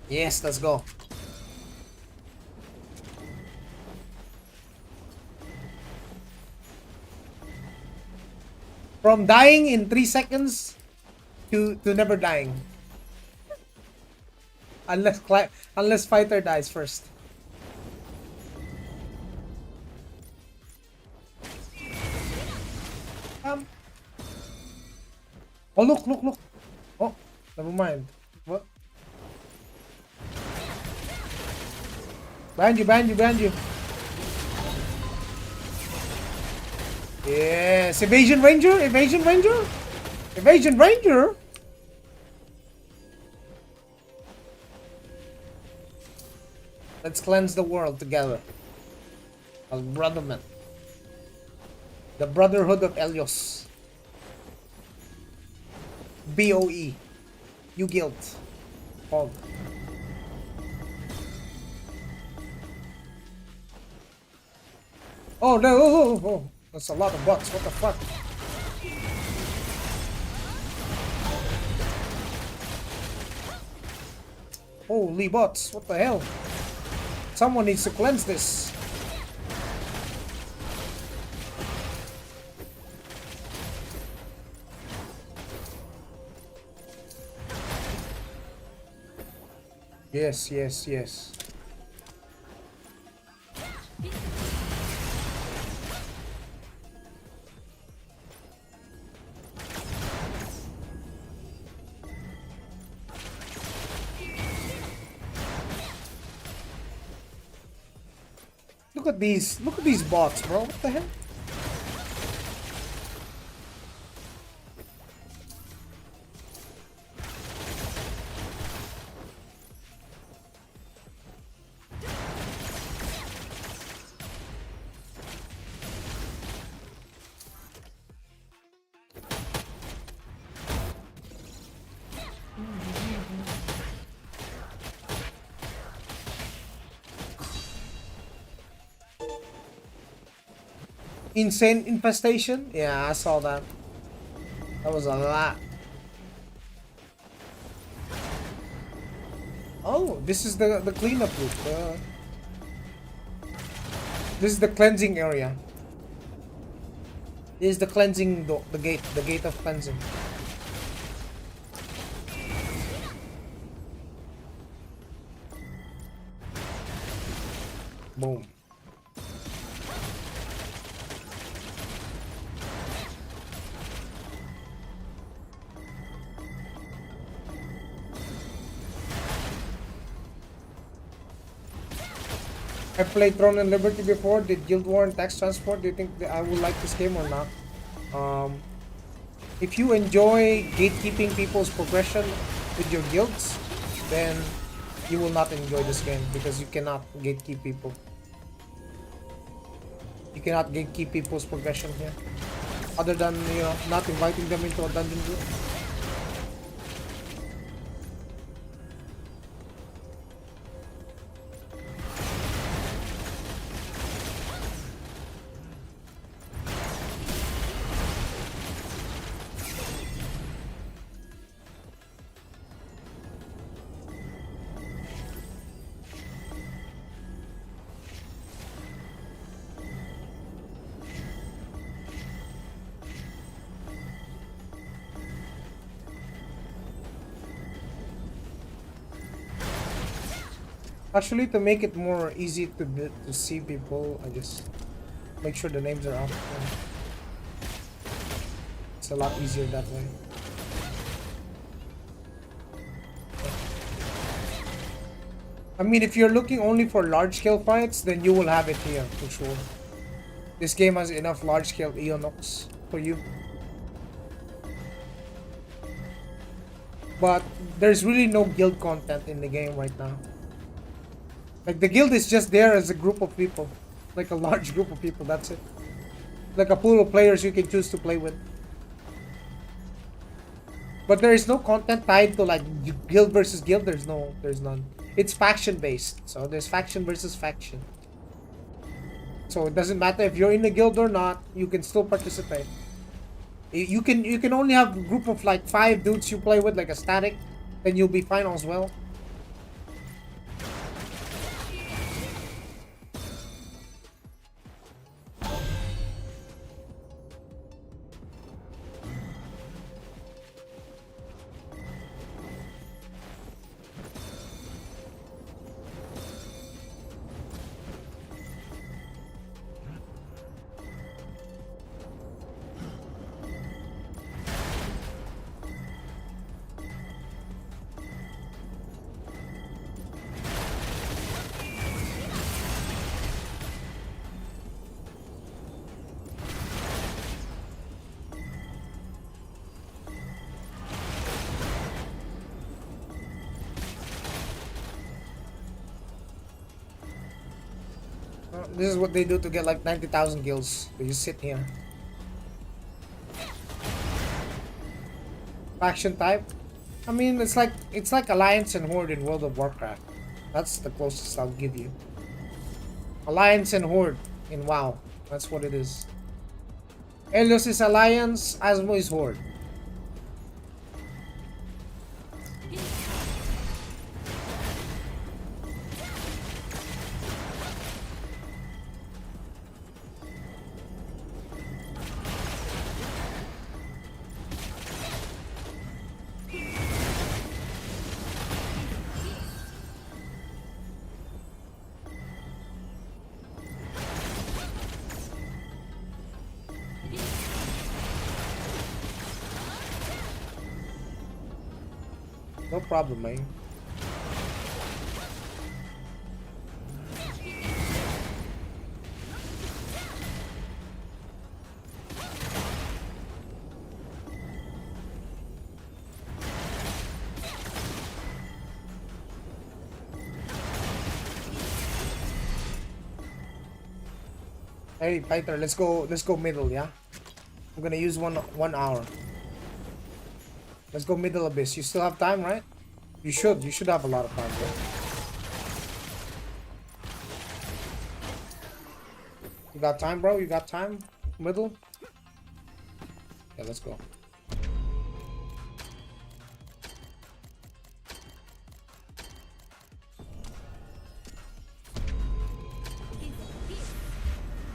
Yes, let's go. From dying in 3 seconds to never dying. Unless fighter dies first. Oh, look. Oh, never mind. What? Behind you. Yes, evasion ranger. Let's cleanse the world together. As brothermen. The Brotherhood of Elios. BOE. You guilt. Fog. Oh no! Oh. That's a lot of bots. What the fuck? Holy bots! What the hell? Someone needs to cleanse this. Yes. Look at these bots, bro. What the hell? Insane infestation? Yeah, I saw that. That was a lot. Oh, this is the cleanup route. This is the cleansing area. This is the cleansing the gate of cleansing. Boom. I played Throne and Liberty before. Did Guild War and Tax Transport? Do you think that I would like this game or not? If you enjoy gatekeeping people's progression with your guilds, then you will not enjoy this game because you cannot gatekeep people. You cannot gatekeep people's progression here, other than not inviting them into a dungeon group. Actually, to make it more easy to see people, I just make sure the names are up. It's a lot easier that way. I mean, if you're looking only for large-scale fights, then you will have it here for sure. This game has enough large-scale Aeonox for you. But there's really no guild content in the game right now. Like, the guild is just there as a group of people. Like a large group of people, that's it. Like a pool of players you can choose to play with. But there is no content tied to like guild versus guild. There's none. It's faction based. So there's faction versus faction. So it doesn't matter if you're in a guild or not, you can still participate. You can only have a group of like 5 dudes you play with, like a static, then you'll be fine as well. This is what they do to get like 90,000 kills. They just sit here. Faction type. I mean, it's like Alliance and Horde in World of Warcraft. That's the closest I'll give you. Alliance and Horde in WoW. That's what it is. Helios is Alliance, Asmo is Horde. No problem, man. Hey, fighter, let's go middle, yeah? I'm gonna use one hour. Let's go middle abyss. You still have time, right? You should have a lot of time, bro. You got time, bro? You got time? Middle? Yeah, let's go.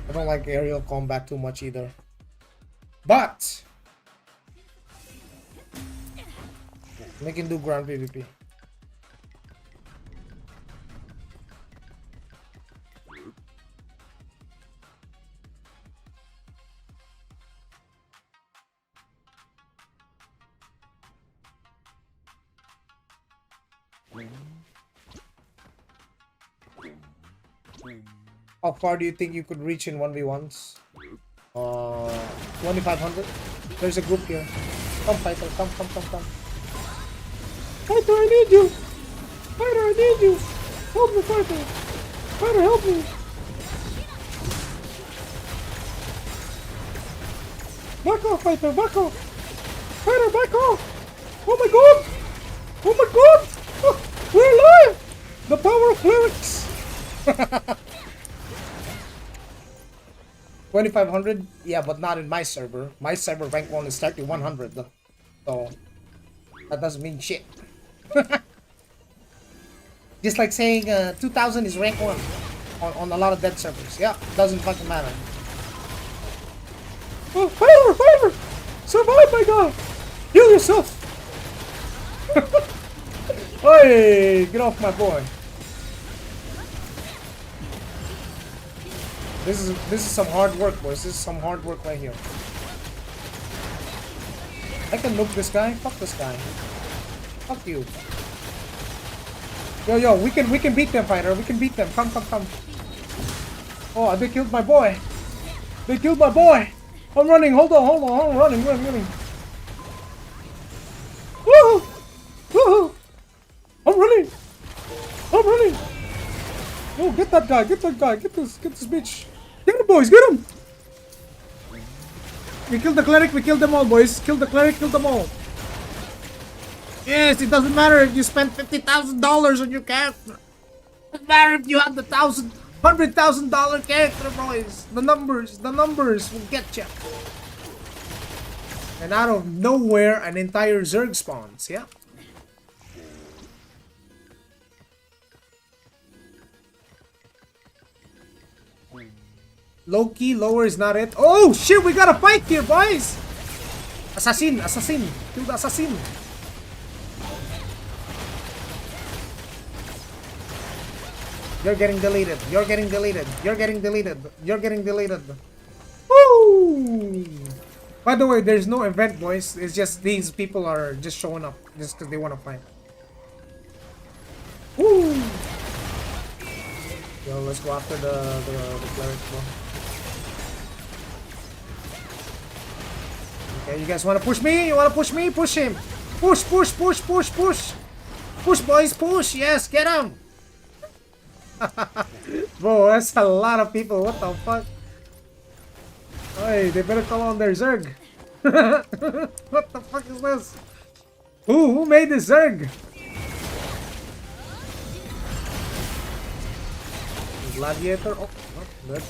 I don't like aerial combat too much either. But we can do ground PvP. How far do you think you could reach in 1v1s? 2500. There's a group here. Come, fighter. Come. Fighter, I need you! Fighter, I need you! Help me, fighter! Fighter, help me! Back off, fighter, back off! Fighter, back off! Oh my god! Oh my god! Oh, we're alive! The power of clerics! 2500? Yeah, but not in my server. My server rank 1 is 3100 though. So, that doesn't mean shit. Just like saying 2000 is rank 1 on a lot of dead servers. Yeah, doesn't fucking matter. Oh, fighter! Survive, my god! Heal yourself! Hey, get off my boy. This is some hard work, boys. This is some hard work right here. I can nuke this guy. Fuck this guy. Fuck you. Yo, we can beat them, fighter. We can beat them. Come. Oh, they killed my boy. They killed my boy. I'm running. Hold on. Running. Woohoo! I'm running. Oh, get that guy. Get this bitch. Get him, boys. Get him. We killed the cleric. We killed them all, boys. Kill the cleric. Kill them all. Yes, it doesn't matter if you spent $50,000 on your character. It doesn't matter if you have the $100,000 character, boys. The numbers will get you. And out of nowhere, an entire Zerg spawns. Yeah. Low key, lower is not it. Oh shit, we got a fight here, boys! Assassin, assassin, kill the assassin. You're getting deleted. You're getting deleted. You're getting deleted. You're getting deleted. Woo! By the way, there's no event, boys. It's just these people are just showing up just because they want to fight. Woo! Yo, let's go after the cleric, bro. Okay, you guys want to push me? You want to push me? Push him. Push, push, push, push, push. Push, boys, push. Yes, get him. Bro, that's a lot of people. What the fuck? Hey, they better call on their Zerg. What the fuck is this? Who made this Zerg? Gladiator? Oh, good.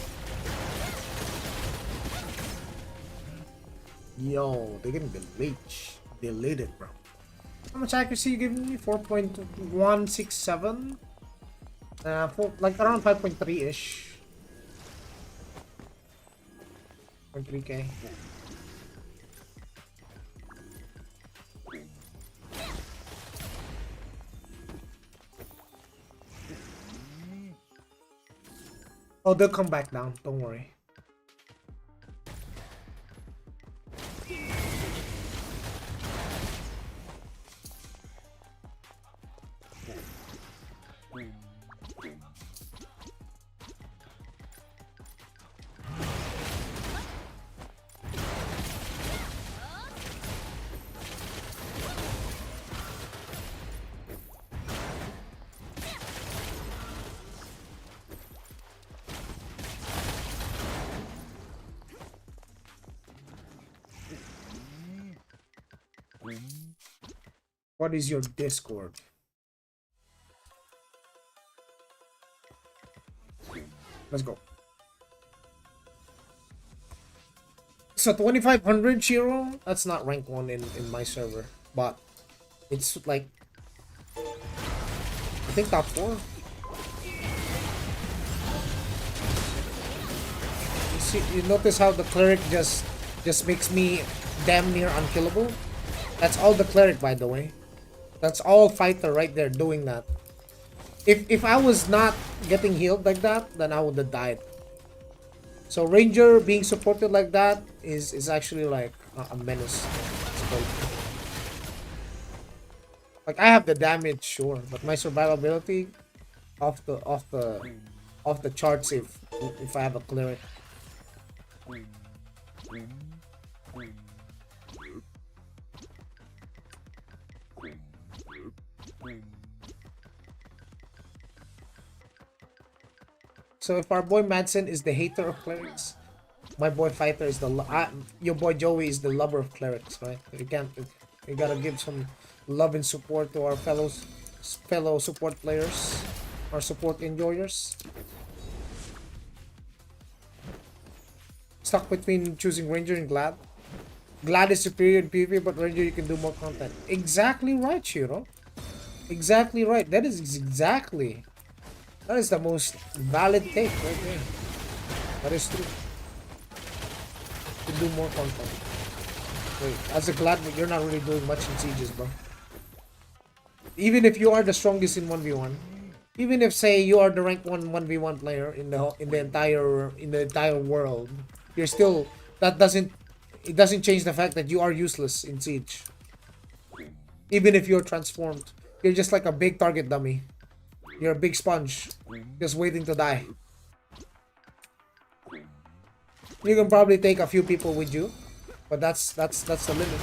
Yo, they're getting deleted, bro. How much accuracy you giving me? 4.167? Like around 5.3-ish. 0.3k. Oh, they'll come back down. Don't worry. What is your Discord? Let's go. So 2500 Shiro, that's not rank 1 in my server, but it's like I think top 4. You see, you notice how the cleric just makes me damn near unkillable? That's all the cleric, by the way. That's all fighter right there doing that. If I was not getting healed like that, then I would have died. So ranger being supported like that is actually like a menace. Like I have the damage, sure, but my survivability off the charts if I have a cleric. So if our boy Madsen is the hater of clerics, my boy Fighter is your boy Joey is the lover of clerics, right? You gotta give some love and support to our fellow support players, our support enjoyers. Stuck between choosing Ranger and Glad. Glad is superior in PvP, but Ranger you can do more content. Exactly right, Shiro. Exactly right. That is the most valid take right there. That is true. You do more content. Wait, as a Glad, you're not really doing much in sieges, bro. Even if you are the strongest in 1v1, even if say you are the rank 1v1 player in the entire world, you're still it doesn't change the fact that you are useless in siege. Even if you're transformed, you're just like a big target dummy. You're a big sponge, just waiting to die. You can probably take a few people with you, but that's the limit.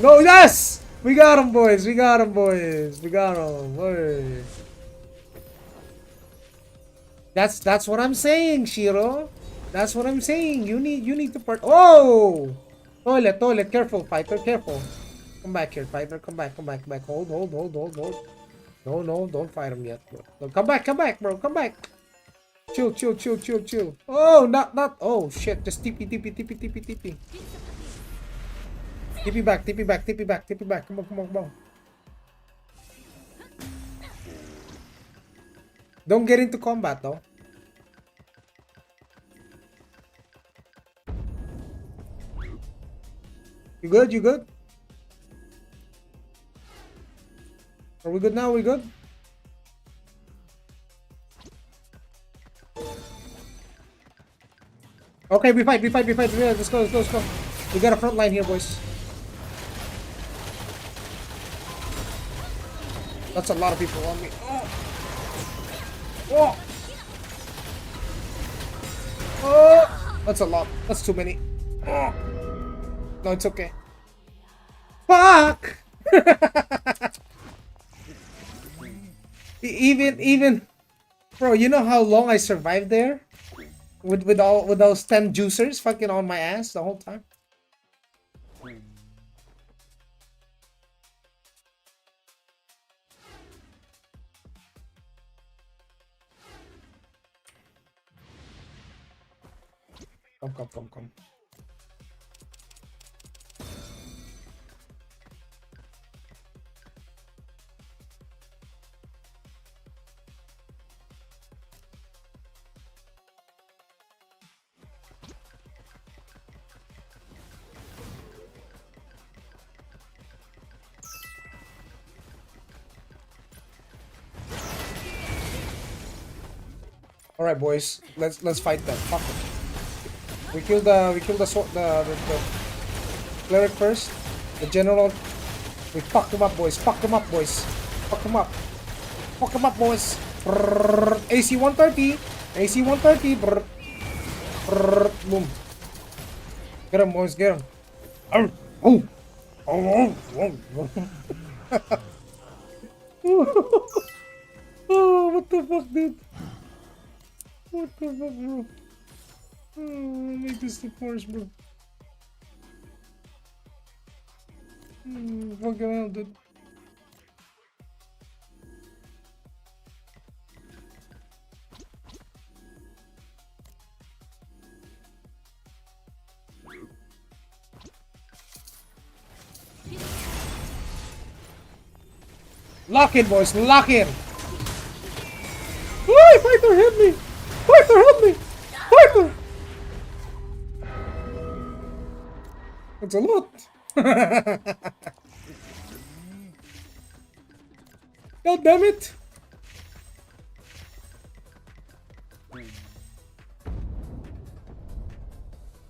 No, yes! We got him, boys. We got him, boys. We got him, boys. That's what I'm saying, Shiro. That's what I'm saying. You need to part. Oh! Toilet. Careful, Fighter. Careful. Come back here, Fighter. Come back. Hold. No, no, don't fight him yet, bro. No, come back, bro. Come back. Chill, chill, chill, chill, chill. Oh, not. Oh, shit. Just TP, TP, TP, TP, TP. TP back, TP back, TP back, TP back. Come on, come on, come on. Don't get into combat, though. You good? You good? Are we good now? We good? Okay, we fight. Let's go, let's go, let's go. We got a front line here, boys. That's a lot of people on me. Oh! Oh! Oh! That's a lot. That's too many. Oh! No, it's okay. Fuck! even bro, you know how long I survived there with those 10 juicers fucking on my ass the whole time. Come. All right, boys, let's fight them. Fuck them. We kill the sword, the cleric first. The general. We fuck them up, boys. Fuck them up, boys. Fuck them up. Fuck them up, boys. Brrr. AC 130. AC 130. Brrr. Brrr. Boom. Get him, boys. Get him. Oh. Oh. Oh. Oh. Oh. What the fuck, dude? What the fuck, bro? Oh, make this the force, bro. Fucking hell, dude. Lock in, boys. Lock in. Why? Fighter, help me. Fighter, help me. Fighter. That's a lot. God damn it.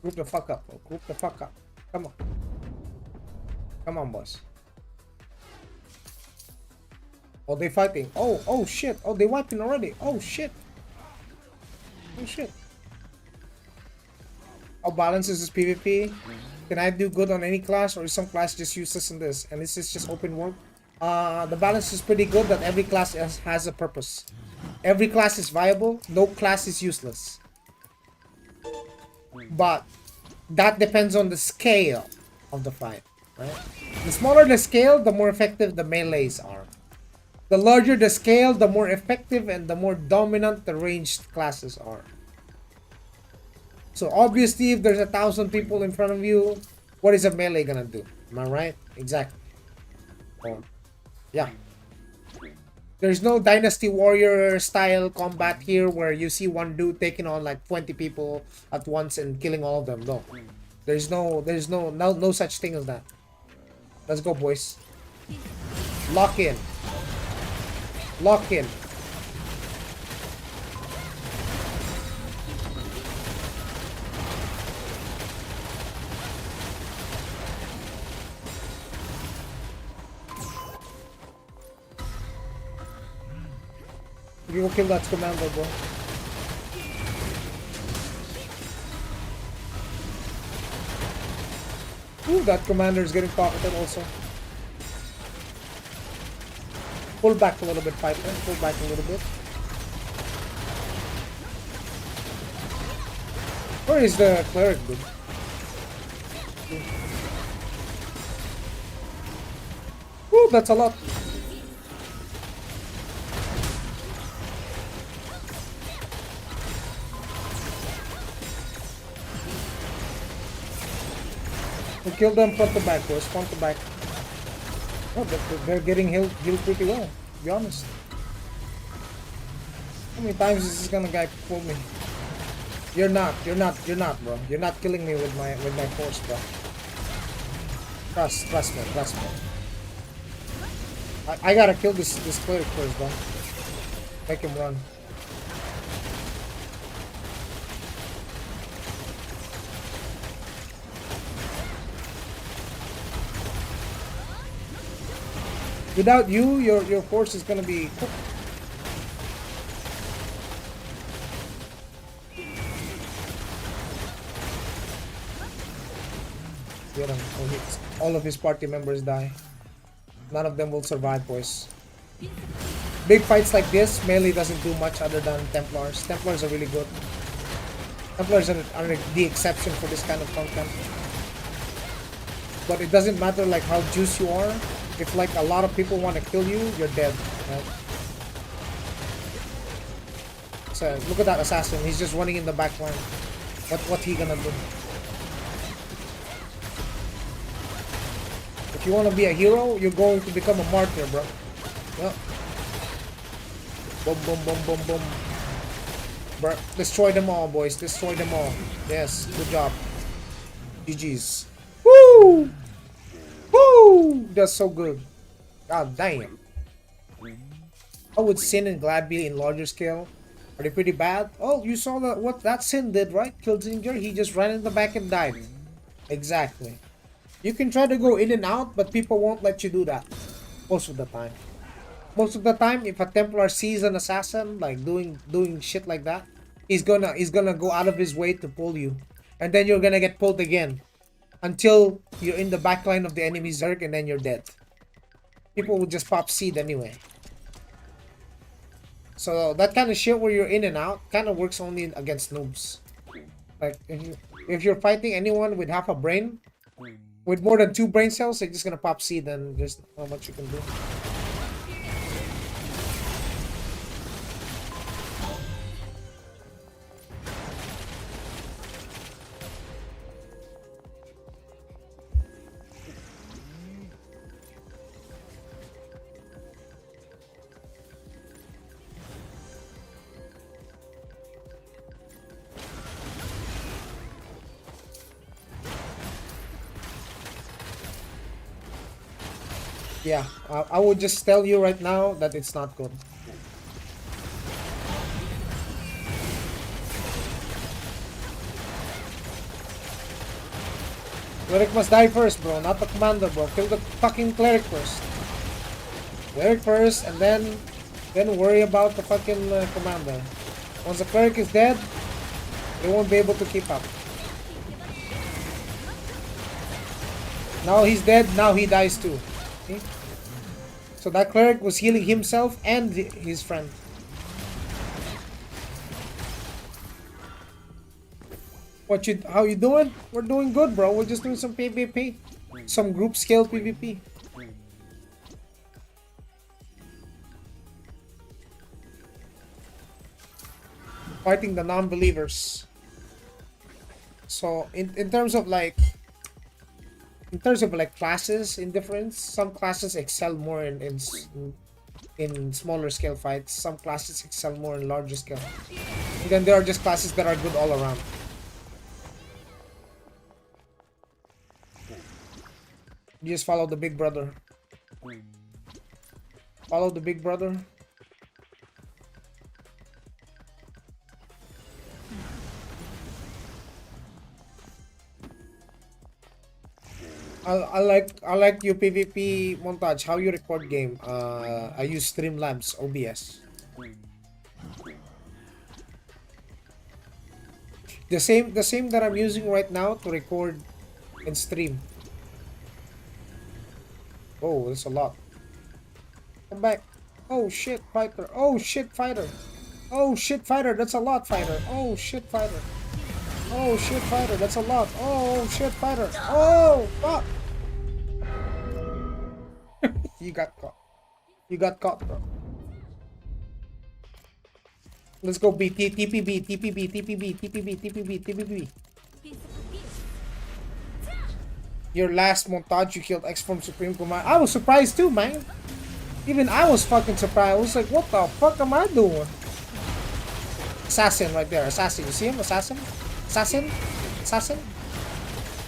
Group the fuck up, bro. Group the fuck up. Come on. Come on, boys. Oh, they fighting. Oh shit. Oh, they wiping already. Oh shit. Oh shit. How balance is this PvP? Can I do good on any class, or is some class just useless in this? And this is just open world. The balance is pretty good that every class has a purpose. Every class is viable. No class is useless. But that depends on the scale of the fight, right? The smaller the scale, the more effective the melees are. The larger the scale, the more effective and the more dominant the ranged classes are. So obviously, if there's 1,000 people in front of you, what is a melee gonna do? Am I right? Exactly. Oh, yeah. There's no Dynasty Warrior style combat here where you see one dude taking on like 20 people at once and killing all of them. No. There's no such thing as that. Let's go, boys. Lock in. Lock in. You go kill that commander, bro. Ooh, that commander is getting pocketed also. Pull back a little bit, Piper. Pull back a little bit. Where is the cleric, dude? Ooh, that's a lot. kill them front to back, boys. Front to back. Oh, they're getting healed pretty well, to be honest. How many times is this guy pull me? You're not, bro. You're not killing me with my force, bro. Trust me. I gotta kill this cleric first, bro. Make him run. Without you, your force is gonna be cooked. Get him. All of his party members die. None of them will survive, boys. Big fights like this, melee doesn't do much other than Templars. Templars are really good. Templars are the exception for this kind of content. But it doesn't matter like how juice you are. If like a lot of people want to kill you, you're dead. Right? So look at that assassin. He's just running in the back line. What he gonna do? If you want to be a hero, you're going to become a martyr, bro. Yeah. Boom, boom, boom, boom, boom. Bro, destroy them all, boys. Destroy them all. Yes, good job. GG's. Woo! Woo! That's so good. God damn. How would Sin and Glad be in larger scale? Are they pretty bad? Oh, you saw what that Sin did, right? Killed Ginger. He just ran in the back and died. Exactly. You can try to go in and out, but people won't let you do that. Most of the time. Most of the time, if a Templar sees an assassin like doing shit like that, he's gonna go out of his way to pull you, and then you're gonna get pulled again until you're in the backline of the enemy Zerg, and then you're dead. People will just pop seed anyway. So that kind of shit where you're in and out kind of works only against noobs. Like if you're fighting anyone with half a brain. With more than 2 brain cells, they're just gonna pop seed and there's not much you can do. Yeah, I would just tell you right now that it's not good. Cleric must die first, bro, not the commander, bro. Kill the fucking cleric first. Cleric first, and then worry about the fucking commander. Once the cleric is dead, they won't be able to keep up. Now he's dead, now he dies too. Okay? So that cleric was healing himself and his friend. How you doing? We're doing good, bro. We're just doing some PvP. Some group scale PvP. Fighting the non-believers. So in terms of like classes in difference, some classes excel more in smaller scale fights. Some classes excel more in larger scale. And then there are just classes that are good all around. You just follow the big brother. Follow the big brother. I like your PvP montage. How you record game? I use Streamlabs OBS. The same that I'm using right now to record and stream. Oh, that's a lot. Come back. Oh shit, fighter. Oh shit, fighter. Oh shit, fighter. That's a lot, fighter. Oh shit, fighter. Oh shit, fighter. That's a lot. Oh shit, fighter. Oh fuck. You got caught. You got caught, bro. Let's go B. TPB. TPB. TPB. TPB. TPB. TPB. Your last montage, you killed X from Supreme Command. I was surprised too, man. Even I was fucking surprised. I was like, what the fuck am I doing? Assassin right there. Assassin. You see him? Assassin? Assassin? Assassin?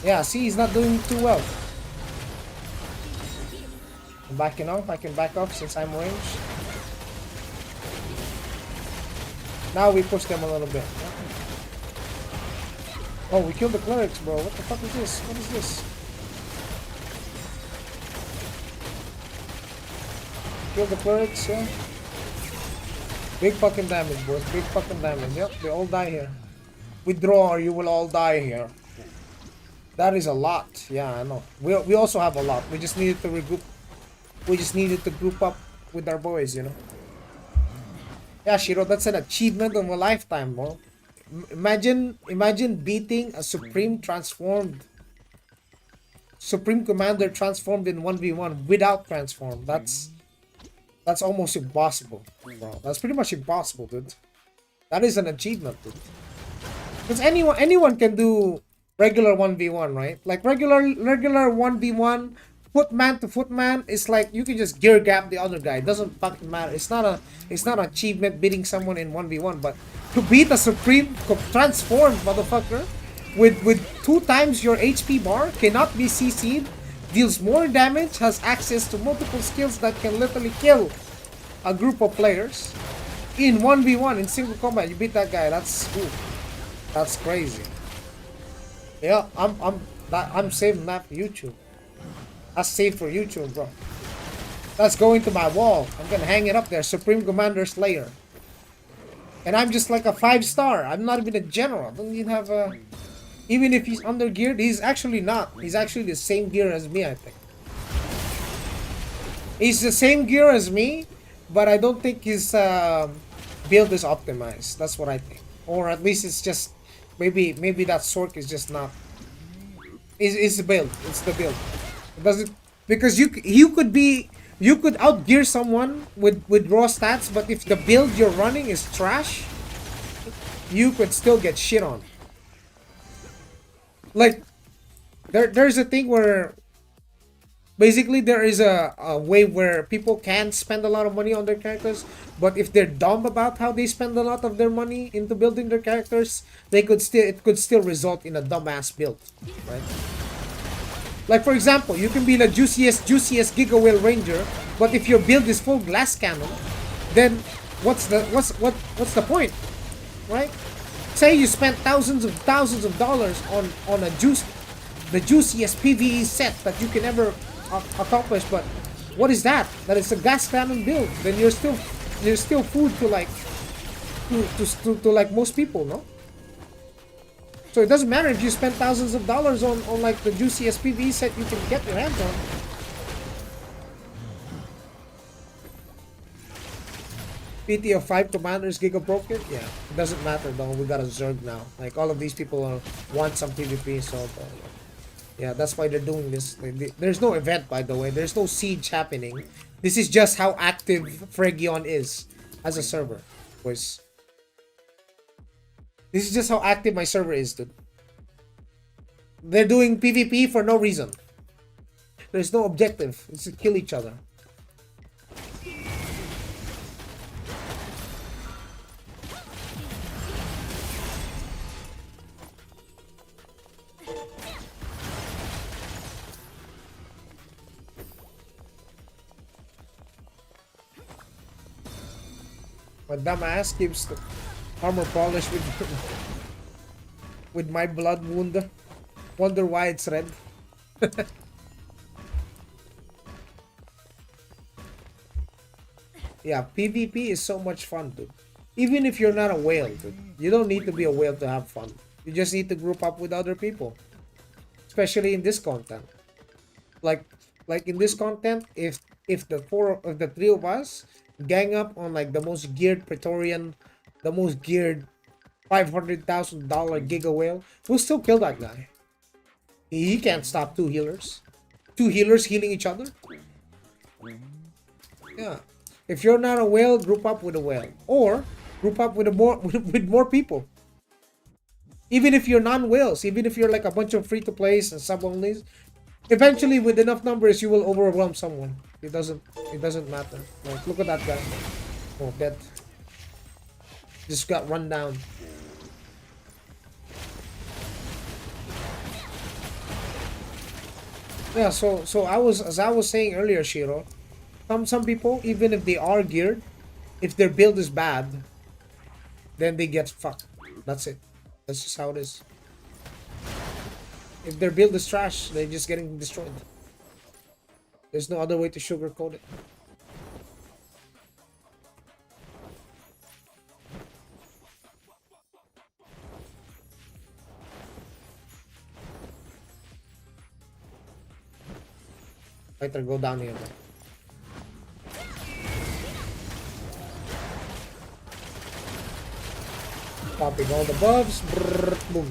Yeah, see, he's not doing too well. I'm backing off. I can back off since I'm ranged. Now we push them a little bit. Oh, we killed the clerics, bro. What the fuck is this? What is this? Kill the clerics, yeah. Big fucking damage, boys. Big fucking damage. Yep, they all die here. Withdraw or you will all die here. That is a lot. Yeah, I know. We also have a lot. We just needed to regroup. We just needed to group up with our boys, you know. Yeah, Shiro, that's an achievement of a lifetime, bro. Imagine beating a Supreme Commander transformed in 1v1 without transform. That's almost impossible, bro. That's pretty much impossible, dude. That is an achievement, dude. Because anyone can do regular 1v1, right? Like regular 1v1, footman to footman, it's like you can just gear gap the other guy. It doesn't fucking matter. It's not an achievement beating someone in 1v1, but to beat a Supreme transformed motherfucker with 2 times your HP bar, cannot be CC'd, deals more damage, has access to multiple skills that can literally kill a group of players in 1v1 in single combat. You beat that guy. That's crazy. Yeah, I'm saving that for YouTube. That's saved for YouTube, bro. That's going to my wall. I'm gonna hang it up there. Supreme Commander Slayer. And I'm just like a 5-star. I'm not even a general. Don't even have a... Even if he's under geared, he's actually not. He's actually the same gear as me, I think. He's the same gear as me, but I don't think his build is optimized. That's what I think. Or at least it's just... Maybe that Sork is just not... It's the build. It's the build. It doesn't... Because you could outgear someone with raw stats, but if the build you're running is trash, you could still get shit on. Like, there's a thing where basically there is a way where people can spend a lot of money on their characters, but if they're dumb about how they spend a lot of their money into building their characters, it could still result in a dumbass build, right? Like, for example, you can be the juiciest Giga Whale Ranger, but if your build is full glass cannon, then what's the point, right? Say you spent thousands of dollars on the juiciest PvE set that you can ever accomplish, but what is that? That is a gas cannon build. Then you're still food to like to like most people, no? So it doesn't matter if you spend thousands of dollars on like the juiciest PvE set you can get your hands on. PT of 5 commanders Giga broken? Yeah, it doesn't matter though. We got a Zerg now. Like all of these people want some PvP, so yeah, that's why they're doing this. There's no event, by the way. There's no siege happening. This is just how active Phrygion is as a server, boys. This is just how active my server is, dude. They're doing PvP for no reason. There's no objective. It's to kill each other. My dumb ass keeps the armor polish with my blood wound. Wonder why it's red. Yeah, PvP is so much fun, dude. Even if you're not a whale, dude. You don't need to be a whale to have fun. You just need to group up with other people. Especially in this content. Like in this content, if the 3 of us gang up on like the most geared Praetorian, the most geared $500,000 Giga Whale, we'll still kill that guy. He can't stop 2 healers. 2 healers healing each other. Yeah. If you're not a whale, group up with a whale. Or group up with more people. Even if you're non-whales, even if you're like a bunch of free-to-plays and sub-onlys, Eventually, with enough numbers, you will overwhelm someone. It doesn't matter. Like, look at that guy. Oh, dead. Just got run down. Yeah, so as I was saying earlier, Shiro, some people, even if they are geared, if their build is bad, then they get fucked. That's it. That's just how it is. If their build is trash, they're just getting destroyed. There's no other way to sugarcoat it. Better go down here. Popping all the buffs. Brrr, boom.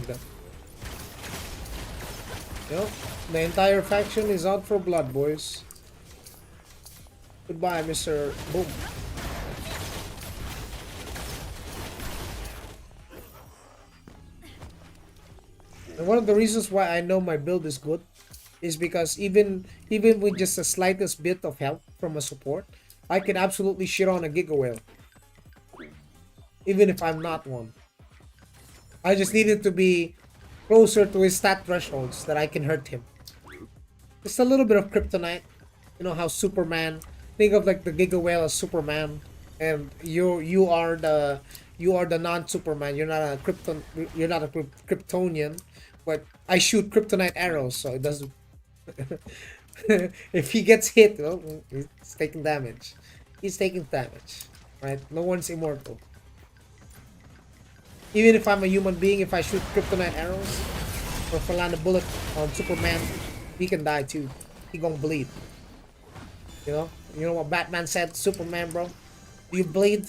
Yep. The entire faction is out for blood, boys. Goodbye, Mr. Boom. And one of the reasons why I know my build is good is because even with just the slightest bit of help from a support, I can absolutely shit on a Giga Whale. Even if I'm not one. I just needed to be closer to his stat thresholds that I can hurt him. Just a little bit of kryptonite. You know how Superman, think of like the Giga Whale as Superman, and you are the non-Superman. You're not a Kryptonian, but I shoot kryptonite arrows, so it doesn't. If he gets hit, well, he's taking damage. He's taking damage, right? No one's immortal. Even if I'm a human being, if I shoot kryptonite arrows or if I land a bullet on Superman, he can die too. He gonna bleed. You know what Batman said to Superman, bro? Do you bleed?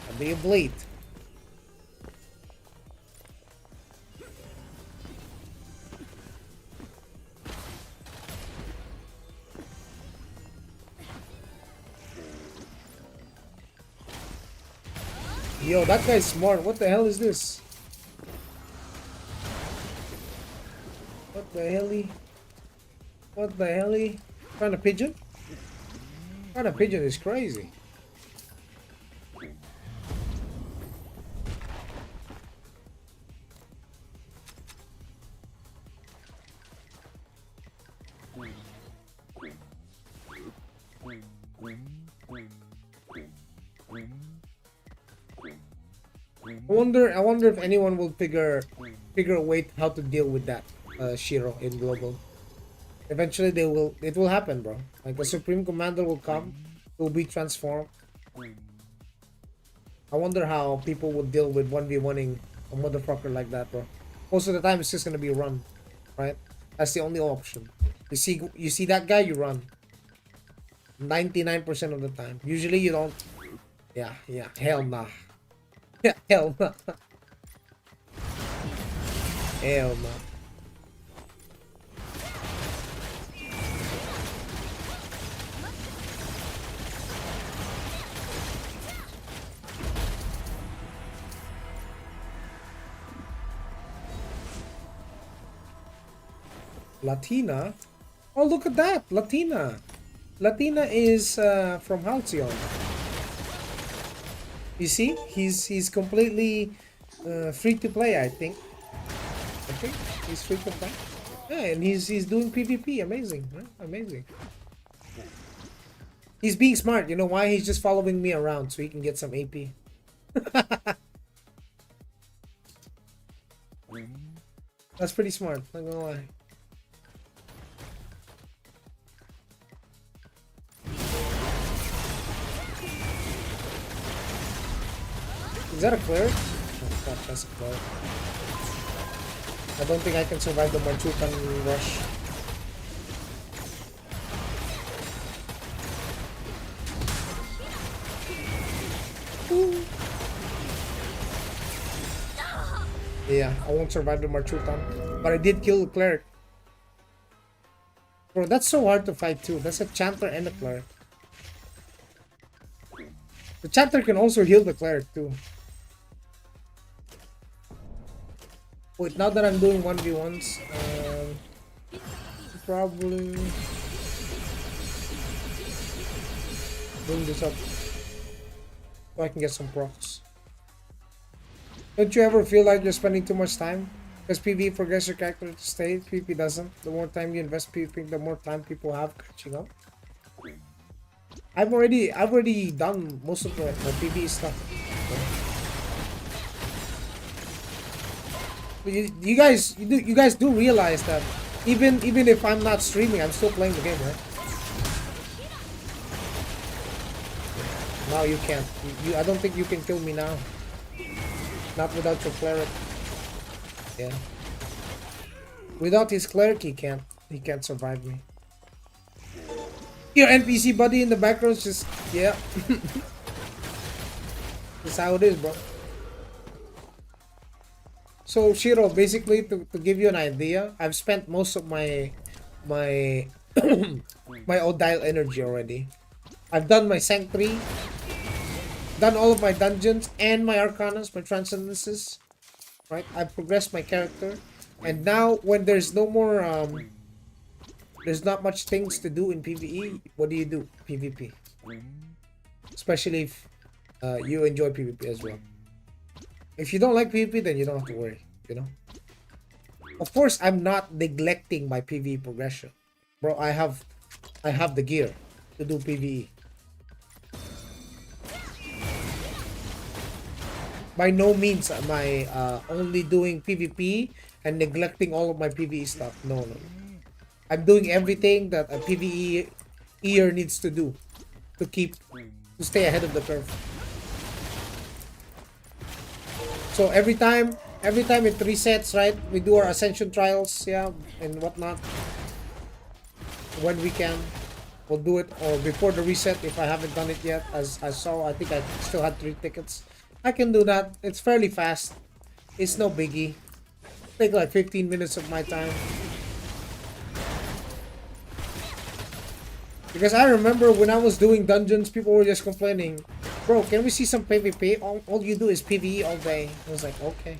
Or do you bleed? Yo, that guy's smart. What the hell is this? What the hell? What the hell? Trying to pigeon? Trying to pigeon is crazy. I wonder if anyone will figure a way how to deal with that, Shiro in global. Eventually, it will happen, bro. Like a supreme commander will come, will be transformed. I wonder how people would deal with 1v1ing a motherfucker like that, bro. Most of the time, it's just gonna be run, right? That's the only option. You see that guy, you run. 99% of the time. Usually, you don't. Yeah, yeah. Hell nah. Yeah, hell nah. Hell nah. Latina? Oh, look at that! Latina! Latina is from Halcyon. You see? He's completely free to play, I think. He's free to play. Yeah, and he's doing PvP. Amazing, right? Amazing. He's being smart. You know why? He's just following me around so he can get some AP. That's pretty smart, not gonna lie. Is that a cleric? Oh, fuck, that's a cleric. I don't think I can survive the Manchukan rush. Ooh. Yeah, I won't survive the Marchutan. But I did kill the cleric. Bro, that's so hard to fight too. That's a chanter and a cleric. The chanter can also heal the cleric too. Wait, now that I'm doing 1v1s, probably bring this up so I can get some procs. Don't you ever feel like you're spending too much time? Because PvE progresses your character to state, PvP doesn't. The more time you invest PvP, the more time people have catching up. I've already done most of my PvE stuff. But you guys do realize that even if I'm not streaming, I'm still playing the game, right? Now you can't. I don't think you can kill me now. Not without your cleric. Yeah. Without his cleric, he can't survive me. Your NPC buddy in the background just, yeah. That's how it is, bro. So Shiro, basically to give you an idea, I've spent most of my my Odile energy already. I've done my Sanctuary, done all of my dungeons and my Arcanas, my Transcendences. Right? I've progressed my character. And now when there's no more there's not much things to do in PvE, what do you do? PvP. Especially if you enjoy PvP as well. If you don't like PvP, then you don't have to worry, you know? Of course, I'm not neglecting my PvE progression. Bro, I have the gear to do PvE. By no means am I only doing PvP and neglecting all of my PvE stuff. No. I'm doing everything that a PvE-er needs to do to stay ahead of the curve. So every time it resets, right? We do our ascension trials, yeah, and whatnot. When we can, we'll do it, or before the reset if I haven't done it yet. As I saw, I think I still had 3 tickets. I can do that. It's fairly fast. It's no biggie. Take like 15 minutes of my time. Because I remember when I was doing dungeons, people were just complaining, bro, can we see some PvP? All you do is PvE all day. I was like, okay,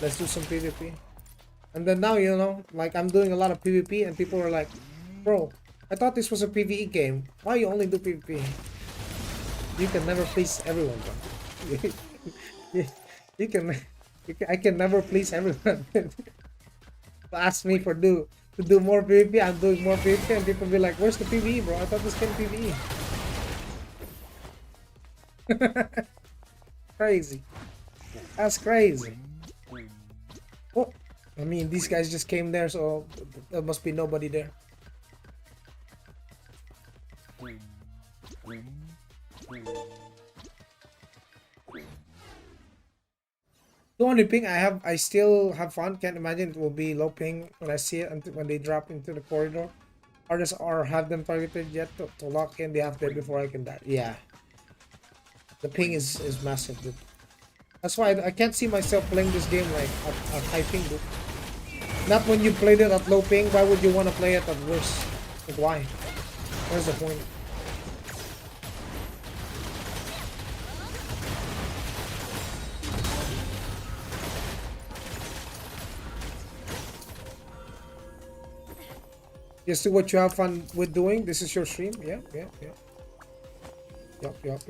let's do some PvP. And then now, you know, like I'm doing a lot of PvP and people are like, bro, I thought this was a PvE game. Why you only do PvP? You can never please everyone, bro. I can never please everyone. Ask me to do more PvP, I'm doing more PvP, and people be like, where's the PvE, bro? I thought this came PvE. Crazy. That's crazy. Oh, I mean, these guys just came there, so there must be nobody there. Don't only ping, I still have fun. Can't imagine it will be low ping when I see it until when they drop into the corridor. Or have them targeted yet to lock in the half day before I can die. Yeah. The ping is massive, dude. That's why I can't see myself playing this game like at high ping, dude. Not when you played it at low ping. Why would you want to play it at worse? Like, why? Where's the point? Just do what you have fun with doing. This is your stream. Yeah. Yup.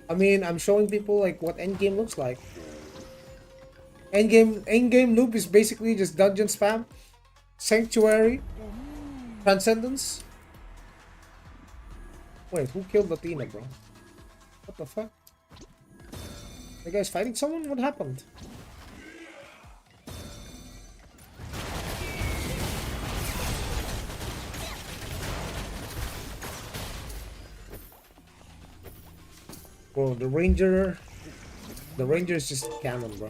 I mean, I'm showing people like what endgame looks like. Endgame loop is basically just dungeon spam, sanctuary, transcendence. Wait, who killed Latina, bro? What the fuck? The guy's fighting someone? What happened? Bro, the ranger is just a cannon, bro.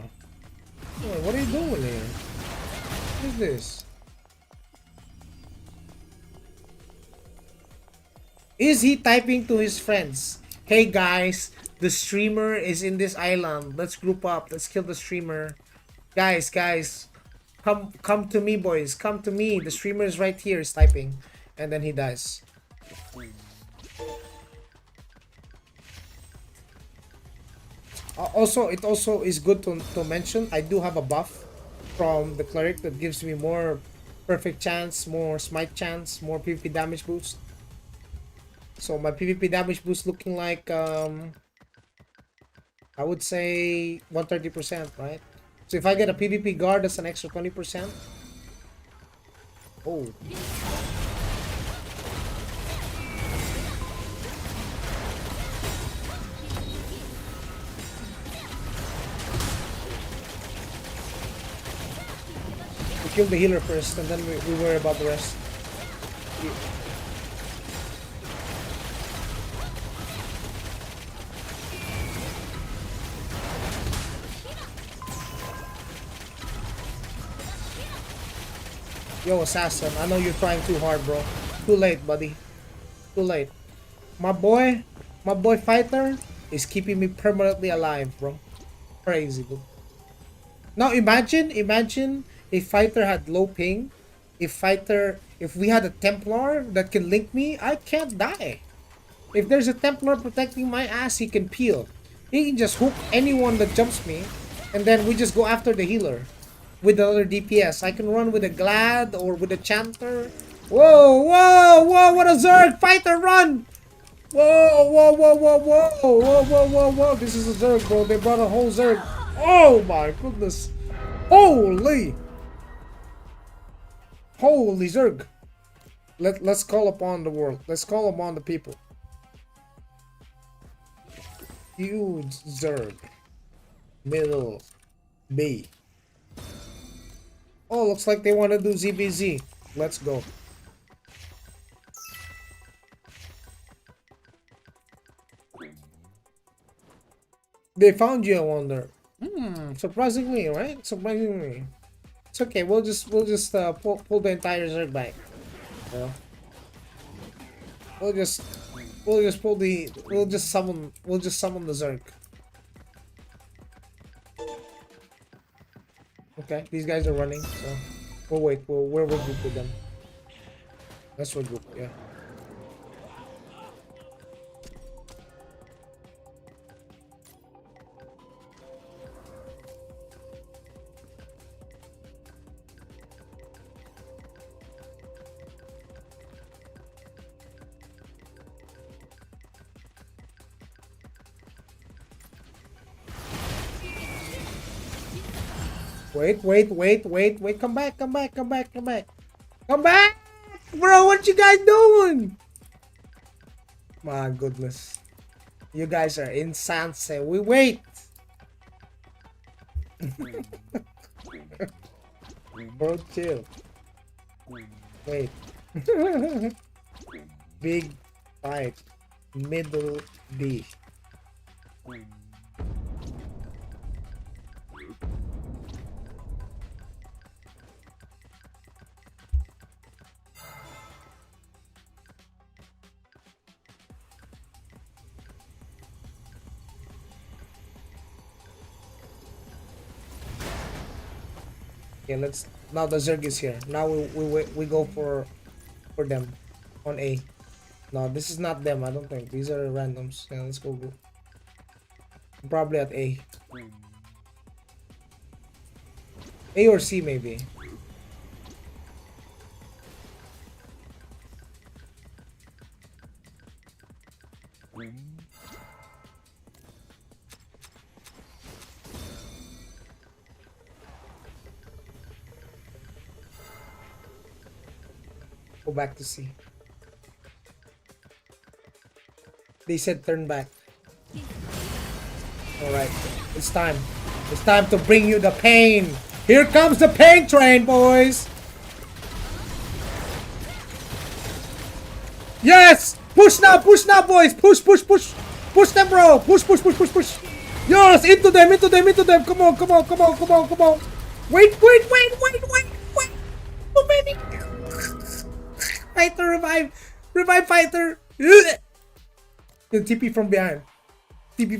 Wait, what are you doing here? What is this? Is he typing to his friends? Hey guys, the streamer is in this island. Let's group up. Let's kill the streamer. Guys, come to me, boys. Come to me. The streamer is right here. He's typing, and then he dies. Also, it also is good to mention, I do have a buff from the cleric that gives me more perfect chance, more smite chance, more PvP damage boost. So my PvP damage boost looking like I would say 130%, right? So if I get a PvP guard, that's an extra 20%. Oh. We kill the healer first, and then we worry about the rest. Yo, assassin, I know you're trying too hard, bro. Too late, buddy. Too late. My boy fighter is keeping me permanently alive, bro. Crazy, dude. Now imagine if fighter had low ping. If we had a Templar that can link me, I can't die. If there's a Templar protecting my ass, he can peel. He can just hook anyone that jumps me, and then we just go after the healer with the other DPS. I can run with a Glad or with a Chanter. Whoa, whoa, whoa, what a Zerg! Fighter, run! Whoa, whoa, whoa, whoa, whoa, whoa, whoa, whoa, whoa. This is a Zerg, bro. They brought a whole Zerg. Oh my goodness. Holy. Holy Zerg. Let's call upon the world. Let's call upon the people. Huge Zerg. Middle B. Oh, looks like they want to do ZBZ. Let's go. They found you, I wonder. Surprisingly, right? Surprisingly. It's okay. We'll just pull the entire Zerg back. You know? We'll just summon the Zerg. Okay, these guys are running, so we'll wait. We'll regroup with them. Let's regroup, yeah. Wait. Come back. Come back! Bro, what you guys doing? My goodness. You guys are insane. We wait. Bro, chill. Wait. Big fight. Middle B. Okay, let's now the Zerg is here. Now we go for them on A. No, this is not them. I don't think these are randoms. Yeah, let's go. Probably at A. A or C maybe. Go back to C. They said turn back. Alright, it's time. It's time to bring you the pain. Here comes the pain train, boys. Yes! Push now, boys. Push. Push them, bro. Push. Yes, into them. Come on. Wait. Oh, baby. Fighter, revive fighter. The TP from behind. DB.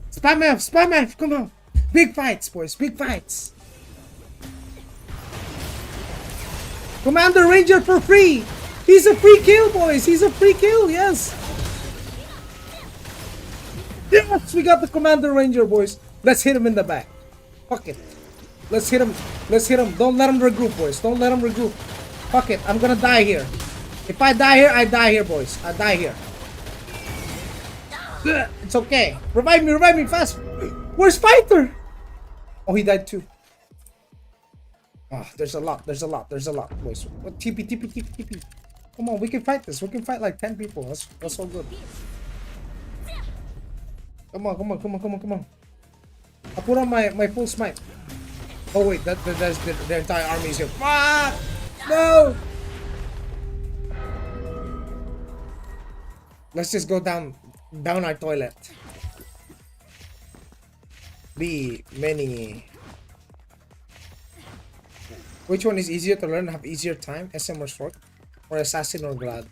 Spam F, come on. Big fights, boys, big fights. Commander Ranger for free. He's a free kill, boys. Yes. Yes, we got the Commander Ranger, boys. Let's hit him in the back. Fuck it. Let's hit him. Let's hit him. Don't let him regroup, boys. Don't let him regroup. Fuck it. I'm gonna die here. If I die here, I die here, boys. I die here. It's okay. Revive me fast. Where's Fighter? Oh, he died too. Ah, there's a lot, boys. What, TP. Come on, we can fight this. We can fight like 10 people. That's so good. Come on. I'll put on my full smite. Oh wait, that's the entire army is here. Fuck! No! Let's just go down our toilet. Be many. Which one is easier to learn? Have easier time? SM or Sword? Or Assassin or Glad?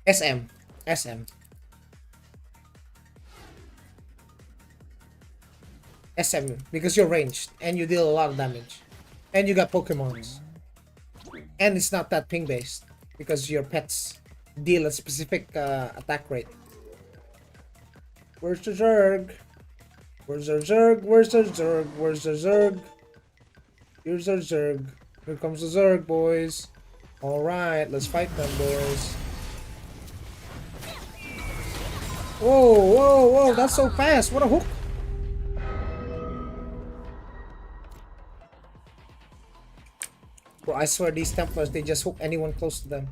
SM. SM, because you're ranged and you deal a lot of damage. And you got Pokemons. And it's not that ping based because your pets deal a specific attack rate. Where's the Zerg? Here's our Zerg. Here comes the Zerg, boys. Alright, let's fight them, boys. Whoa, that's so fast. What a hook. Bro, I swear these Templars, they just hook anyone close to them.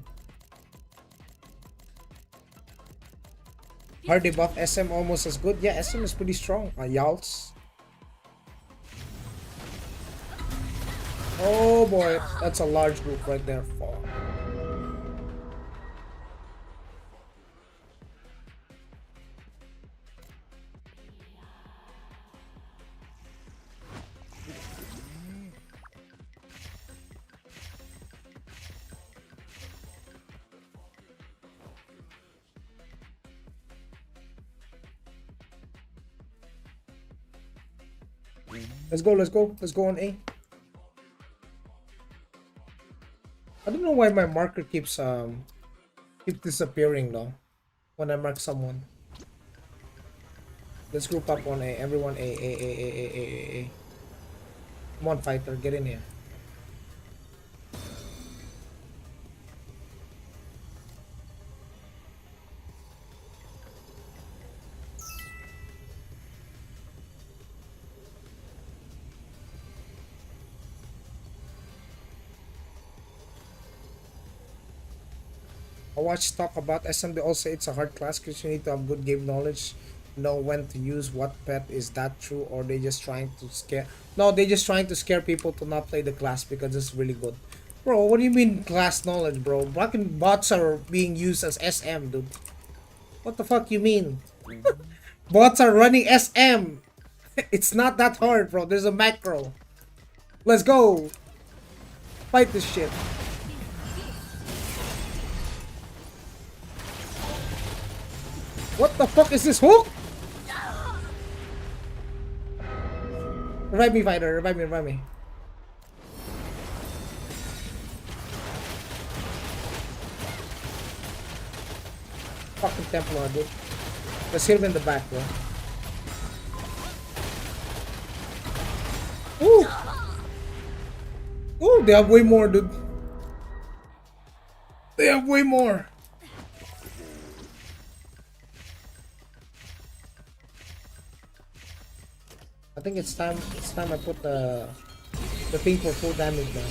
Hardy buff SM almost as good. Yeah, SM is pretty strong. Yalts. Oh boy, that's a large group right there. Fuck. Let's go on A. I don't know why my marker keeps disappearing though when I mark someone. Let's group up on A. Everyone A. Come on, Fighter, get in here. I watched talk about SM. They all say it's a hard class because you need to have good game knowledge, know when to use what pet. Is that true, or they just trying to scare? No, they just trying to scare people to not play the class because it's really good. Bro, what do you mean class knowledge, bro? Fucking bots are being used as SM, dude. What the fuck you mean? Bots are running SM. It's not that hard, bro. There's a macro. Let's go. Fight this shit. What the fuck is this hook? Revive me, Fighter. Revive me. Fucking Templar, dude. Let's hit him in the back, bro. Ooh! Ooh, they have way more, dude. They have way more. I think it's time I put the thing for full damage now.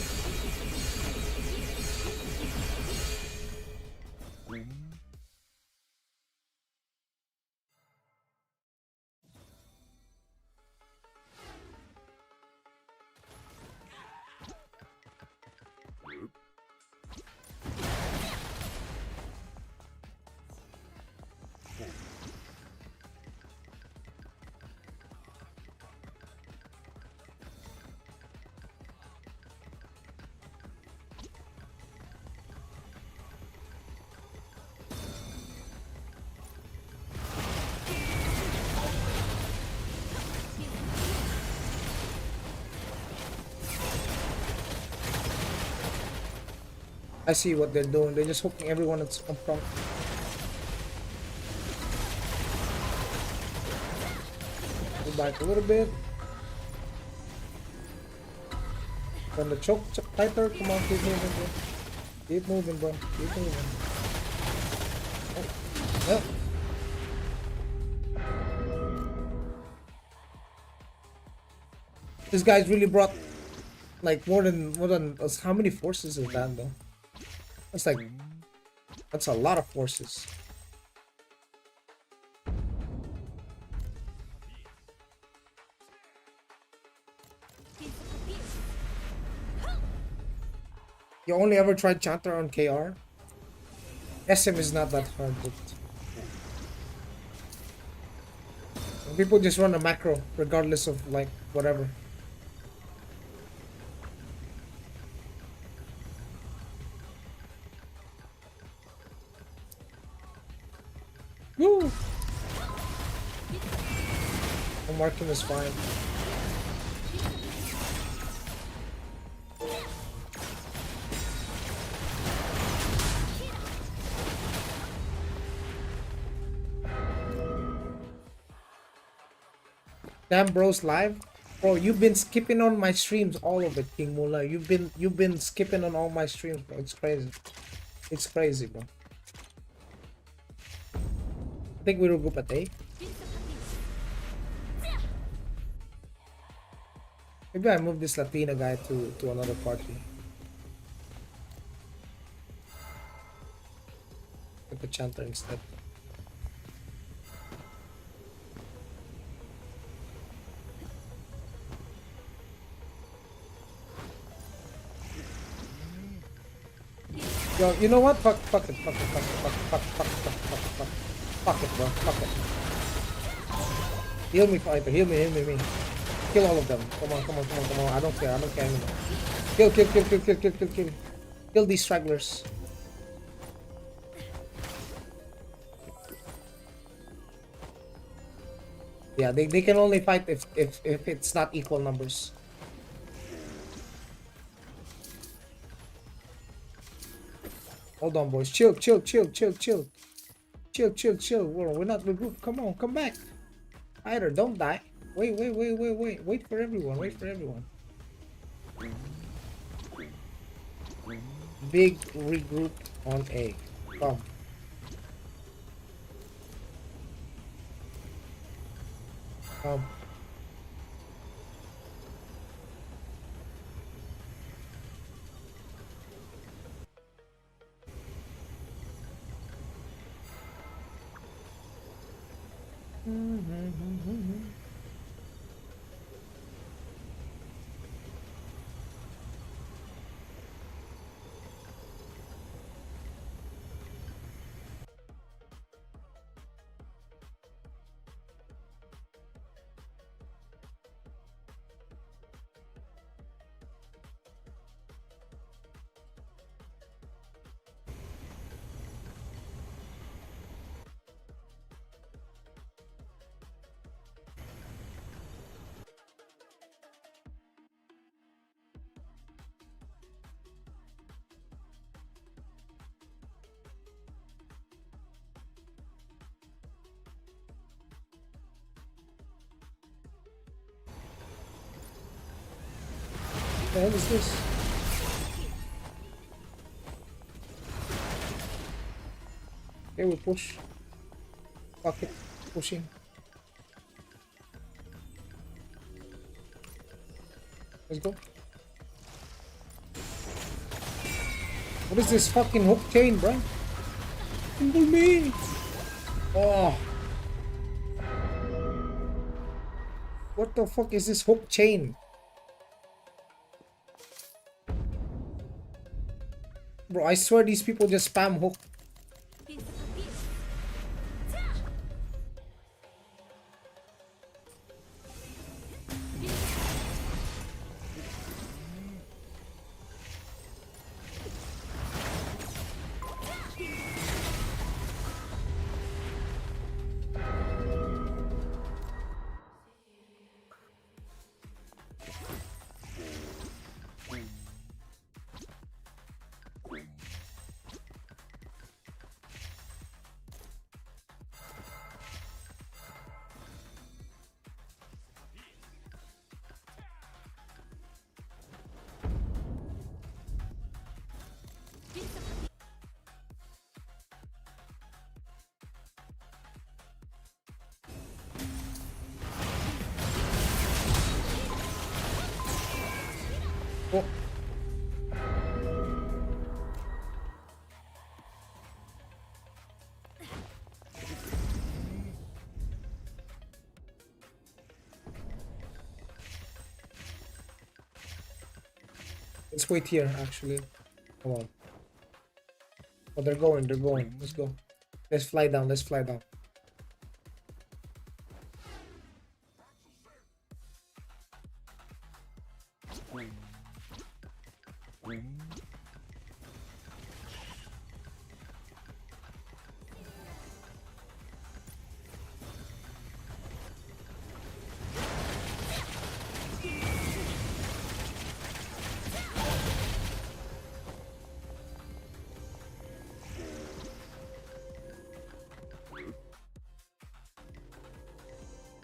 I see what they're doing. They're just hooking everyone up front. back a little bit. When the choke tighter, come on, keep moving, bro. Keep moving, bro. Keep moving. Oh, yep. This guy's really brought like more than how many forces is that though? That's like that's a lot of forces. You only ever tried Chanter on KR? SM is not that hard, but people just run a macro regardless of like whatever. Woo! The marking is fine. Damn bros live? Bro, you've been skipping on my streams, all of it, King Mula. You've been skipping on all my streams, bro. It's crazy. It's crazy, bro. I think we will go pate. Maybe I move this Latina guy to another party. Get the Chanter instead. Yo, you know what? Fuck it, fuck it, bro, fuck it. Heal me, fighter, heal me. Kill all of them. Come on. I don't care anymore. Kill. Kill these stragglers. Yeah, they can only fight if it's not equal numbers. Hold on, boys. Chill. We're not regrouped. Come on, come back. Either don't die. Wait. Wait for everyone. Big regroup on A. Come. Come. What the hell is this? Okay, we push. Fuck it. Pushing. Let's go. What is this fucking hook chain, bro? Single me. Oh. What the fuck is this hook chain? Bro, I swear these people just spam hook. Let's wait here, actually. Come on. Oh, they're going, they're going. Let's go. Let's fly down, let's fly down.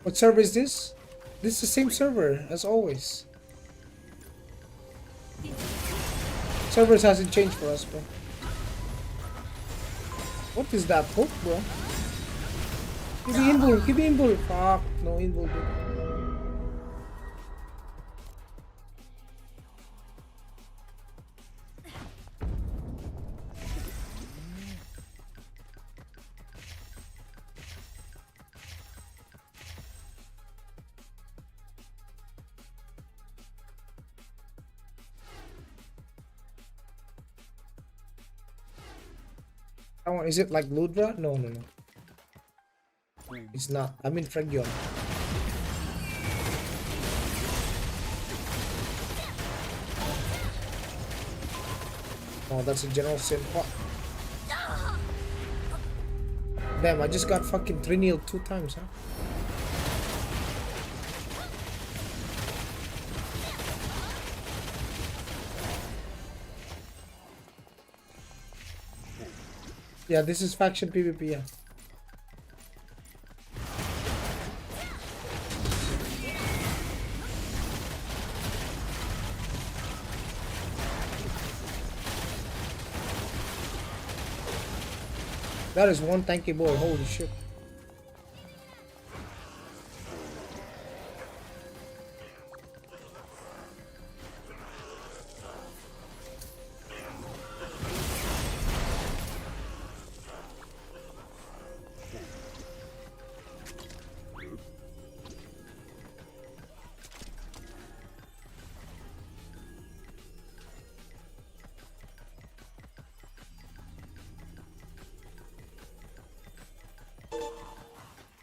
What server is this? This is the same server as always. Servers hasn't changed for us, bro. What is that hook, bro? Give me invul, give me invul. Fuck, no invul, dude. Oh, is it like Ludra? No, no, no. It's not. I'm in Fregion. Oh, that's a general sin. Oh. Damn, I just got fucking 3-0 2 times, huh? Yeah, this is faction PvP, yeah. That is one tanky boy, holy shit.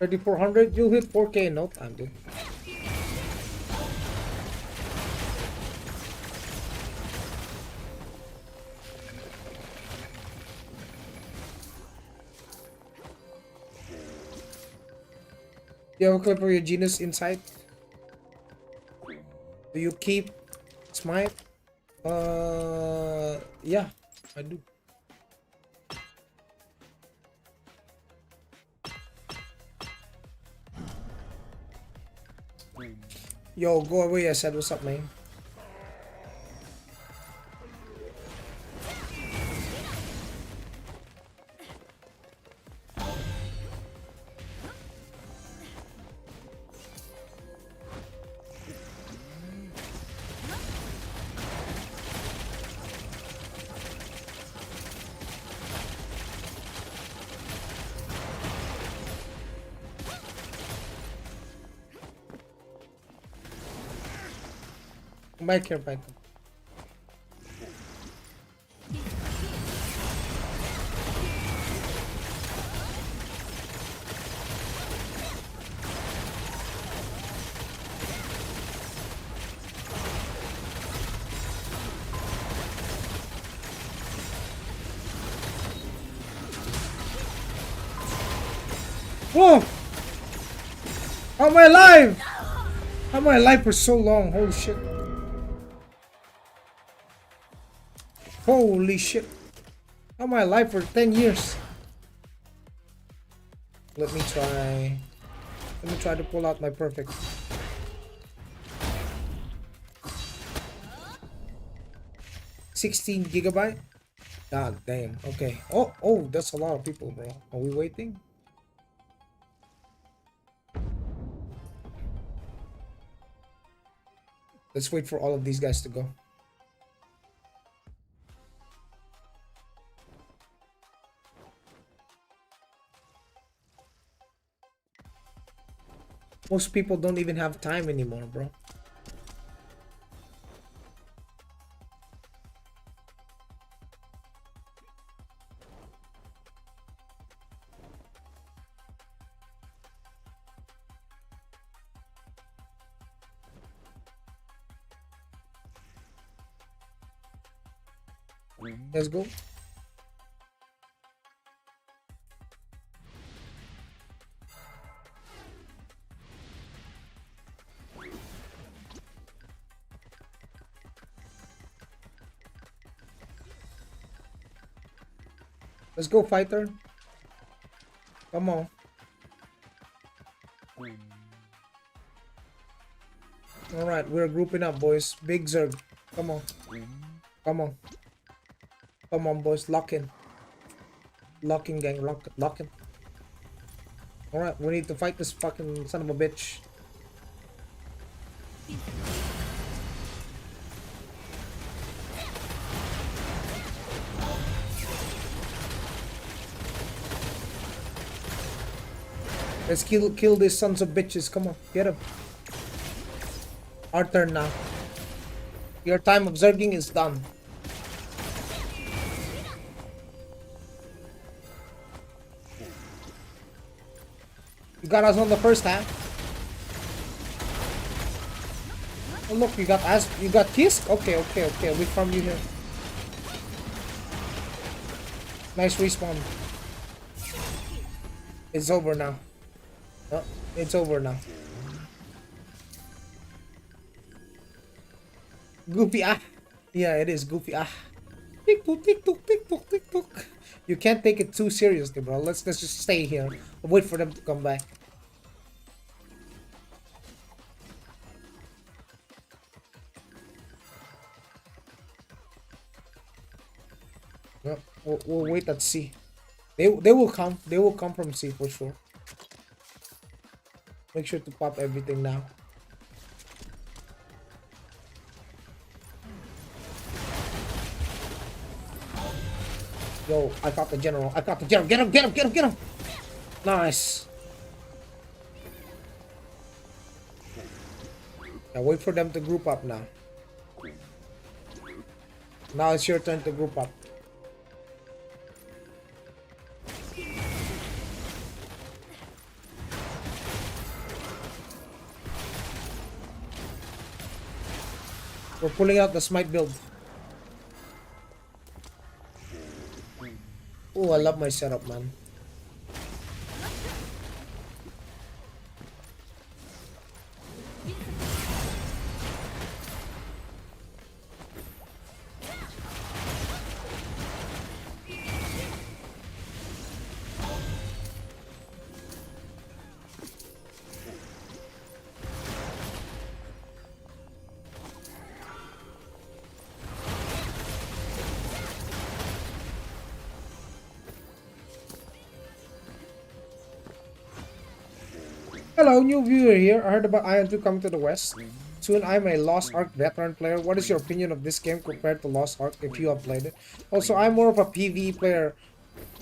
$3,400, you'll hit 4K in no time, dude. You have a clip of your genius insight? Do you keep smite? Yeah, I do. Yo, go away, I said, what's up, man? Come back here, back. Whoa! How am I alive? How am I alive for so long? Holy shit. Holy shit. How am I alive for 10 years? Let me try to pull out my perfect. $16 GB? God damn. Okay. Oh, that's a lot of people, bro. Are we waiting? Let's wait for all of these guys to go. Most people don't even have time anymore, bro. Let's go. Let's go, fighter. Come on. Alright, we're grouping up, boys. Big Zerg. Come on. Come on. Come on, boys. Lock in. Lock in, gang. Lock in. Alright, we need to fight this fucking son of a bitch. Let's kill these sons of bitches. Come on, get them. Our turn now. Your time of zerging is done. You got us on the first half. Oh look, you got Kisk? Okay. We farm you here. Nice respawn. It's over now. Oh, it's over now. Goofy yeah, it is goofy Tick tock. You can't take it too seriously, bro. Let's just stay here. Wait for them to come back. Yeah, we'll wait at C. They will come. They will come from C for sure. Make sure to pop everything now. Yo, I got the general. Get him. Nice. Now wait for them to group up now. Now it's your turn to group up. We're pulling out the smite build. Oh, I love my setup, man. Hello, new viewer here. I heard about Aion 2 coming to the West. Soon I'm a Lost Ark veteran player. What is your opinion of this game compared to Lost Ark if you have played it? Also, I'm more of a PvE player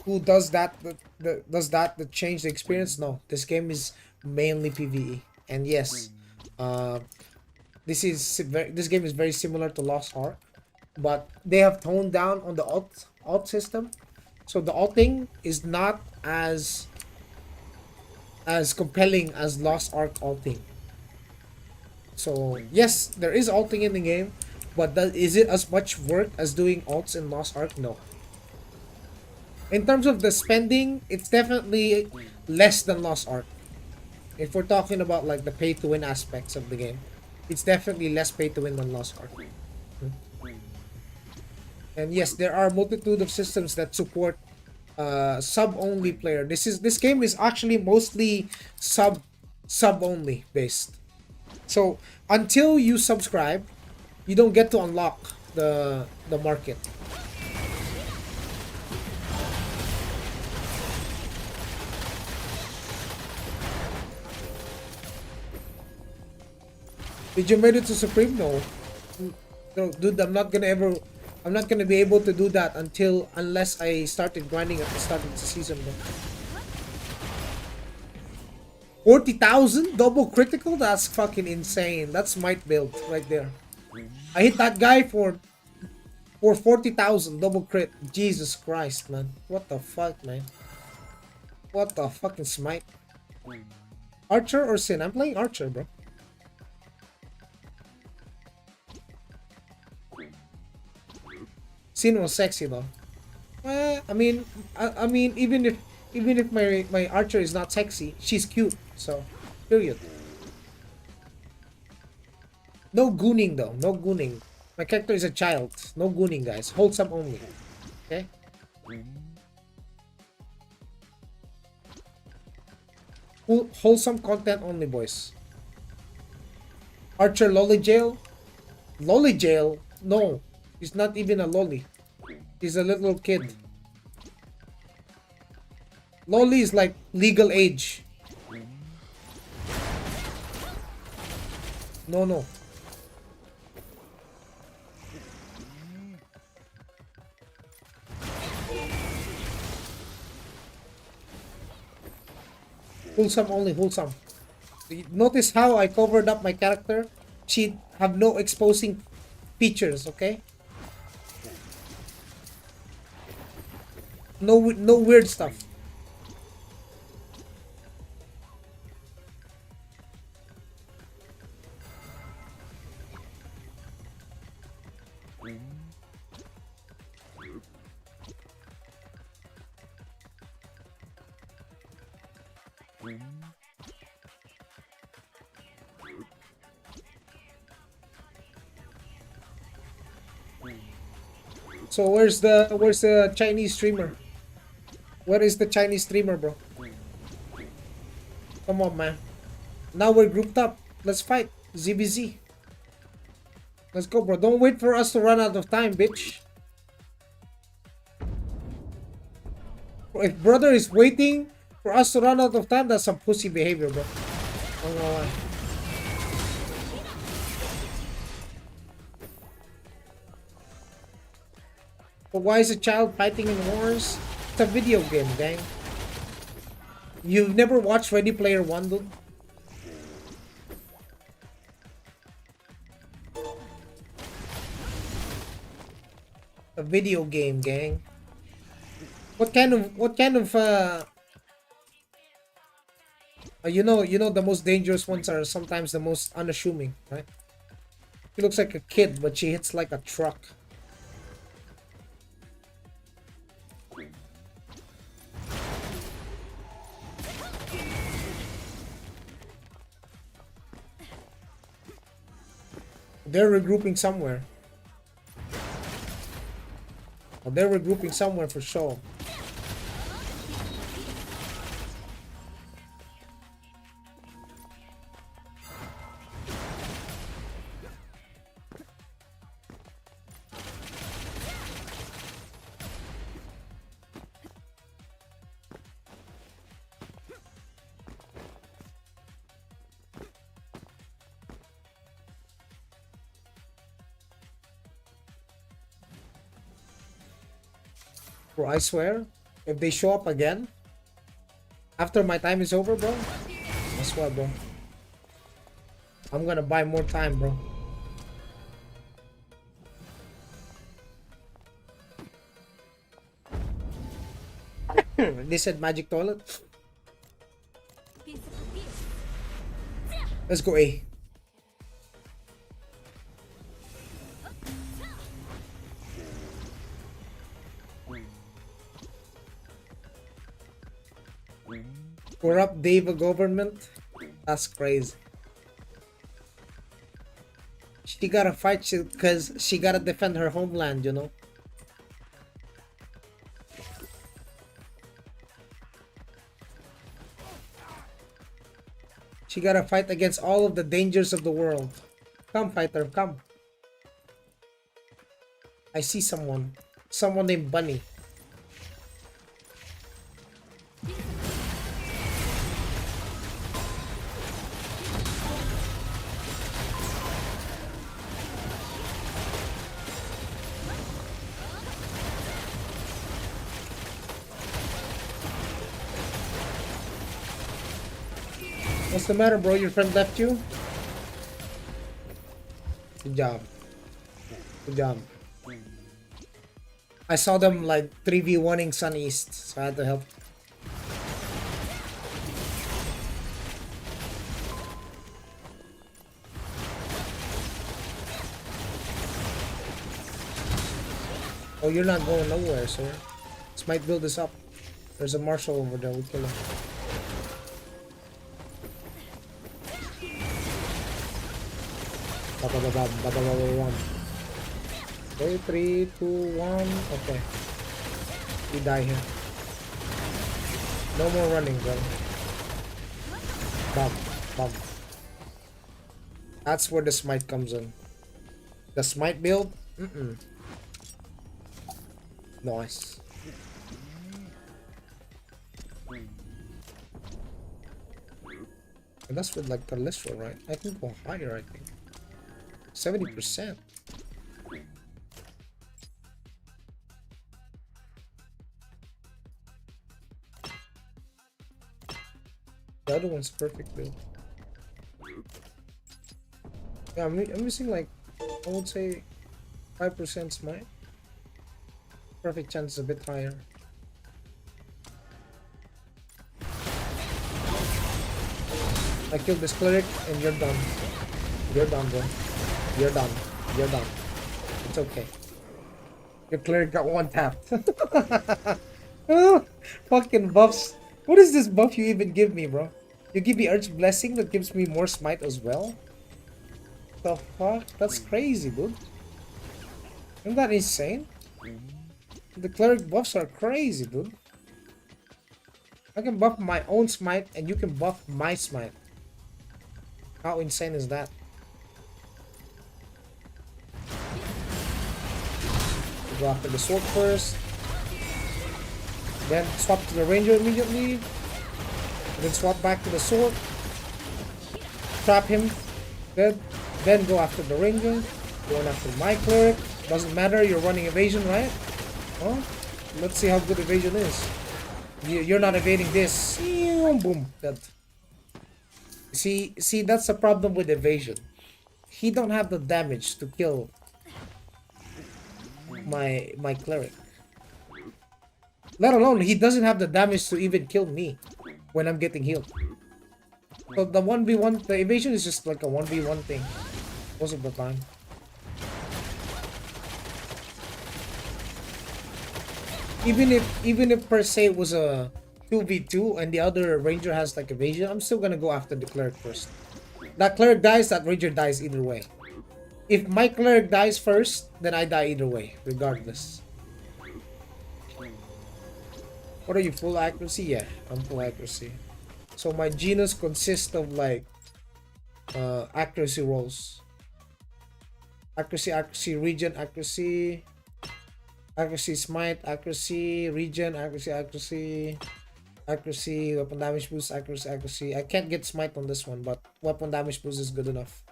who does that that change the experience. No, this game is mainly PvE. And yes, this game is very similar to Lost Ark, but they have toned down on the alt system. So the alting is not as compelling as Lost Ark alting. So yes, there is alting in the game, but is it as much work as doing alts in Lost Ark? No. In terms of the spending, it's definitely less than Lost Ark. If we're talking about like the pay to win aspects of the game, it's definitely less pay to win than Lost Ark. And yes, there are a multitude of systems that support sub-only player. This game is actually mostly sub-only based. So until you subscribe, you don't get to unlock the market. Did you made it to Supreme? No. No, dude, I'm not gonna be able to do that unless I started grinding at the start of the season, bro. 40,000 double critical? That's fucking insane. That's might build right there. I hit that guy for 40,000 double crit. Jesus Christ, man. What the fuck, man? What the fucking smite? Archer or Sin? I'm playing Archer, bro. Sin was sexy though. I mean, even if my archer is not sexy, she's cute. So, period. No gooning though. No gooning. My character is a child. No gooning, guys. Wholesome only. Okay. Wholesome content only, boys. Archer lolly jail. Lolly jail? No, he's not even a lolly. He's a little kid. Lolly is like legal age. No, no. Wholesome only, wholesome. Notice how I covered up my character? She have no exposing features, okay? No weird stuff. So where's the Chinese streamer? Where is the Chinese streamer, bro? Come on, man. Now we're grouped up. Let's fight. ZBZ. Let's go, bro. Don't wait for us to run out of time, bitch. If brother is waiting for us to run out of time, that's some pussy behavior, bro. Oh, no. But why is a child fighting in wars? It's a video game, gang. You've never watched Ready Player One, dude? A video game, gang. What kind of you know the most dangerous ones are sometimes the most unassuming, right? She looks like a kid, but she hits like a truck. They're regrouping somewhere. Oh, they're regrouping somewhere for sure. Bro, I swear, if they show up again, after my time is over, bro, I swear, bro, I'm gonna buy more time, bro. They said magic toilet. Let's go A. Corrupt Deva government? That's crazy. She gotta fight because she gotta defend her homeland, you know? She gotta fight against all of the dangers of the world. Come, fighter, come. I see someone. Someone named Bunny. What's the matter, bro? Your friend left you? Good job. Good job. I saw them like 3v1ing Sun East, so I had to help. Oh, you're not going nowhere, sir. Smite build this up. There's a marshal over there. We kill him. Ba-ba-ba-bam. Okay, 3, 2, 1. Okay. We die here. No more running, bro. Bam. Bam. That's where the smite comes in. The smite build? Nice. And that's with like the cholesterol, right? I can go higher, I think. 70%. The other one's perfect build. Yeah, I'm missing like, I would say 5% smite. Perfect chance is a bit higher. I killed this cleric and you're done. You're done, bro. You're done. You're done. It's okay. Your cleric got one tapped. Oh, fucking buffs. What is this buff you even give me, bro? You give me Earth's Blessing that gives me more smite as well? The fuck? That's crazy, dude. Isn't that insane? The cleric buffs are crazy, dude. I can buff my own smite and you can buff my smite. How insane is that? Go after the sword first. Then swap to the ranger immediately. Then swap back to the sword. Trap him. Dead. Then go after the ranger. Going after my cleric. Doesn't matter, you're running evasion, right? Well, let's see how good evasion is. You're not evading this. Boom. Dead. See, that's the problem with evasion. He don't have the damage to kill my cleric. Let alone, he doesn't have the damage to even kill me when I'm getting healed. So the 1v1, the evasion is just like a 1v1 thing most of the time. Even if per se it was a 2v2 and the other ranger has like evasion, I'm still gonna go after the cleric first. That cleric dies, that ranger dies either way. If my cleric dies first, then I die either way, regardless. What are you, full accuracy? Yeah, I'm full accuracy. So my genus consists of like accuracy rolls. Accuracy, regen, accuracy, smite, accuracy, regen, accuracy, weapon damage boost, accuracy. I can't get smite on this one, but weapon damage boost is good enough.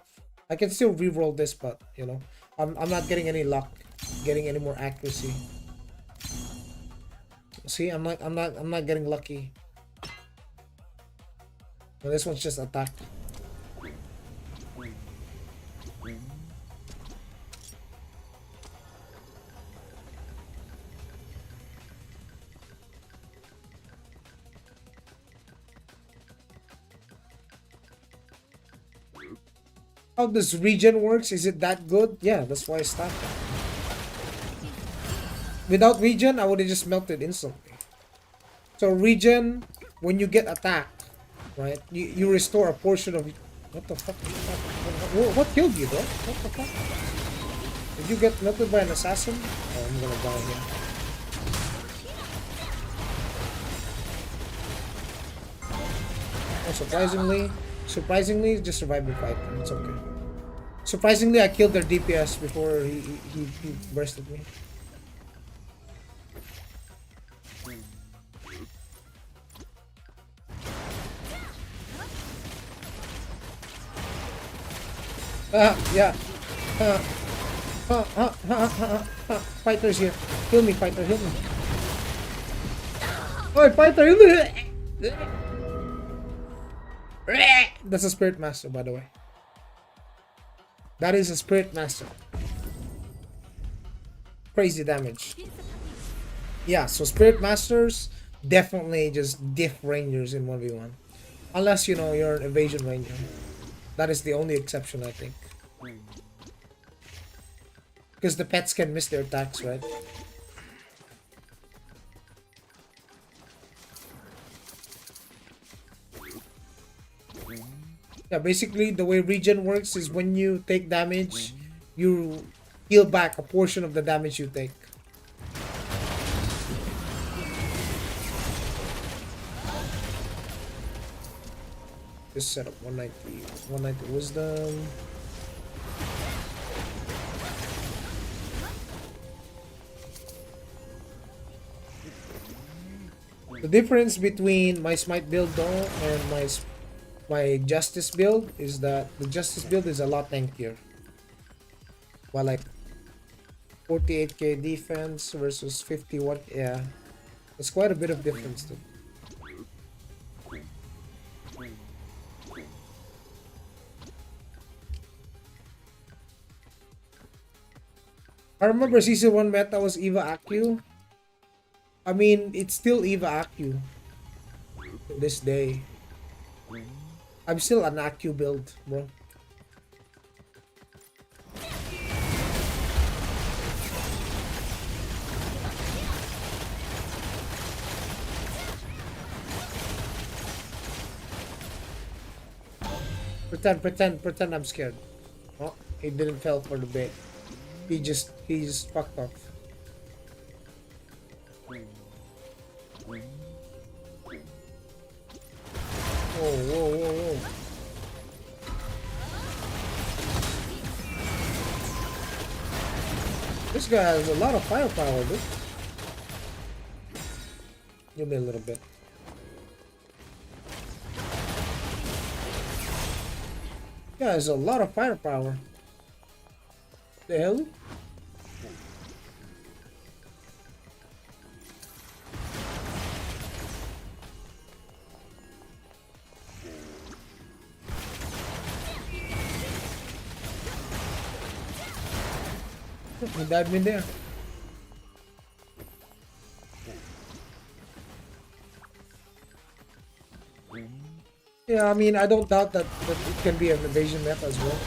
I can still re-roll this, but you know, I'm not getting any luck, getting any more accuracy. See, I'm not getting lucky. And this one's just attack. How this regen works? Is it that good? Yeah, that's why I stopped. Without regen, I would have just melted instantly. So regen, when you get attacked, right? You restore a portion of. What the fuck? What killed you, bro? What the fuck? Did you get melted by an assassin? Oh, I'm gonna die here. Oh, surprisingly, just survived the fight. It's okay. Surprisingly, I killed their DPS before he bursted me. Yeah. Fighter's here. Heal me, fighter, heal me. Oh, fighter, heal me. That's a spirit master, by the way. That is a spirit master. Crazy damage. Yeah, so spirit masters definitely just diff rangers in 1v1. Unless, you know, you're an evasion ranger. That is the only exception, I think. Because the pets can miss their attacks, right? Yeah, basically the way regen works is when you take damage, you heal back a portion of the damage you take. Just set up 190, 190 wisdom. The difference between my smite build though and my justice build is that the justice build is a lot tankier. While like 48k defense versus 51, yeah, it's quite a bit of difference too. I remember season 1 meta was Eva Acu. I mean, it's still Eva Acu to this day. I'm still an Acu build, bro. Pretend I'm scared. Oh, he didn't fall for the bait. He's fucked off. Whoa, whoa, whoa, whoa. This guy has a lot of firepower, dude. Give me a little bit. Yeah, has a lot of firepower. The hell? He died me there. Yeah, I mean, I don't doubt that it can be an evasion meta as well.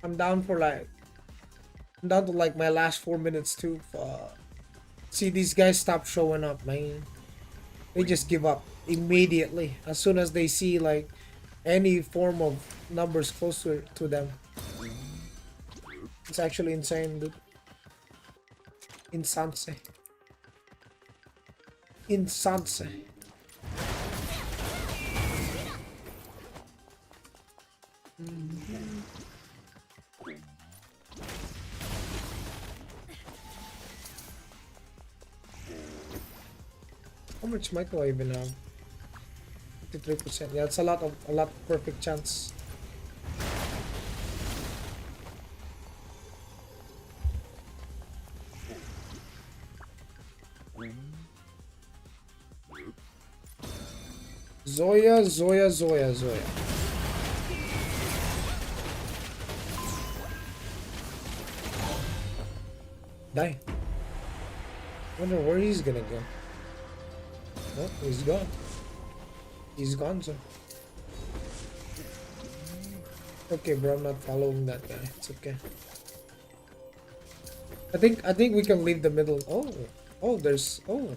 I'm down for like, I'm down to like my last 4 minutes too. See, these guys stop showing up, man. They just give up immediately as soon as they see like any form of numbers closer to them. It's actually insane, dude. Insane. Insane. How much might do I even have? 53%. Yeah, it's a lot of perfect chance. Zoya. Die. Wonder where he's gonna go. Oh, he's gone. He's gone, so. Okay, bro, I'm not following that guy. It's okay. I think we can leave the middle. Oh, there's oh.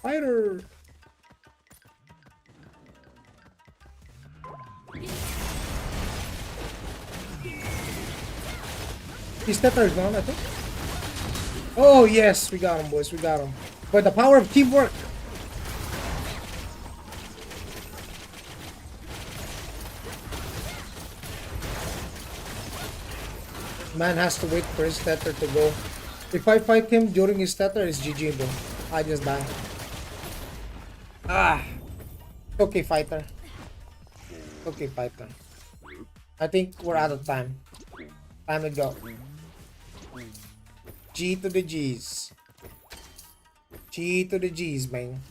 Fighter. His tether is gone, I think. Oh yes, we got him, boys. We got him. But the power of teamwork. Man has to wait for his tether to go. If I fight him during his tether, it's GG, bro. I just die. Ah. Okay, fighter. Okay, fighter. I think we're out of time. Time to go. G to the G's. G to the G's, man.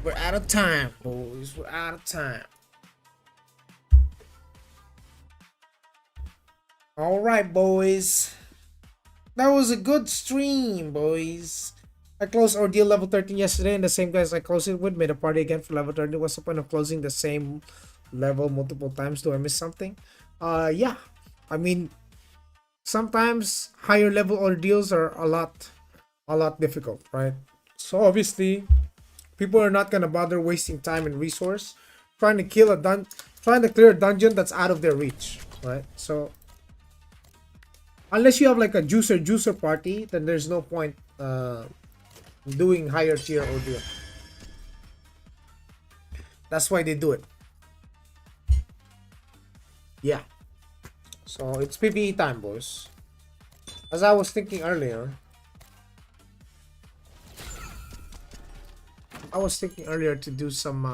We're out of time, boys. We're out of time. Alright, boys. That was a good stream, boys. I closed Ordeal level 13 yesterday, and the same guys I closed it with made a party again for level 13. What's the point of closing the same level multiple times? Do I miss something? Yeah. I mean, sometimes higher level ordeals are a lot difficult, right? So obviously, people are not gonna bother wasting time and resource trying to clear a dungeon that's out of their reach, right? So unless you have like a juicer party, then there's no point doing higher tier ordeal. That's why they do it. Yeah. So it's PvE time, boys. As I was thinking earlier, to do some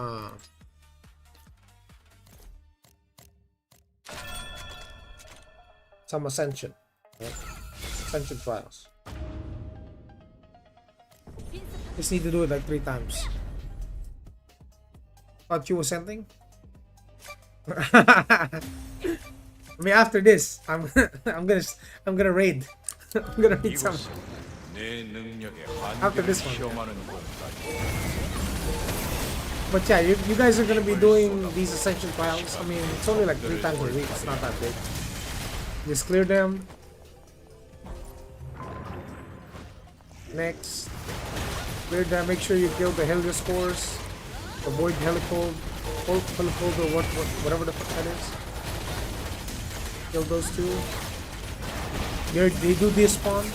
ascension, right? Ascension trials. Just need to do it like 3 times. Thought you were something? I mean, after this, I'm gonna raid. I'm gonna raid some. After this one. But yeah, you guys are gonna be doing these ascension trials. I mean, it's only like 3 times a week. It's not that big. Just clear them. Next, clear them. Make sure you kill the Helios cores. Avoid helicold or whatever the fuck that is. Kill those 2. They do despawn.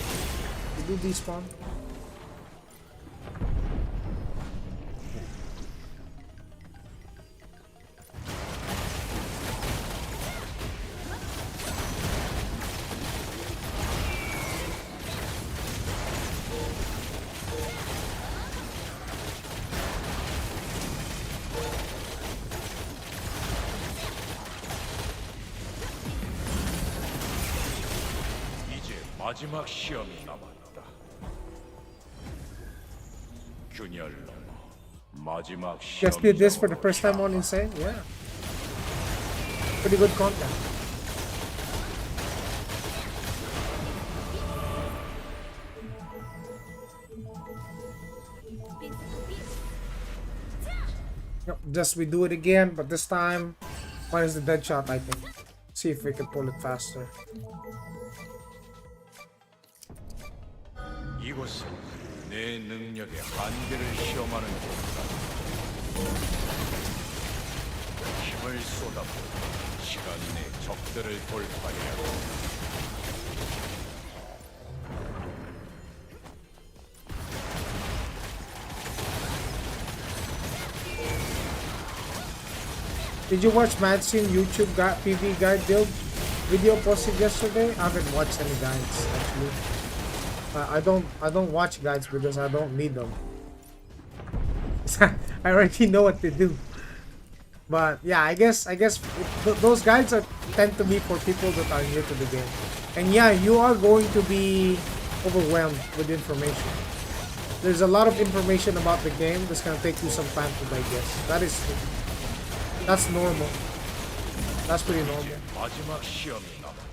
마지막 시험이 남았다. 균열 마지막 시험. Just did this for the first time on Insane? Yeah. Pretty good content. Yep, just we do it again, but this time minus the dead shot, I think. See if we can pull it faster. 이곳은 내 능력의 한계를 시험하는 곳이다. 힘을 쏟아부어 시간 내 적들을 돌파해야 한다. Did you watch Madsen YouTube PV guide build video posted yesterday? I haven't watched any guides actually. I don't watch guides because I don't need them. I already know what to do. But yeah, I guess those guides tend to be for people that are new to the game. And yeah, you are going to be overwhelmed with information. There's a lot of information about the game that's gonna take you some time to digest. That's normal. That's pretty normal. 마지막 시험이 남았다.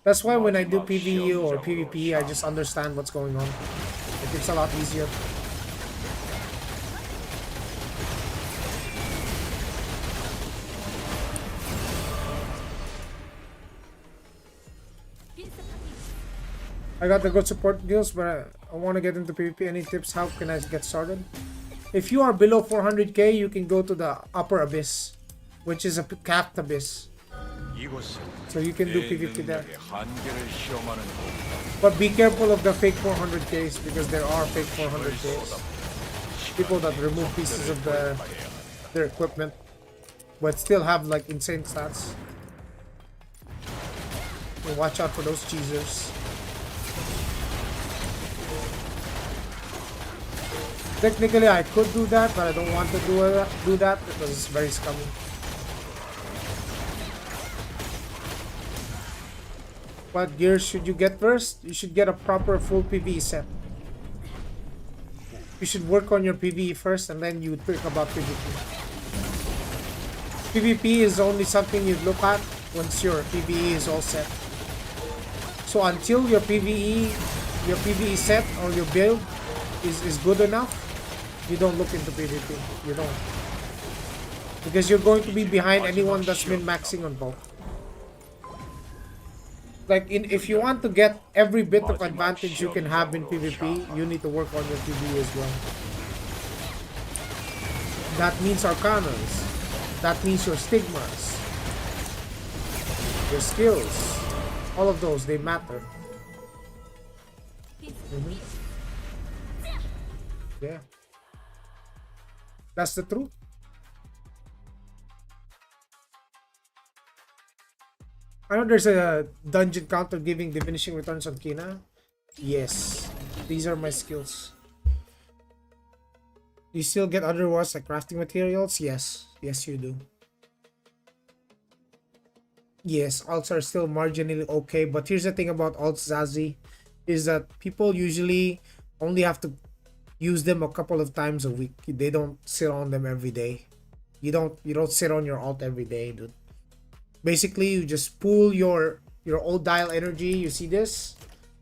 That's why when I do PvE or PvP, I just understand what's going on. Like, it's a lot easier. I got the good support deals, but I want to get into PvP. Any tips? How can I get started? If you are below 400k, you can go to the upper abyss, which is a capped abyss. So you can do PvP there. But be careful of the fake 400ks because there are fake 400ks. People that remove pieces of their equipment. but still have like insane stats. So watch out for those cheesers. Technically, I could do that, but I don't want to do that because it's very scummy. What gears should you get first? You should get a proper full PvE set. You should work on your PvE first, and then you think about PvP. PvP is only something you look at once your PvE is all set. So until your PvE set or your build is good enough, you don't look into PvP. You don't. Because you're going to be behind anyone that's min-maxing on both. Like, if you want to get every bit of advantage you can have in PvP, you need to work on your PvE as well. That means Arcanas. That means your Stigmas. Your skills. All of those, they matter. Yeah. That's the truth. I know there's a dungeon counter giving diminishing returns on Kina. Yes. These are my skills. You still get other rewards like crafting materials? Yes. Yes, you do. Yes, alts are still marginally okay, but here's the thing about alts, Zazie, is that people usually only have to use them a couple of times a week. They don't sit on them every day. You don't sit on your alt every day, dude. Basically, you just pull your old dial energy. You see this?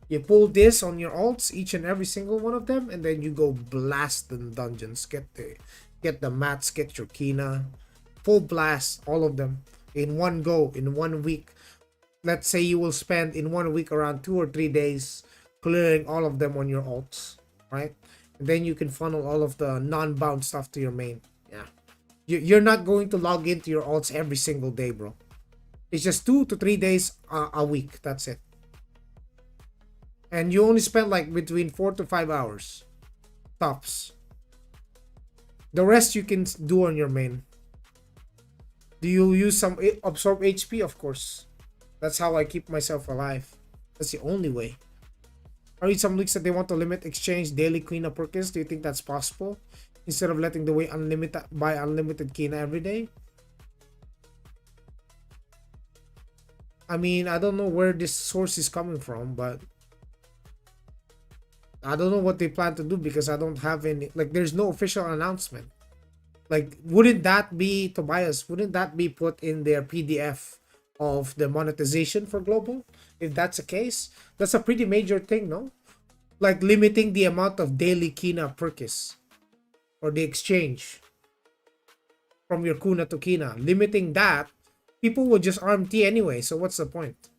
You pull this on your alts, each and every single one of them, and then you go blast the dungeons. Get the mats, get your Kina, full blast all of them in one go in 1 week. Let's say you will spend in 1 week around 2 or 3 days clearing all of them on your alts, right? And then you can funnel all of the non-bound stuff to your main. Yeah, you're not going to log into your alts every single day, bro. It's just 2 to 3 days a week. That's it. And you only spend like between 4 to 5 hours tops. The rest you can do on your main. Do you use some absorb HP? Of course. That's how I keep myself alive. That's the only way. I read some leaks that they want to limit exchange daily Kina purchase. Do you think that's possible? Instead of letting the way buy unlimited Kina every day? I mean, I don't know where this source is coming from, but I don't know what they plan to do because I don't have any, like, there's no official announcement. Like, wouldn't that be, Tobias, wouldn't that be put in their PDF of the monetization for global? If that's the case, that's a pretty major thing, no? Like limiting the amount of daily Kina purchase or the exchange from your Kuna to Kina. Limiting that, people would just arm T anyway, so what's the point?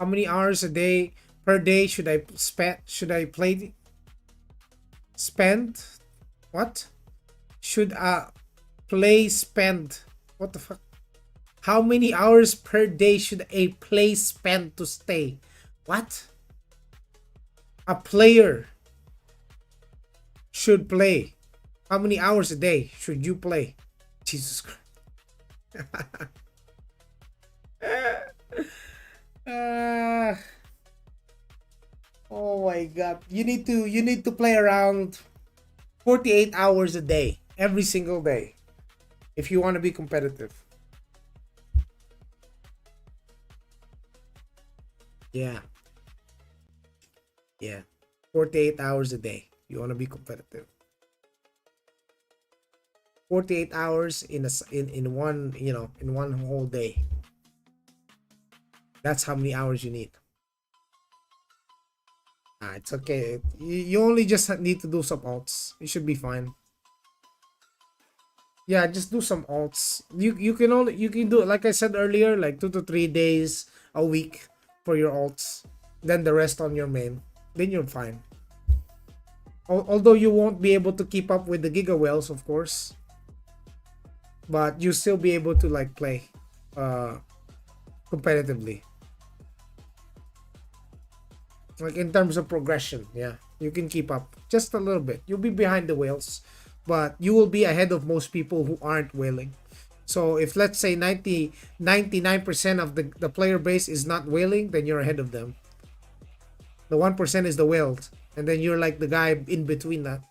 How many hours a day per day should I spend? What? Should play spend? What the fuck? How many hours per day should a play spend to stay? What? A player should play. How many hours a day should you play? Jesus Christ. Oh my god. You need to play around 48 hours a day every single day if you want to be competitive. Yeah. 48 hours a day. You want to be competitive. 48 hours in one, in one whole day. That's how many hours you need. It's okay. You only just need to do some alts. You should be fine. Yeah, just do some alts. You can do, like I said earlier, like 2 to 3 days a week for your alts. Then the rest on your main. Then you're fine. Although you won't be able to keep up with the Giga Whales, of course. But you still be able to like play uh, competitively. Like in terms of progression, yeah, you can keep up just a little bit. You'll be behind the whales, but you will be ahead of most people who aren't whaling. So if let's say 99% of the player base is not whaling, then you're ahead of them. The 1% is the whales, and then you're like the guy in between that.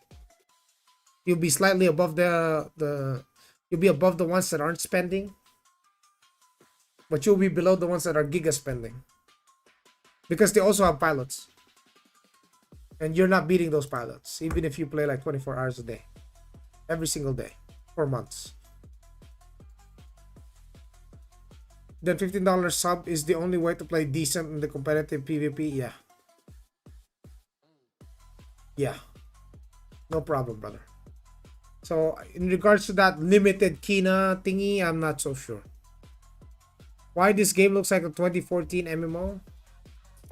You'll be slightly above the you'll be above the ones that aren't spending, but you'll be below the ones that are giga spending because they also have pilots, and you're not beating those pilots even if you play like 24 hours a day, every single day for months. Then $15 sub is the only way to play decent in the competitive PvP. Yeah, no problem, brother. So in regards to that limited Kina thingy, I'm not so sure. Why this game looks like a 2014 MMO?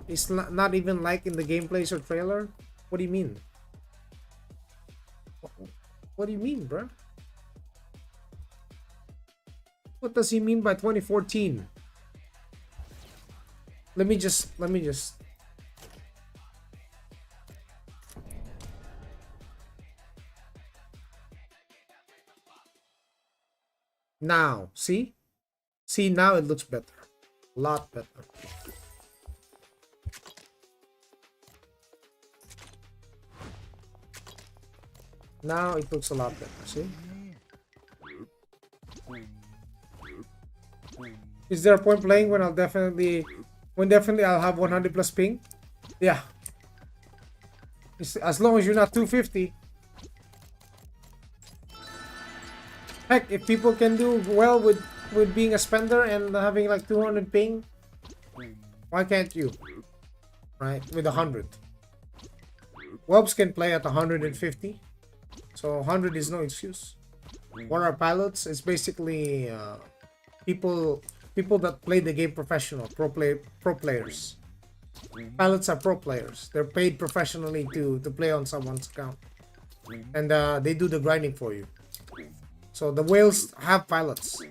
It's not even like in the gameplays or trailer. What do you mean? What do you mean, bro? What does he mean by 2014? Let me just now see now it looks better, a lot better. Now it looks a lot better. See, is there a point playing when definitely I'll have 100 plus ping? Yeah, as long as you're not 250. Heck, if people can do well with being a spender and having like 200 ping, why can't you? Right, with 100. Webs can play at 150, so 100 is no excuse. What are pilots? It's basically people that play the game professional, pro players. Pilots are pro players. They're paid professionally to play on someone's account, and they do the grinding for you. So the whales have pilots.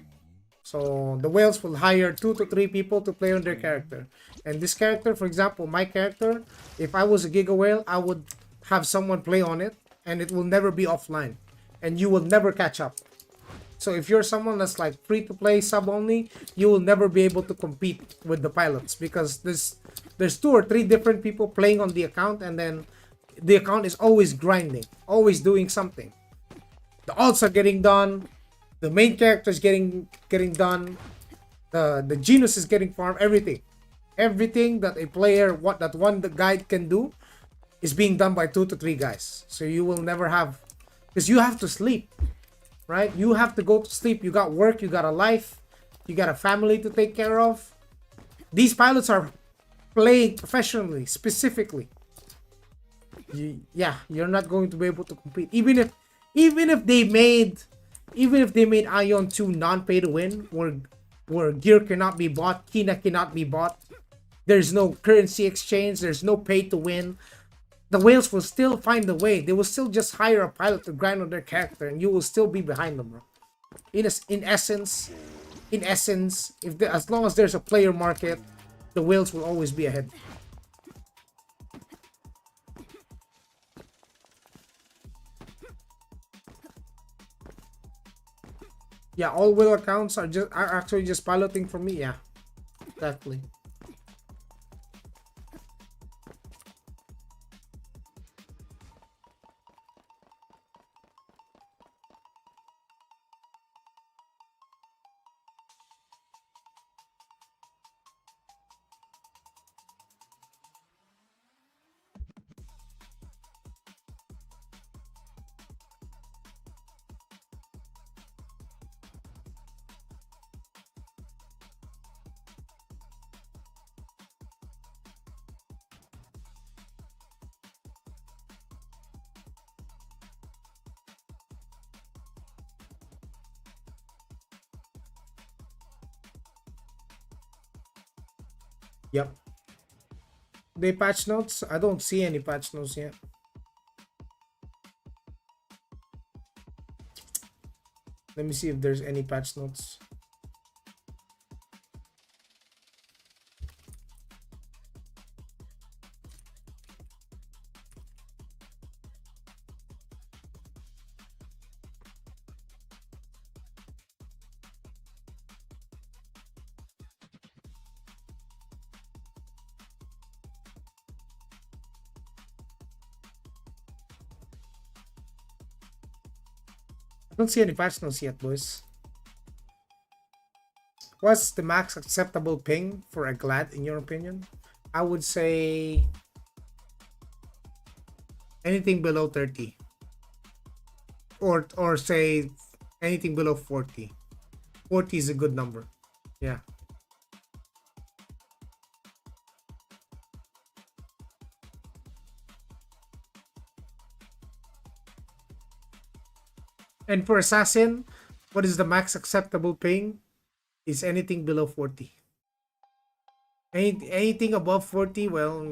So the whales will hire 2 to 3 people to play on their character. And this character, for example, my character, if I was a Giga Whale, I would have someone play on it, and it will never be offline. And you will never catch up. So if you're someone that's like free to play sub only, you will never be able to compete with the pilots because there's 2 or 3 different people playing on the account, and then the account is always grinding, always doing something. The ults are getting done, the main character is getting done, the genus is getting farmed, everything that a player that one the guide can do is being done by 2 to 3 guys. So you will never have, because you have to sleep, right? You have to go to sleep. You got work, you got a life, you got a family to take care of. These pilots are playing professionally, specifically. You're not going to be able to compete, even if they made Aion 2 non-pay to win, where gear cannot be bought, Kina cannot be bought. There's no currency exchange, there's no pay to win. The whales will still find a way. They will still just hire a pilot to grind on their character, and you will still be behind them, bro. In essence, as long as there's a player market, the whales will always be ahead. Yeah, all whale accounts are actually just piloting for me. Yeah, exactly. Yep. They patch notes? I don't see any patch notes yet. Let me see if there's any patch notes. Don't see any patch notes yet, boys. What's the max acceptable ping for a glad in your opinion? I would say anything below 30. Or say anything below 40. 40 is a good number. Yeah. And for assassin, what is the max acceptable ping? Is anything below 40. Anything above 40, well,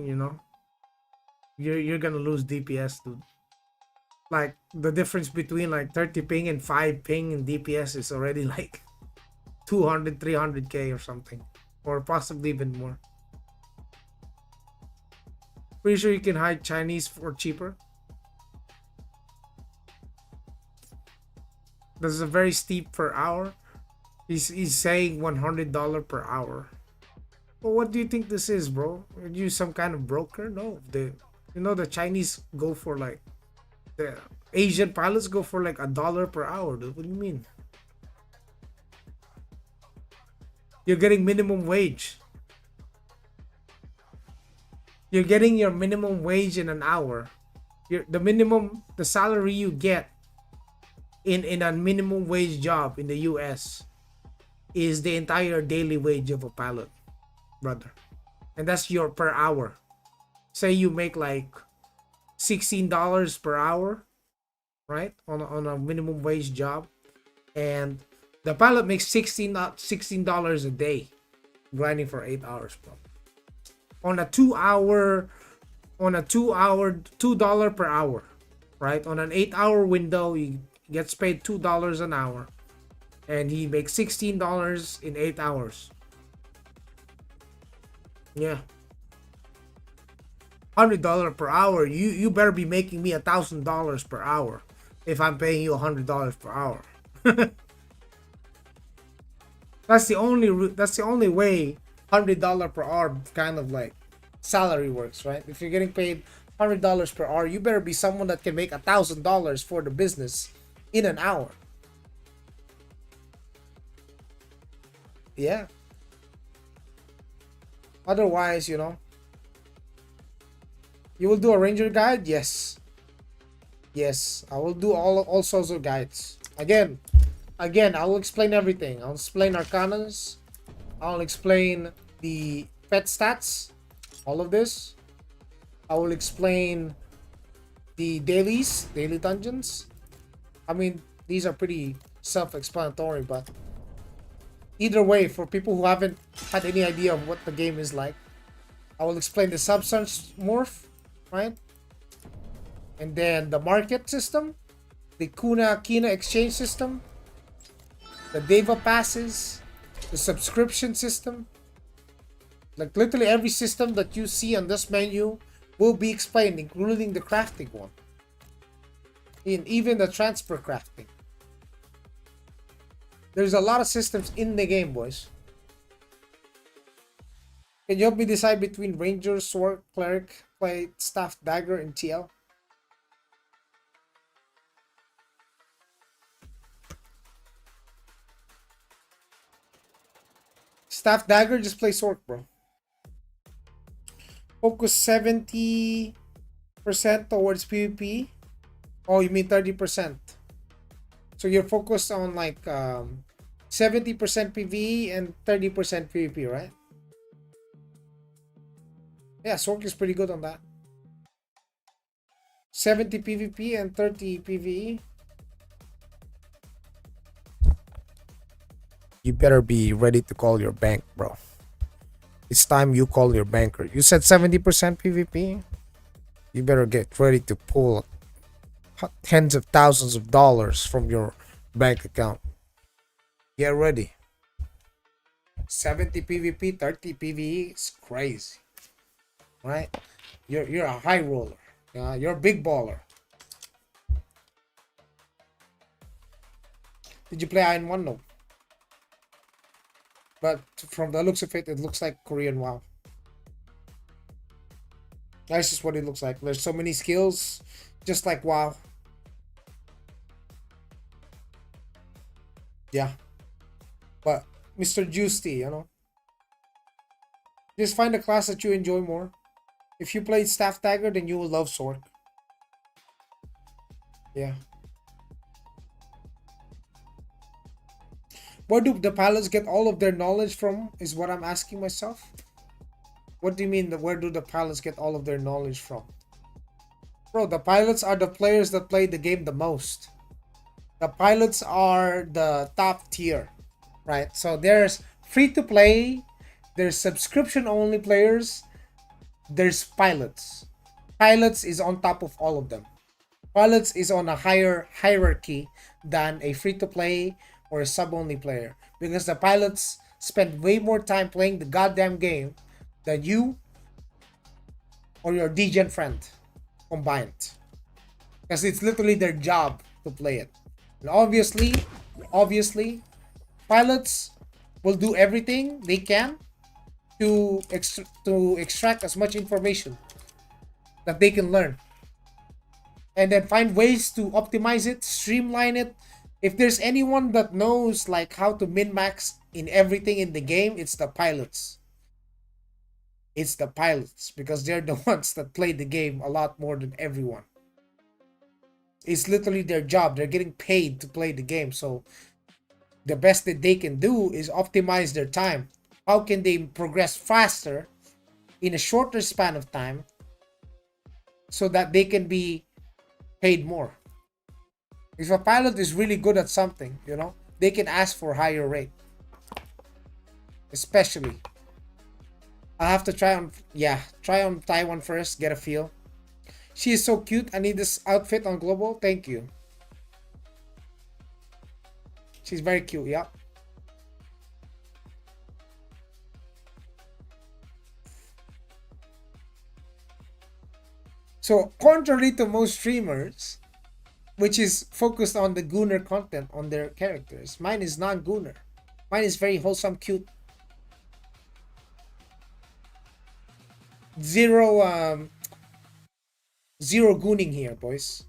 you're gonna lose DPS, dude. Like the difference between like 30 ping and 5 ping in DPS is already like 200, 300k or something, or possibly even more. Pretty sure you can hide Chinese for cheaper. This is a very steep per hour. He's saying $100 per hour. Well, what do you think this is, bro? Are you some kind of broker? No, the Chinese go for like, the Asian pilots go for like $1 per hour, dude. What do you mean? You're getting minimum wage. You're getting your minimum wage in an hour. The salary you get in a minimum wage job in the US is the entire daily wage of a pilot, brother. And that's your per hour. Say you make like $16 per hour, right? On a minimum wage job. And the pilot makes $16 a day grinding for 8 hours, bro. On a 2 hour $2 per hour, right? On an 8-hour window, he gets paid $2 an hour, and he makes $16 in 8 hours. Yeah, $100 per hour. You better be making me $1,000 per hour if I'm paying you $100 per hour. That's the only way $100 per hour kind of like salary works, right? If you're getting paid $100 per hour, you better be someone that can make $1,000 for the business in an hour. Yeah. Otherwise, you will do a ranger guide. Yes, I will do all sorts of guides. Again, I will explain everything. I'll explain arcanas. I'll explain the pet stats. All of this. I will explain the daily dungeons. I mean, these are pretty self-explanatory, but either way, for people who haven't had any idea of what the game is like, I will explain the substance morph, right? And then the market system, the Kina exchange system, the Deva passes, the subscription system. Like literally every system that you see on this menu will be explained, including the crafting one. And even the transfer crafting. There's a lot of systems in the game, boys. Can you help me decide between Ranger, Sword, Cleric, Plate, Staff, Dagger, and TL? Staff, Dagger, just play Sword, bro. Focus 70% towards PvP. Oh, you mean 30%. So you're focused on like 70% PvE and 30% PvP, right? Yeah, Sork is pretty good on that. 70 PvP and 30 PvE. You better be ready to call your bank, bro. It's time you call your banker. You said 70% PvP? You better get ready to pull tens of thousands of dollars from your bank account. Get ready. 70 PvP, 30 PvE. It's crazy. Right? You're a high roller. You're a big baller. Did you play Aion 1? No. But from the looks of it, it looks like Korean WoW. That's just what it looks like. There's so many skills, just like WoW. Yeah, but Mr. Juicy, just find a class that you enjoy more. If you played Staff Dagger, then you will love Sork. Yeah. Where do the pilots get all of their knowledge from? Is what I'm asking myself. What do you mean? Where do the pilots get all of their knowledge from? Bro, the pilots are the players that play the game the most. The pilots are the top tier, right? So there's free to play, there's subscription only players, there's pilots. Pilots is on top of all of them. Pilots is on a higher hierarchy than a free to play or a sub only player because the pilots spend way more time playing the goddamn game than you or your degen friend combined. Because it's literally their job to play it. And obviously, pilots will do everything they can to extract as much information that they can learn, and then find ways to optimize it, streamline it. If there's anyone that knows like how to min max in everything in the game, it's the pilots. It's the pilots because they're the ones that play the game a lot more than everyone. It's literally their job. They're getting paid to play the game, so the best that they can do is optimize their time. How can they progress faster in a shorter span of time so that they can be paid more? If a pilot is really good at something, they can ask for a higher rate. Especially, I have to try on Taiwan first, get a feel. She is so cute. I need this outfit on Global. Thank you. She's very cute, yeah. So, contrary to most streamers, which is focused on the gooner content on their characters, mine is non-gooner. Mine is very wholesome, cute. Zero zero gooning here, boys.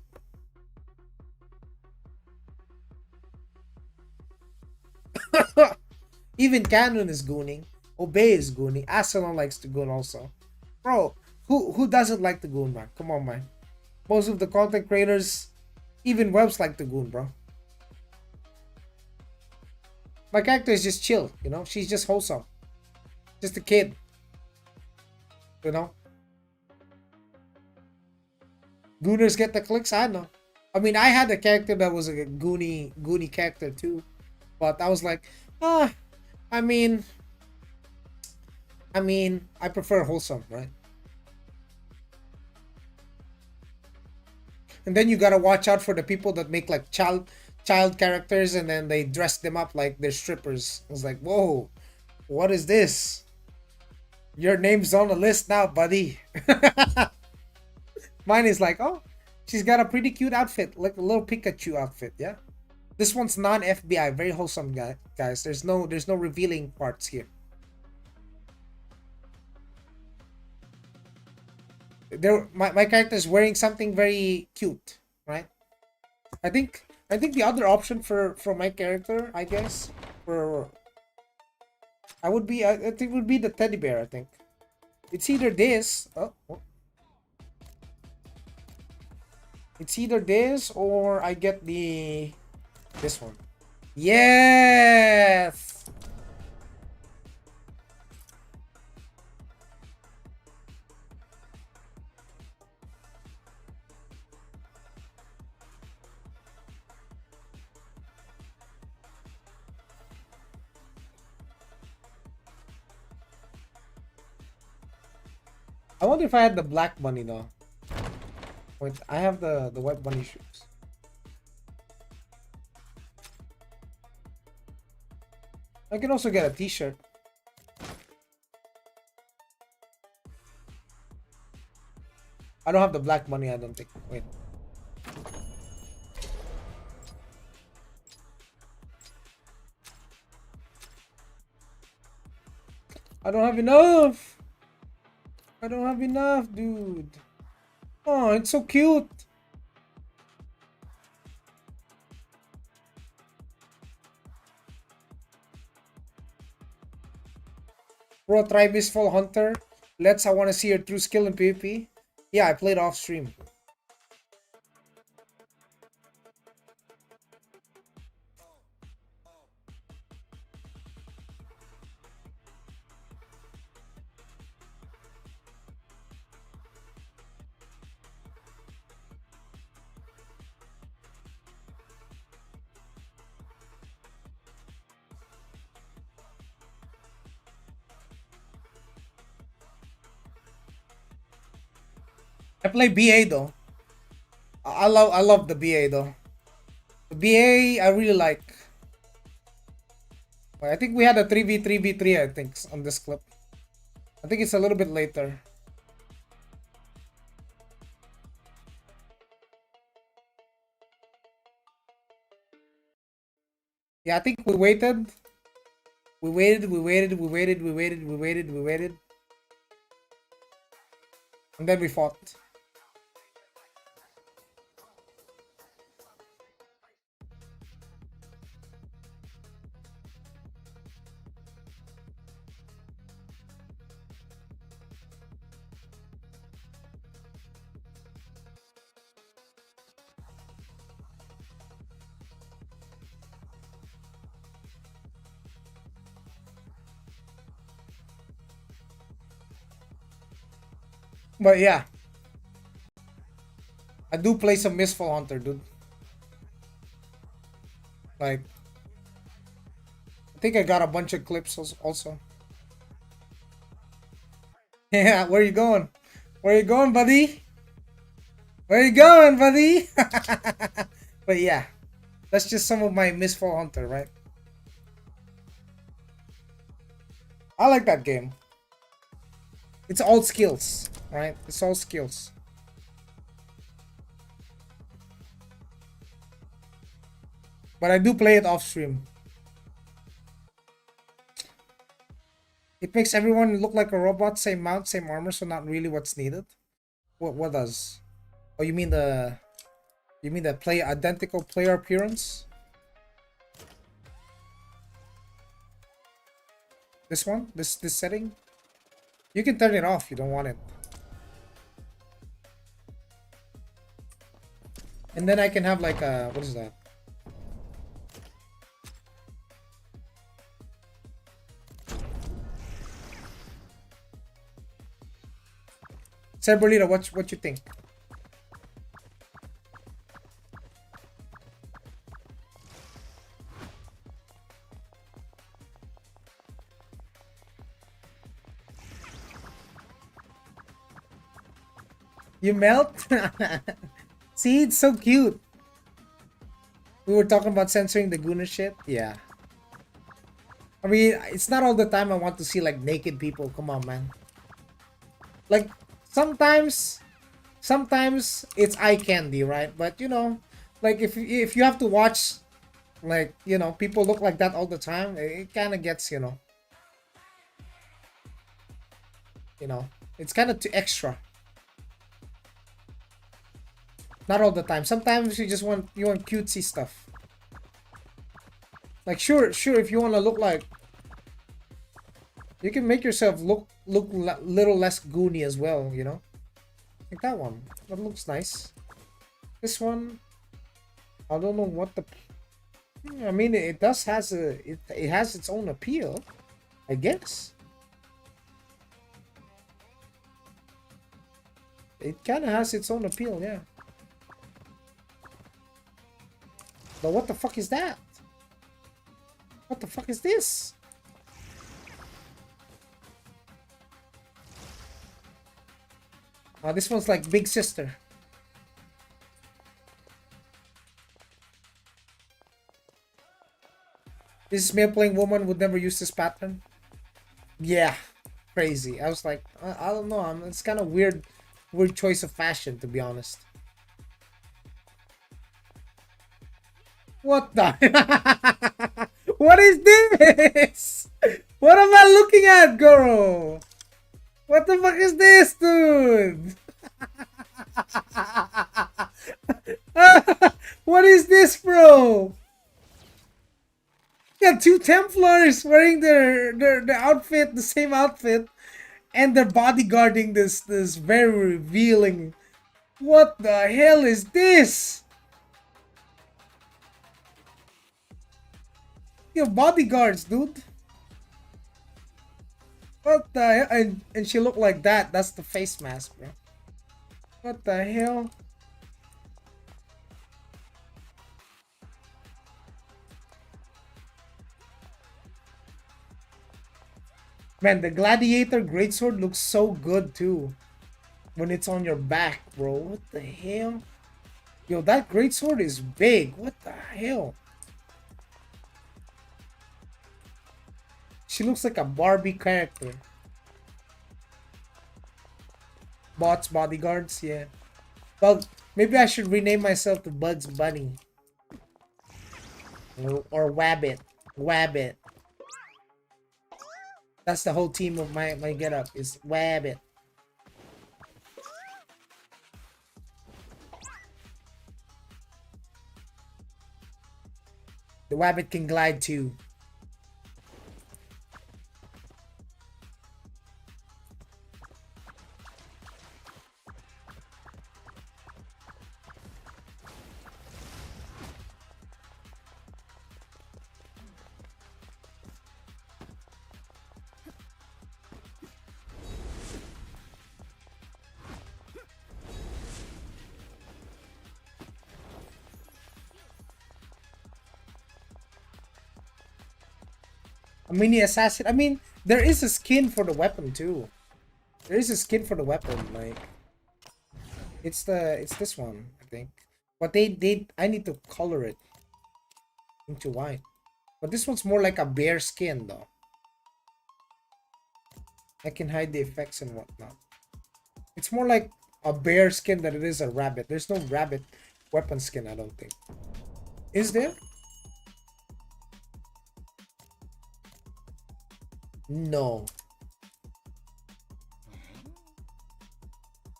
Even Canon is gooning. Obey is gooning. Asylum likes to goon also. Bro, who doesn't like to goon, man? Come on, man. Most of the content creators, even webs, like to goon, bro. My character is just chill, She's just wholesome. Just a kid. Gooners get the clicks, I know. I mean, I had a character that was a goony character too. But I was like, I mean, I prefer wholesome, right? And then you gotta watch out for the people that make like child characters and then they dress them up like they're strippers. I was like, whoa, what is this? Your name's on the list now, buddy. Mine is like, oh, she's got a pretty cute outfit, like a little Pikachu outfit, yeah. This one's non-FBI, very wholesome, guys. There's no revealing parts here. My character is wearing something very cute, right? I think the other option for my character, I guess, for I think would be the teddy bear. I think it's either this. It's either this or I get this one. Yes. I wonder if I had the black bunny though. Wait, I have the white bunny shoes. I can also get a t-shirt. I don't have the black bunny, I don't think. Wait. I don't have enough. I don't have enough, dude. Oh, it's so cute. Bro, try Mistfall Hunter. I want to see your true skill in PvP. Yeah, I played off stream. I play BA though. I love the BA though. The BA I really like. I think we had a 3v3v3 I think on this clip. I think it's a little bit later. Yeah, I think we waited. We waited, we waited, we waited, we waited, we waited, we waited. And then we fought. But yeah, I do play some Mistfall Hunter, dude. Like, I think I got a bunch of clips also. Yeah, where you going? Where you going, buddy? Where you going, buddy? But yeah, that's just some of my Mistfall Hunter, right? I like that game. It's all skills, right? It's all skills. But I do play it off stream. It makes everyone look like a robot, same mount, same armor, so not really what's needed. What does? Oh, you mean the play identical player appearance? This one? This setting? You can turn it off, you don't want it. And then I can have like a, what is that? Cerberlita, what you think? You melt? See, it's so cute. We were talking about censoring the Gooner shit. Yeah. I mean, it's not all the time I want to see like naked people. Come on, man. Like sometimes it's eye candy, right? But you know, like if you have to watch, like, you know, people look like that all the time, it kind of gets, you know, it's kind of too extra. Not all the time. Sometimes you want cutesy stuff. Like sure, if you want to look like, you can make yourself look little less goony as well, you know. Like that one. That looks nice. This one, I don't know what the. I mean, it does has it has its own appeal, I guess. It kind of has its own appeal, yeah. But what the fuck is that? What the fuck is this? This one's like Big Sister. This male playing woman would never use this pattern. Yeah, crazy. I was like, I don't know. It's kind of weird choice of fashion, to be honest. What the? What is this? What am I looking at, girl? What the fuck is this, dude? What is this, bro? got two Templars wearing their outfit, the same outfit, and they're bodyguarding this very revealing. What the hell is this? Yo, bodyguards, dude. What the hell? And she looked like that. That's the face mask, bro. What the hell? Man, the Gladiator Greatsword looks so good too. When it's on your back, bro. What the hell? Yo, that Greatsword is big. What the hell? She looks like a Barbie character. Bots, bodyguards, yeah. Well, maybe I should rename myself to Bugs Bunny. Or Wabbit. Wabbit. That's the whole team of my getup is Wabbit. The Wabbit can glide too. A mini assassin. I mean, there is a skin for the weapon too. There is a skin for the weapon, like it's this one, I think. But they I need to color it into white. But this one's more like a bear skin though. I can hide the effects and whatnot. It's more like a bear skin than it is a rabbit. There's no rabbit weapon skin, I don't think. Is there? No.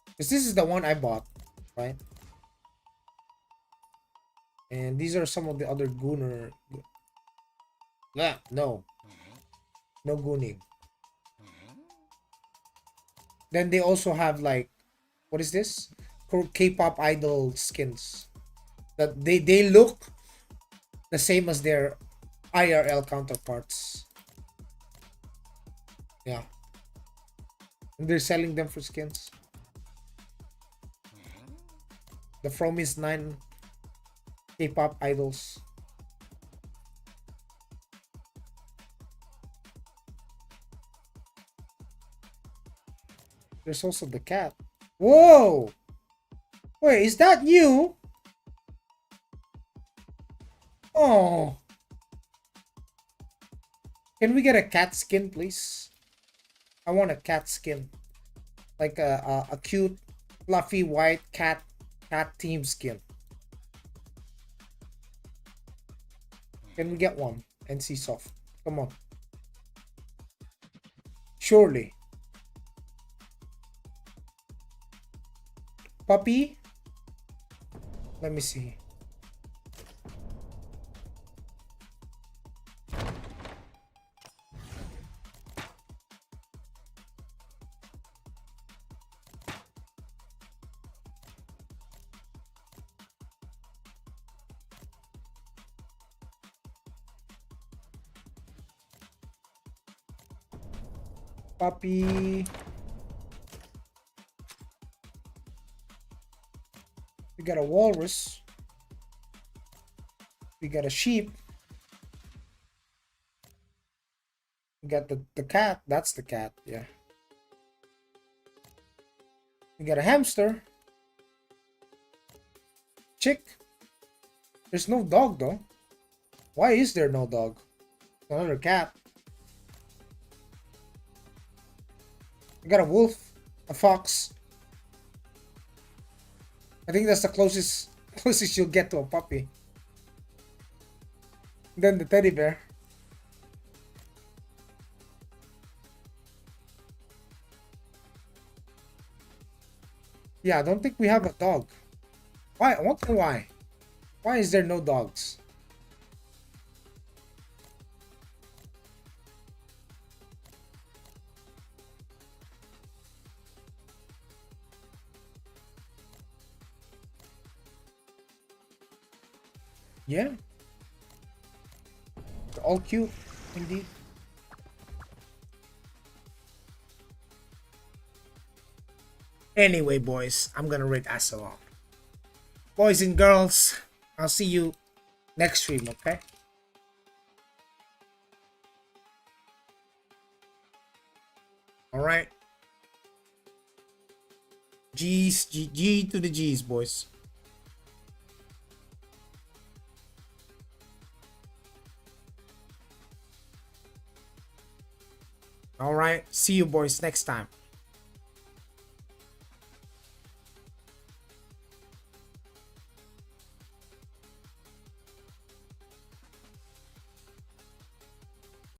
Because this is the one I bought, right? And these are some of the other gooner. Ah, no. No gooning. Then they also have like, what is this? K-pop idol skins. That they look the same as their IRL counterparts. Yeah. And they're selling them for skins. The Fromis 9 K-pop idols. There's also the cat. Whoa! Wait, is that you? Oh. Can we get a cat skin, please? I want a cat skin. Like a cute, fluffy, white cat team skin. Can we get one? NC Soft. Come on. Surely. Puppy? Let me see. Puppy. We got a walrus. We got a sheep. We got the cat. That's the cat, yeah. We got a hamster. Chick. There's no dog though. Why is there no dog? Another cat. We got a wolf. A fox. I think that's the closest you'll get to a puppy. Then the teddy bear. Yeah, I don't think we have a dog. Why? I wonder why. Why is there no dogs? Yeah, they're all cute, indeed. Anyway, boys, I'm gonna rate as along. Boys and girls, I'll see you next stream, okay? Alright. G's, G to the G's, boys. Alright. See you, boys, next time.